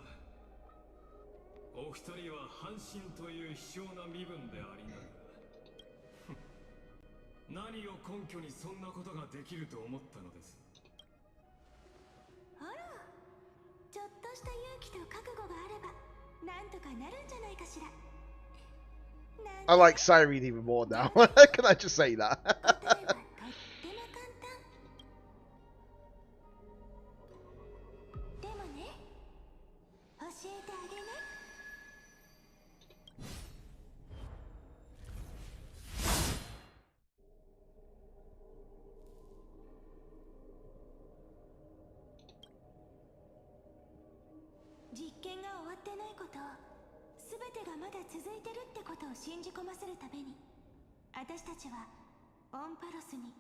お二人は半身という卑小な身分でありながら何を根拠にそんなことができると思ったのです。あら、ちょっとした勇気と覚悟があればなんとかなるんじゃないかしら。I like Cyrene even more now. Can I just say that? でもね、教えてあげな。実験が終わってないこと、全てがまだ続いてるってことを信じ込ませるために、私たちはオンパロスに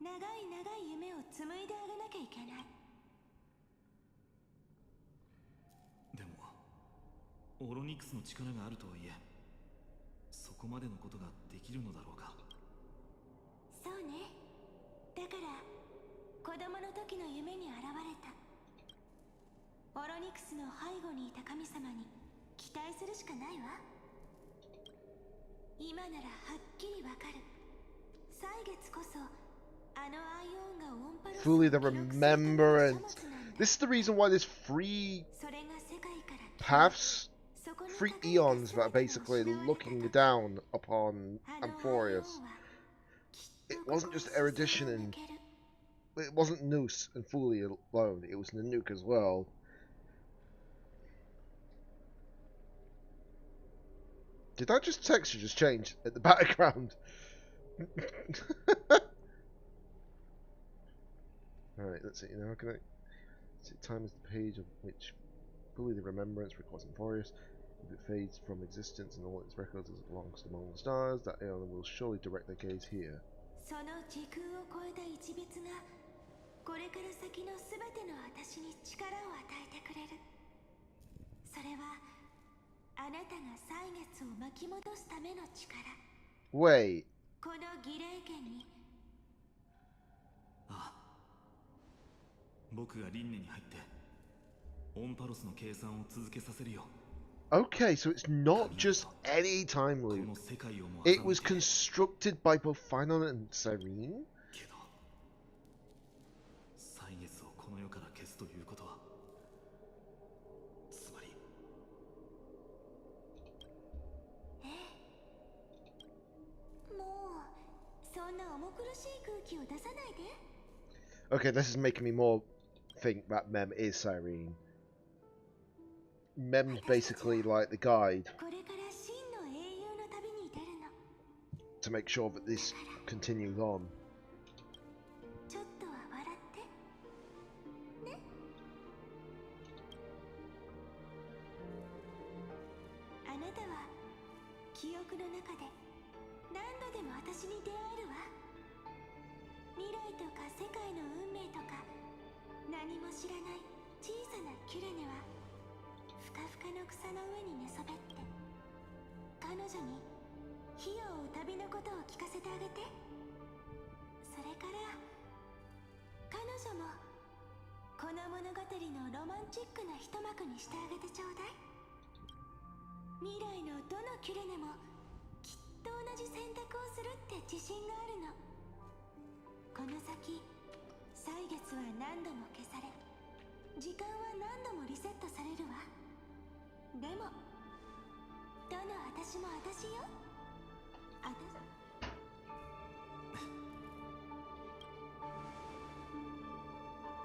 長い長い夢を紡いであげなきゃいけない。でもオロニクスの力があるとはいえ、そこまでのことができるのだろうか。そうね。だから子供の時の夢に現れたオロニクスの背後にいた神様に期待するしかないわ。今ならはっきりわかる。歳月こそあのアイオンがオンパロス Fully the remembrance. This is the reason why there's three paths, 3 eons that are basically looking down upon Amphorius. It wasn't just Erudition and it wasn't Noose and Fully alone, it was Nanook as well. Did that texture just change at the background? Alright, let's see. Now can I see time is the page of which fully the remembrance records Amphorius. If it fades from existence and all its records as it belongs among the stars, that Aeon will surely direct their gaze here. その時空を超えた一別がこれから先のすべての私に力を与えてくれる。それはあなたが歳月を巻き戻すための力。Wait. この儀礼剣に。ああ、僕が輪廻に入ってオンパロスの計算を続けさせるよ。Okay, so it's not just any time loop. It was constructed by both Finon and Cyrene? 歳月をこの世から消すということは、つまり。もうそんな重苦しい空気を出さないで。Okay, this is making me more think that Mem is Cyrene. Mem's basically like the guide to make sure that this continues on. ちょっとは笑ってね。あなたは記憶の中で何度でも私に出会えるわ。未来とか世界の運命とか何も知らない小さなキュレネはふかふかの草の上に寝そべって彼女に火を追う旅のことを聞かせてあげて。それから彼女もこの物語のロマンチックな一幕にしてあげてちょうだい。未来のどのキュレネもきっと同じ選択をするって自信があるの。この先歳月は何度も消され時間は何度もリセットされるわ。でもどの私も私よ。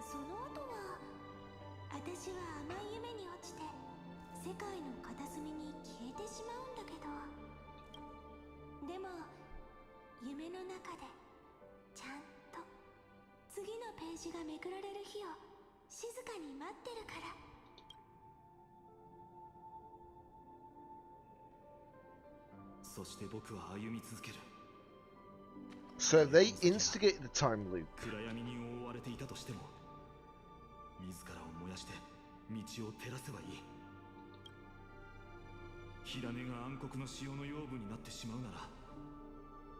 その後は私は甘い夢に落ちて世界の片隅に消えてしまうんだけど、でも夢の中でちゃんと次のページがめくられる日を静かに待ってるから。そして僕は歩み続ける。 So they instigated the time loop. 暗闇に覆われていたとしても自らを燃やして道を照らせばいい。火種が暗黒の潮の養分になってしまうなら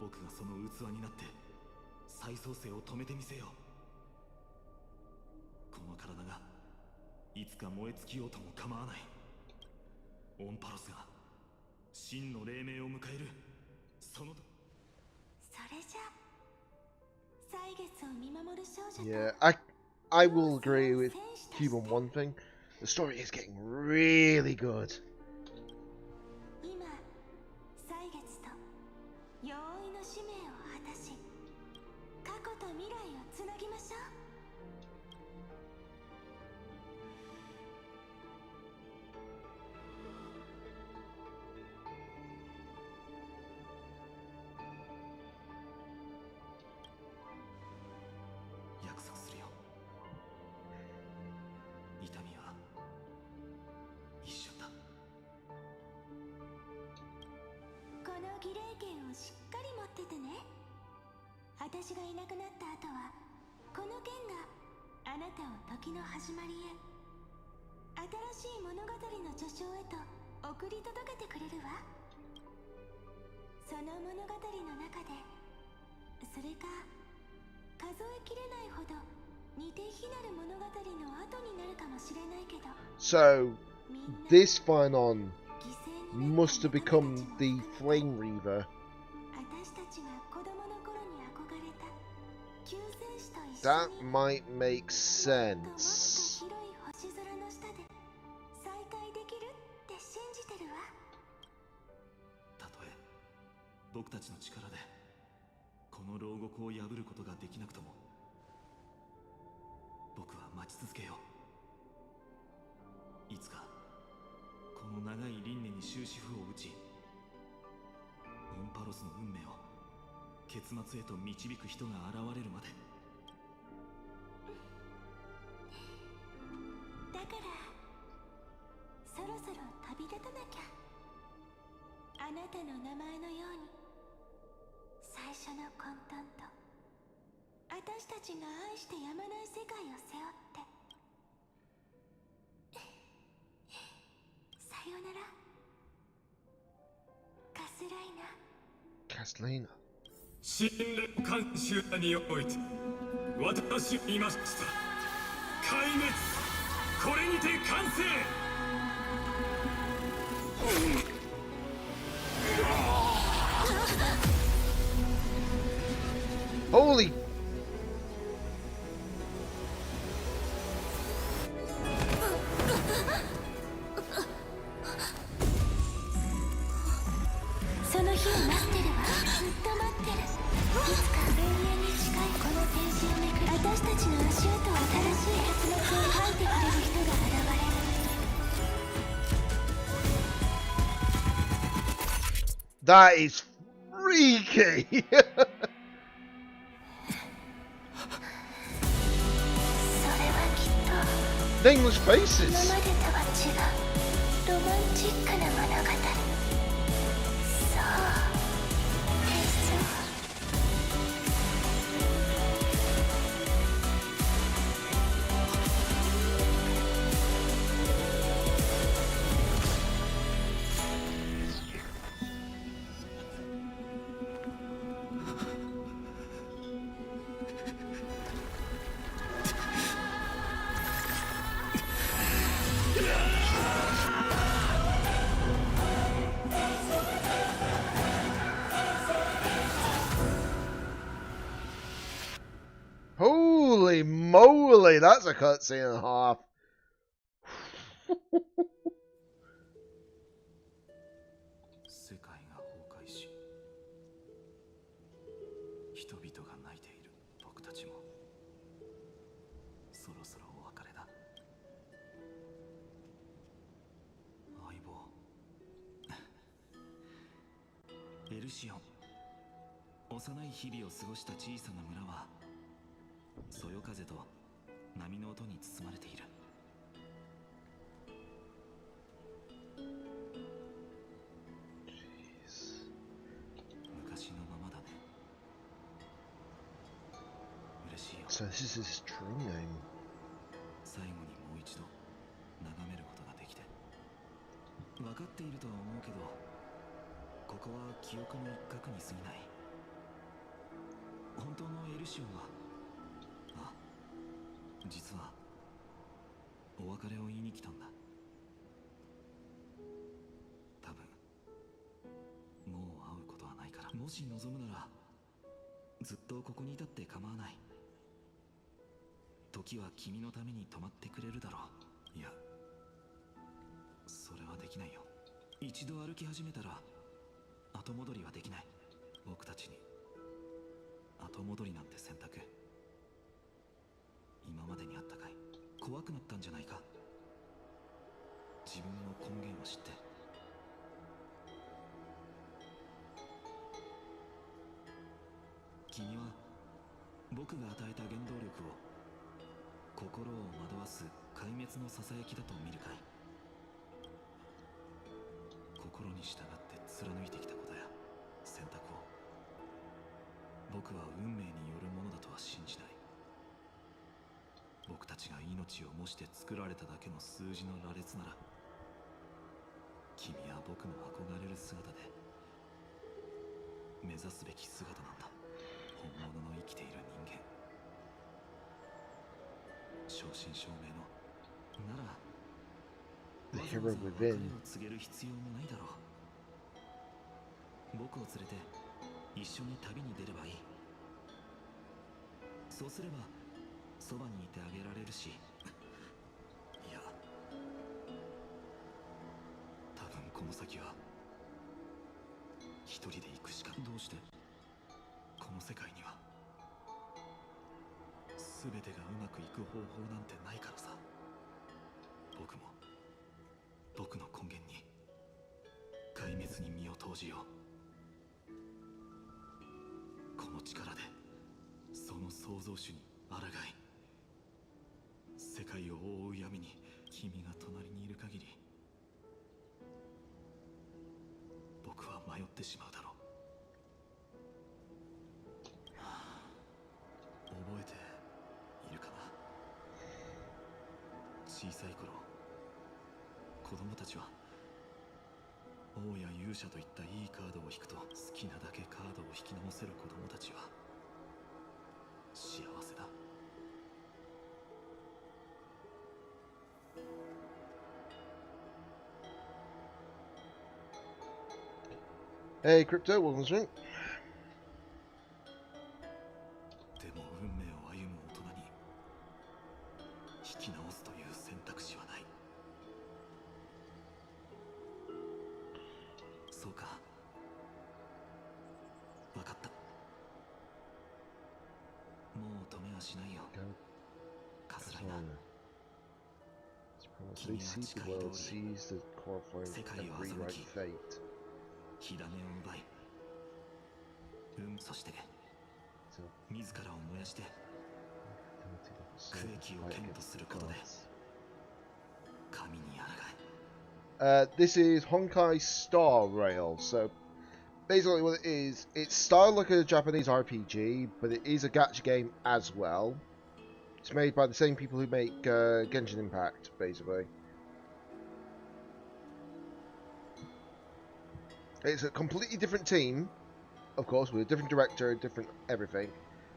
僕がその器になって再創生を止めてみせよう。この体がいつか燃え尽きようとも構わない。オンパロスが真の黎明を迎えるその時。それじゃ歳月を見守る少女と Yeah, I will agree with Cube on one thing. The story is getting really good. 今歳月と容易の使命を果たし過去と未来をつなぎましょう。約束するよ。痛みは一瞬だ。この儀礼権をしっかり持っててね。私がいなくなった後はこの剣があなたを時の始まりへ新しい物語の序章へと送り届けてくれるわ。その物語の中でそれか数えきれないほど似て非なる物語の後になるかもしれないけど、 So this Phynon must have become the Flame Reaver. 私たちが子供の頃に憧れた救世主と一緒に That might make sense. 広い星空の下で再会できるって信じてるわ。たとえ僕たちの力でこの牢獄を破ることができなくとも僕は待ち続けよう。いつかこの長い輪廻に終止符を打ちオンパロスの運命を結末へと導く人が現れるまで。だからそろそろ旅立たなきゃ。あなたの名前のように最初の混沌と私たちが愛してやまない世界を背負ってさよならカスライナ。 Castellina. 信連監修において私見ました。壊滅これにて完成。Holy. その日を待ってるわ。ずっと待ってる。いつか永遠に近いこのページをめくり私たちの足音を新しい結末を書いてくれる人が現れる。 That is freaky. Nameless faces. 今までとは違うロマンチックな物語。そうです。Finally, that's a cutscene and a half. 世界が崩壊し、人々が泣いている僕たちもそろそろお別れだ。相棒エルシオン、幼い日々を過ごした小さな村はそよ風と波の音に包まれている。昔のままだね。嬉しいよ。 So this is his true name. 最後にもう一度眺めることができて、分かっているとは思うけど、ここは記憶の一角に過ぎない。本当のエルシオンは、あ、実はお別れを言いに来たんだ。多分もう会うことはないから、もし望むならずっとここにいたって構わない。時は君のために止まってくれるだろう。いや、それはできないよ。一度歩き始めたら後戻りはできない。僕たちに後戻りなんて選択、今までにあったかい？怖くなったんじゃないか？自分の根源を知って。君は僕が与えた原動力を心を惑わす壊滅のささやきだと見るかい？心に従って貫いてきたことや選択を僕は運命によるものだとは信じない。僕たちが命を模して作られただけの数字の羅列なら、君は僕の憧れる姿で目指すべき姿なんだ。本物の生きている人間、正真正銘のなら、 The わざ hero わざ別れ within. を告げる必要もないだろう。僕を連れて一緒に旅に出ればいい。そうすればそばにいてあげられるし、いや、多分この先は一人で行くしか。どうしてこの世界には全てがうまくいく方法なんてないからさ。僕も僕の根源に壊滅に身を投じよう。この力でその創造主に抗い、世界を覆う闇に君が隣にいる限り、僕は迷ってしまうだろう。覚えているかな？小さい頃、子供たちは王や勇者といったいいカードを引くと、好きなだけカードを引き直せる子供たちは幸せだ。Hey, Crypto, welcome to the stream. でも運命を歩む大人に引き直すという選択肢はない。そうか、分かった。もう止めはしないよ。カスライナ。 They see the world, sees the corresponding and rewrite fate. 火種を奪い、そして自らを燃やして苦役を剣とすることで神に抗え。This is Honkai Star Rail. So basically what it is, it's styled like a Japanese RPG, but it is a gacha game as well. It's made by the same people who make Genshin Impact, basically. It's a completely different team, of course, with a different director, different everything,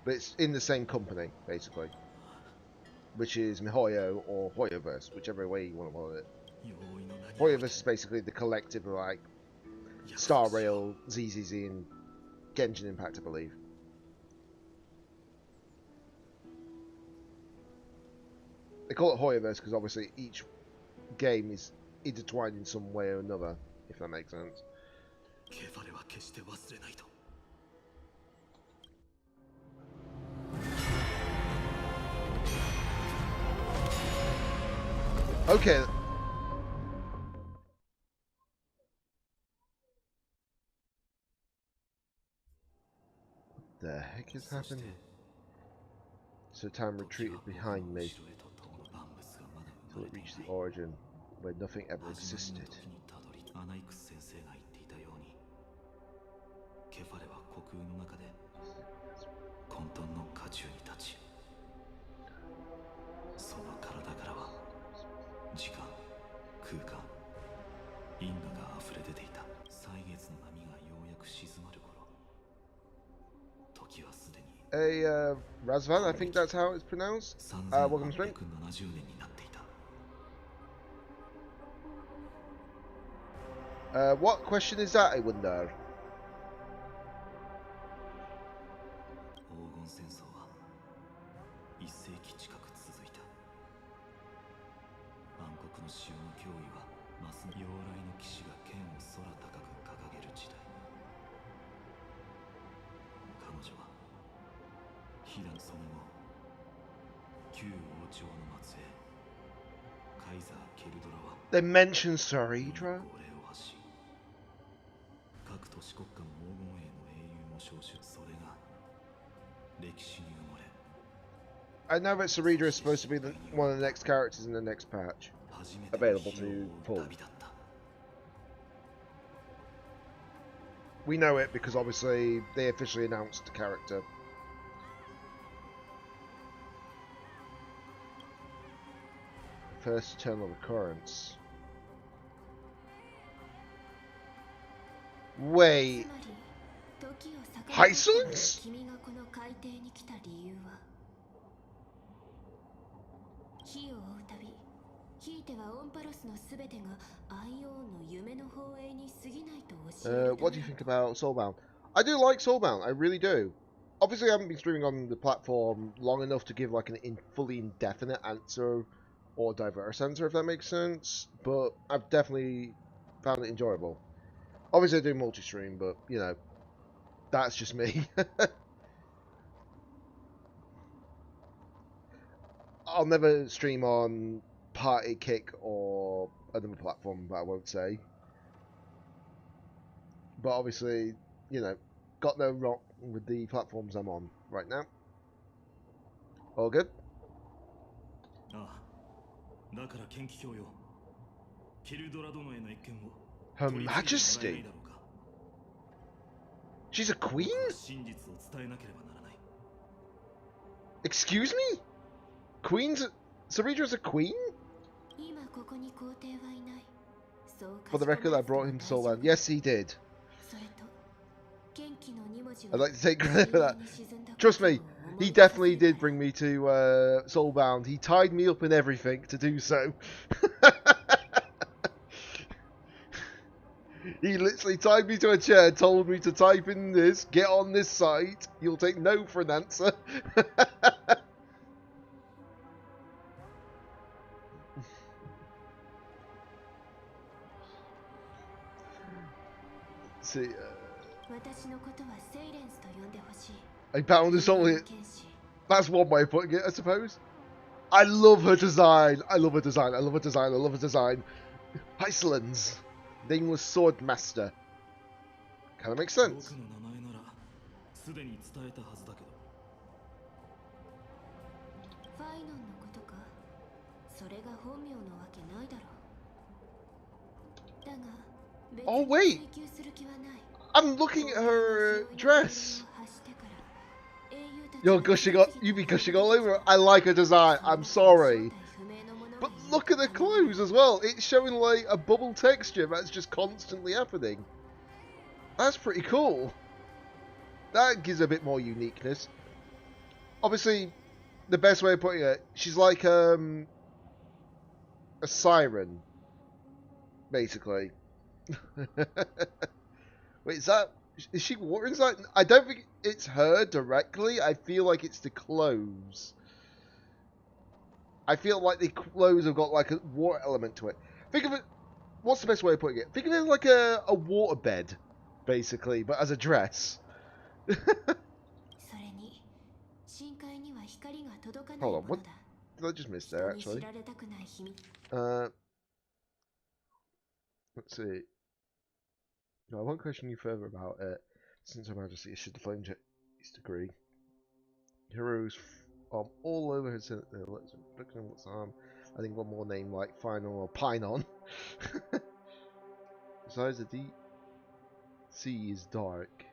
but it's in the same company, basically. Which is MiHoYo or Hoyoverse, whichever way you want to call it. Hoyoverse is basically the collective of like Star Rail, ZZZ, and Genshin Impact, I believe. They call it Hoyoverse because obviously each game is intertwined in some way or another, if that makes sense. Okay. What the heck is happening? So time retreated behind me until it reached the origin where nothing ever existed. Hey, Razvan, I think that's how it's pronounced. Welcome to stream. What question is that, I wonder? They mentioned Saridra. I know that Saridra is supposed to be one of the next characters in the next patch, available to pull. We know it because obviously they officially announced the character. First eternal recurrence. Wait. Hysun's? What do you think about Soulbound? I do like Soulbound, I really do. Obviously I haven't been streaming on the platform long enough to give like an fully indefinite answer or diverse answer, if that makes sense, but I've definitely found it enjoyable. Obviously I do multi-stream, but you know, that's just me. I'll never stream on Party Kick or another platform that I won't say. But obviously, you know, got no wrong with the platforms I'm on right now. All good? Her Majesty? She's a queen? Excuse me? Queen's... Saridra's a queen? For the record, I brought him to Soulbound. Yes, he did. I'd like to take credit for that. Trust me, he definitely did bring me to Soulbound. He tied me up and everything to do so. He literally tied me to a chair, told me to type in this, get on this site, you'll take no for an answer. See, I bound this only. That's one way of putting it, I suppose. I love her design. I love her design. I love her design. I love her design. Iceland's nameless sword master. Kind of makes sense. Oh wait, I'm looking at her dress. You're gushing on, you be gushing all over. I like her design. I'm sorry, but look at the clothes as well. It's showing like a bubble texture that's just constantly happening. That's pretty cool. That gives a bit more uniqueness. Obviously, the best way of putting it, she's like a siren, basically. Wait, is she water inside? I don't think it's her directly. I feel like it's the clothes. I feel like the clothes have got like a water element to it. Think of it. What's the best way of putting it? Think of it like a water bed, basically, but as a dress. Hold on, what did I just miss there? Actually, let's see. No, I won't question you further about it, since Her Majesty issued the flame his degree. Heroes all over her senate. I think one more name like Final or Pinon. Besides, the deep sea is dark.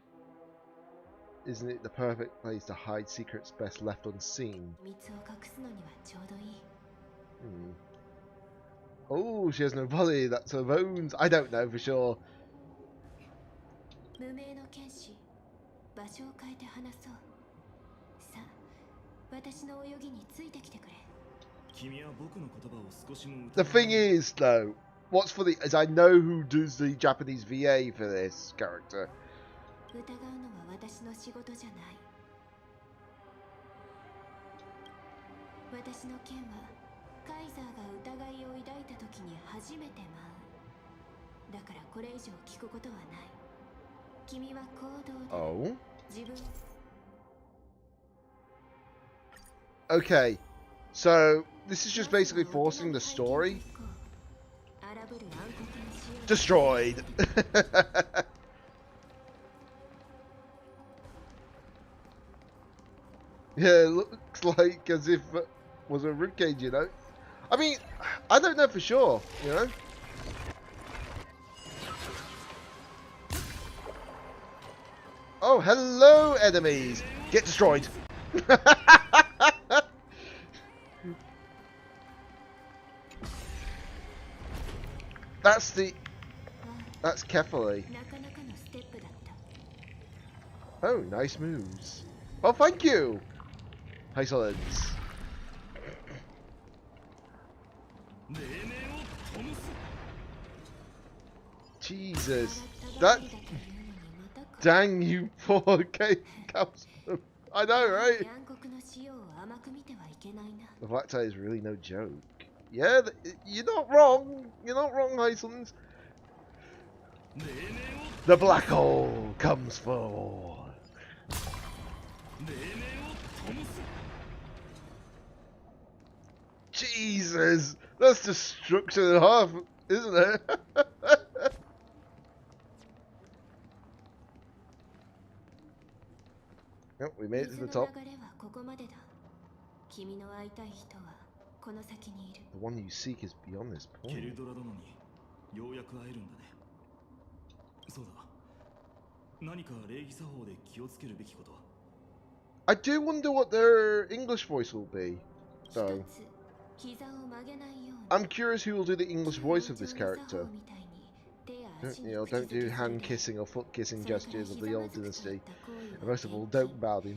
Isn't it the perfect place to hide secrets best left unseen? Oh, she has no body. That's her bones. I don't know for sure. The thing is, though, what's funny is I know who does the Japanese VA for this character. Oh. Okay, so this is just basically forcing the story. Destroyed. Yeah, it looks like as if it was a ribcage, you know. I mean, I don't know for sure, you know. Oh, hello, enemies! Get destroyed! That's Kefali. Oh, nice moves. Oh, thank you! Hi, Solids. Jesus. That... Dang you poor cows. I know, right? The black tie is really no joke. Yeah, you're not wrong. You're not wrong, Iceland. The black hole comes for. Jesus, that's destruction and a half, isn't it? Yep, we made it to the top. The one you seek is beyond this point. I do wonder what their English voice will be, though. I'm curious who will do the English voice of this character. Don't do hand kissing or foot kissing gestures of the old dynasty. And most of all, don't bow the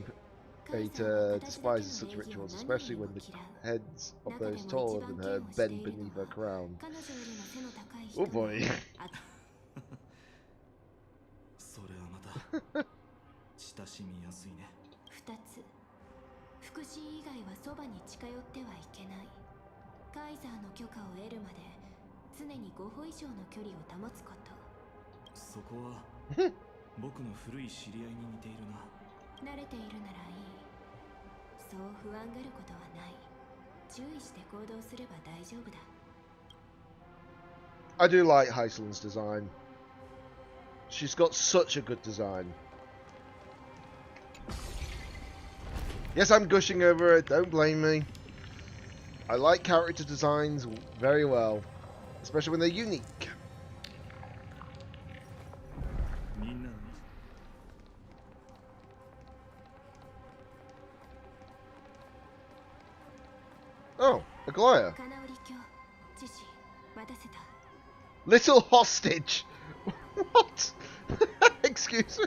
imperator despises such rituals, especially when the heads of those taller than her bend beneath her crown. Oh boy. I do like Heisland's design. She's got such a good design. Yes, I'm gushing over it, don't blame me. I like character designs very well, especially when they're unique. Oh, Aglaya. Little hostage. What? Excuse me.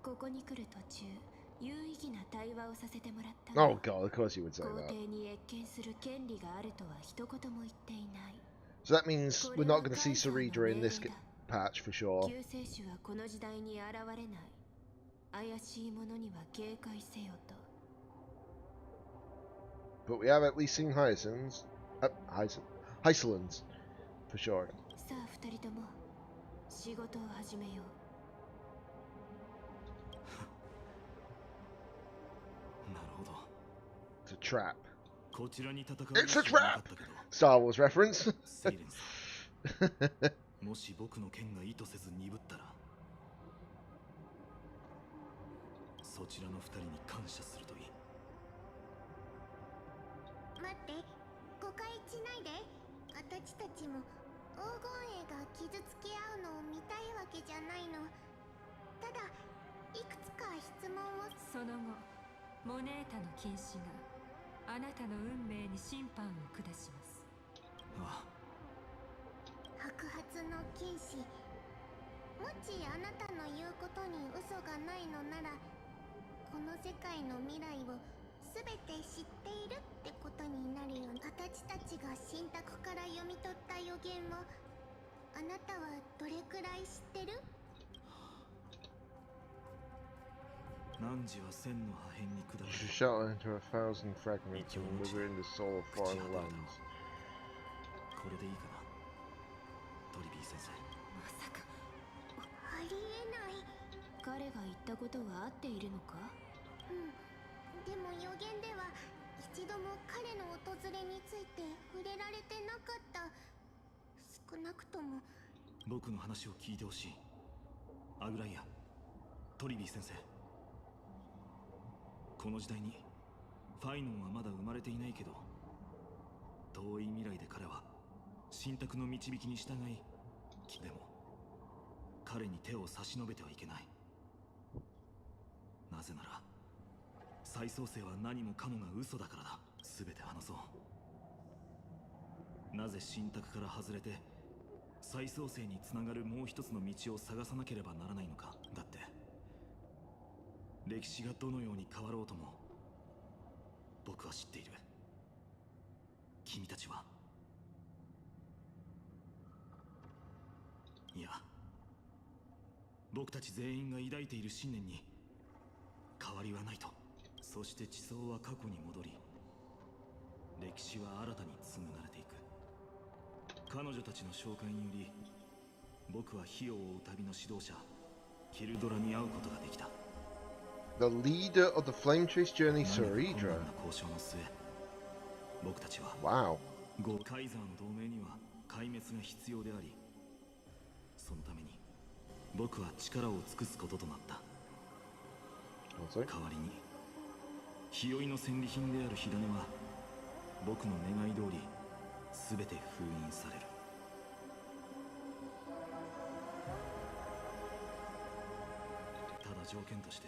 ここに来る途中、有意義な対話をさせてもらった。 Oh god, of course you would say 皇 that. 帝に謁見する権利があるとは一言も言っていない。 So that means we're not going to see Sarita in this patch for sure. 救世主はこの時代に現れない。怪しい者には警戒せよと。 But we have at least seen Hyacinths. Hysolins, for sure. さあ二人とも仕事を始めよう。 It's a trap. こちらに戦う It's a trap! Star Wars reference. セイレンさんもし僕の剣が意図せず鈍ったらそちらの二人に感謝するといい。待って、誤解しないで。私たちも黄金栄が傷つけ合うのを見たいわけじゃないの。ただいくつか質問を。その後モネータの禁止があなたの運命に審判を下します。ああ、白髪の禁止。もしあなたの言うことに嘘がないのなら、この世界の未来を全て知っているってことになるよ。私たちが神託から読み取った予言をあなたはどれくらい知ってる？汝は千の破片に砕かれ She shot into 1,000 fragments and withering the soul of foreign lands. これでいいかな、トリビー先生。まさか。ありえない。彼が言ったことは合っているのか？うん。でも予言では一度も彼の訪れについて触れられてなかった。少なくとも。僕の話を聞いてほしい。アグライア、トリビー先生。この時代にファイノンはまだ生まれていないけど、遠い未来で彼は神託の導きに従い、でも彼に手を差し伸べてはいけない。なぜなら再創生は何もかもが嘘だからだ。全て話そう。なぜ神託から外れて再創生につながるもう一つの道を探さなければならないのか。だって歴史がどのように変わろうとも僕は知っている。君たちは。いや、僕たち全員が抱いている信念に変わりはないと。そして地層は過去に戻り、歴史は新たに紡がれていく。彼女たちの紹介により、僕は火を追う旅の指導者キルドラに会うことができた。The leader of the Flame Chase Journey, Sarita. 交渉の末、僕たちは Wow. カイザーの同盟には壊滅が必要であり、そのために僕は力を尽くすこととなった。代わりに日和の戦利品である火種は僕の願い通り全て封印される。ただ条件として、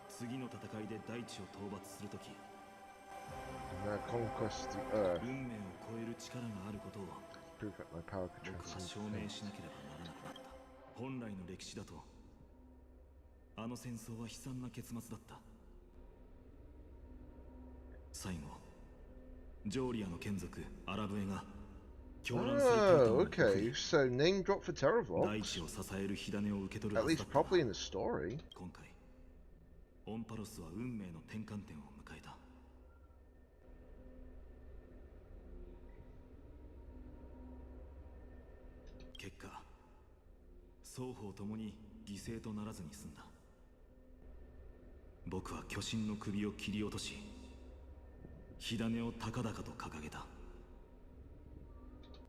次の戦いで大地を討伐するとき、 Conquest the Earth. 運命を超える力があることを Prove that my power could 僕は transcend 証明 fate. しなければならなくなった。本来の歴史だとあの戦争は悲惨な結末だった。最後、ジョーリアの眷属アラブエが狂乱するタイタン Oh, を送 okay. り、 So name drop for 大 Terravlogs. 地を支える火種を受け取る At はず least だったが、 probably in the story. 今回オンパロスは運命の転換点を迎えた。結果、双方ともに犠牲とならずに済んだ。僕は巨神の首を切り落とし、火種を高々と掲げた。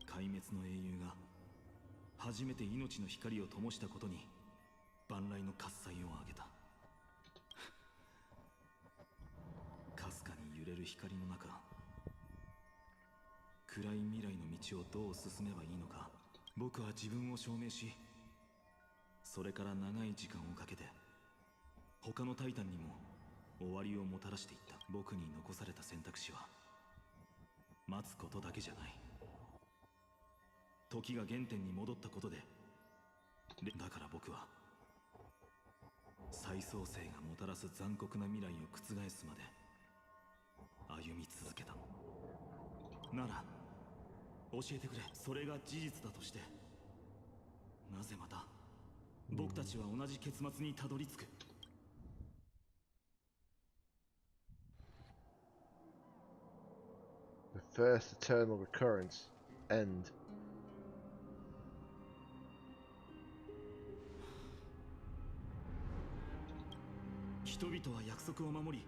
壊滅の英雄が初めて命の光を灯したことに万来の喝采を上げた。かすかに揺れる光の中、暗い未来の道をどう進めばいいのか、僕は自分を証明し、それから長い時間をかけて他のタイタンにも終わりをもたらしていった。僕に残された選択肢は待つことだけじゃない。時が原点に戻ったことで、だから僕は再創生がもたらす残酷な未来を覆すまで歩み続けた。なら教えてくれ。それが事実だとして、なぜまた僕たちは同じ結末にたどり着く。The first eternal recurrence. End. 人々は約束を守り、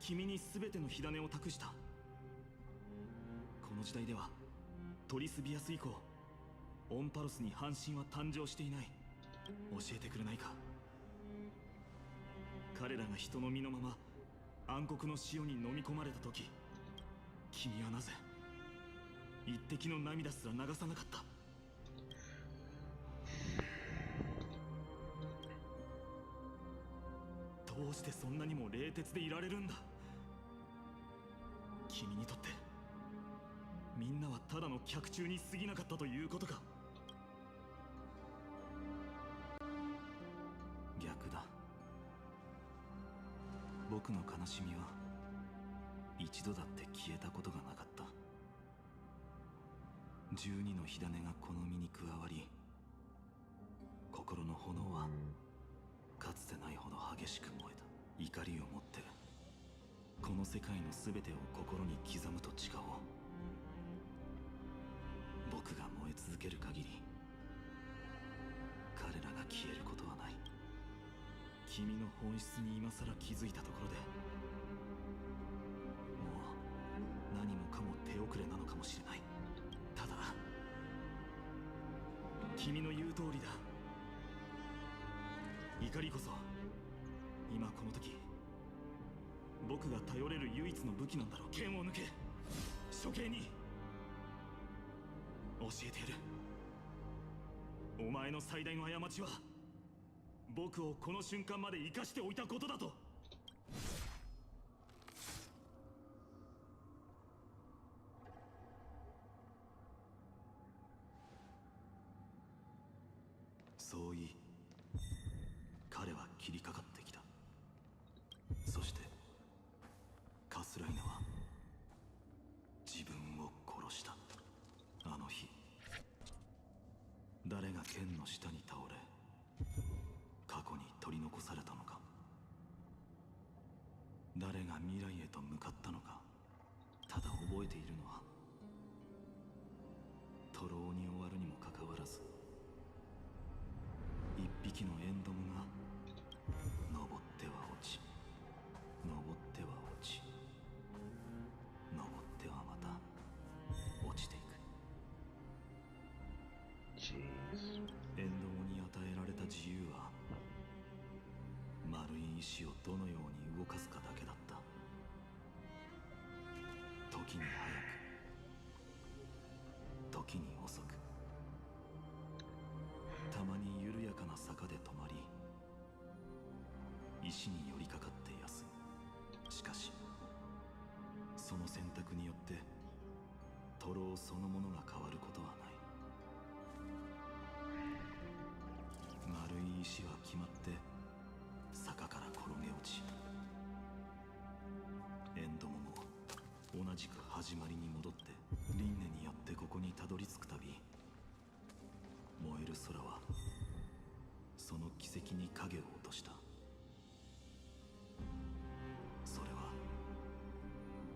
君に全ての火種を託した。この時代ではトリスビアス以降、オンパロスに半神は誕生していない。教えてくれないか。彼らが人の身のまま暗黒の潮に飲み込まれた時、君はなぜ一滴の涙すら流さなかった。どうしてそんなにも冷徹でいられるんだ。君にとってみんなはただの客中に過ぎなかったということか。逆だ。僕の悲しみは一度だって消えたことがなかった。12の火種がこの身に加わり、心の炎はかつてないほど激しく燃えた。怒りを持ってこの世界の全てを心に刻むと誓おう。僕が燃え続ける限り彼らが消えることはない。君の本質に今さら気づいたところでもう何もかも手遅れなのかもしれない。ただ君の言う通りだ。怒りこそ今この時僕が頼れる唯一の武器なんだろう。剣を抜け、処刑に。教えてやる。お前の最大の過ちは僕をこの瞬間まで生かしておいたことだと。そう言い彼は切りかかってきた。そしてカスライナは自分を殺した。あの日誰が剣の下に倒れ過去に取り残されたのか。誰が未来へと向かったのか。ただ覚えているのは徒労に終わるにもかかわらず一匹のエンドムが登っては落ち、登っては落ち、登ってはまた落ちていく。エンドムに与えられた自由は丸い石をどのように動かすかだけだった。時に早く、時に遅く、たまに緩やかな坂で止まり石に寄りかかって休む。しかしその選択によって徒労そのものが変わることはない。丸い石は決まって坂から転げ落ち、エンドモも同じく始まりに戻って輪廻によってここにたどり着くたび、燃える空はその軌跡に影を落とした。それは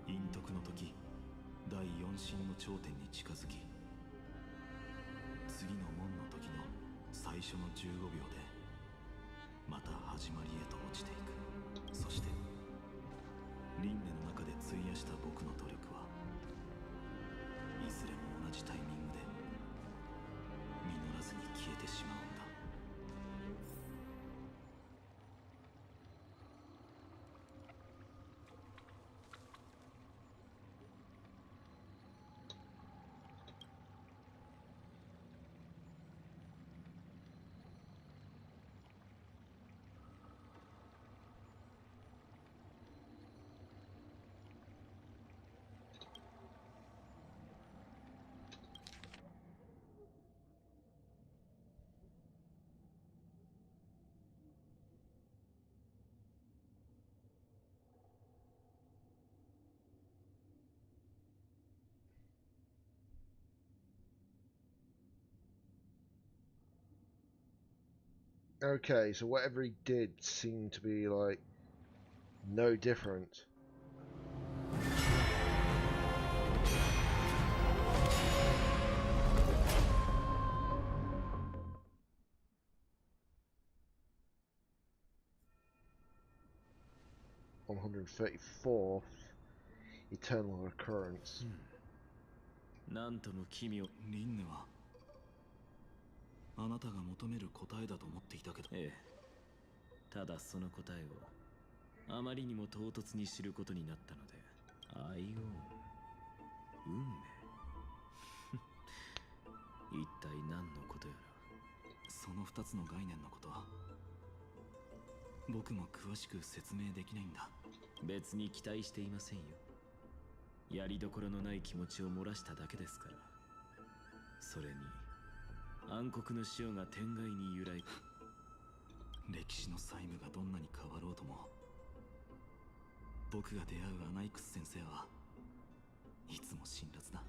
陰徳の時第四神の頂点に近づき、次の門の時の最初の15秒でまた始まりへと落ちていく。そして輪廻の中で費やした僕の努力はいずれも同じタイミングで実らずに消えてしまうんだ。Okay, so whatever he did seemed to be like no different. $134th Eternal Recurrence. なんとも奇妙。リンネはあなたが求める答えだと思っていたけど。ええ。ただその答えをあまりにも唐突に知ることになったので、アイオン運命一体何のことやら。その2つの概念のことは僕も詳しく説明できないんだ。別に期待していませんよ。やりどころのない気持ちを漏らしただけですから。それに暗黒の潮が天外に由来。歴史の債務がどんなに変わろうとも、僕が出会うアナイクス先生はいつも辛辣だ。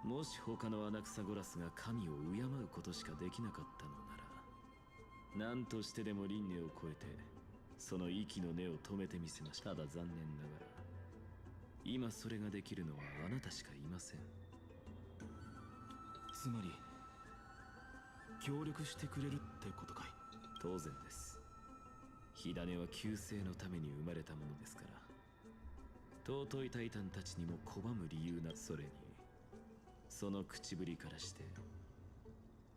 もし他のアナクサゴラスが神を敬うことしかできなかったのなら、何としてでも輪廻を超えてその息の根を止めてみせました。ただ残念ながら今それができるのはあなたしかいません。つまり協力してくれるってことかい。当然です。火種は救世のために生まれたものですから。尊いタイタンたちにも拒む理由な。それにその口ぶりからして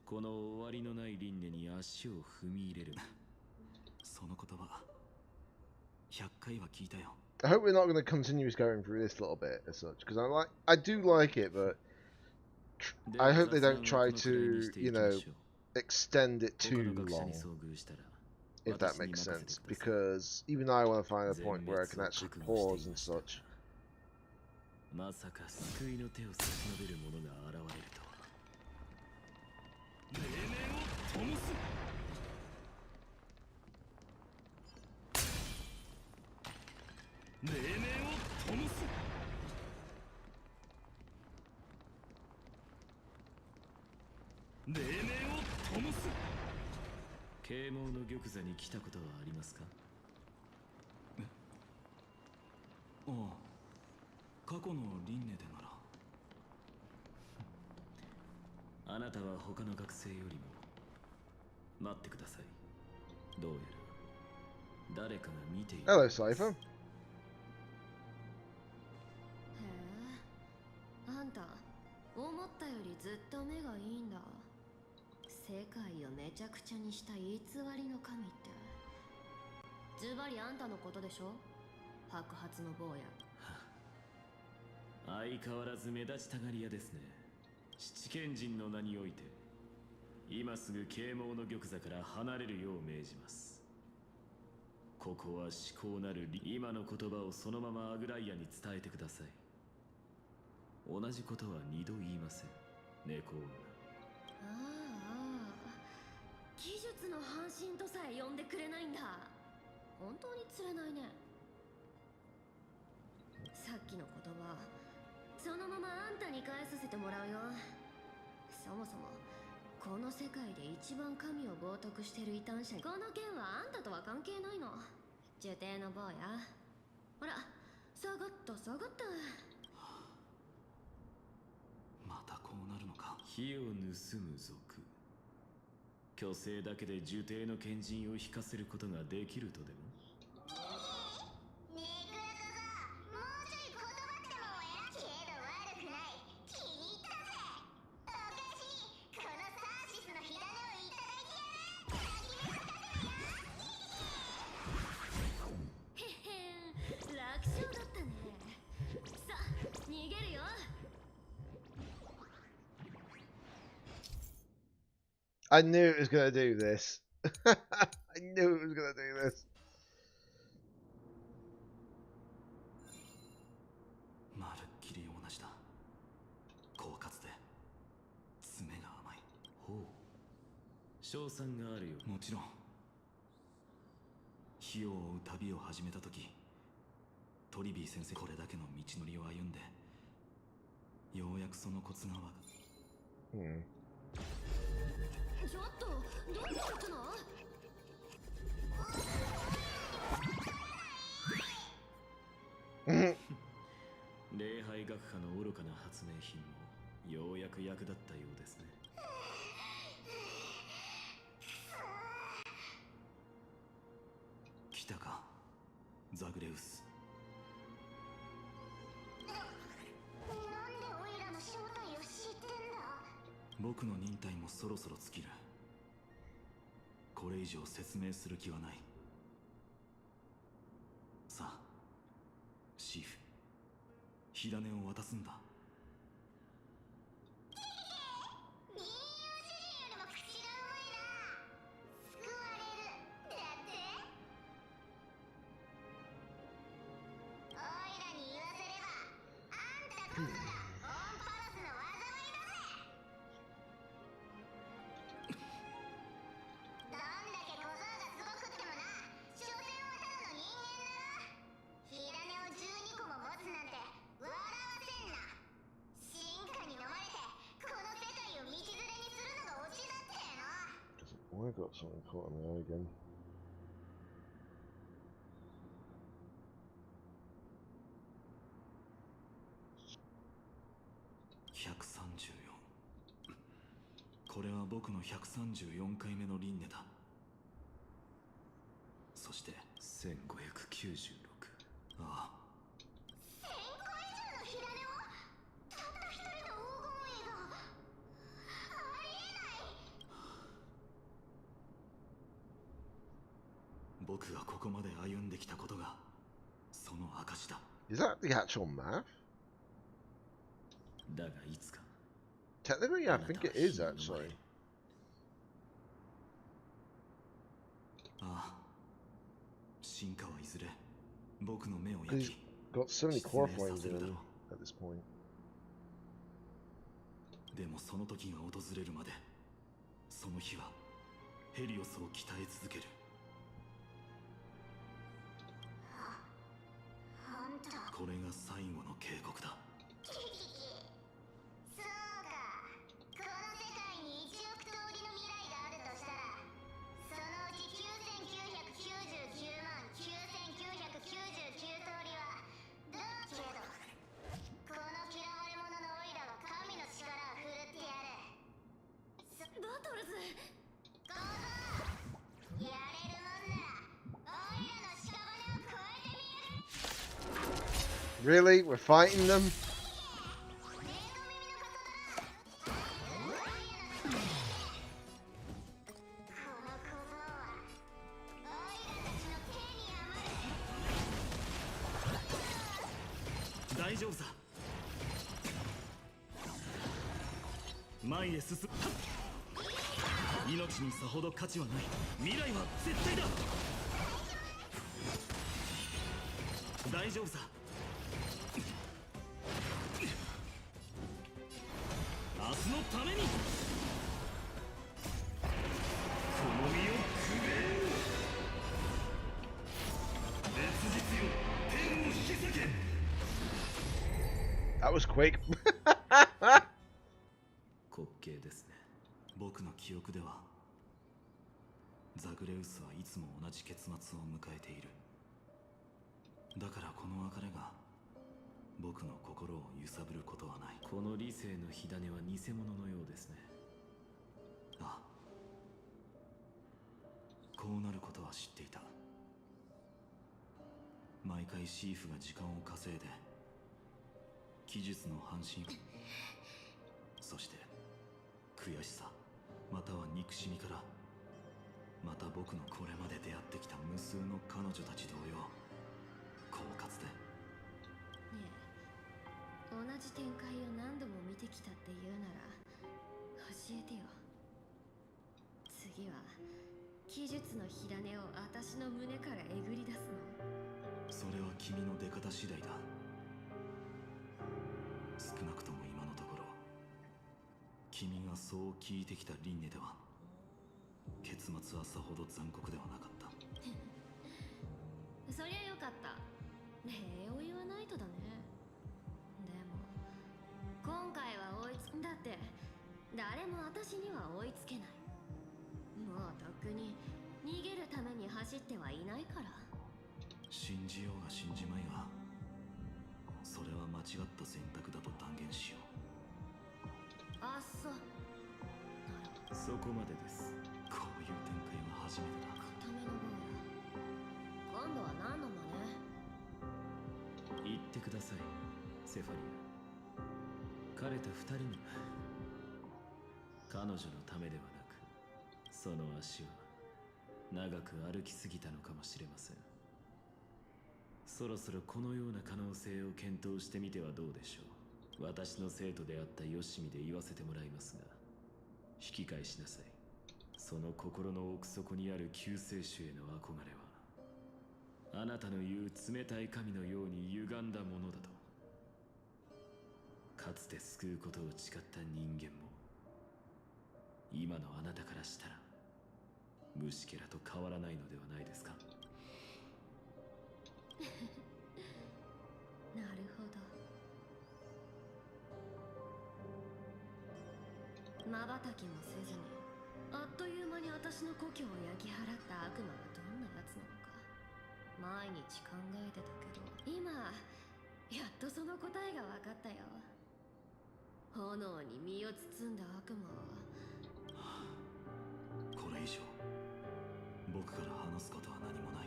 この終わりのない輪廻に足を踏み入れる。その言葉100回は聞いたよ。I hope we're not going to continue going through this little bit as such, because I do like it, but I hope they don't try to, you know, extend it too long, if that makes sense, because even I want to find a point where I can actually pause and such. まさか救いの手を差し伸べる者が現れるとは。命名を灯す。命名を灯す。命名を灯す。啓蒙の玉座に来たことはありますか。ああ、過去の輪廻でなら。あなたは他の学生よりも待ってください。どうやら誰かが見ている。Hello, Cypher. へえ、あんた思ったよりずっと目がいいんだ。世界をめちゃくちゃにした偽りの神って、ズバリあんたのことでしょ。白髪の坊や。相変わらず目立ちたがり屋ですね。七賢人の名において今すぐ啓蒙の玉座から離れるよう命じます。ここは至高なる今の言葉をそのままアグライアに伝えてください。同じことは二度言いません、猫女。ああ、技術の半身とさえ呼んでくれないんだ。本当に釣れないね。さっきの言葉そのままあんたに返させてもらうよ。そもそもこの世界で一番神を冒涜してる異端者。この件はあんたとは関係ないの。呪帝の坊や。ほら、下がった下がった。またこうなるのか。火を盗む族。虚勢だけで呪帝の賢人を引かせることができるとでも。I knew it was going to do this. I knew it was going to do this. まるっきり同じだ。狡猾で爪が甘い。ほう、賞賛があるよ。もちろん。火を追う旅を始めた時、トリビー先生これだけの道のりを歩んでようやくそのコツがわかる。ちょっとどこ行くの？礼拝学科の愚かな発明品もようやく役立ったようですね。来たか、ザグレウス。なんでオイラの正体を知ってんだ？僕の忍耐もそろそろ尽きる。これ以上説明する気はない。さあ、シーフ、火種を渡すんだ。銀融主人よりも口がうまいな。救われるだって。オイラに言わせればあんたこそがオンパロスの災いだぜ。どんだけ小僧がすごくってもな、所詮はただの人間だろ。火種を12個も持つなんて笑わせんな。進化に飲まれてこの世界を道連れにするのがオチだっての。Oh, I got something caught in the eye again. 134。これは僕の134回目の輪廻だ。そして1596。ああ、1000個以上の火種をたった一人の黄金衛が。ありえない。僕がここまで歩んできたことがその証だ。 Is that the actual map? だがいつか Technically, I think it is actually. ああ、進化はいずれ僕の目を He's 焼き got so many core flames 失 in 明させるだ him ろ at this point. う。でもその時が訪れるまで、その日はヘリオスを鍛え続ける。あんた。これが最後の警告だ。そうか。この世界に1億通りの未来があるとしたら、そのうち9999万9999通りはどうけど、この嫌われ者のオイラは神の力を振るってやる。バトルズ小僧、やれるもんならオイラの屍を越えてみやがれ。 Really? We're fighting them? 大丈夫さ。前へ進む。命にさほど価値はない。未来は絶対だ。大丈夫さ。明日のためにこの身をくれ。烈日よ、天を引き裂け。 That was quick. 滑稽ですね。僕の記憶ではザグレウスはいつも同じ結末を迎えている。だからこの別れが僕の心を揺さぶることはない。この理性の火種は偽物のようですね。ああ、こうなることは知っていた。毎回シーフが時間を稼いで技術の半身、そして悔しさまたは憎しみから、また僕のこれまで出会ってきた無数の彼女たち同様、狡猾で。ねえ、同じ展開を何度も見てきたって言うなら教えてよ。次は技術の火種を私の胸からえぐり出すの？それは君の出方次第だ。少なくとも今のところ君がそう聞いてきた輪廻では結末はさほど残酷ではなかった。そりゃよかった。礼を言わないとだね。でも今回は追いつだって誰も私には追いつけない。に逃げるために走ってはいないから。信じようが信じまいが、それは間違った選択だと断言しよう。あっそ。そこまでです。こういう展開は初めてだ。固めの坊や。今度は何の真似？言ってください、セファリア。彼と二人に彼女のためではなく、その足は長く歩きすぎたのかもしれません。そろそろこのような可能性を検討してみてはどうでしょう。私の生徒であったヨシミで言わせてもらいますが、引き返しなさい。その心の奥底にある救世主への憧れは、あなたの言う冷たい神のように歪んだものだと。かつて救うことを誓った人間も、今のあなたからしたら虫けらと変わらないのではないですか。なるほど。瞬きもせずにあっという間に私の故郷を焼き払った悪魔はどんなやつなのか毎日考えてたけど、今やっとその答えが分かったよ。炎に身を包んだ悪魔は、これ以上僕から話すことは何もない。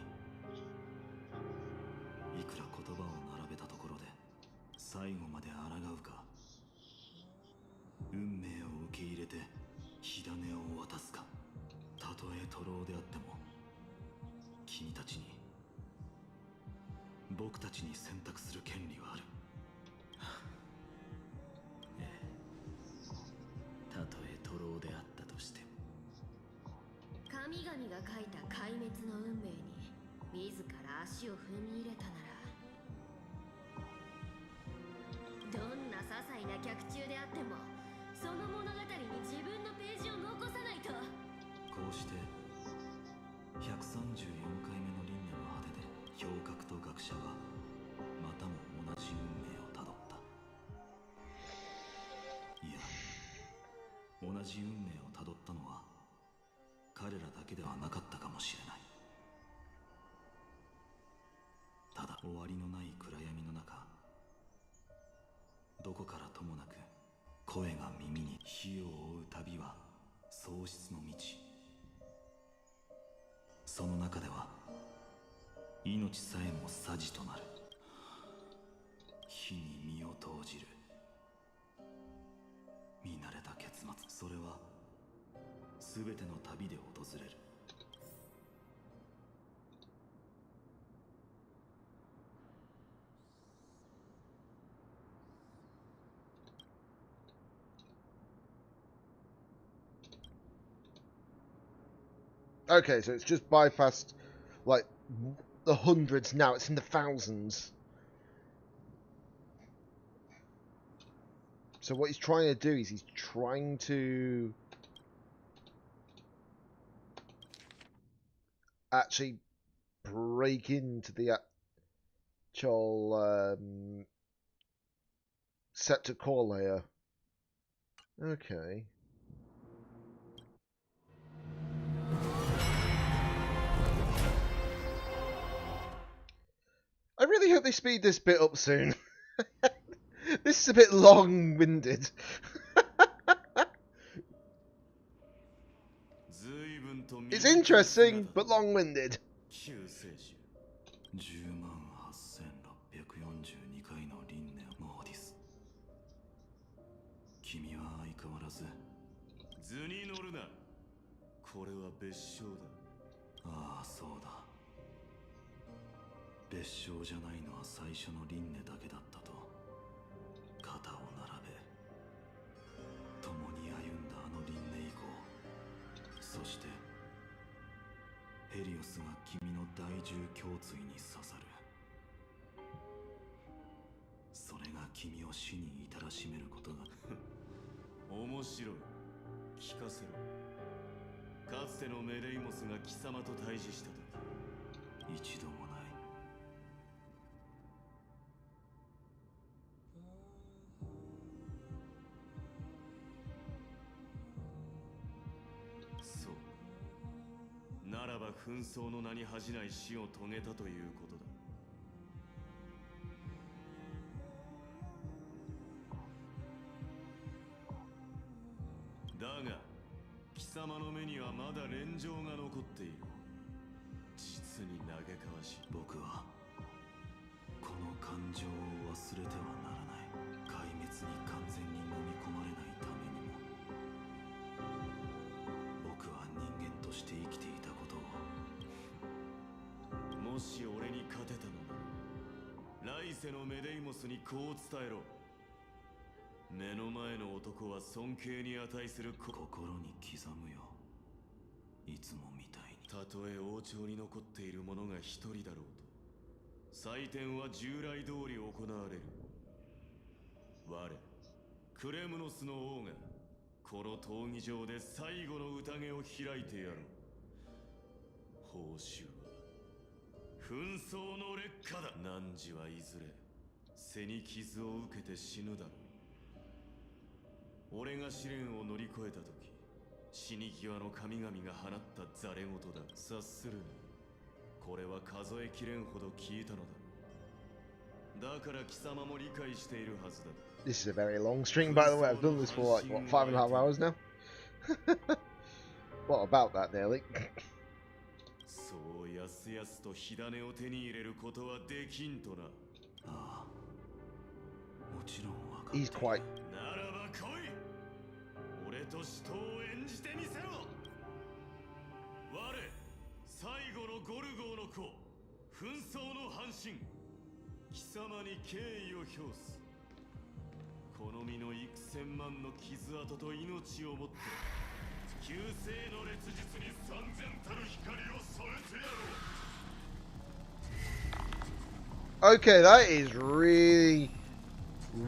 いくら言葉を並べたところで最後まで抗うか、運命を受け入れて火種を渡すか、たとえ徒労であっても君たちに、僕たちに選択する権利はある。ええ、たとえ徒労であったとしても。神々が書いた壊滅の運命に自ら足を踏み入れたなら、どんな些細な脚注であってもその物語に自分のページを残さないと。こうして134回目の輪廻の果てで侠客と学者はまたも同じ運命をたどった。いや、同じ運命をたどったのは彼らだけではなかったかもしれない。ただ終わりのない暗闇の中、どこからともなく声が耳に。火を追う旅は喪失の道。その中では命さえもさじとなる。火に身を投じる見慣れた結末。それは全ての旅で訪れる。Okay, so it's just bypassed like the hundreds now, it's in the thousands. So what he's trying to do is he's trying to actually break into the actual sector core layer. Okay. I really hope they speed this bit up soon. This is a bit long-winded. It's interesting, but long-winded. 108,642回の輪廻モーディス。君は相変わらず図に乗るな。これは別称だ。ああ、そうだ。別称じゃないのは最初の輪廻だけだったと。肩を並べ共に歩んだあの輪廻以降、そしてヘリオスが君の大獣胸椎に刺さる。それが君を死に至らしめることが面白い。聞かせろ。かつてのメレイモスが貴様と対峙した時。一度もない。そう、紛争の名に恥じない死を遂げたということだ。だが貴様の目にはまだ連城が残っている。実に嘆かわしい。僕はこの感情を忘れてはならない。壊滅に完全に飲み込まれないためにも、僕は人間として生きていたことを。もし俺に勝てたのなら、来世のメデイモスにこう伝えろ。目の前の男は尊敬に値する。心に刻むよ、いつもみたいに。たとえ王朝に残っている者が一人だろうと、祭典は従来通り行われる。我クレムノスの王がこの闘技場で最後の宴を開いてやろう。報酬は紛争の劣化だ。汝はいずれ背に傷を受けて死ぬだろう。俺が試練を乗り越えた時、死に際の神々が放ったざれ言だ。察するにこれは数えきれんほど聞いたのだ。だから貴様も理解しているはずだ。This is a very long stream, by the way. I've done this for like, what, 5.5 hours now? What about that, nearly? そうやすやすと火種を手に入れることはできんとな。ああ、もちろんわかっている。 He's quite... ならば来い。俺と死闘を演じてみせろ。我最後のゴルゴーの子、紛争の半身、貴様に敬意を表す。この身の幾千万の傷跡と命をもって救世の烈術に三千たる光を添えてやろう。 Okay, that is really,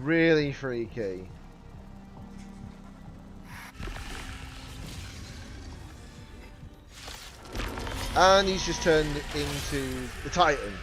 really freaky. And he's just turned into the Titan.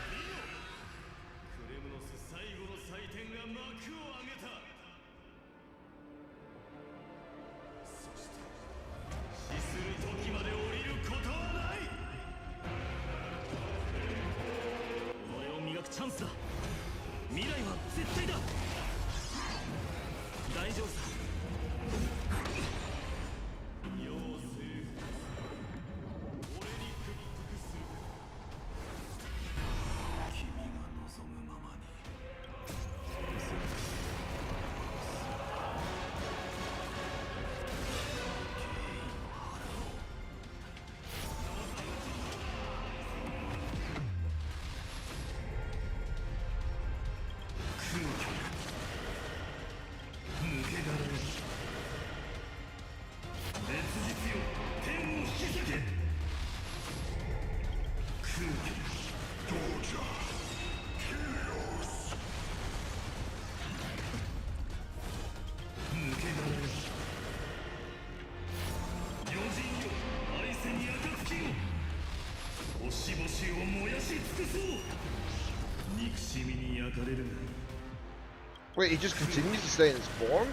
Wait, he just continues to stay in his form?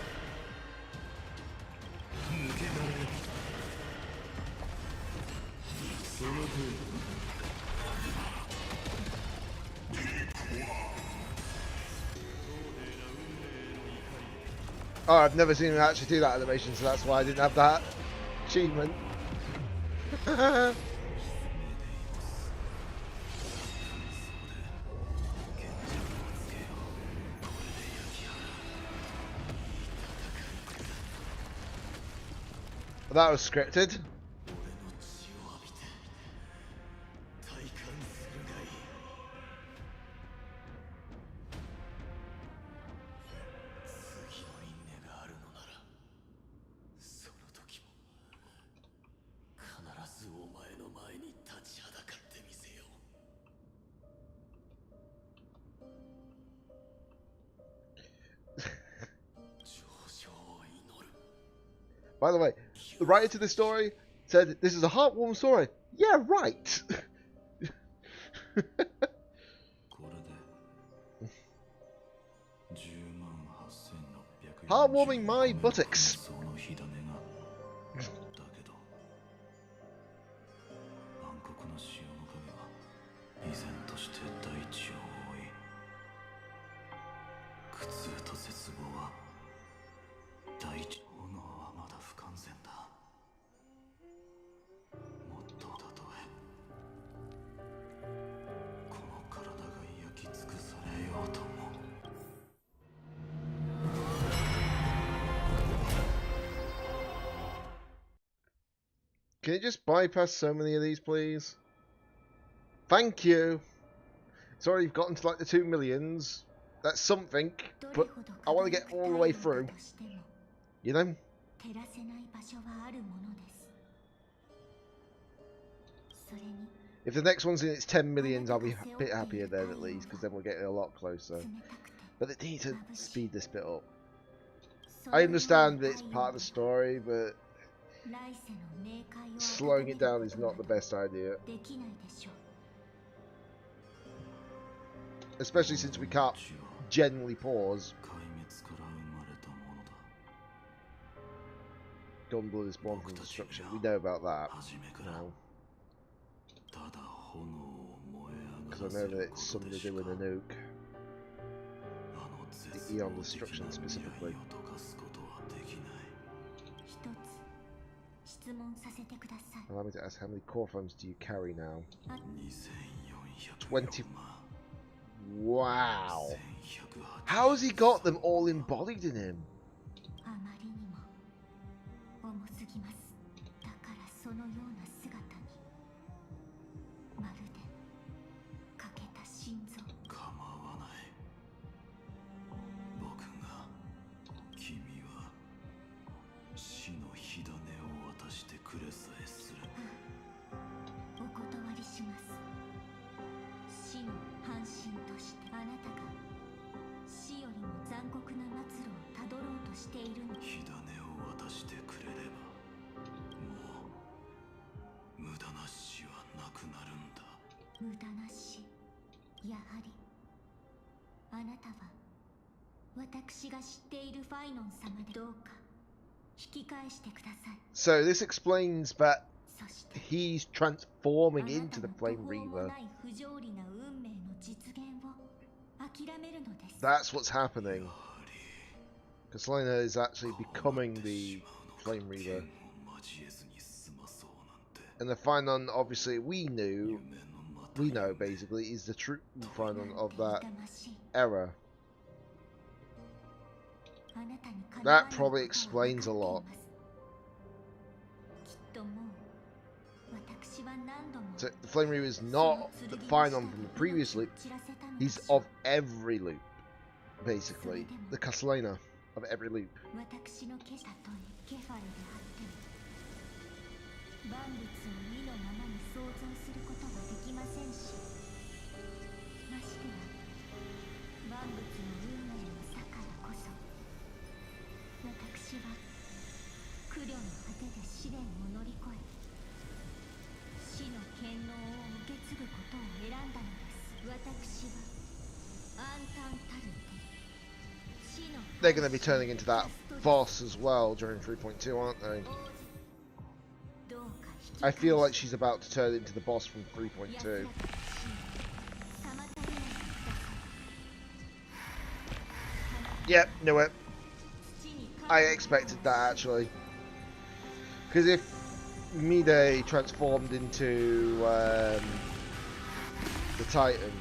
Oh, I've never seen him actually do that animation, so that's why I didn't have that achievement. That was scripted. By the way, the writer to this story said this is a heartwarming story. Yeah, right. Heartwarming my buttocks. Can you just bypass so many of these, please? Thank you. It's already gotten to like the 2 millions. That's something, but I want to get all the way through. You know? If the next one's in its 10 millions, I'll be a bit happier then at least, because then we're getting a lot closer. But they need to speed this bit up. I understand that it's part of the story, but slowing it down is not the best idea. Especially since we can't generally pause. Gunblood is born from destruction. We know about that. No. Because I know that it's something to do with a nuke. The Eon destruction specifically. Allow me to ask, how many core phones do you carry now? 20. Wow. How has he got them all embodied in him? So this explains that he's transforming into the Flame Reaver. That's what's happening. Castellina is actually becoming the Flame Reaver. And the Phynon, obviously, we know basically, is the true Phynon of that era. That probably explains a lot. So the Flame Reaver is not the Phynon from the previous loop. He's of every loop, basically. The Castellina of every loop. They're going to be turning into that boss as well during 3.2, aren't they? I feel like she's about to turn into the boss from 3.2. Yep, knew it. I expected that actually. Because if Mide transformed into the Titan,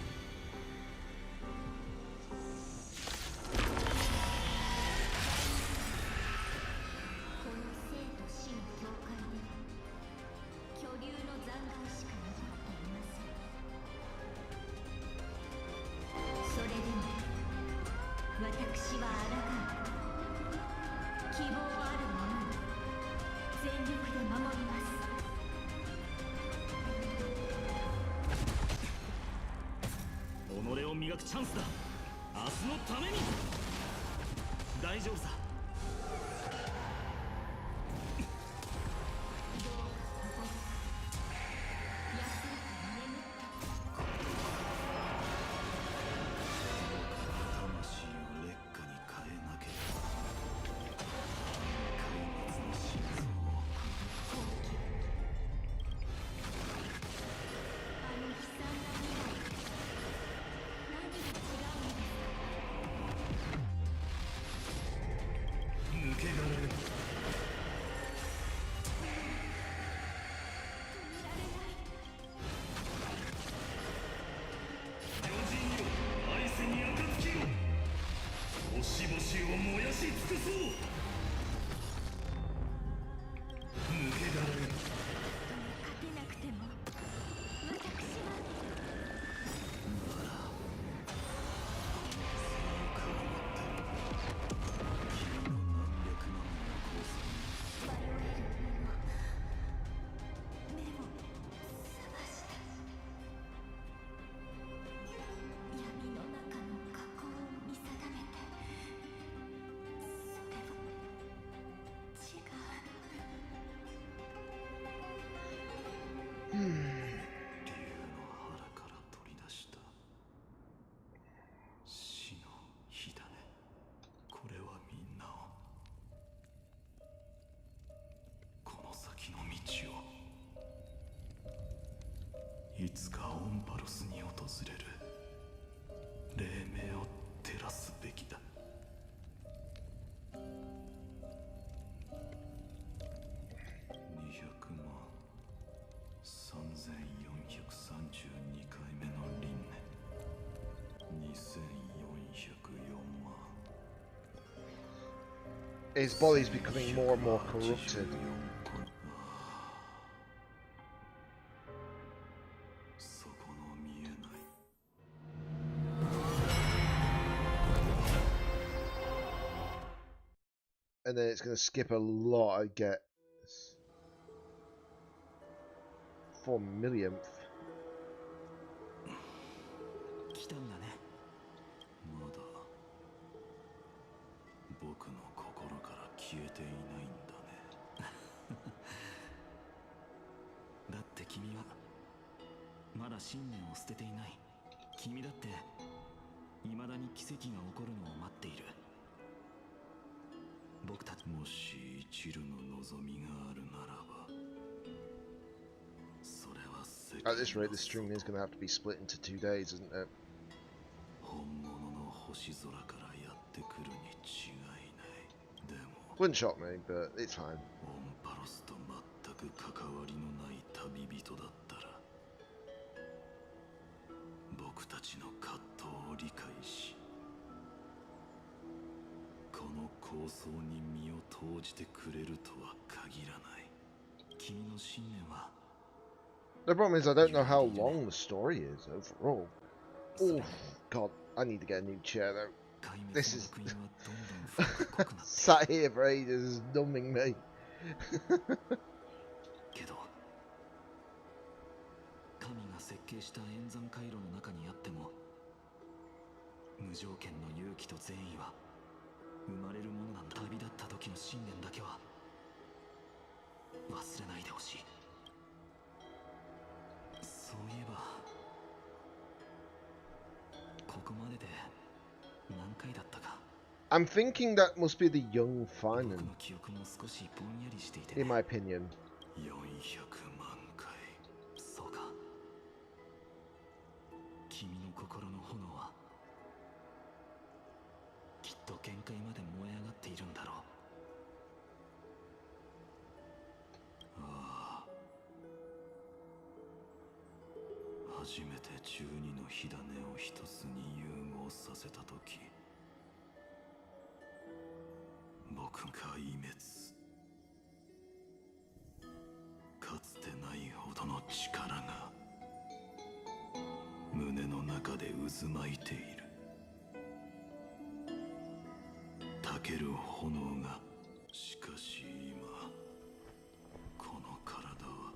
His body's becoming more and more corrupted. And then it's going to skip a lot, I guess. 4 millionth. 来たんだね。まだ僕の心から消えていないんだね。だって君はまだ信念を捨てていない。君だって未だに奇跡が起こるのを待っている。僕たちもし一縷の望みがあるならば、それは世界 At this rate, this stream is going to have to be split into 2 days, isn't it? 本物の星空からやってくるに違いない。でも Wouldn't shock me, but it's fine. オンパロスと全く関わりのない旅人だったら、僕たちの葛藤を理解し、この構想に身を投じてくれるとは限らない。君の信念は The problem is I don't know how long the story is overall. Oh god, I need to get a new chair though. This is sat here for ages is numbing me. けど神が設計した演算回路の中にあっても、無条件の勇気と善意は生まれるものなんだ。旅立った時の信念だけは忘れないでほしい。そういえばここまでで何回だったか。 I'm thinking that must be the young Finan, 僕の記憶も少しぼんやりしていてね。 in my opinion. 400万回。そうか。君の心の炎はきっと限界まで燃え上がっているんだろう。ああ、初めて12の火種を一つに融合させた時、僕が壊滅、かつてないほどの力が胸の中で渦巻いている。たける炎が、しかし今この体は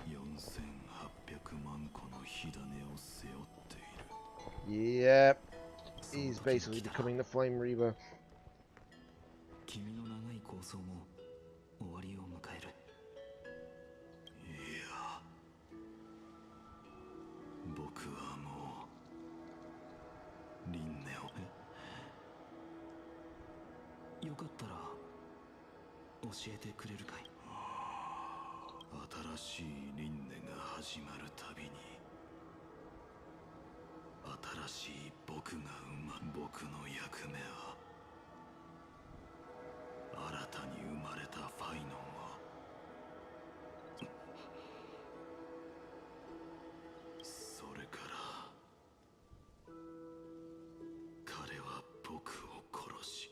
4800万個の火種を背負っている。 Yep, he's basically becoming the Flame Reaver. 君の長い構想も終わりを迎える。いや、僕はもう輪廻を。よかったら教えてくれるかい。新しい輪廻が始まるたびに、新しい僕が僕の役目は、新たに生まれたファイノンをそれから彼は僕を殺し、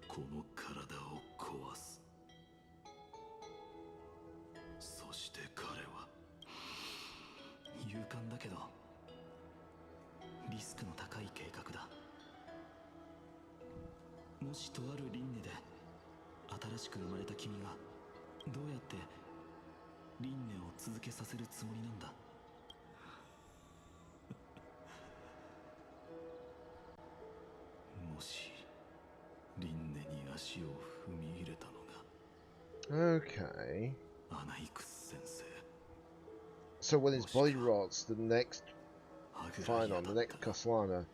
この体を壊す。そして彼は勇敢だけどリスクの高い計画だ。もしとある輪廻で新しく生まれた君がどうやって輪廻を続けさせるつもりなんだ。もし輪廻に足を踏み入れたのが Okay. アナイクス先生。 So when his body rots, the next Finon, the next Kaslana,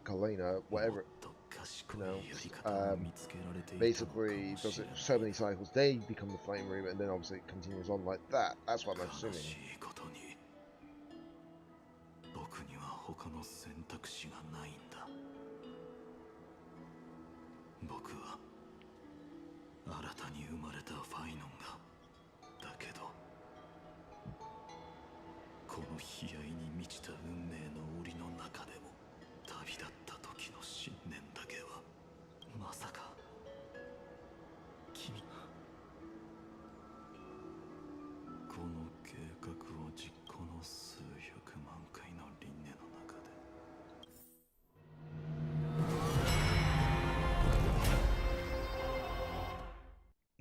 Kalina, whatever basically does it so many cycles, they become the Flame Reaver, and then obviously it continues on like that. That's what I'm assuming. 僕には他の選択肢がないんだ。僕は新たに生まれたファイノンが、だけどこの悲哀に満ちた運命の檻の中でも旅立った時の信念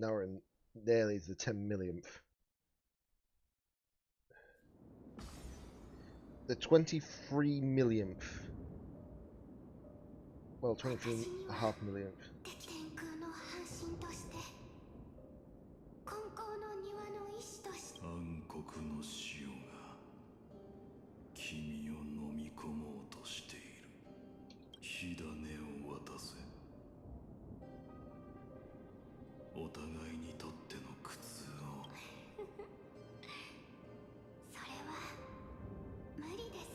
now we're in nearly the 10 millionth. The 23 millionth. Well, 23.5 millionth. 暗黒の潮が君を飲み込もうとしている。火種を渡せ。お互いにとっての苦痛を。それは無理です。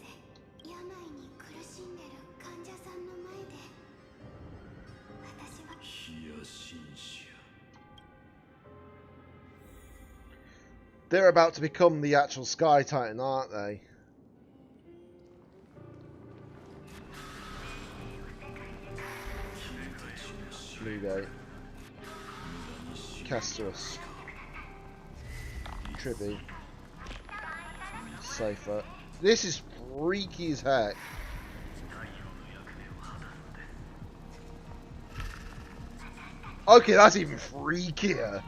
病に苦しんでる患者さんの前で私はヒヤシンシア。 They're about to become the actual Sky Titan, aren't they? Blue Gate. Castorus. Tribby. Cypher. This is freaky as heck. Okay, that's even freakier.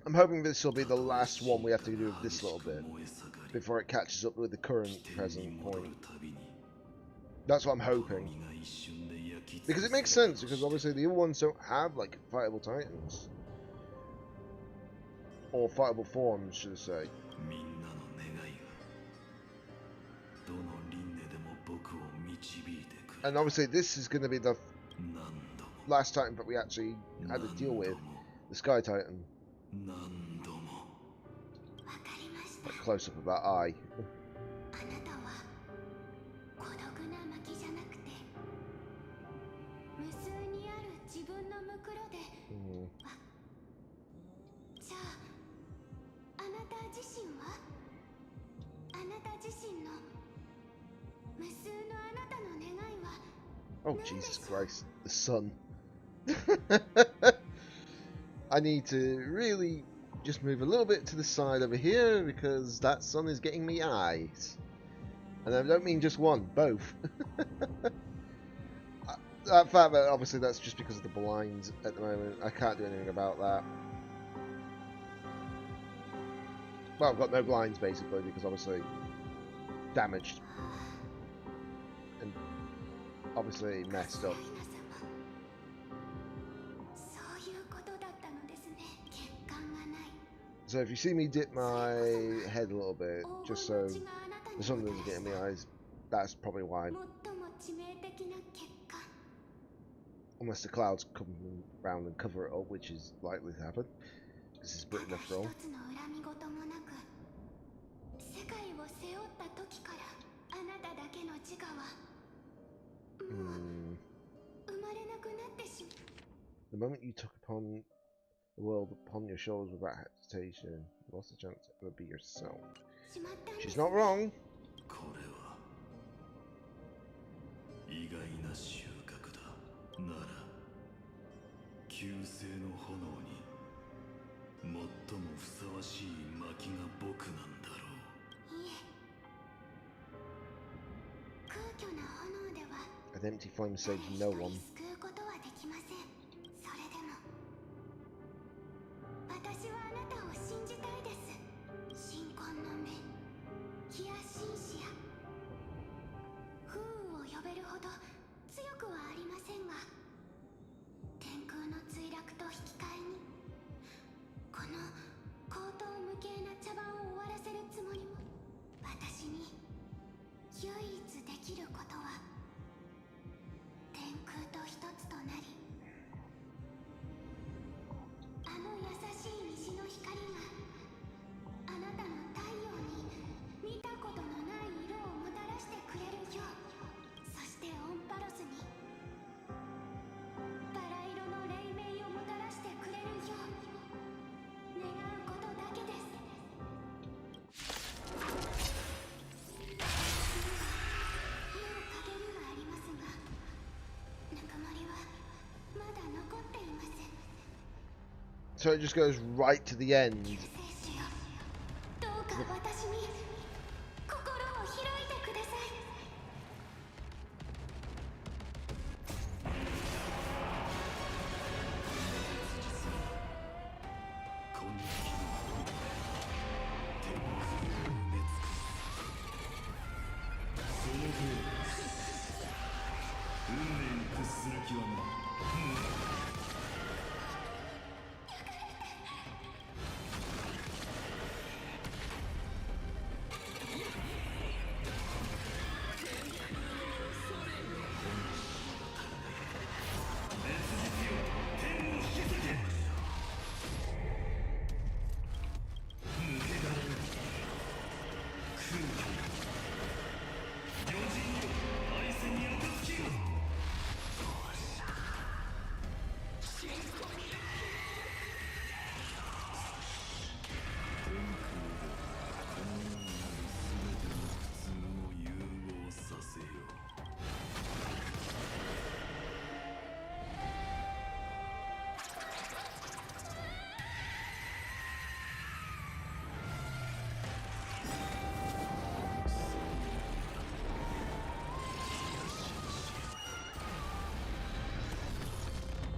I'm hoping this will be the last one we have to do with this little bit before it catches up with the current present point. That's what I'm hoping. Because it makes sense, because obviously the other ones don't have like fightable titans. Or fightable forms, should I say. And obviously this is going to be the last titan that we actually had to deal with, the Sky Titan. Like close up of that eye. Oh Jesus Christ, the sun. I need to really just move a little bit to the side over here because that sun is getting me eyes. And I don't mean just one, both. That fact that obviously that's just because of the blinds at the moment. I can't do anything about that. Well, I've got no blinds basically because obviously damaged. And obviously messed up. So if you see me dip my head a little bit, just so the sun doesn't get in my eyes, that's probably why. Unless the clouds come round and cover it up, which is likely to happen. This is Britain after all. The moment you took upon the world upon your shoulders without hesitation, you lost the chance to ever be yourself. She's not wrong. An empty flame saves no one. 計な茶番を終わらせるつもりも。私に唯一できることは天空と一つとなり、あの優しい虹の光があなたの太陽に見たことのない色をもたらしてくれるよう、そしてオンパロスにバラ色の黎明をもたらしてくれるよう願うことだけです。もう陰りはありますが、ぬくもりはまだ残っています。 So it just goes right to the end. どうか私に心を開いてください。運命に屈する気はない。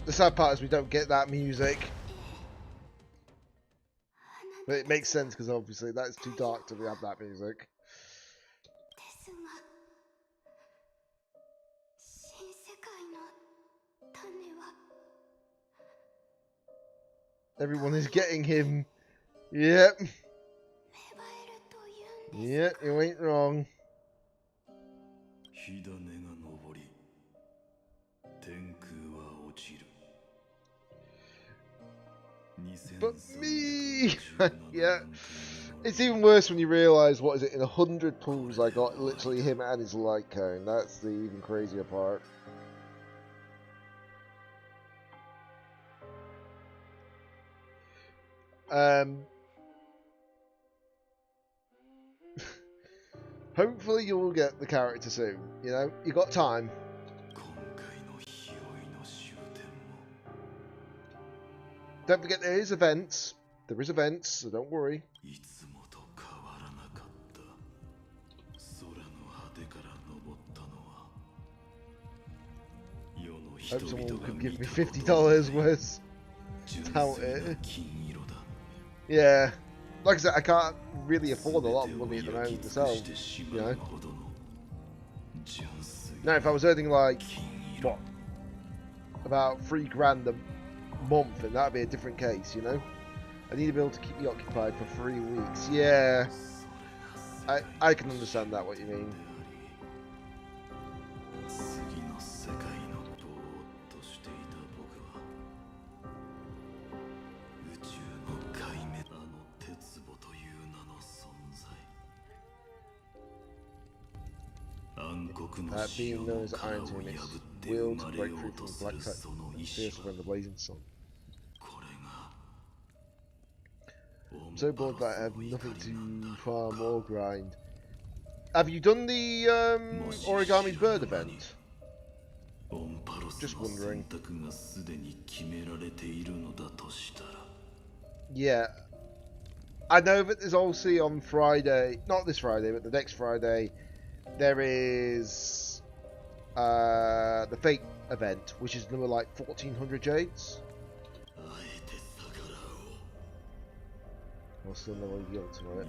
The sad part is we don't get that music. But it makes sense because obviously that's too dark to have that music. Everyone is getting him. Yep. Yep, you ain't wrong. But me! Yeah. It's even worse when you realise, what is it, in 100 pulls I got literally him and his light cone. That's the even crazier part. Hopefully you will get the character soon. You know, you got time. Don't forget there is events. There is events, so don't worry. Hope someone could give me $50 worth. Doubt it. Yeah. Like I said, I can't really afford a lot of money at the moment myself, you know. Now, if I was earning like, what, about $3 a month, and that'd be a different case, you know. I need to be able to keep me occupied for 3 weeks. Yeah, I can understand that, what you mean. Being known as Iron Tunics, will to break through from the black tide and fiercer than the blazing sun. I'm so bored that I have nothing to farm or grind. Have you done the origami bird event? Just wondering. Yeah. I know that there's also on Friday, not this Friday, but the next Friday, there is the Fate event, which is number like 1400 Jades. What's the level you get to it?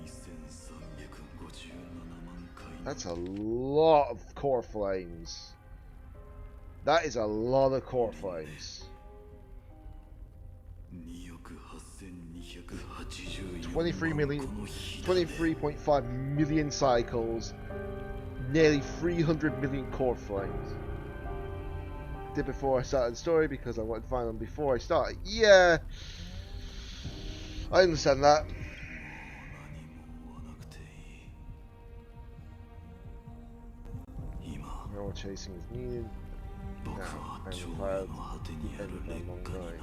That's a lot of core flames. That is a lot of core flames. 23 million, 23.5 million cycles, nearly 300 million core frames. Did before I started the story because I wanted to find them before I started. Yeah, I understand that. No more chasing is needed. Now, I'm required to end of my long night.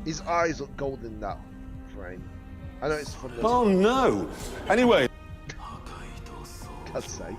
His eyes look golden in that frame. I know it's from the... Oh no! Anyway... God's sake.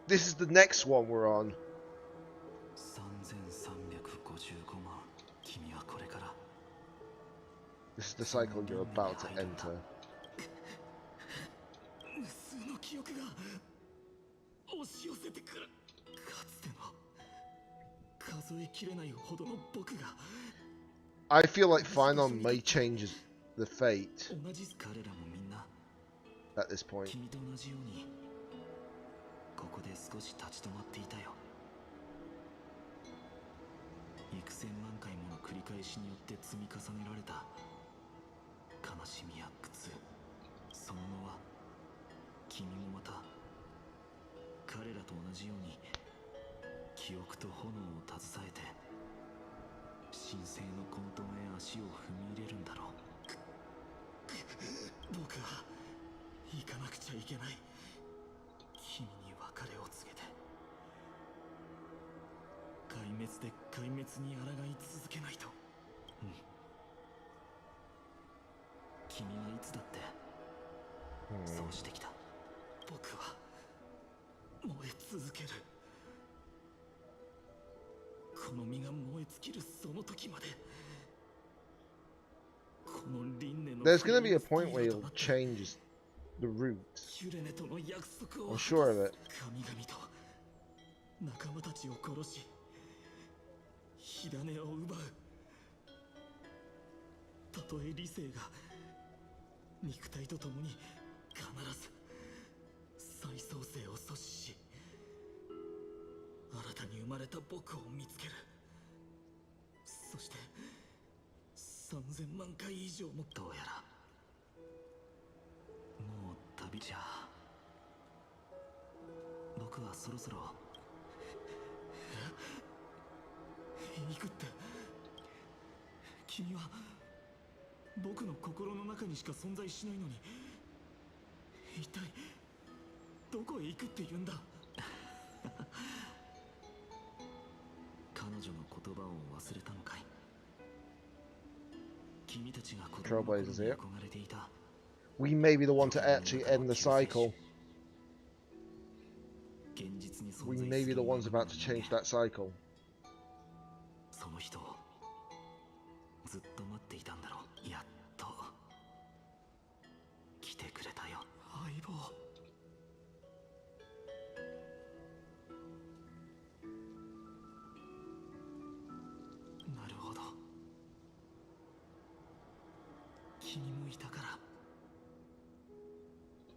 This is the next one we're on. This is the cycle you're about to enter. I feel like Final may change the fate at this point. ここで少し立ち止まっていたよ。幾千万回もの繰り返しによって積み重ねられた悲しみや苦痛、その後は君もまた彼らと同じように記憶と炎を携えて神聖の混沌へ足を踏み入れるんだろう。僕は行かなくちゃいけない。君に別れを告げて壊滅で壊滅に抗い続けないと。君はいつだってそうしてきた。僕は燃え続ける。この身が燃え尽きるその時まで。 There's going to be a point where he'll change the route. I'm sure of it. 仲間たちを殺し、火種を奪う。たとえ理性が肉体と共に必ず再創生を阻止し、新たに生まれた僕を見つける。そして3000万回以上も。どうやらもう旅じゃ。僕はそろそろ行くって。君は僕の心の中にしか存在しないのに、一体どこへ行くって言うんだ。彼女の言葉を忘れたのかい。君たちが子供の頃に憧れていた。We may be the one to actually end the cycle. We may be the ones about to change that cycle. その人をずっと待っていたんだろう。やっと来てくれたよ、相棒。なるほど、君もいたから。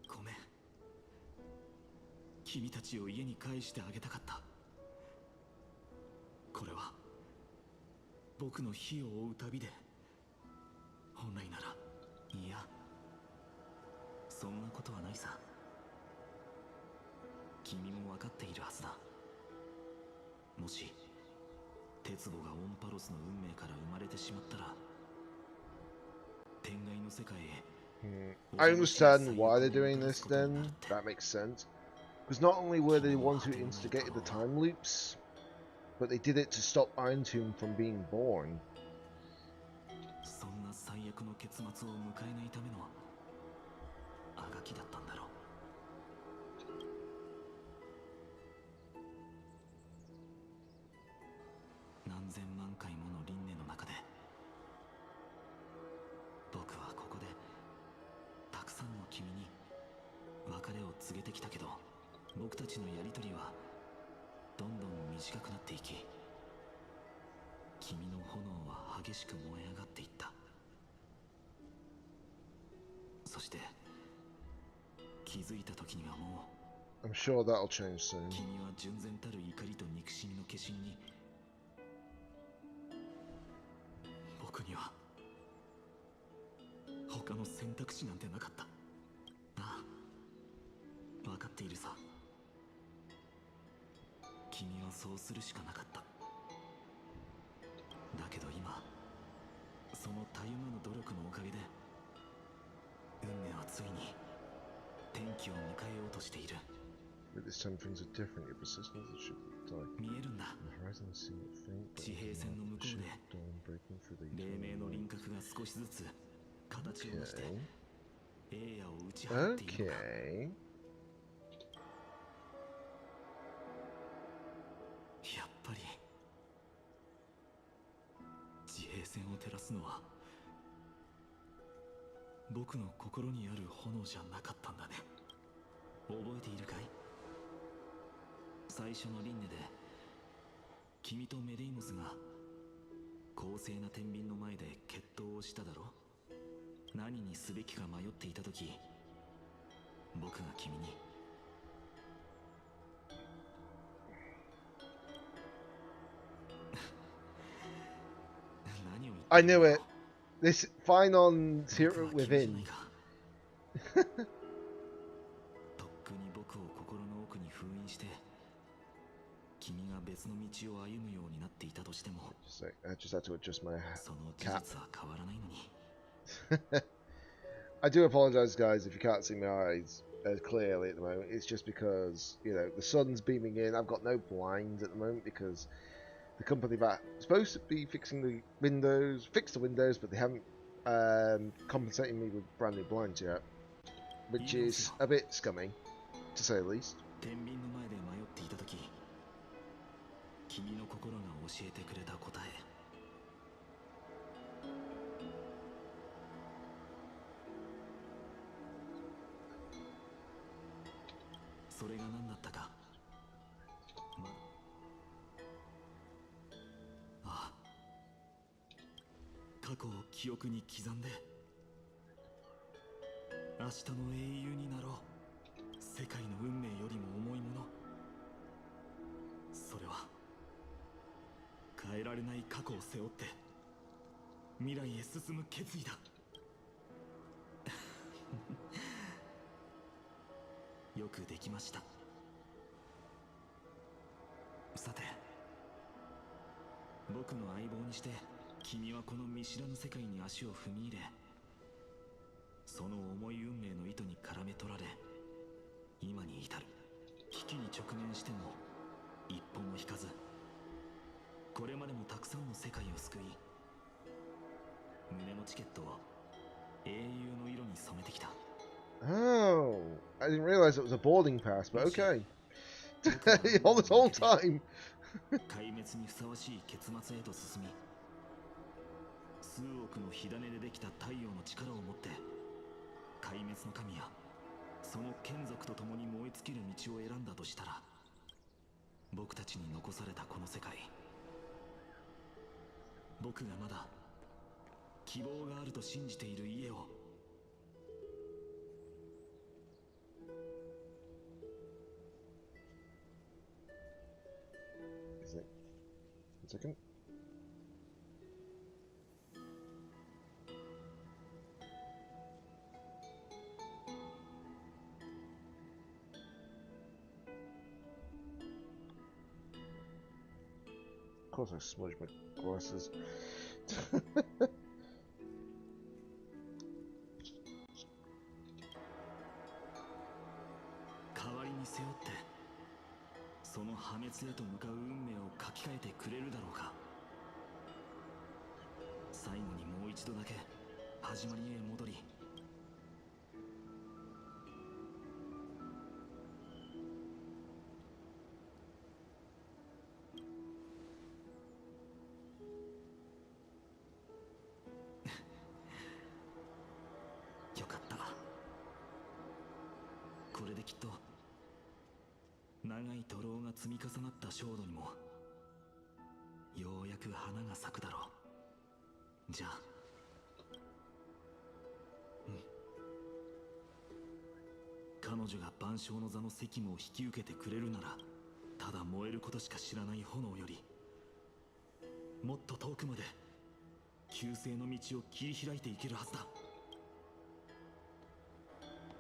ごめん、君たちを家に返してあげたかった。これは僕の火を追う旅で、本来なら。いや、そんなことはないさ。君も分かっているはずだ。もし鉄母がオンパロスの運命から生まれてしまったら、天外の世界へ。I understand why they're doing this then. That makes sense. Because not only were they the ones who instigated the time loops, but they did it to stop Iron Tomb from being born. そんな最悪の結末を迎えないためのあがきだったんだろう。千万回もの輪廻の中で僕はここでたくさんの君に別れを告げてきたけど、僕たちのやりとりはどんどん短くなっていき、君の炎は激しく燃え上がっていった。そして気づいた時にはもう I'm sure that'll change soon. 君は純然たる怒りと憎しみの化身に、僕には他の選択肢なんてなかった。ああ、分かっているさ。君はそうするしかなかった。だけど今、そのたゆまぬ努力のおかげで運命はついに転機を迎えようとしている。But this time things are different. Your persistence should die. 見えるんだ。 The horizon is seen faint, but 地平線の向こうで dawn breaking through the 黎明 eternal の輪 night. 郭が少しずつ形を成して Okay. 栄夜を打ち払っているのだ。 Okay. やっぱり地平線を照らすのは僕の心にある炎じゃなかったんだね。覚えているかい？最初の輪廻で君とメデイモスが公正な天秤の前で決闘をしただろ。何にすべきか迷っていた時、僕が君に何を言った I knew it. This Finon's Hero Within. とっくに僕を心の奥に封印して、君が別の道を歩むようになっていたとしても、 I just had to adjust my その事 cap. 実は変わらないのに。I do apologise, guys, if you can't see my eyes as clearly at the moment. It's just because, you know, the sun's beaming in. I've got no blinds at the moment because the company that supposed to be fixing the windows, fixed the windows, but they haven't compensated me with brand new blinds yet, which is a bit scummy, to say the least. 天秤の前で迷っていた時、君の心が教えてくれた答え。それが何だったか。ああ、過去を記憶に刻んで、明日の英雄になろう。世界の運命よりも重いもの。それは変えられない過去を背負って未来へ進む決意だ。よくできました。さて、僕の相棒にして君はこの見知らぬ世界に足を踏み入れ、その重い運命の糸に絡め取られ、今に至る。危機に直面しても一歩も引かず、これまでもたくさんの世界を救い、胸のチケットを英雄の色に染めてきた。Oh, I didn't realise it was a boarding pass, but okay. All this whole time. 壊滅にふさわしい結末へと進み、数億の火種でできた太陽の力を持って壊滅の神やその眷属と共に燃え尽きる道を選んだとしたら、僕たちに残されたこの世界、僕がまだ希望があると信じている家を、Is it? 1 second. Of course I smudged my glasses. 代わりに背負ってその破滅へと向かう運命を書き換えてくれるだろうか。最後にもう一度だけ始まりへ戻り、これできっと長い徒労が積み重なった焦土にもようやく花が咲くだろう。じゃあ彼女が万象の座の責務を引き受けてくれるなら、ただ燃えることしか知らない炎よりもっと遠くまで救世の道を切り開いていけるはずだ。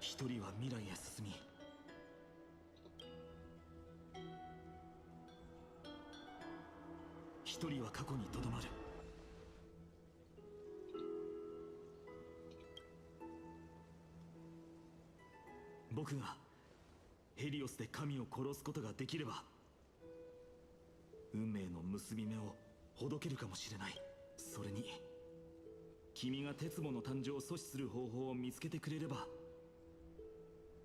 一人は未来へ進み、一人は過去にとどまる。僕がヘリオスで神を殺すことができれば、運命の結び目をほどけるかもしれない。それに君が鉄母の誕生を阻止する方法を見つけてくれれば、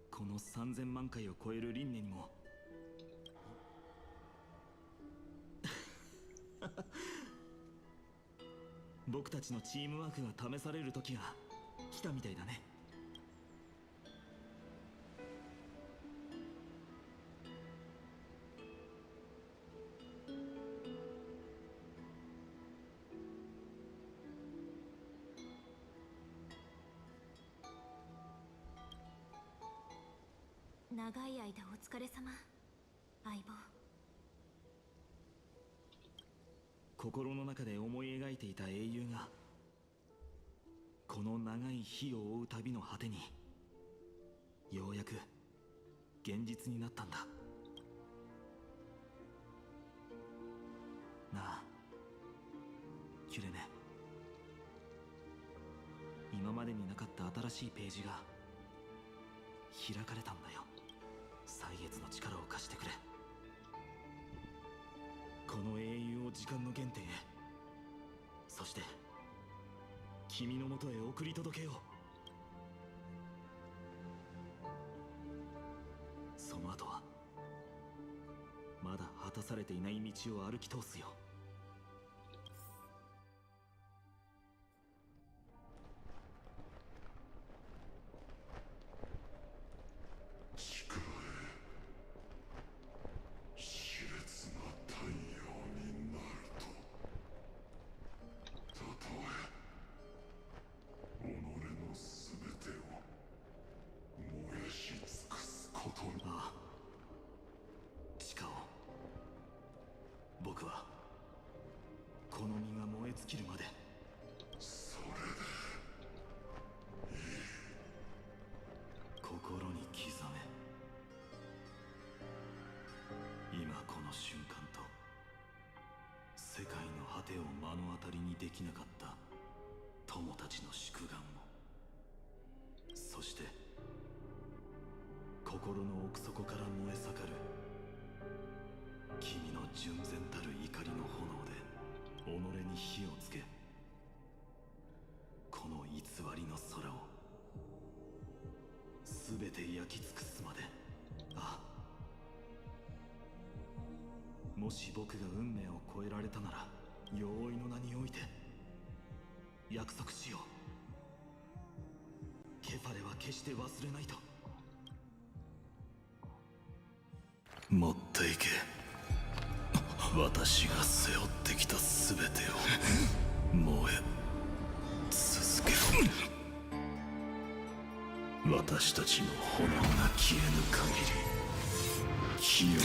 この3000万回を超える輪廻にも僕たちのチームワークが試される時が来たみたいだね。長い間お疲れ様、相棒。心の中で思い描いていた英雄がこの長い火を追う旅の果てにようやく現実になったんだ。なあキュレネ、今までになかった新しいページが開かれたんだよ。歳月の力を貸してくれ。この英雄を時間の原点へ、そして君のもとへ送り届けよう。その後はまだ果たされていない道を歩き通すよ。僕はこの身が燃え尽きるまで。それでいい。心に刻め。今この瞬間と世界の果てを目の当たりにできなかった友たちの宿願を、そして心の奥底から燃え盛る君の純然たる怒りの炎で己に火をつけ、この偽りの空を全て焼き尽くすまで。ああ、もし僕が運命を超えられたなら、容易の名において約束しよう。ケファレは決して忘れないと。持っていけ、私が背負ってきた全てを。燃え続けろ。私たちの炎が消えぬ限り、火を追う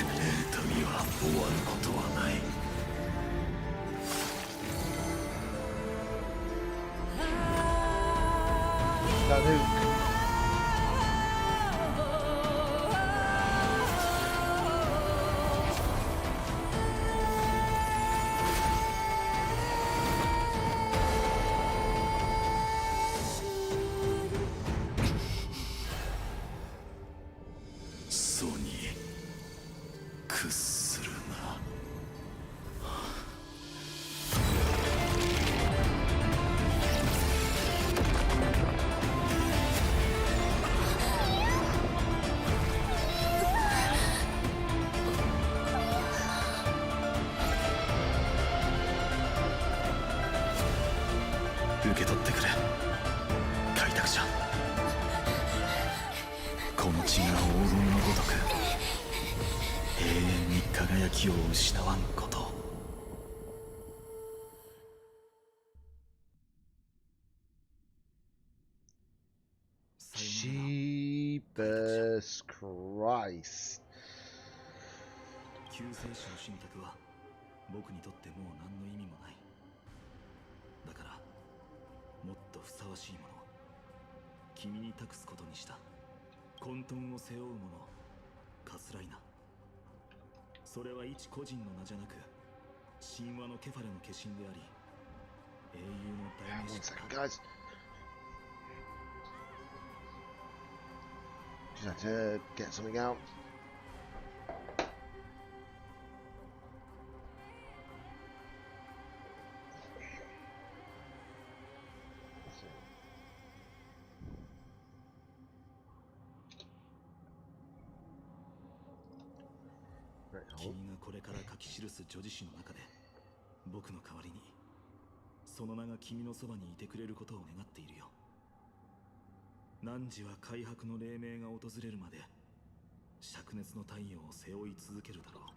旅は終わることはない。受け取ってくれ、開拓者。このの血が黄金のごとく永遠に輝きを失わんこと。Jeepers Christ. 救世主の信託は僕にとってもう何の意味もない。だからもっとふさわしいものを君に託すことにした。混沌を背負う者カスライナ。それは一個人の名じゃなく神話のケファレの化身であり英雄の代名詞だ。 Guys, just had to get something out. Right, 君がこれから書き記す叙事詩の中で僕の代わりにその名が君のそばにいてくれることを願っているよ。汝は開白の黎明が訪れるまで灼熱の太陽を背負い続けるだろ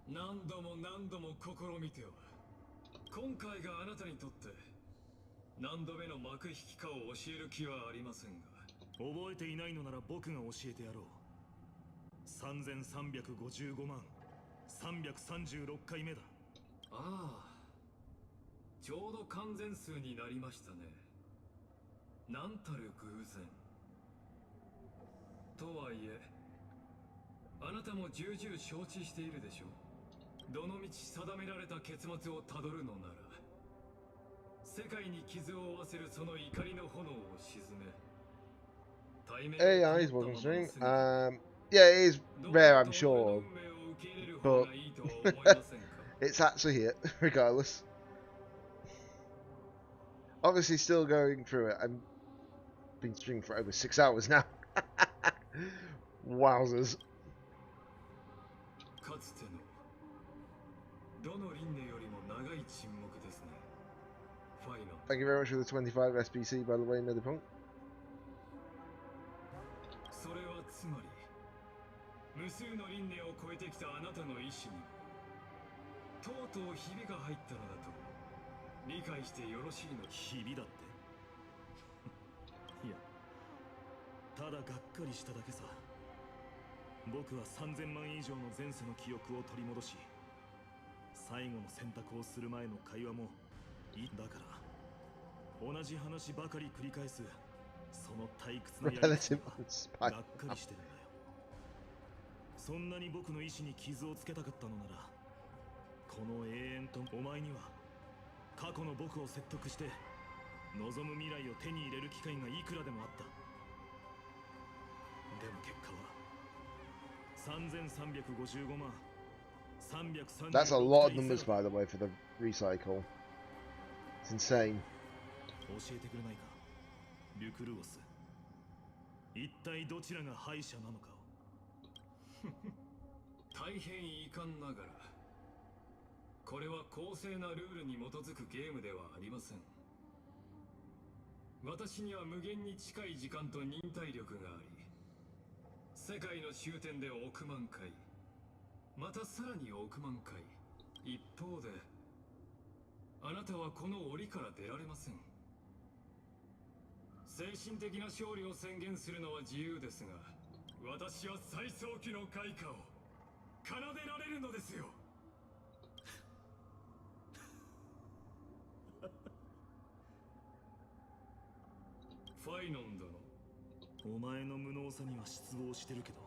う。何度も何度も試みては今回があなたにとって何度目の幕引きかを教える気はありませんが。覚えていないのなら僕が教えてやろう。3355万336回目だ。ああ、ちょうど完全数になりましたね。なんたる偶然。とはいえあなたも重々承知しているでしょう。どのみち定められた結末をたどるのなら世界に傷を負わせるその怒りの炎を鎮め。 Hey guys, welcome to stream. Yeah, it is rare, I'm sure, but it's actually here, regardless. Obviously, still going through it. I've been streaming for over 6 hours now. Wowzers. Thank you very much for the 25 SBC, by the way, Medipunk. それはつまり無数の輪廻を超えてきたあなたの意志にとうとうひびが入ったのだと理解してよろしいの。ひびだっていやただがっかりしただけさ。僕は3000万以上の前世の記憶を取り戻し最後の選択をする前の会話もいいだから同じ話ばかり繰り返すその退屈なやり方はがっかりしてるんだよ。そんなに僕の意志に傷をつけたかったのならこの永遠とお前には過去の僕を説得して望む未来を手に入れる機会がいくらでもあった。でも結果は3355万336 That's a lot of numbers, by the way, for the recycle. It's insane. 教えてくれないかリュクルオス。一体どちらが敗者なのかを。大変遺憾ながらこれは公正なルールに基づくゲームではありません。私には無限に近い時間と忍耐力があり世界の終点で億万回またさらに億万回。一方であなたはこの檻から出られません。精神的な勝利を宣言するのは自由ですが私は最早期の開花を奏でられるのですよ。ファイノン殿、お前の無能さには失望してるけど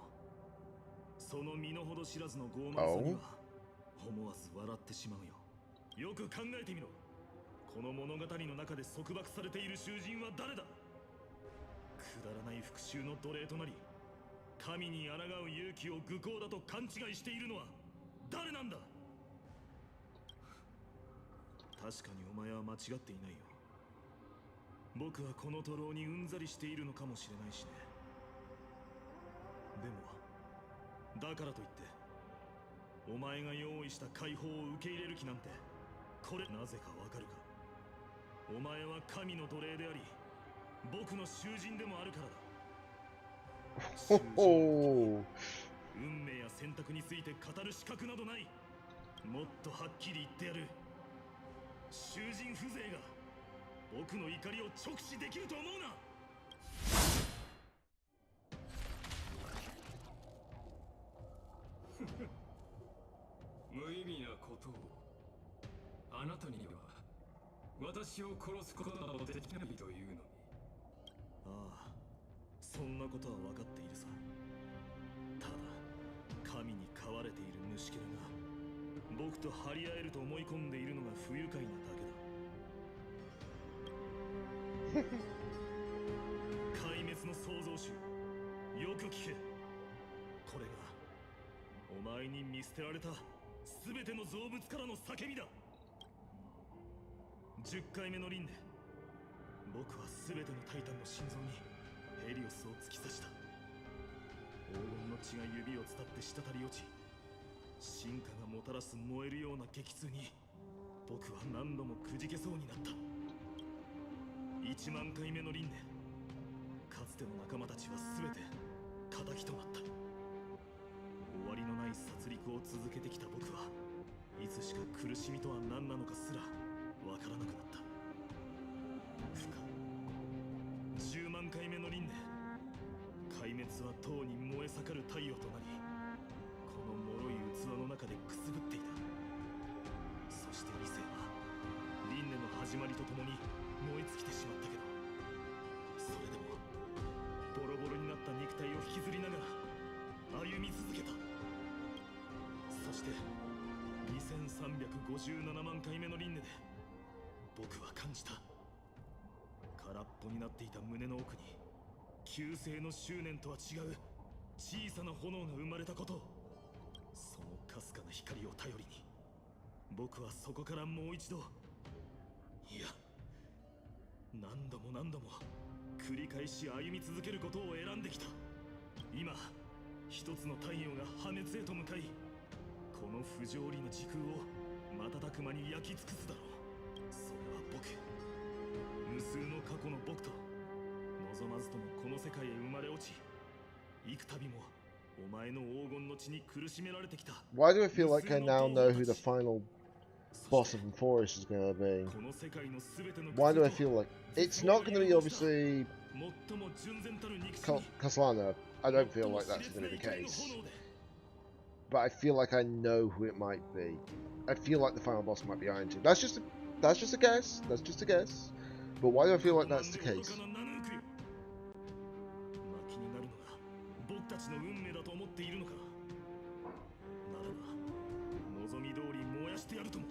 その身の程知らずの傲慢さには思わず笑ってしまうよ。よく考えてみろ。この物語の中で束縛されている囚人は誰だ。くだらない復讐の奴隷となり神に抗う勇気を愚行だと勘違いしているのは誰なんだ。確かにお前は間違っていないよ。僕はこの徒労にうんざりしているのかもしれないしね。でもだからといってお前が用意した解放を受け入れる気なんてこれなぜかわかるか。お前は神の奴隷であり僕の囚人でもあるからだ。 Oh. 運命や選択について語る資格などない。もっとはっきり言ってやる。囚人風情が僕の怒りを直視できると思うな。無意味なことを。あなたには私を殺すことなどできないというのに。ああ、そんなことは分かっているさ。ただ神に飼われている虫けらが僕と張り合えると思い込んでいるのが不愉快なだけだ。壊滅の創造主、よく聞け。これがお前に見捨てられた全ての造物からの叫びだ。10回目の輪廻、僕は全てのタイタンの心臓にヘリオスを突き刺した。黄金の血が指を伝って滴り落ち、進化がもたらす燃えるような激痛に僕は何度もくじけそうになった。1万回目の輪廻、かつての仲間たちは全て仇となった。終わりのない殺戮を続けてきた僕はいつしか苦しみとは何なのかすらわからなくなった。不可、10万回目の輪廻、壊滅はとうに燃え盛る太陽となり、この脆い器の中でくすぶっていた。そして理性は輪廻の始まりとともに燃え尽きてしまったけど、それでもボロボロになった肉体を引きずりながら歩み続けた。そして2357万回目の輪廻で僕は感じた。空っぽになっていた胸の奥に旧世の執念とは違う小さな炎が生まれたことを。そのかすかな光を頼りに僕はそこからもう一度、いや何度も何度も繰り返し歩み続けることを選んできた。今一つの太陽が破滅へと向かい、この不条理な時空を瞬く間に焼き尽くすだろう。それは僕、無数の過去の僕と望まずともこの世界へ生まれ落ち、幾度もお前の黄金の血に苦しめられてきた。 Why do I feel like I now know who the final boss of the forest is going to be? Why do I feel like it's not going to be obviously Caslana? I don't feel like that's going to be the case, but I feel like I know who it might be. I feel like the final boss might be Iron Team. That's just a guess. That's just a guess. But why do I feel like that's the case? 僕たちの運命だと思っているのか。ならば望み通り燃やしてやるとも。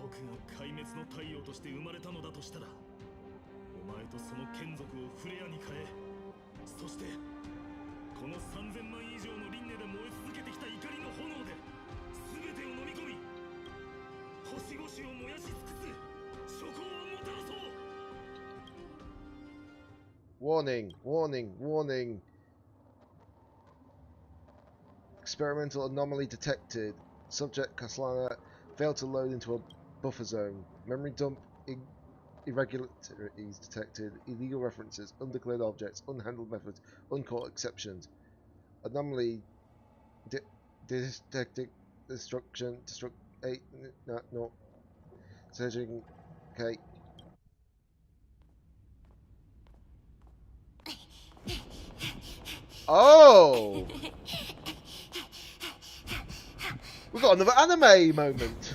僕が壊滅の太陽として生まれたのだとしたら、お前とその眷属をフレアに変え、そしてこの3000万以上の輪廻で燃え続けてきた怒りの炎で全てを飲み込み、星々を燃やし尽くす諸行をもたらそう。 Warning, warning, warning. Experimental anomaly detected. Subject Caslana failed to load into a buffer zone. Memory dump irregularities detected. Illegal references, undeclared objects, unhandled methods, uncaught exceptions. Anomaly detected. Destruction. Destruct 8. No. Surging. Okay. Oh! We've got another anime moment.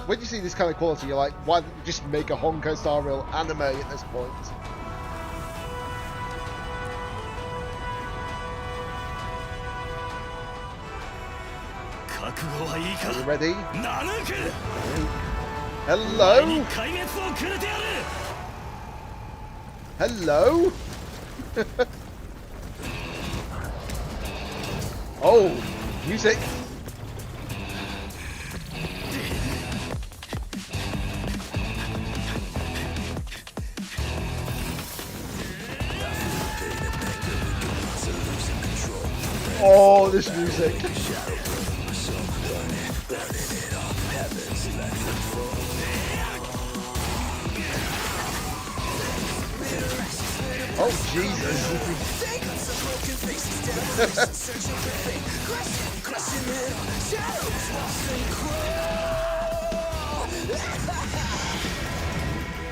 When you see this kind of quality, you're like, why don't you just make a Honkai Star Rail anime at this point? Are you ready? Hello? Hello? Oh, music. Oh, this music. Oh, Jesus.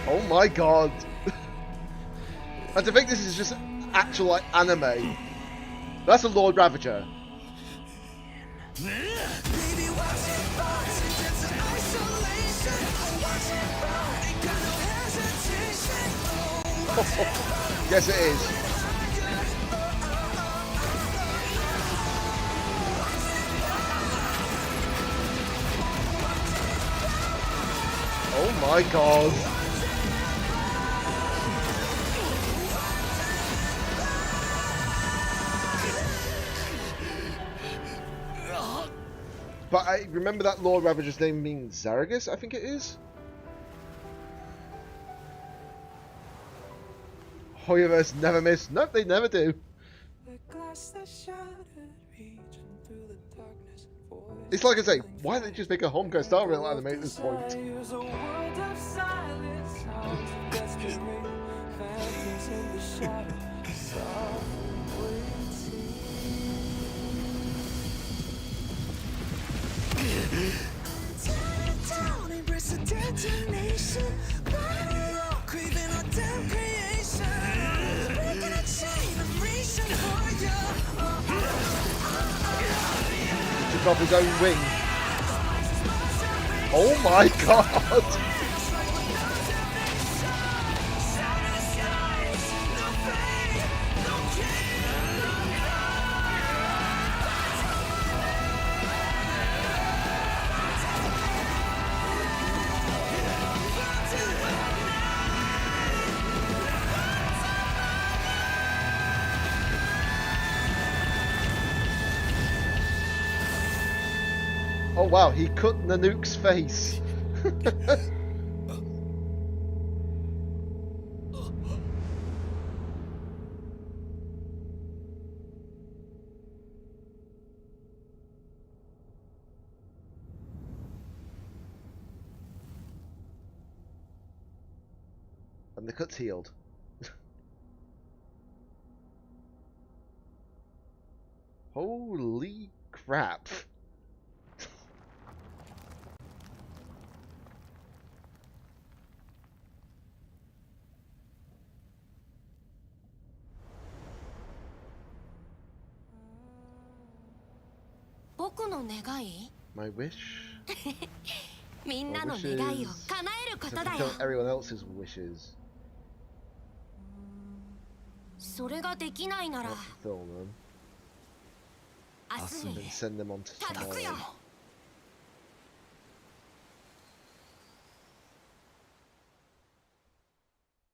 Oh my god. And to think this is just actual like anime. That's a Lord Ravager. Yes, it is. Oh my god. But I remember that Lord Ravager's name being Zaragus, I think it is. Hoyoverse never miss. Nope, they never do. It's like I say, why don't they just make a Honkai Star Rail anime at this point? He took off his own wing. Oh my god! Oh wow, he cut Nanook's face. And the cut's healed. Holy crap. My wish? My wishes to fulfill everyone else's wishes. Not fulfill them. And send them on to tomorrow.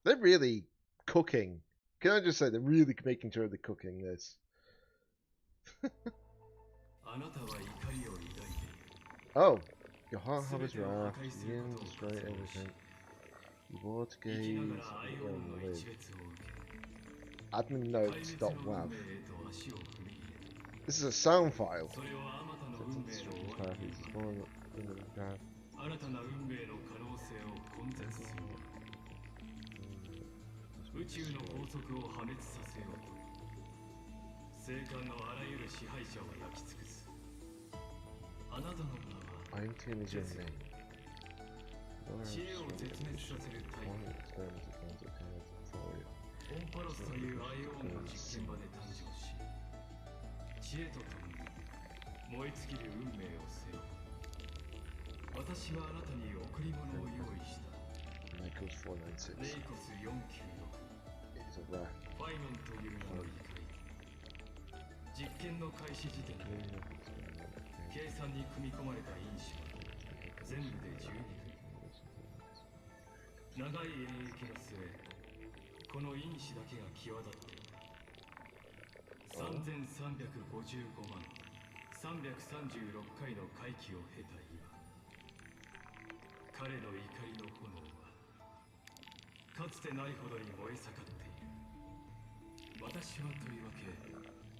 They're really cooking. Can I just say, they're really making sure they're cooking this. Oh, your heart harbors wrath, you begin to destroy everything. You water gaze, you live. Admin notes.wav. This is a sound file. IMTN is your name. Michael's 496. It's a wrath. 計算に組み込まれた因子は全部で12組。長い演疫の末、この因子だけが際立っていた。3355万。336回の回帰を経た今、彼の怒りの炎はかつてないほどに燃え盛っている。私はとりわけ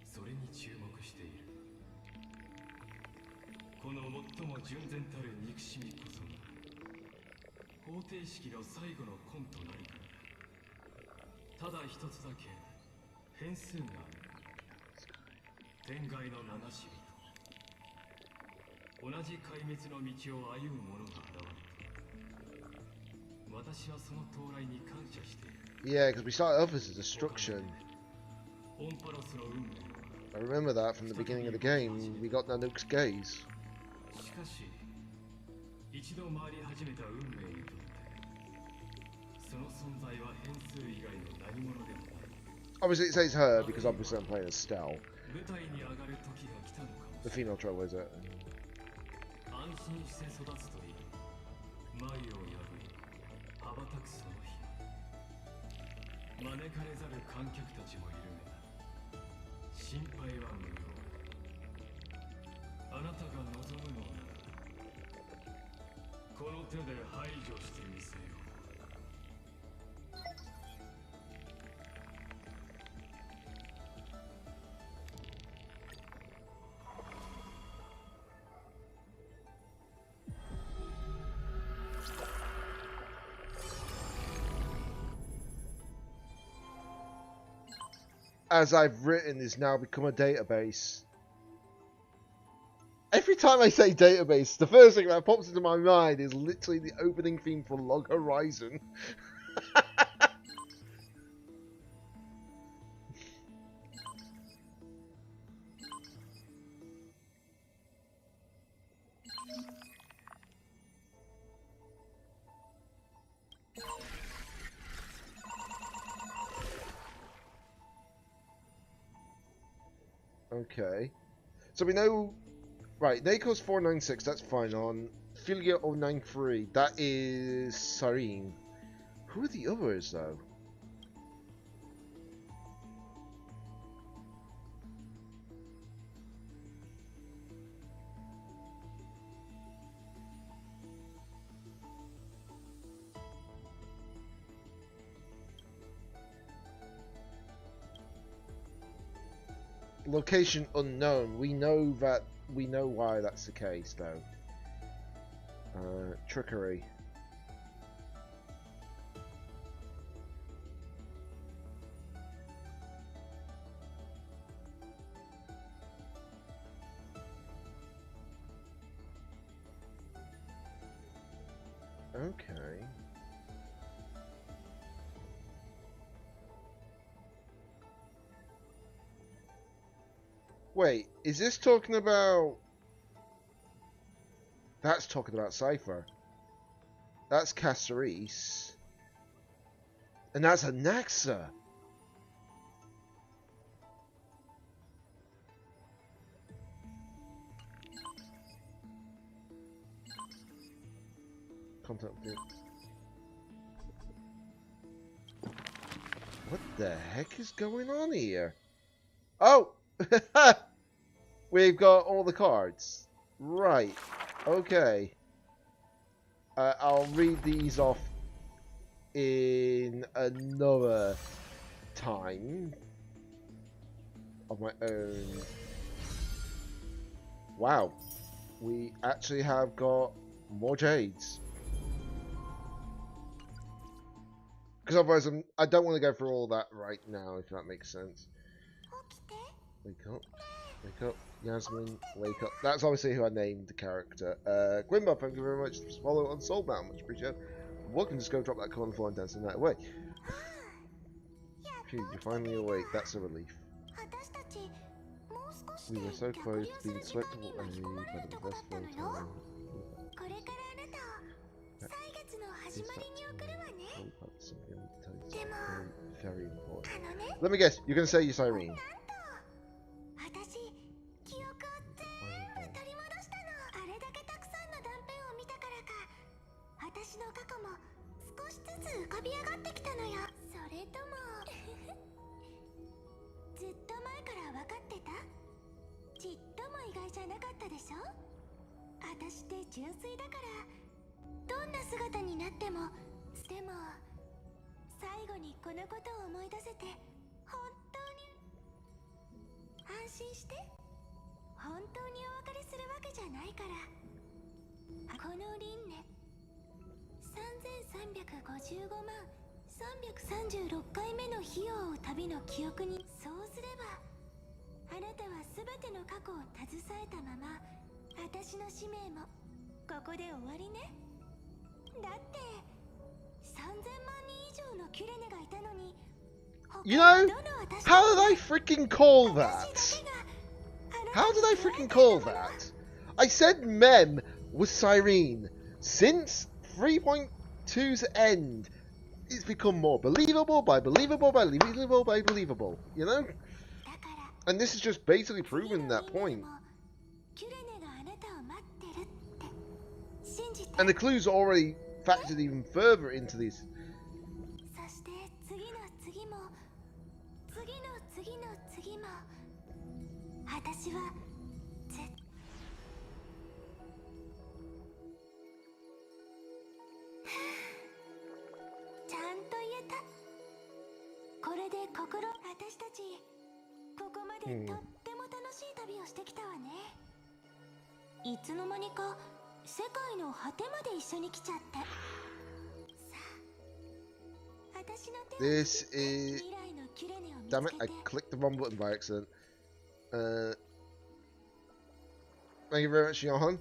それに注目している。この最も純然たる憎しみこそが方程式の最後の根となるからだ。ただ一つだけ変数がある。天外の七死人、同じ壊滅の道を歩む者が現れた。私はその到来に感謝している。 Yeah, because we started off as a destruction. オンパロスの運命は I remember that from the beginning of the game. We got Nanook's gaze. しかし一度回り始めた運命にとってその存在は変数以外の何者でもない。 Obviously, it says her because obviously I'm playing as Stell, 舞台に上がる時が来たのかも the しれない。 female troll wizard. 安心して育つといい。眉を破り羽ばたくその日、招かれざる観客たちもいるが心配は無用。あなたが望むのならこの手で排除してみせよう。 As I've written is now become a database. Every time I say database, the first thing that pops into my mind is literally the opening theme for Log Horizon. Okay. So we know... Right, Nako's 496, that's fine. On Filia 093, that is Sareen. Who are the others, though? Location unknown. We know why that's the case, though. Trickery. Okay. Wait, is this talking about... That's talking about Cypher. That's Caceres. And that's a Naxa. Contacted. What the heck is going on here? Oh! We've got all the cards. Right. Okay. I'll read these off in another time of my own. Wow. We actually have got more Jades. Because otherwise I don't want to go through all that right now, if that makes sense. Wake up. Wake up. Yasmin, wake up. That's obviously who I named the character. Gwynbar, thank you very much for follow on Soulbound. Much appreciated. Welcome, just go drop that call on the floor and dance the night away. Phew, you're finally awake. That's a relief. We were so close to being swept away by the best flow time. Very important. Let me guess, you're going to say you're Cyrene. しょ。私って純粋だからどんな姿になっても。でも最後にこのことを思い出せて本当に安心して。本当にお別れするわけじゃないから。この輪廻3355万336回目の費用を旅の記憶に。そうすればあなたは全ての過去を携えたまま私の使命もここで終わりね。だって3000万人以上のキュレネがいたのに。 You know, how did I freaking call that? How did I freaking call that? I said Mem was Cyrene. Since 3.2's end, it's become more believable by believable by believable by believable, you know? And this is just basically proving that point. And the clues are already factored even further into this. This is... Damn it, I clicked the wrong button by accident. Thank you very much, Johan.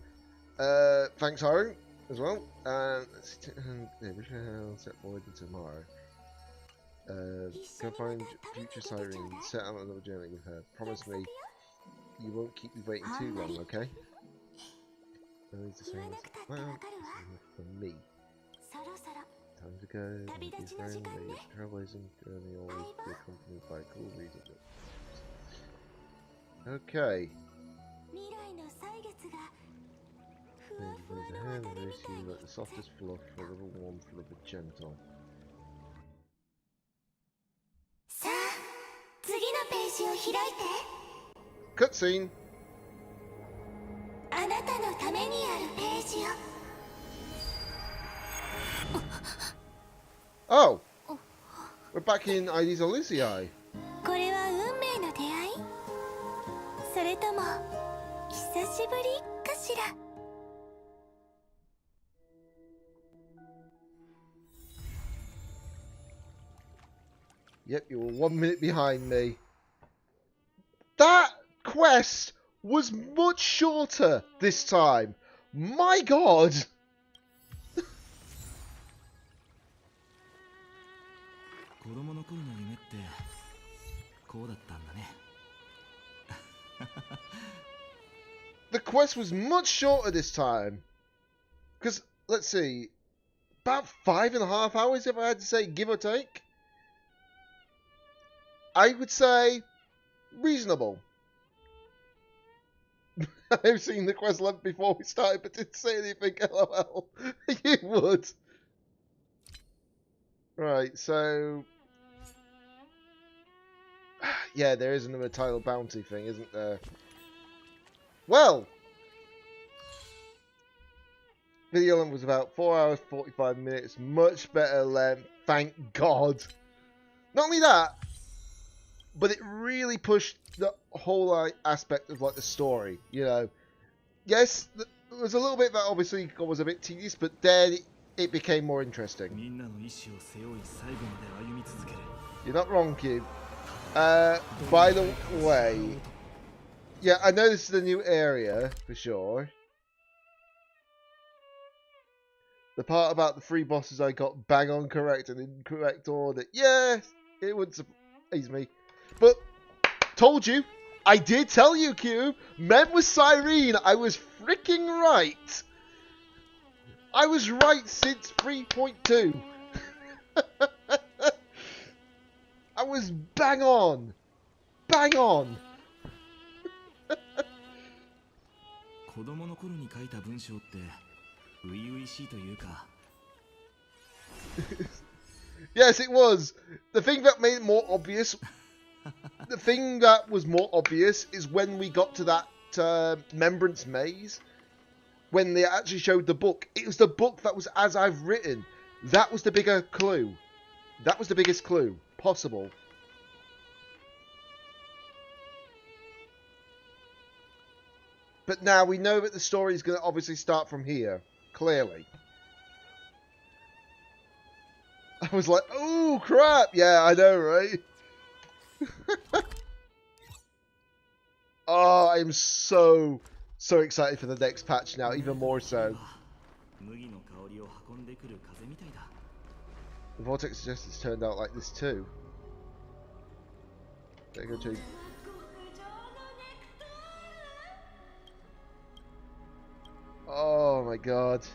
Thanks, Haru, as well. Let's set forward to tomorrow. Go find future Cyrene. Set out another journey with her. Promise me you won't keep me waiting too long, okay? Well, for me. Time to go. Trailblazing journey always be accompanied by a cool reason. Okay. There's a hand race you like the softest fluff for a little warm for the gentle. Cutscene. Oh, we're back in Ides Elysiae. Yep, you were 1 minute behind me. That quest was much shorter this time. My god! The quest was much shorter this time. Because, let's see, about 5.5 hours if I had to say, give or take. I would say reasonable. I've seen the quest length before we started, but didn't say anything. LOL. You would. Right, so yeah, there is another title bounty thing, isn't there? Well, video length was about 4 hours 45 minutes. Much better length, thank God. Not only that, but it really pushed the whole aspect of like the story, you know. Yes, there was a little bit that obviously was a bit tedious, but then it became more interesting. You're not wrong, Cube. By the way, yeah, I know this is a new area for sure. The part about the 3 bosses I got bang on correct and in correct order, yeah, it wouldn't surprise me. But, told you, I did tell you, Q. Mem was Cyrene. I was freaking right. I was right since 3.2. I was bang on. Bang on. Yes, it was. The thing that made it more obvious... The thing that was more obvious is when we got to Remembrance Maze, when they actually showed the book, it was the book that was as I've written. That was the bigger clue. That was the biggest clue possible. But now we know that the story is going to obviously start from here, clearly. I was like, oh crap, yeah, I know, right? Oh, I am so excited for the next patch now, even more so. Vortex suggests it's turned out like this too. There you go, too. Oh my god.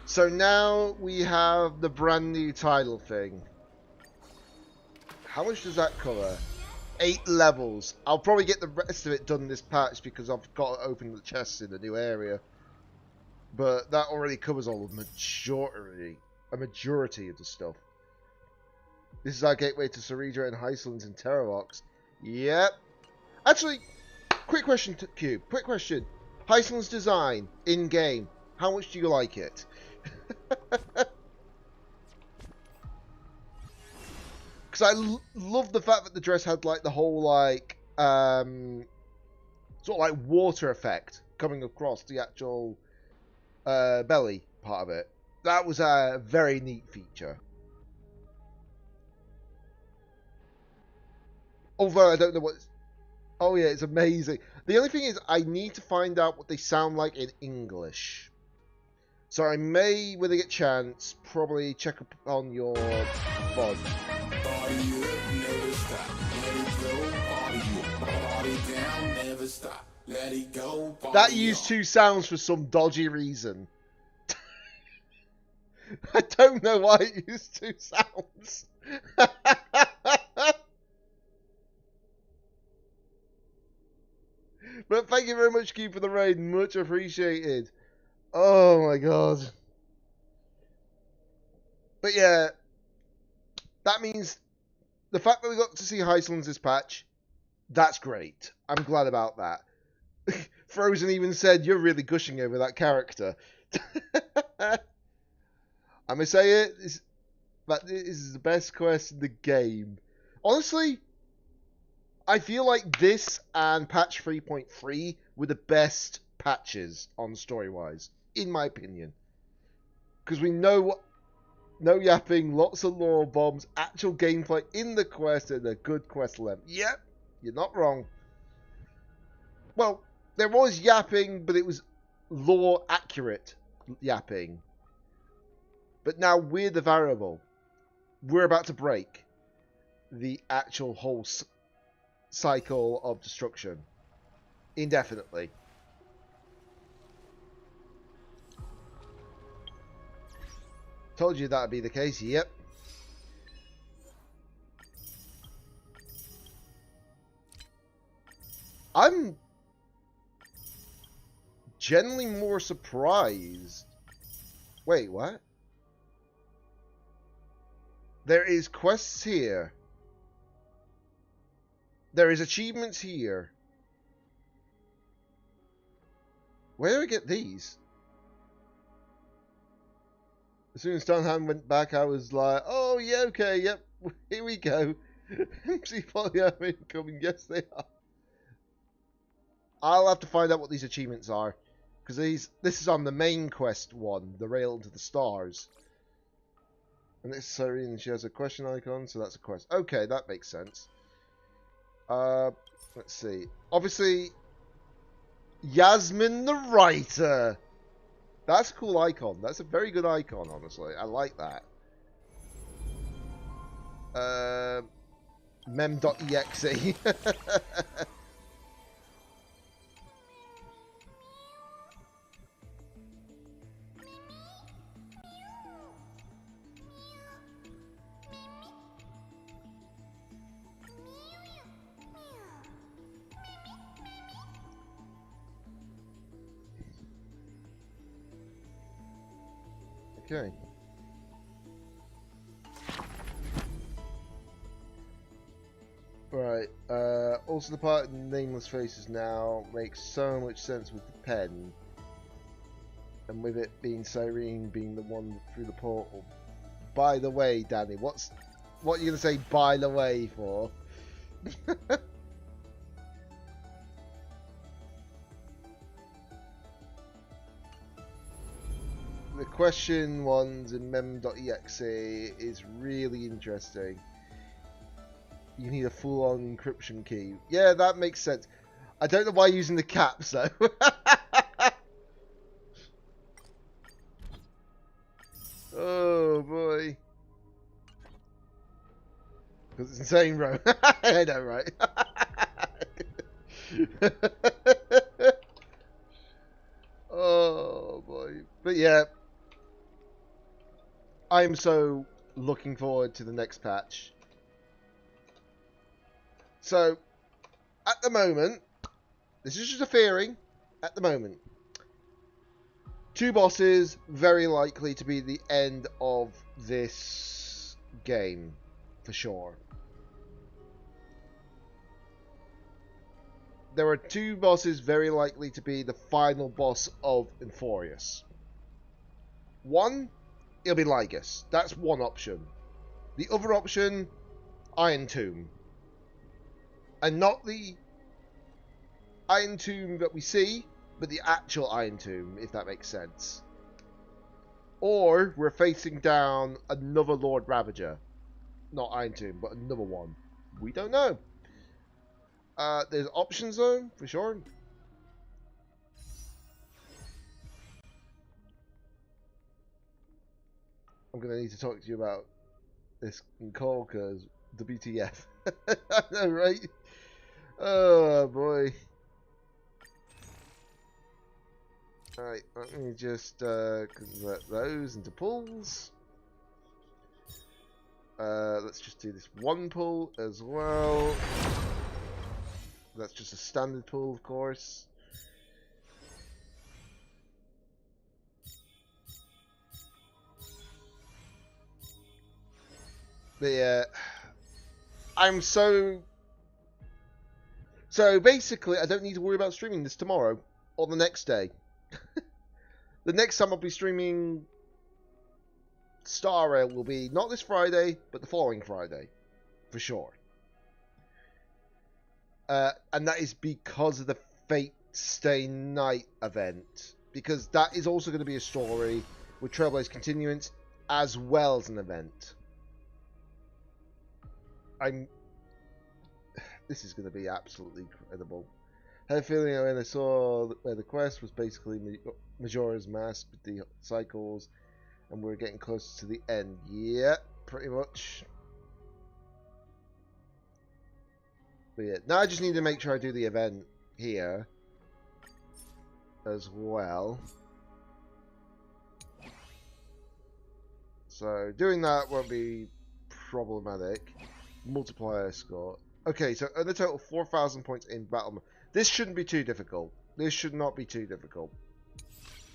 So now we have the brand new title thing. How much does that cover? 8 levels. I'll probably get the rest of it done this patch because I've got to open the chests in the new area. But that already covers all the majority of the stuff. This is our gateway to Ceredra and Hycelands and Terravox. Yep. Actually, quick question, Cube. Quick question. Hyceland's design in game. How much do you like it? Because I love the fact that the dress had like the whole like sort of like water effect coming across the actual belly part of it. That was a very neat feature. Although I don't know what. Oh yeah, it's amazing. The only thing is I need to find out what they sound like in English. So I may, when I get a chance, probably check up on your VOD. That used 2 sounds for some dodgy reason. I don't know why it used 2 sounds. But thank you very much, Q, for the raid. Much appreciated. Oh my god. But yeah, that means the fact that we got to see Hyceland's this patch, that's great. I'm glad about that. Frozen even said, you're really gushing over that character. I'm going to say it, that this is the best quest in the game. Honestly, I feel like this and patch 3.3 were the best patches on story-wise, in my opinion. Because we know what... No yapping, lots of lore bombs, actual gameplay in the quest, and a good quest length. Yep, you're not wrong. Well, there was yapping, but it was lore accurate yapping. But now we're the variable. We're about to break the actual whole cycle of destruction indefinitely. Told you that would be the case, yep. I'm generally more surprised. Wait, what? There is quests here. There is achievements here. Where do I get these? As soon as Stoneham went back, I was like, oh, yeah, okay, yep, here we go. MC Polyam incoming, yes, they are. I'll have to find out what these achievements are. Because this is on the main quest one, the Rail to the Stars. And it's Serene, she has a question icon, so that's a quest. Okay, that makes sense. Let's see. Obviously, Yasmin the Writer. That's a cool icon. That's a very good icon, honestly. I like that. Mem.exe. Okay. Right. Also, the part in Nameless Faces now makes so much sense with the pen. And with it being Cyrene being the one through the portal. By the way, Danny, what are you going to say by the way for? The question ones in mem.exe is really interesting. You need a full-on encryption key. Yeah, that makes sense. I don't know why you're using the caps though. Oh boy. Because it's insane, bro. I know, right? Oh boy. But yeah. I'm so looking forward to the next patch. So, at the moment, this is just a theory. At the moment, 2 bosses very likely to be the end of this game, for sure. There are 2 bosses very likely to be the final boss of Euphorius. One, it'll be Lygus. That's one option. The other option, Iron Tomb. And not the Iron Tomb that we see, but the actual Iron Tomb, if that makes sense. Or we're facing down another Lord Ravager. Not Iron Tomb, but another one. We don't know. There's options though, for sure. I'm going to need to talk to you about this call because WTF. I know, right? Oh boy. Alright, let me just convert those into pulls. Let's just do this one pull as well. That's just a standard pull, of course. But yeah, I'm so basically I don't need to worry about streaming this tomorrow or the next day. The next time I'll be streaming Star Rail will be not this Friday, but the following Friday, for sure. And that is because of the Fate Stay Night event, because that is also going to be a story with Trailblaze Continuance as well as an event. This is going to be absolutely incredible. I had a feeling when I saw where the quest was basically Majora's Mask with the cycles, and we're getting closer to the end. Yeah, pretty much. But yeah, now I just need to make sure I do the event here as well. So doing that won't be problematic. Multiplier score. Okay, so in the total 4,000 points in battle. This shouldn't be too difficult. This should not be too difficult.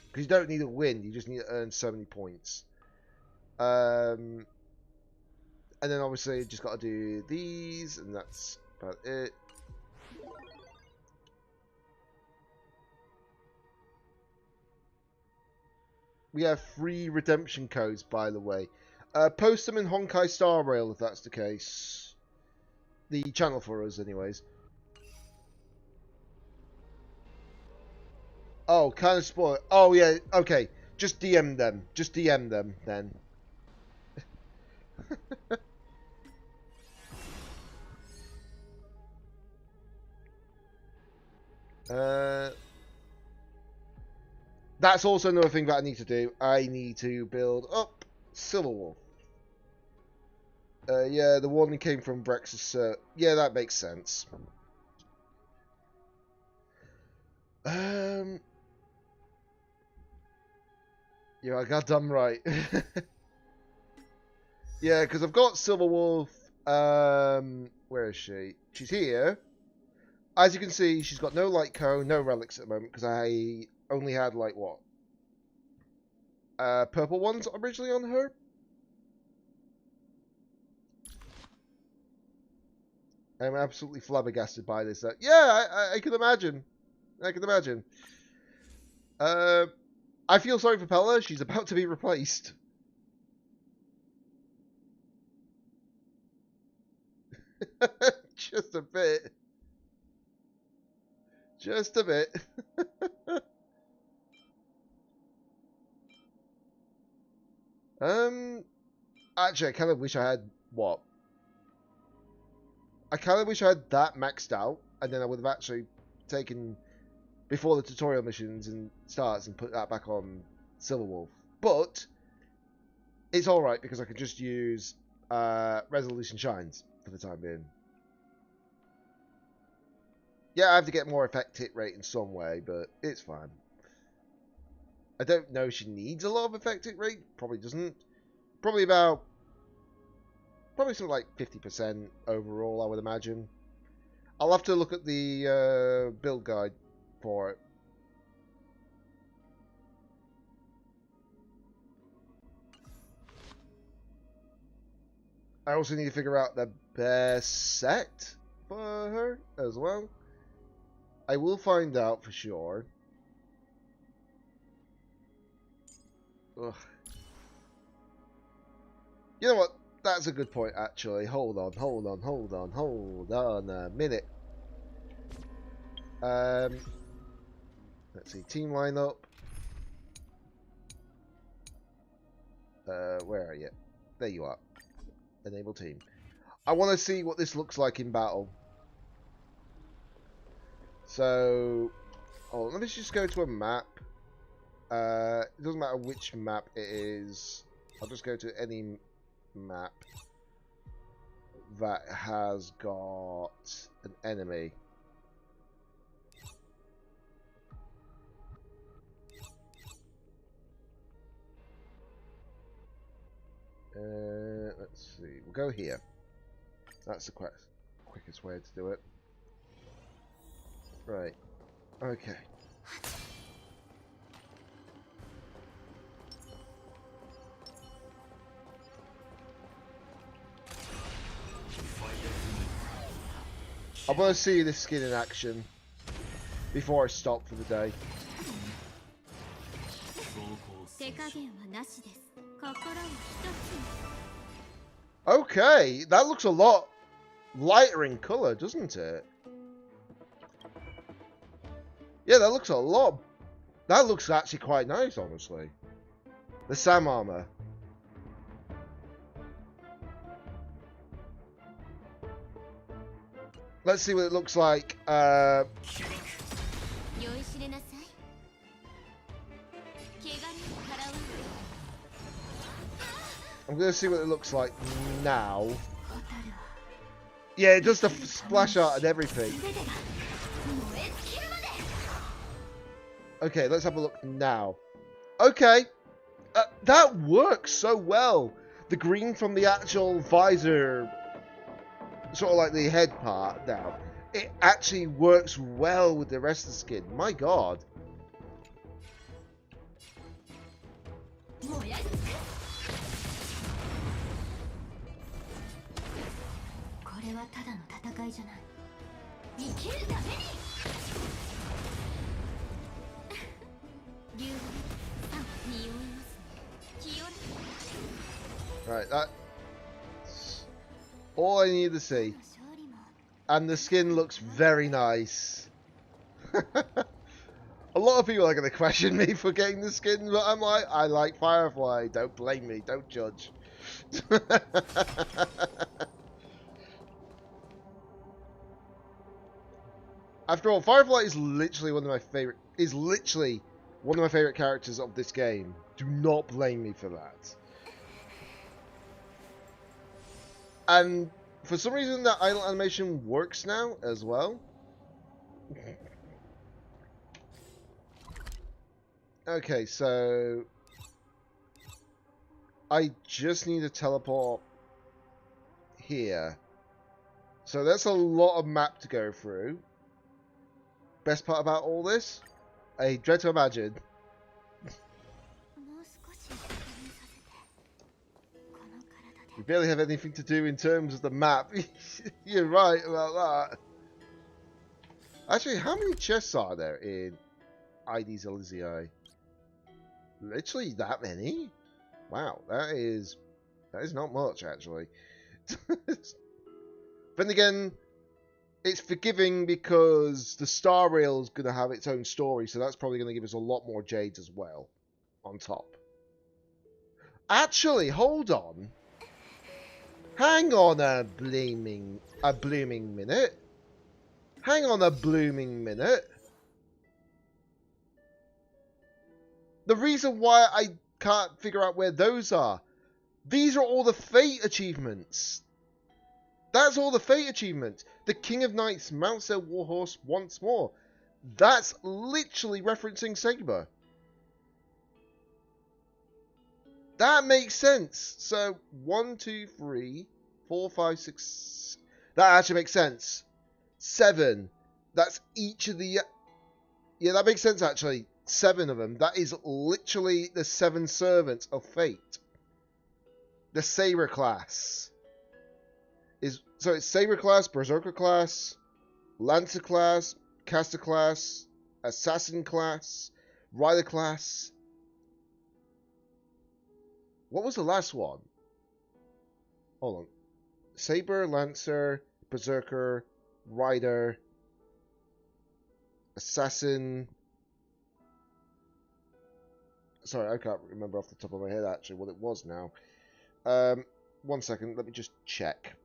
Because you don't need to win, you just need to earn so many points. And then obviously you just got to do these, and that's about it. We have 3 redemption codes, by the way. Post them in Honkai Star Rail if that's the case. The channel for us, anyways. Oh, kind of spoil. Oh, yeah, okay. Just DM them. Just DM them, then. That's also another thing that I need to do. I need to build up Silverwolf. Yeah, the one that came from Brexus. Yeah, that makes sense. Yeah, I got done right. Yeah, because I've got Silverwolf. Where is she? She's here. As you can see, she's got no light cone, no relics at the moment, because I only had, like, what? Purple ones originally on her? I'm absolutely flabbergasted by this. Yeah, I can imagine. I can imagine. I feel sorry for Pella. She's about to be replaced. Just a bit. Just a bit. Actually, I kind of wish I had what? I kind of wish I had that maxed out, and then I would have actually taken before the tutorial missions and starts and put that back on Silverwolf. But it's all right because I can just use Resolution Shines for the time being. Yeah, I have to get more effect hit rate in some way, but it's fine. I don't know if she needs a lot of effect hit rate. Probably doesn't. Probably something like 50% overall, I would imagine. I'll have to look at the build guide for it. I also need to figure out the best set for her as well. I will find out for sure. Ugh. You know what? That's a good point, actually. Hold on a minute. Let's see. Team lineup. Where are you? There you are. Enable team. I want to see what this looks like in battle. So, let me just go to a map. It doesn't matter which map it is. I'll just go to any map that has got an enemy. Let's see. We'll go here. That's the quickest way to do it. Right. Okay. I want to see this skin in action before I stop for the day. Okay, that looks a lot lighter in color, doesn't it? Yeah, that looks a lot. That looks actually quite nice, honestly. The Sam armor. Let's see what it looks like. I'm going to see what it looks like now. Yeah, it does the splash art and everything. Okay, let's have a look now. Okay. That works so well. The green from the actual visor, sort of like the head part now, it actually works well with the rest of the skin. My god. Right, that's all I need to see. And the skin looks very nice. A lot of people are going to question me for getting the skin, but I'm like, I like Firefly. Don't blame me. Don't judge. After all, Firefly is literally one of my favorite. Is literally one of my favorite characters of this game. Do not blame me for that. And for some reason, that idle animation works now as well. Okay, so I just need to teleport here. So that's a lot of map to go through. Best part about all this? I dread to imagine. We barely have anything to do in terms of the map. You're right about that. Actually, how many chests are there in ID's Elysiae? Literally that many? Wow, that is not much actually. Then again, it's forgiving because the Star Rail is going to have its own story, so that's probably going to give us a lot more jades as well on top. Actually, hold on. Hang on a blooming minute. Hang on a blooming minute. The reason why I can't figure out where those are, these are all the Fate achievements. That's all the Fate achievements. The King of Knights mounts their warhorse once more. That's literally referencing Saber. That makes sense. So 1, 2, 3, 4, 5, 6. That actually makes sense. 7. That's each of the. Yeah, that makes sense actually. 7 of them. That is literally the 7 servants of Fate. The Saber class is so it's Saber class, Berserker class, Lancer class, Caster class, Assassin class, Rider class. What was the last one? Hold on. Saber, Lancer, Berserker, Rider, Assassin. Sorry, I can't remember off the top of my head actually what it was now. 1 second, let me just check.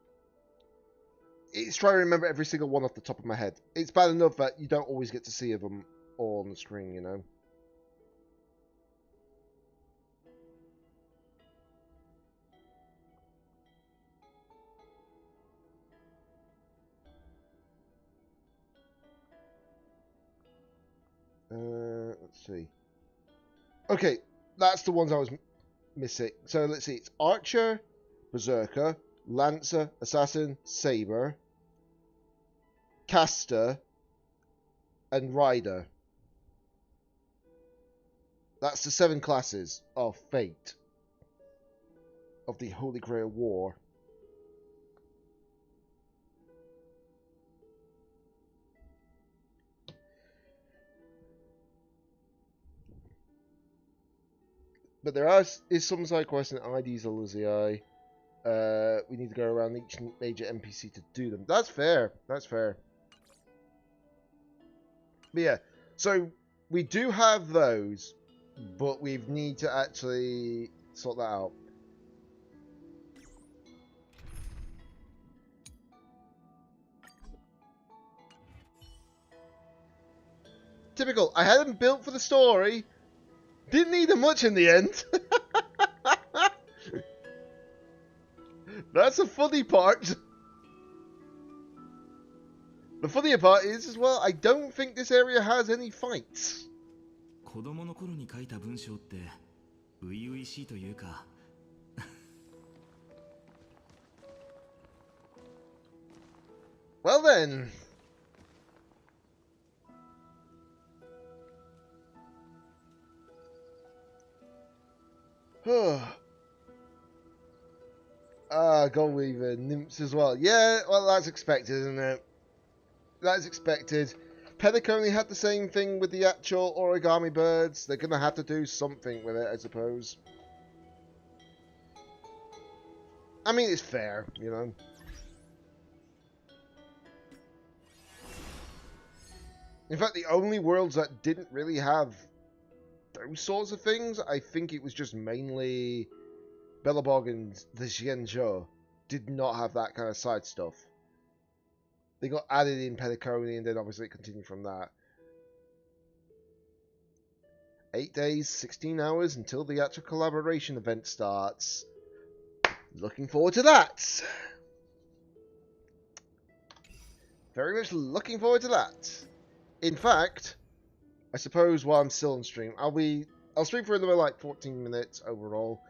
It's trying to remember every single one off the top of my head. It's bad enough that you don't always get to see them all on the screen, you know. Let's see. Okay, that's the ones I was missing. So let's see. It's Archer, Berserker, Lancer, Assassin, Saber, Caster, and Rider. That's the 7 classes of Fate. Of the Holy Grail War. But there is some side quests in ID's Elysiae. We need to go around each major NPC to do them. That's fair. That's fair. But yeah, so we do have those, but we need to actually sort that out. Typical. I had them built for the story. Didn't need them much in the end. That's the funny part. The funnier part is, as well, I don't think this area has any fights. 子供の頃に書いた文章って初々しいというか Well then. Goldweaver, nymphs as well. Yeah, well that's expected, isn't it? That's expected. Pelican had the same thing with the actual origami birds. They're gonna have to do something with it, I suppose. I mean, it's fair, you know. In fact, the only worlds that didn't really have those sorts of things, I think it was just mainly Bellabog and the Xianzhou did not have that kind of side stuff. They got added in Peliconi and then obviously it continued from that. 8 days, 16 hours until the actual collaboration event starts. Looking forward to that. Very much looking forward to that. In fact, I suppose while I'm still on stream, I'll stream for another like 14 minutes overall.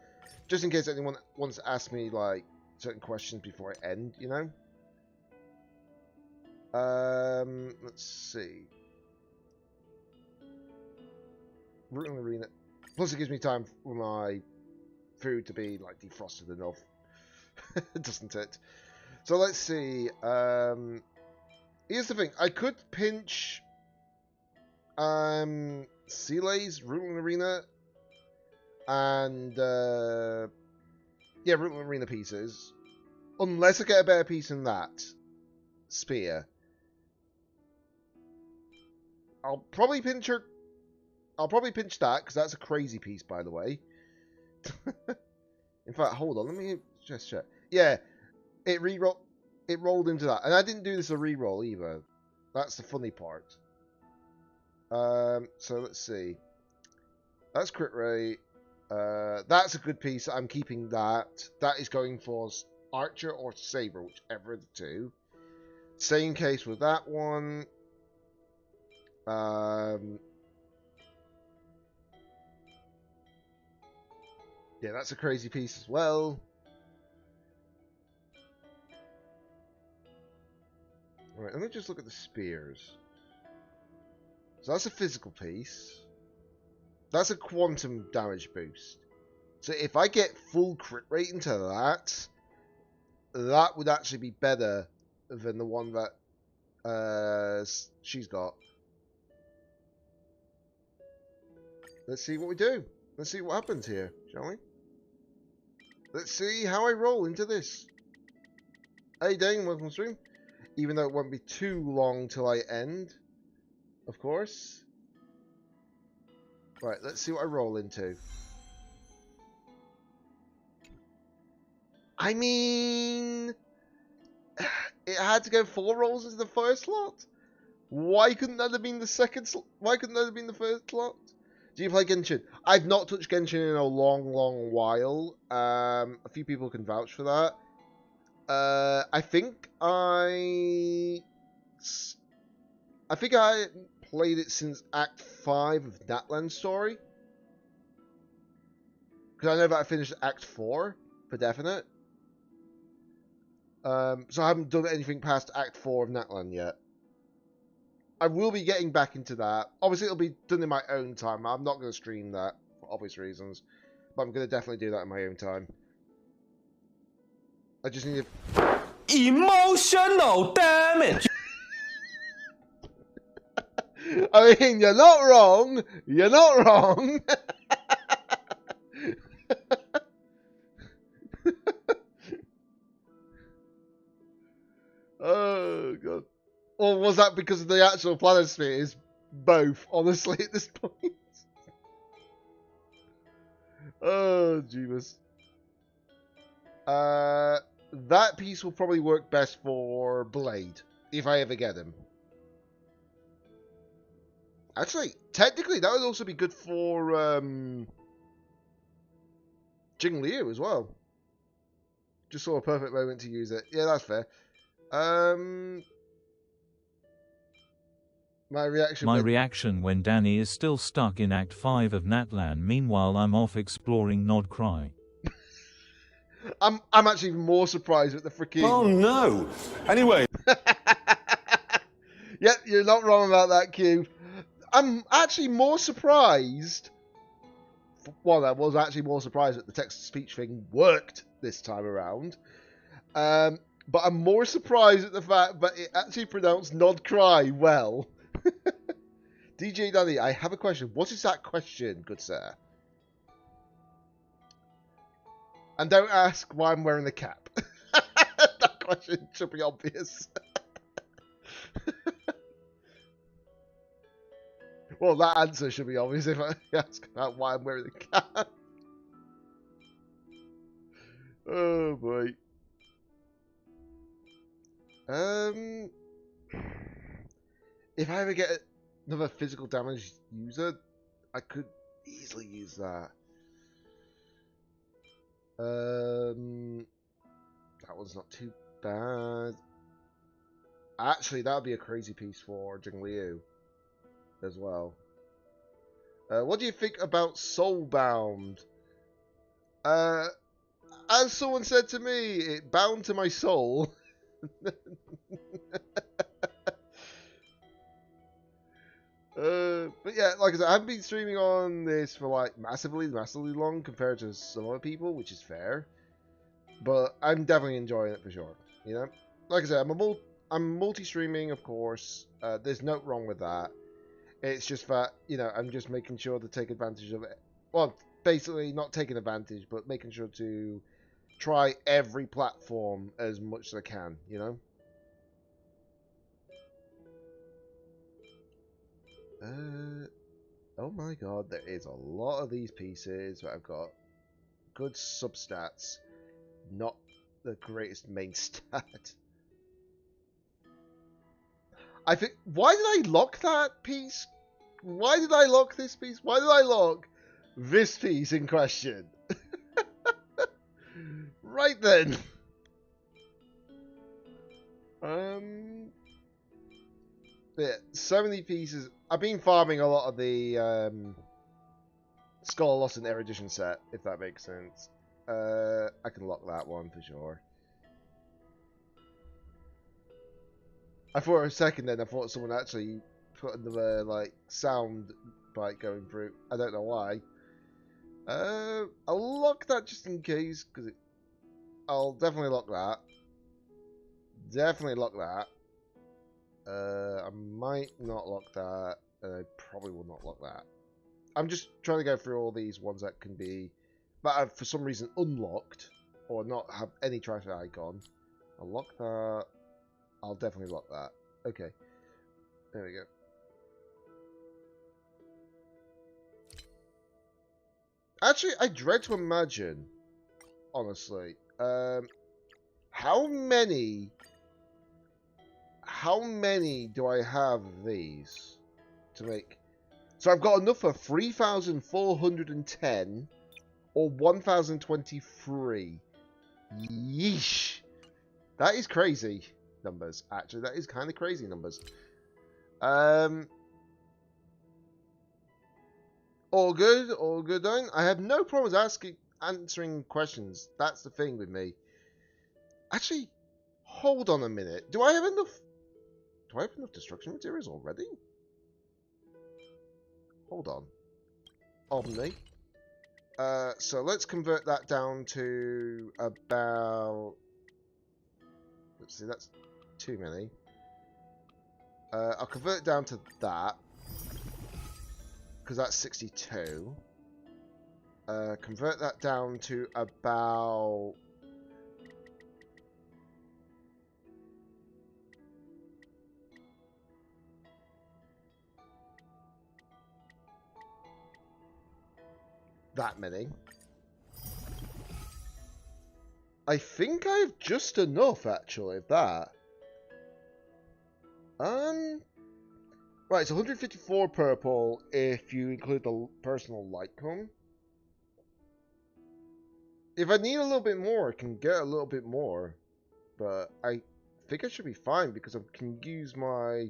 Just in case anyone wants to ask me like certain questions before I end, you know? Let's see. Route in the arena. Plus it gives me time for my food to be like defrosted enough. doesn't it? So let's see. Here's the thing. I could pinch Sealay's Ruling Arena and Ruling Arena pieces. Unless I get a better piece than that. Spear. I'll probably pinch her. I'll probably pinch that, because that's a crazy piece, by the way. In fact, hold on, let me just check. Yeah, it rolled into that. And I didn't do this a reroll either. That's the funny part. So let's see. That's crit rate. That's a good piece. I'm keeping that. That is going for Archer or Saber, whichever of the two. Same case with that one. Yeah, that's a crazy piece as well. Alright, let me just look at the spears. So that's a physical piece. That's a quantum damage boost. So if I get full crit rate into that, that would actually be better than the one that she's got. Let's see what we do. Let's see what happens here, shall we? Let's see how I roll into this. Hey Dane, welcome to stream. Even though it won't be too long till I end, of course. Right, let's see what I roll into. I mean, it had to go 4 rolls into the first slot. Why couldn't that have been the second slot? Why couldn't that have been the first slot? Do you play Genshin? I've not touched Genshin in a long, long while. A few people can vouch for that. I think I played it since Act 5 of Natlan Story. Because I know that I finished Act 4, for definite. So I haven't done anything past Act 4 of Natlan yet. I will be getting back into that. Obviously, it'll be done in my own time. I'm not going to stream that, for obvious reasons. But I'm going to definitely do that in my own time. I just need to... Emotional damage! I mean, you're not wrong. You're not wrong. Oh, God. Or was that because of the actual planispheres? Both, honestly, at this point. Oh, Jeebus. That piece will probably work best for Blade, if I ever get him. Actually, technically, that would also be good for Jing Liu as well. Just saw a perfect moment to use it. Yeah, that's fair. My reaction when Danny is still stuck in Act 5 of Natlan. Meanwhile, I'm off exploring Nod Cry. I'm actually even more surprised with the freaking... Oh no! Anyway. Yep, you're not wrong about that, Q. I'm actually more surprised... Well, I was actually more surprised that the text-to-speech thing worked this time around. But I'm more surprised at the fact that it actually pronounced Nod Cry well. DJ Danny, I have a question. What is that question, good sir? And don't ask why I'm wearing the cap. That question should be obvious. Well, that answer should be obvious if I ask about why I'm wearing the cap. Oh boy. If I ever get another physical damage user, I could easily use that. That one's not too bad. Actually, that would be a crazy piece for Jing Liu as well. What do you think about Soulbound? As someone said to me, it bound to my soul. But yeah, like I said, I haven't been streaming on this for like massively long compared to some other people, which is fair. But I'm definitely enjoying it for sure. You know, like I said, I'm multi-streaming, of course. There's no wrong with that. It's just that, you know, I'm just making sure to take advantage of it. Well, basically not taking advantage, but making sure to try every platform as much as I can, you know? Oh my god, there is a lot of these pieces, but I've got good substats, not the greatest main stat. I think, why did I lock that piece? Why did I lock this piece? Why did I lock this piece in question? Right then. Yeah, so many pieces. I've been farming a lot of the Skull Lost and Erudition set, if that makes sense. I can lock that one for sure. I thought for a second then, I thought someone actually put another, like, sound bite going through. I don't know why. I'll lock that just in case, because I'll definitely lock that. Definitely lock that. I might not lock that, and I probably will not lock that. I'm just trying to go through all these ones that can be, that are for some reason unlocked, or not have any traffic icon. I'll lock that. I'll definitely lock that. Okay. There we go. Actually, I dread to imagine, honestly, how many do I have of these to make? So I've got enough for 3,410 or 1,023. Yeesh. That is crazy numbers, actually. That is kind of crazy numbers. All good, Don. I have no problems answering questions. That's the thing with me. Actually, hold on a minute. Do I have enough destruction materials already? Hold on. Omni. So let's convert that down to about... Let's see, that's too many. I'll convert it down to that, because that's 62. Convert that down to about... that many. I think I have just enough, actually, of that. Right, it's 154 purple if you include the personal light cone. If I need a little bit more, I can get a little bit more. But I think I should be fine because I can use my...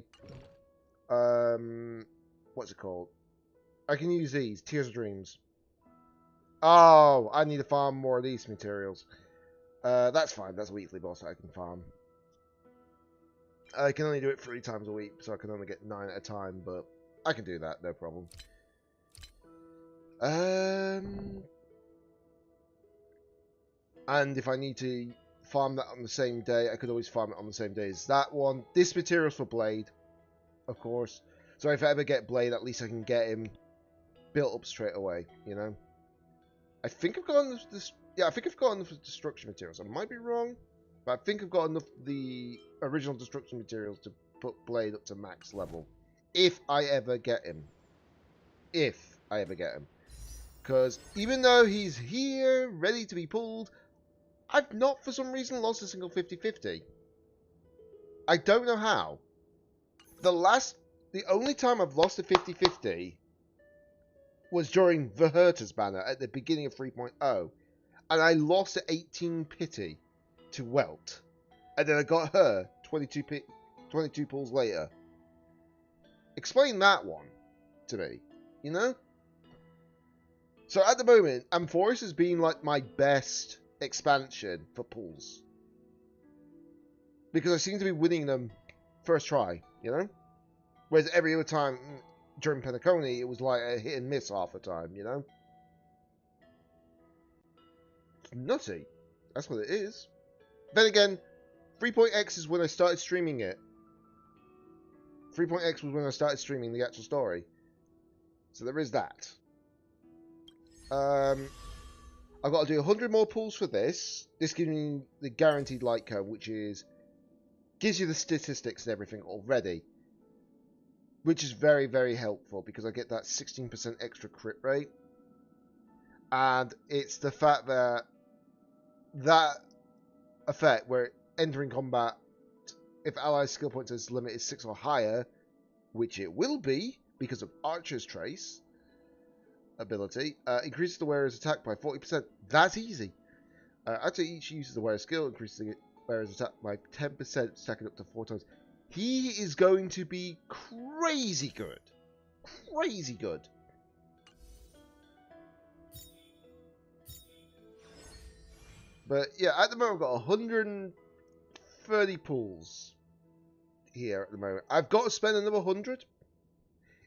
what's it called? I can use these, Tears of Dreams. Oh, I need to farm more of these materials. That's fine, that's a weekly boss I can farm. I can only do it 3 times a week, so I can only get 9 at a time, but I can do that, no problem. And if I need to farm that on the same day, I could always farm it on the same day as that one. This material's for Blade, of course. So if I ever get Blade, at least I can get him built up straight away, you know? I think I've got enough I think I've got enough destruction materials. I might be wrong, but I think I've got enough of the original destruction materials to put Blade up to max level. If I ever get him. If I ever get him. Because even though he's here, ready to be pulled, I've not, for some reason, lost a single 50-50. I don't know how. The only time I've lost a 50-50 was during the Herta's banner at the beginning of 3.0. And I lost at 18 pity to Welt. And then I got her 22 pulls later. Explain that one to me, you know? So at the moment, Amphoris has been like my best expansion for pulls. Because I seem to be winning them first try, you know? Whereas every other time during Penacony, it was like a hit and miss half the time, you know? It's nutty. That's what it is. Then again, 3.x is when I started streaming it. 3.x was when I started streaming the actual story. So there is that. I've got to do 100 more pulls for this. This gives me the guaranteed light cone, which gives you the statistics and everything already. Which is very, very helpful because I get that 16% extra crit rate. And it's the fact that effect where entering combat, if allies' skill points limit is 6 or higher, which it will be because of Archer's Trace ability, increases the wearer's attack by 40%. That's easy. After each uses the wearer's skill, increases the wearer's attack by 10%, stacking up to 4 times. He is going to be crazy good. Crazy good. But yeah, at the moment I've got 130 pulls here at the moment. I've got to spend another 100.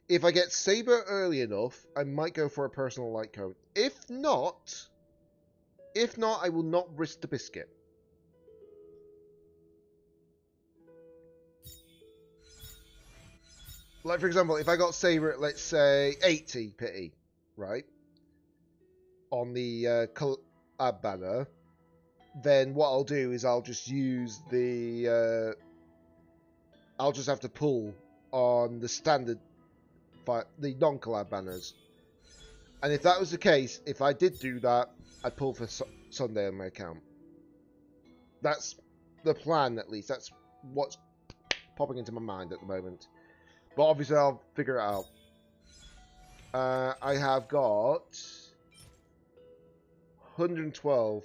If I get Saber early enough, I might go for a personal light cone. If not, I will not risk the biscuit. Like, for example, if I got Saber at, let's say, 80 pity, right? On the collab banner, then what I'll do is I'll just use the... I'll just have to pull on the standard, the non-collab banners. And if that was the case, if I did do that, I'd pull for Sunday on my account. That's the plan, at least. That's what's popping into my mind at the moment. But obviously, I'll figure it out. I have got 112.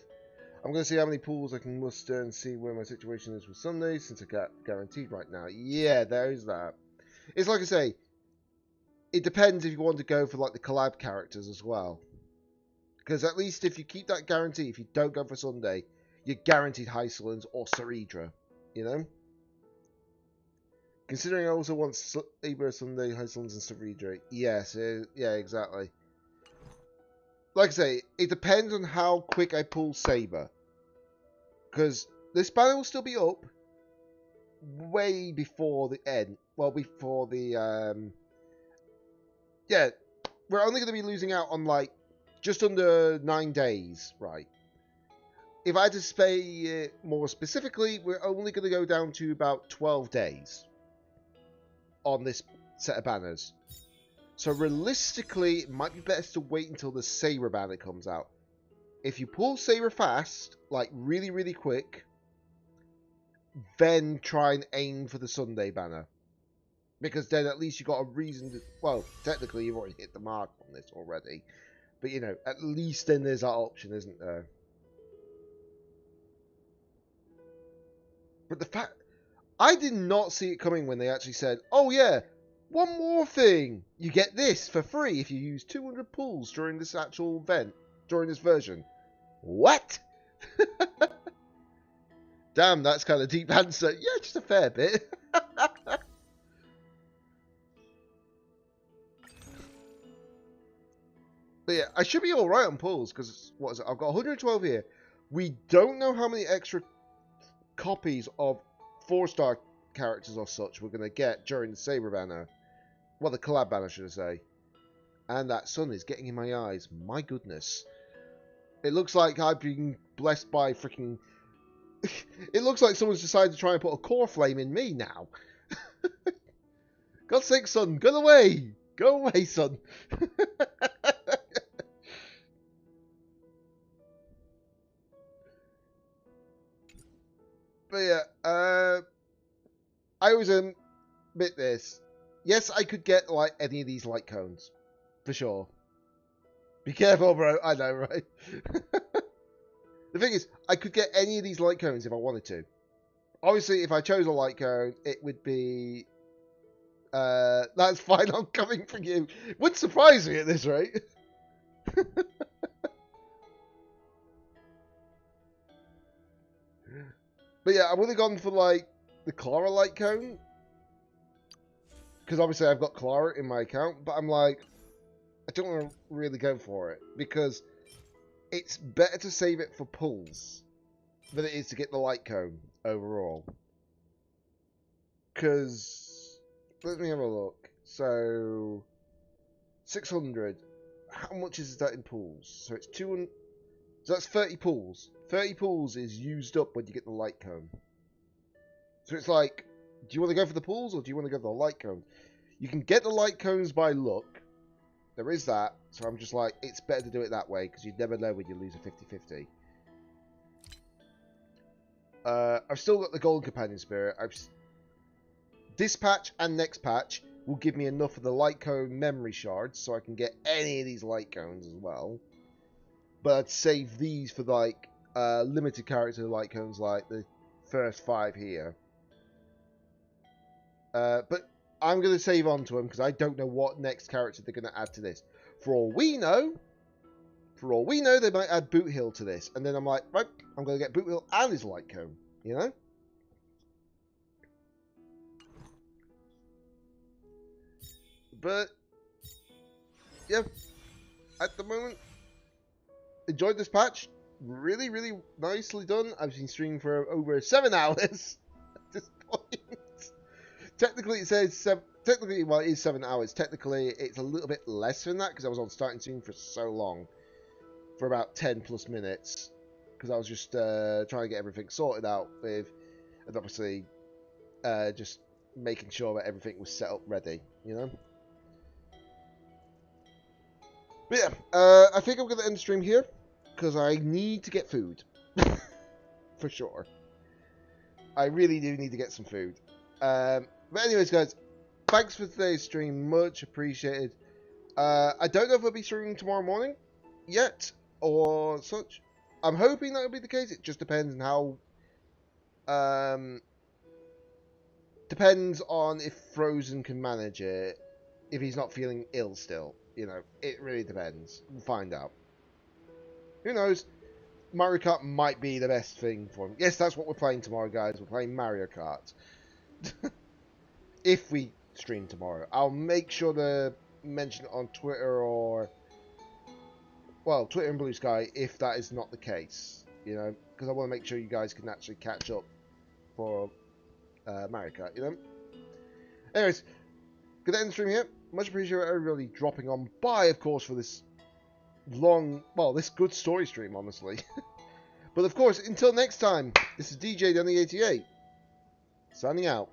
I'm going to see how many pools I can muster and see where my situation is with Sunday, since I got guaranteed right now. Yeah, there is that. It's like I say, it depends if you want to go for like the collab characters as well. Because at least if you keep that guarantee, if you don't go for Sunday, you're guaranteed Hysolins or Ceredra, you know? Considering I also want Saber, Sunday, Hysolins, and Ceredra. Yes, yeah, exactly. Like I say, it depends on how quick I pull Saber. Because this banner will still be up way before the end. Well, before the... yeah, we're only going to be losing out on, like, just under 9 days, right? If I had to say it more specifically, we're only going to go down to about 12 days on this set of banners. So realistically, it might be best to wait until the Saber banner comes out. If you pull Saber fast, like really, really quick, then try and aim for the Sunday banner. Because then at least you've got a reason to... Well, technically you've already hit the mark on this already. But, you know, at least then there's that option, isn't there? But the fact... I did not see it coming when they actually said, oh yeah, one more thing. You get this for free if you use 200 pulls during this actual event, during this version. What? Damn, that's kind of deep answer. Yeah, just a fair bit. But yeah, I should be alright on pulls, because, what is it? I've got 112 here. We don't know how many extra copies of 4-star characters or such we're going to get during the Saber banner. Well, the collab banner, should I say. And that sun is getting in my eyes. My goodness. It looks like I've been blessed by freaking... It looks like someone's decided to try and put a core flame in me now. God's sake, son, go away! Go away, son! But yeah, I always admit this. Yes, I could get like any of these light cones. For sure. Be careful, bro. I know, right? The thing is, I could get any of these light cones if I wanted to. Obviously, if I chose a light cone, it would be... that's fine, I'm coming for you. Wouldn't surprise me at this rate. But yeah, I would have gone for, like, the Clara light cone. Because obviously I've got Clara in my account. But I'm like, I don't want to really go for it. Because it's better to save it for pulls. than it is to get the light cone overall. Because, let me have a look. So, 600. How much is that in pools? So it's 200. So that's 30 pools. 30 pools is used up when you get the light cone. So it's like, do you want to go for the pools or do you want to go for the light cone? You can get the light cones by luck. There is that. So I'm just like, it's better to do it that way because you never know when you lose a 50-50. I've still got the Golden Companion Spirit. This patch and next patch will give me enough of the light cone memory shards so I can get any of these light cones as well. But I'd save these for like limited character light cones like the first 5 here. But I'm going to save on to them because I don't know what next character they're going to add to this. For all we know, they might add Boot Hill to this. And then I'm like, right, I'm going to get Boot Hill and his light cone, you know? But, yeah, at the moment, enjoyed this patch. Really, really nicely done. I've been streaming for over 7 hours at this point. Technically, it says technically, well, it is 7 hours. Technically, it's a little bit less than that because I was on starting stream for so long, for about 10 plus minutes, because I was just trying to get everything sorted out with, and obviously, just making sure that everything was set up ready, you know. But yeah, I think I'm going to end the stream here because I need to get food for sure. I really do need to get some food. But anyways, guys, thanks for today's stream. Much appreciated. I don't know if I'll be streaming tomorrow morning yet or such. I'm hoping that will be the case. It just depends on how... depends on if Frozen can manage it. If he's not feeling ill still. You know, it really depends. We'll find out. Who knows? Mario Kart might be the best thing for him. Yes, that's what we're playing tomorrow, guys. We're playing Mario Kart. If we stream tomorrow. I'll make sure to mention it on Twitter or... well, Twitter and Blue Sky if that is not the case. You know, because I want to make sure you guys can actually catch up for Mario Kart, you know? Anyways, gonna end the stream here. Much appreciate everybody dropping on by, of course, for this long... well, this good story stream, honestly. But of course, until next time, this is DJ Danny88, signing out.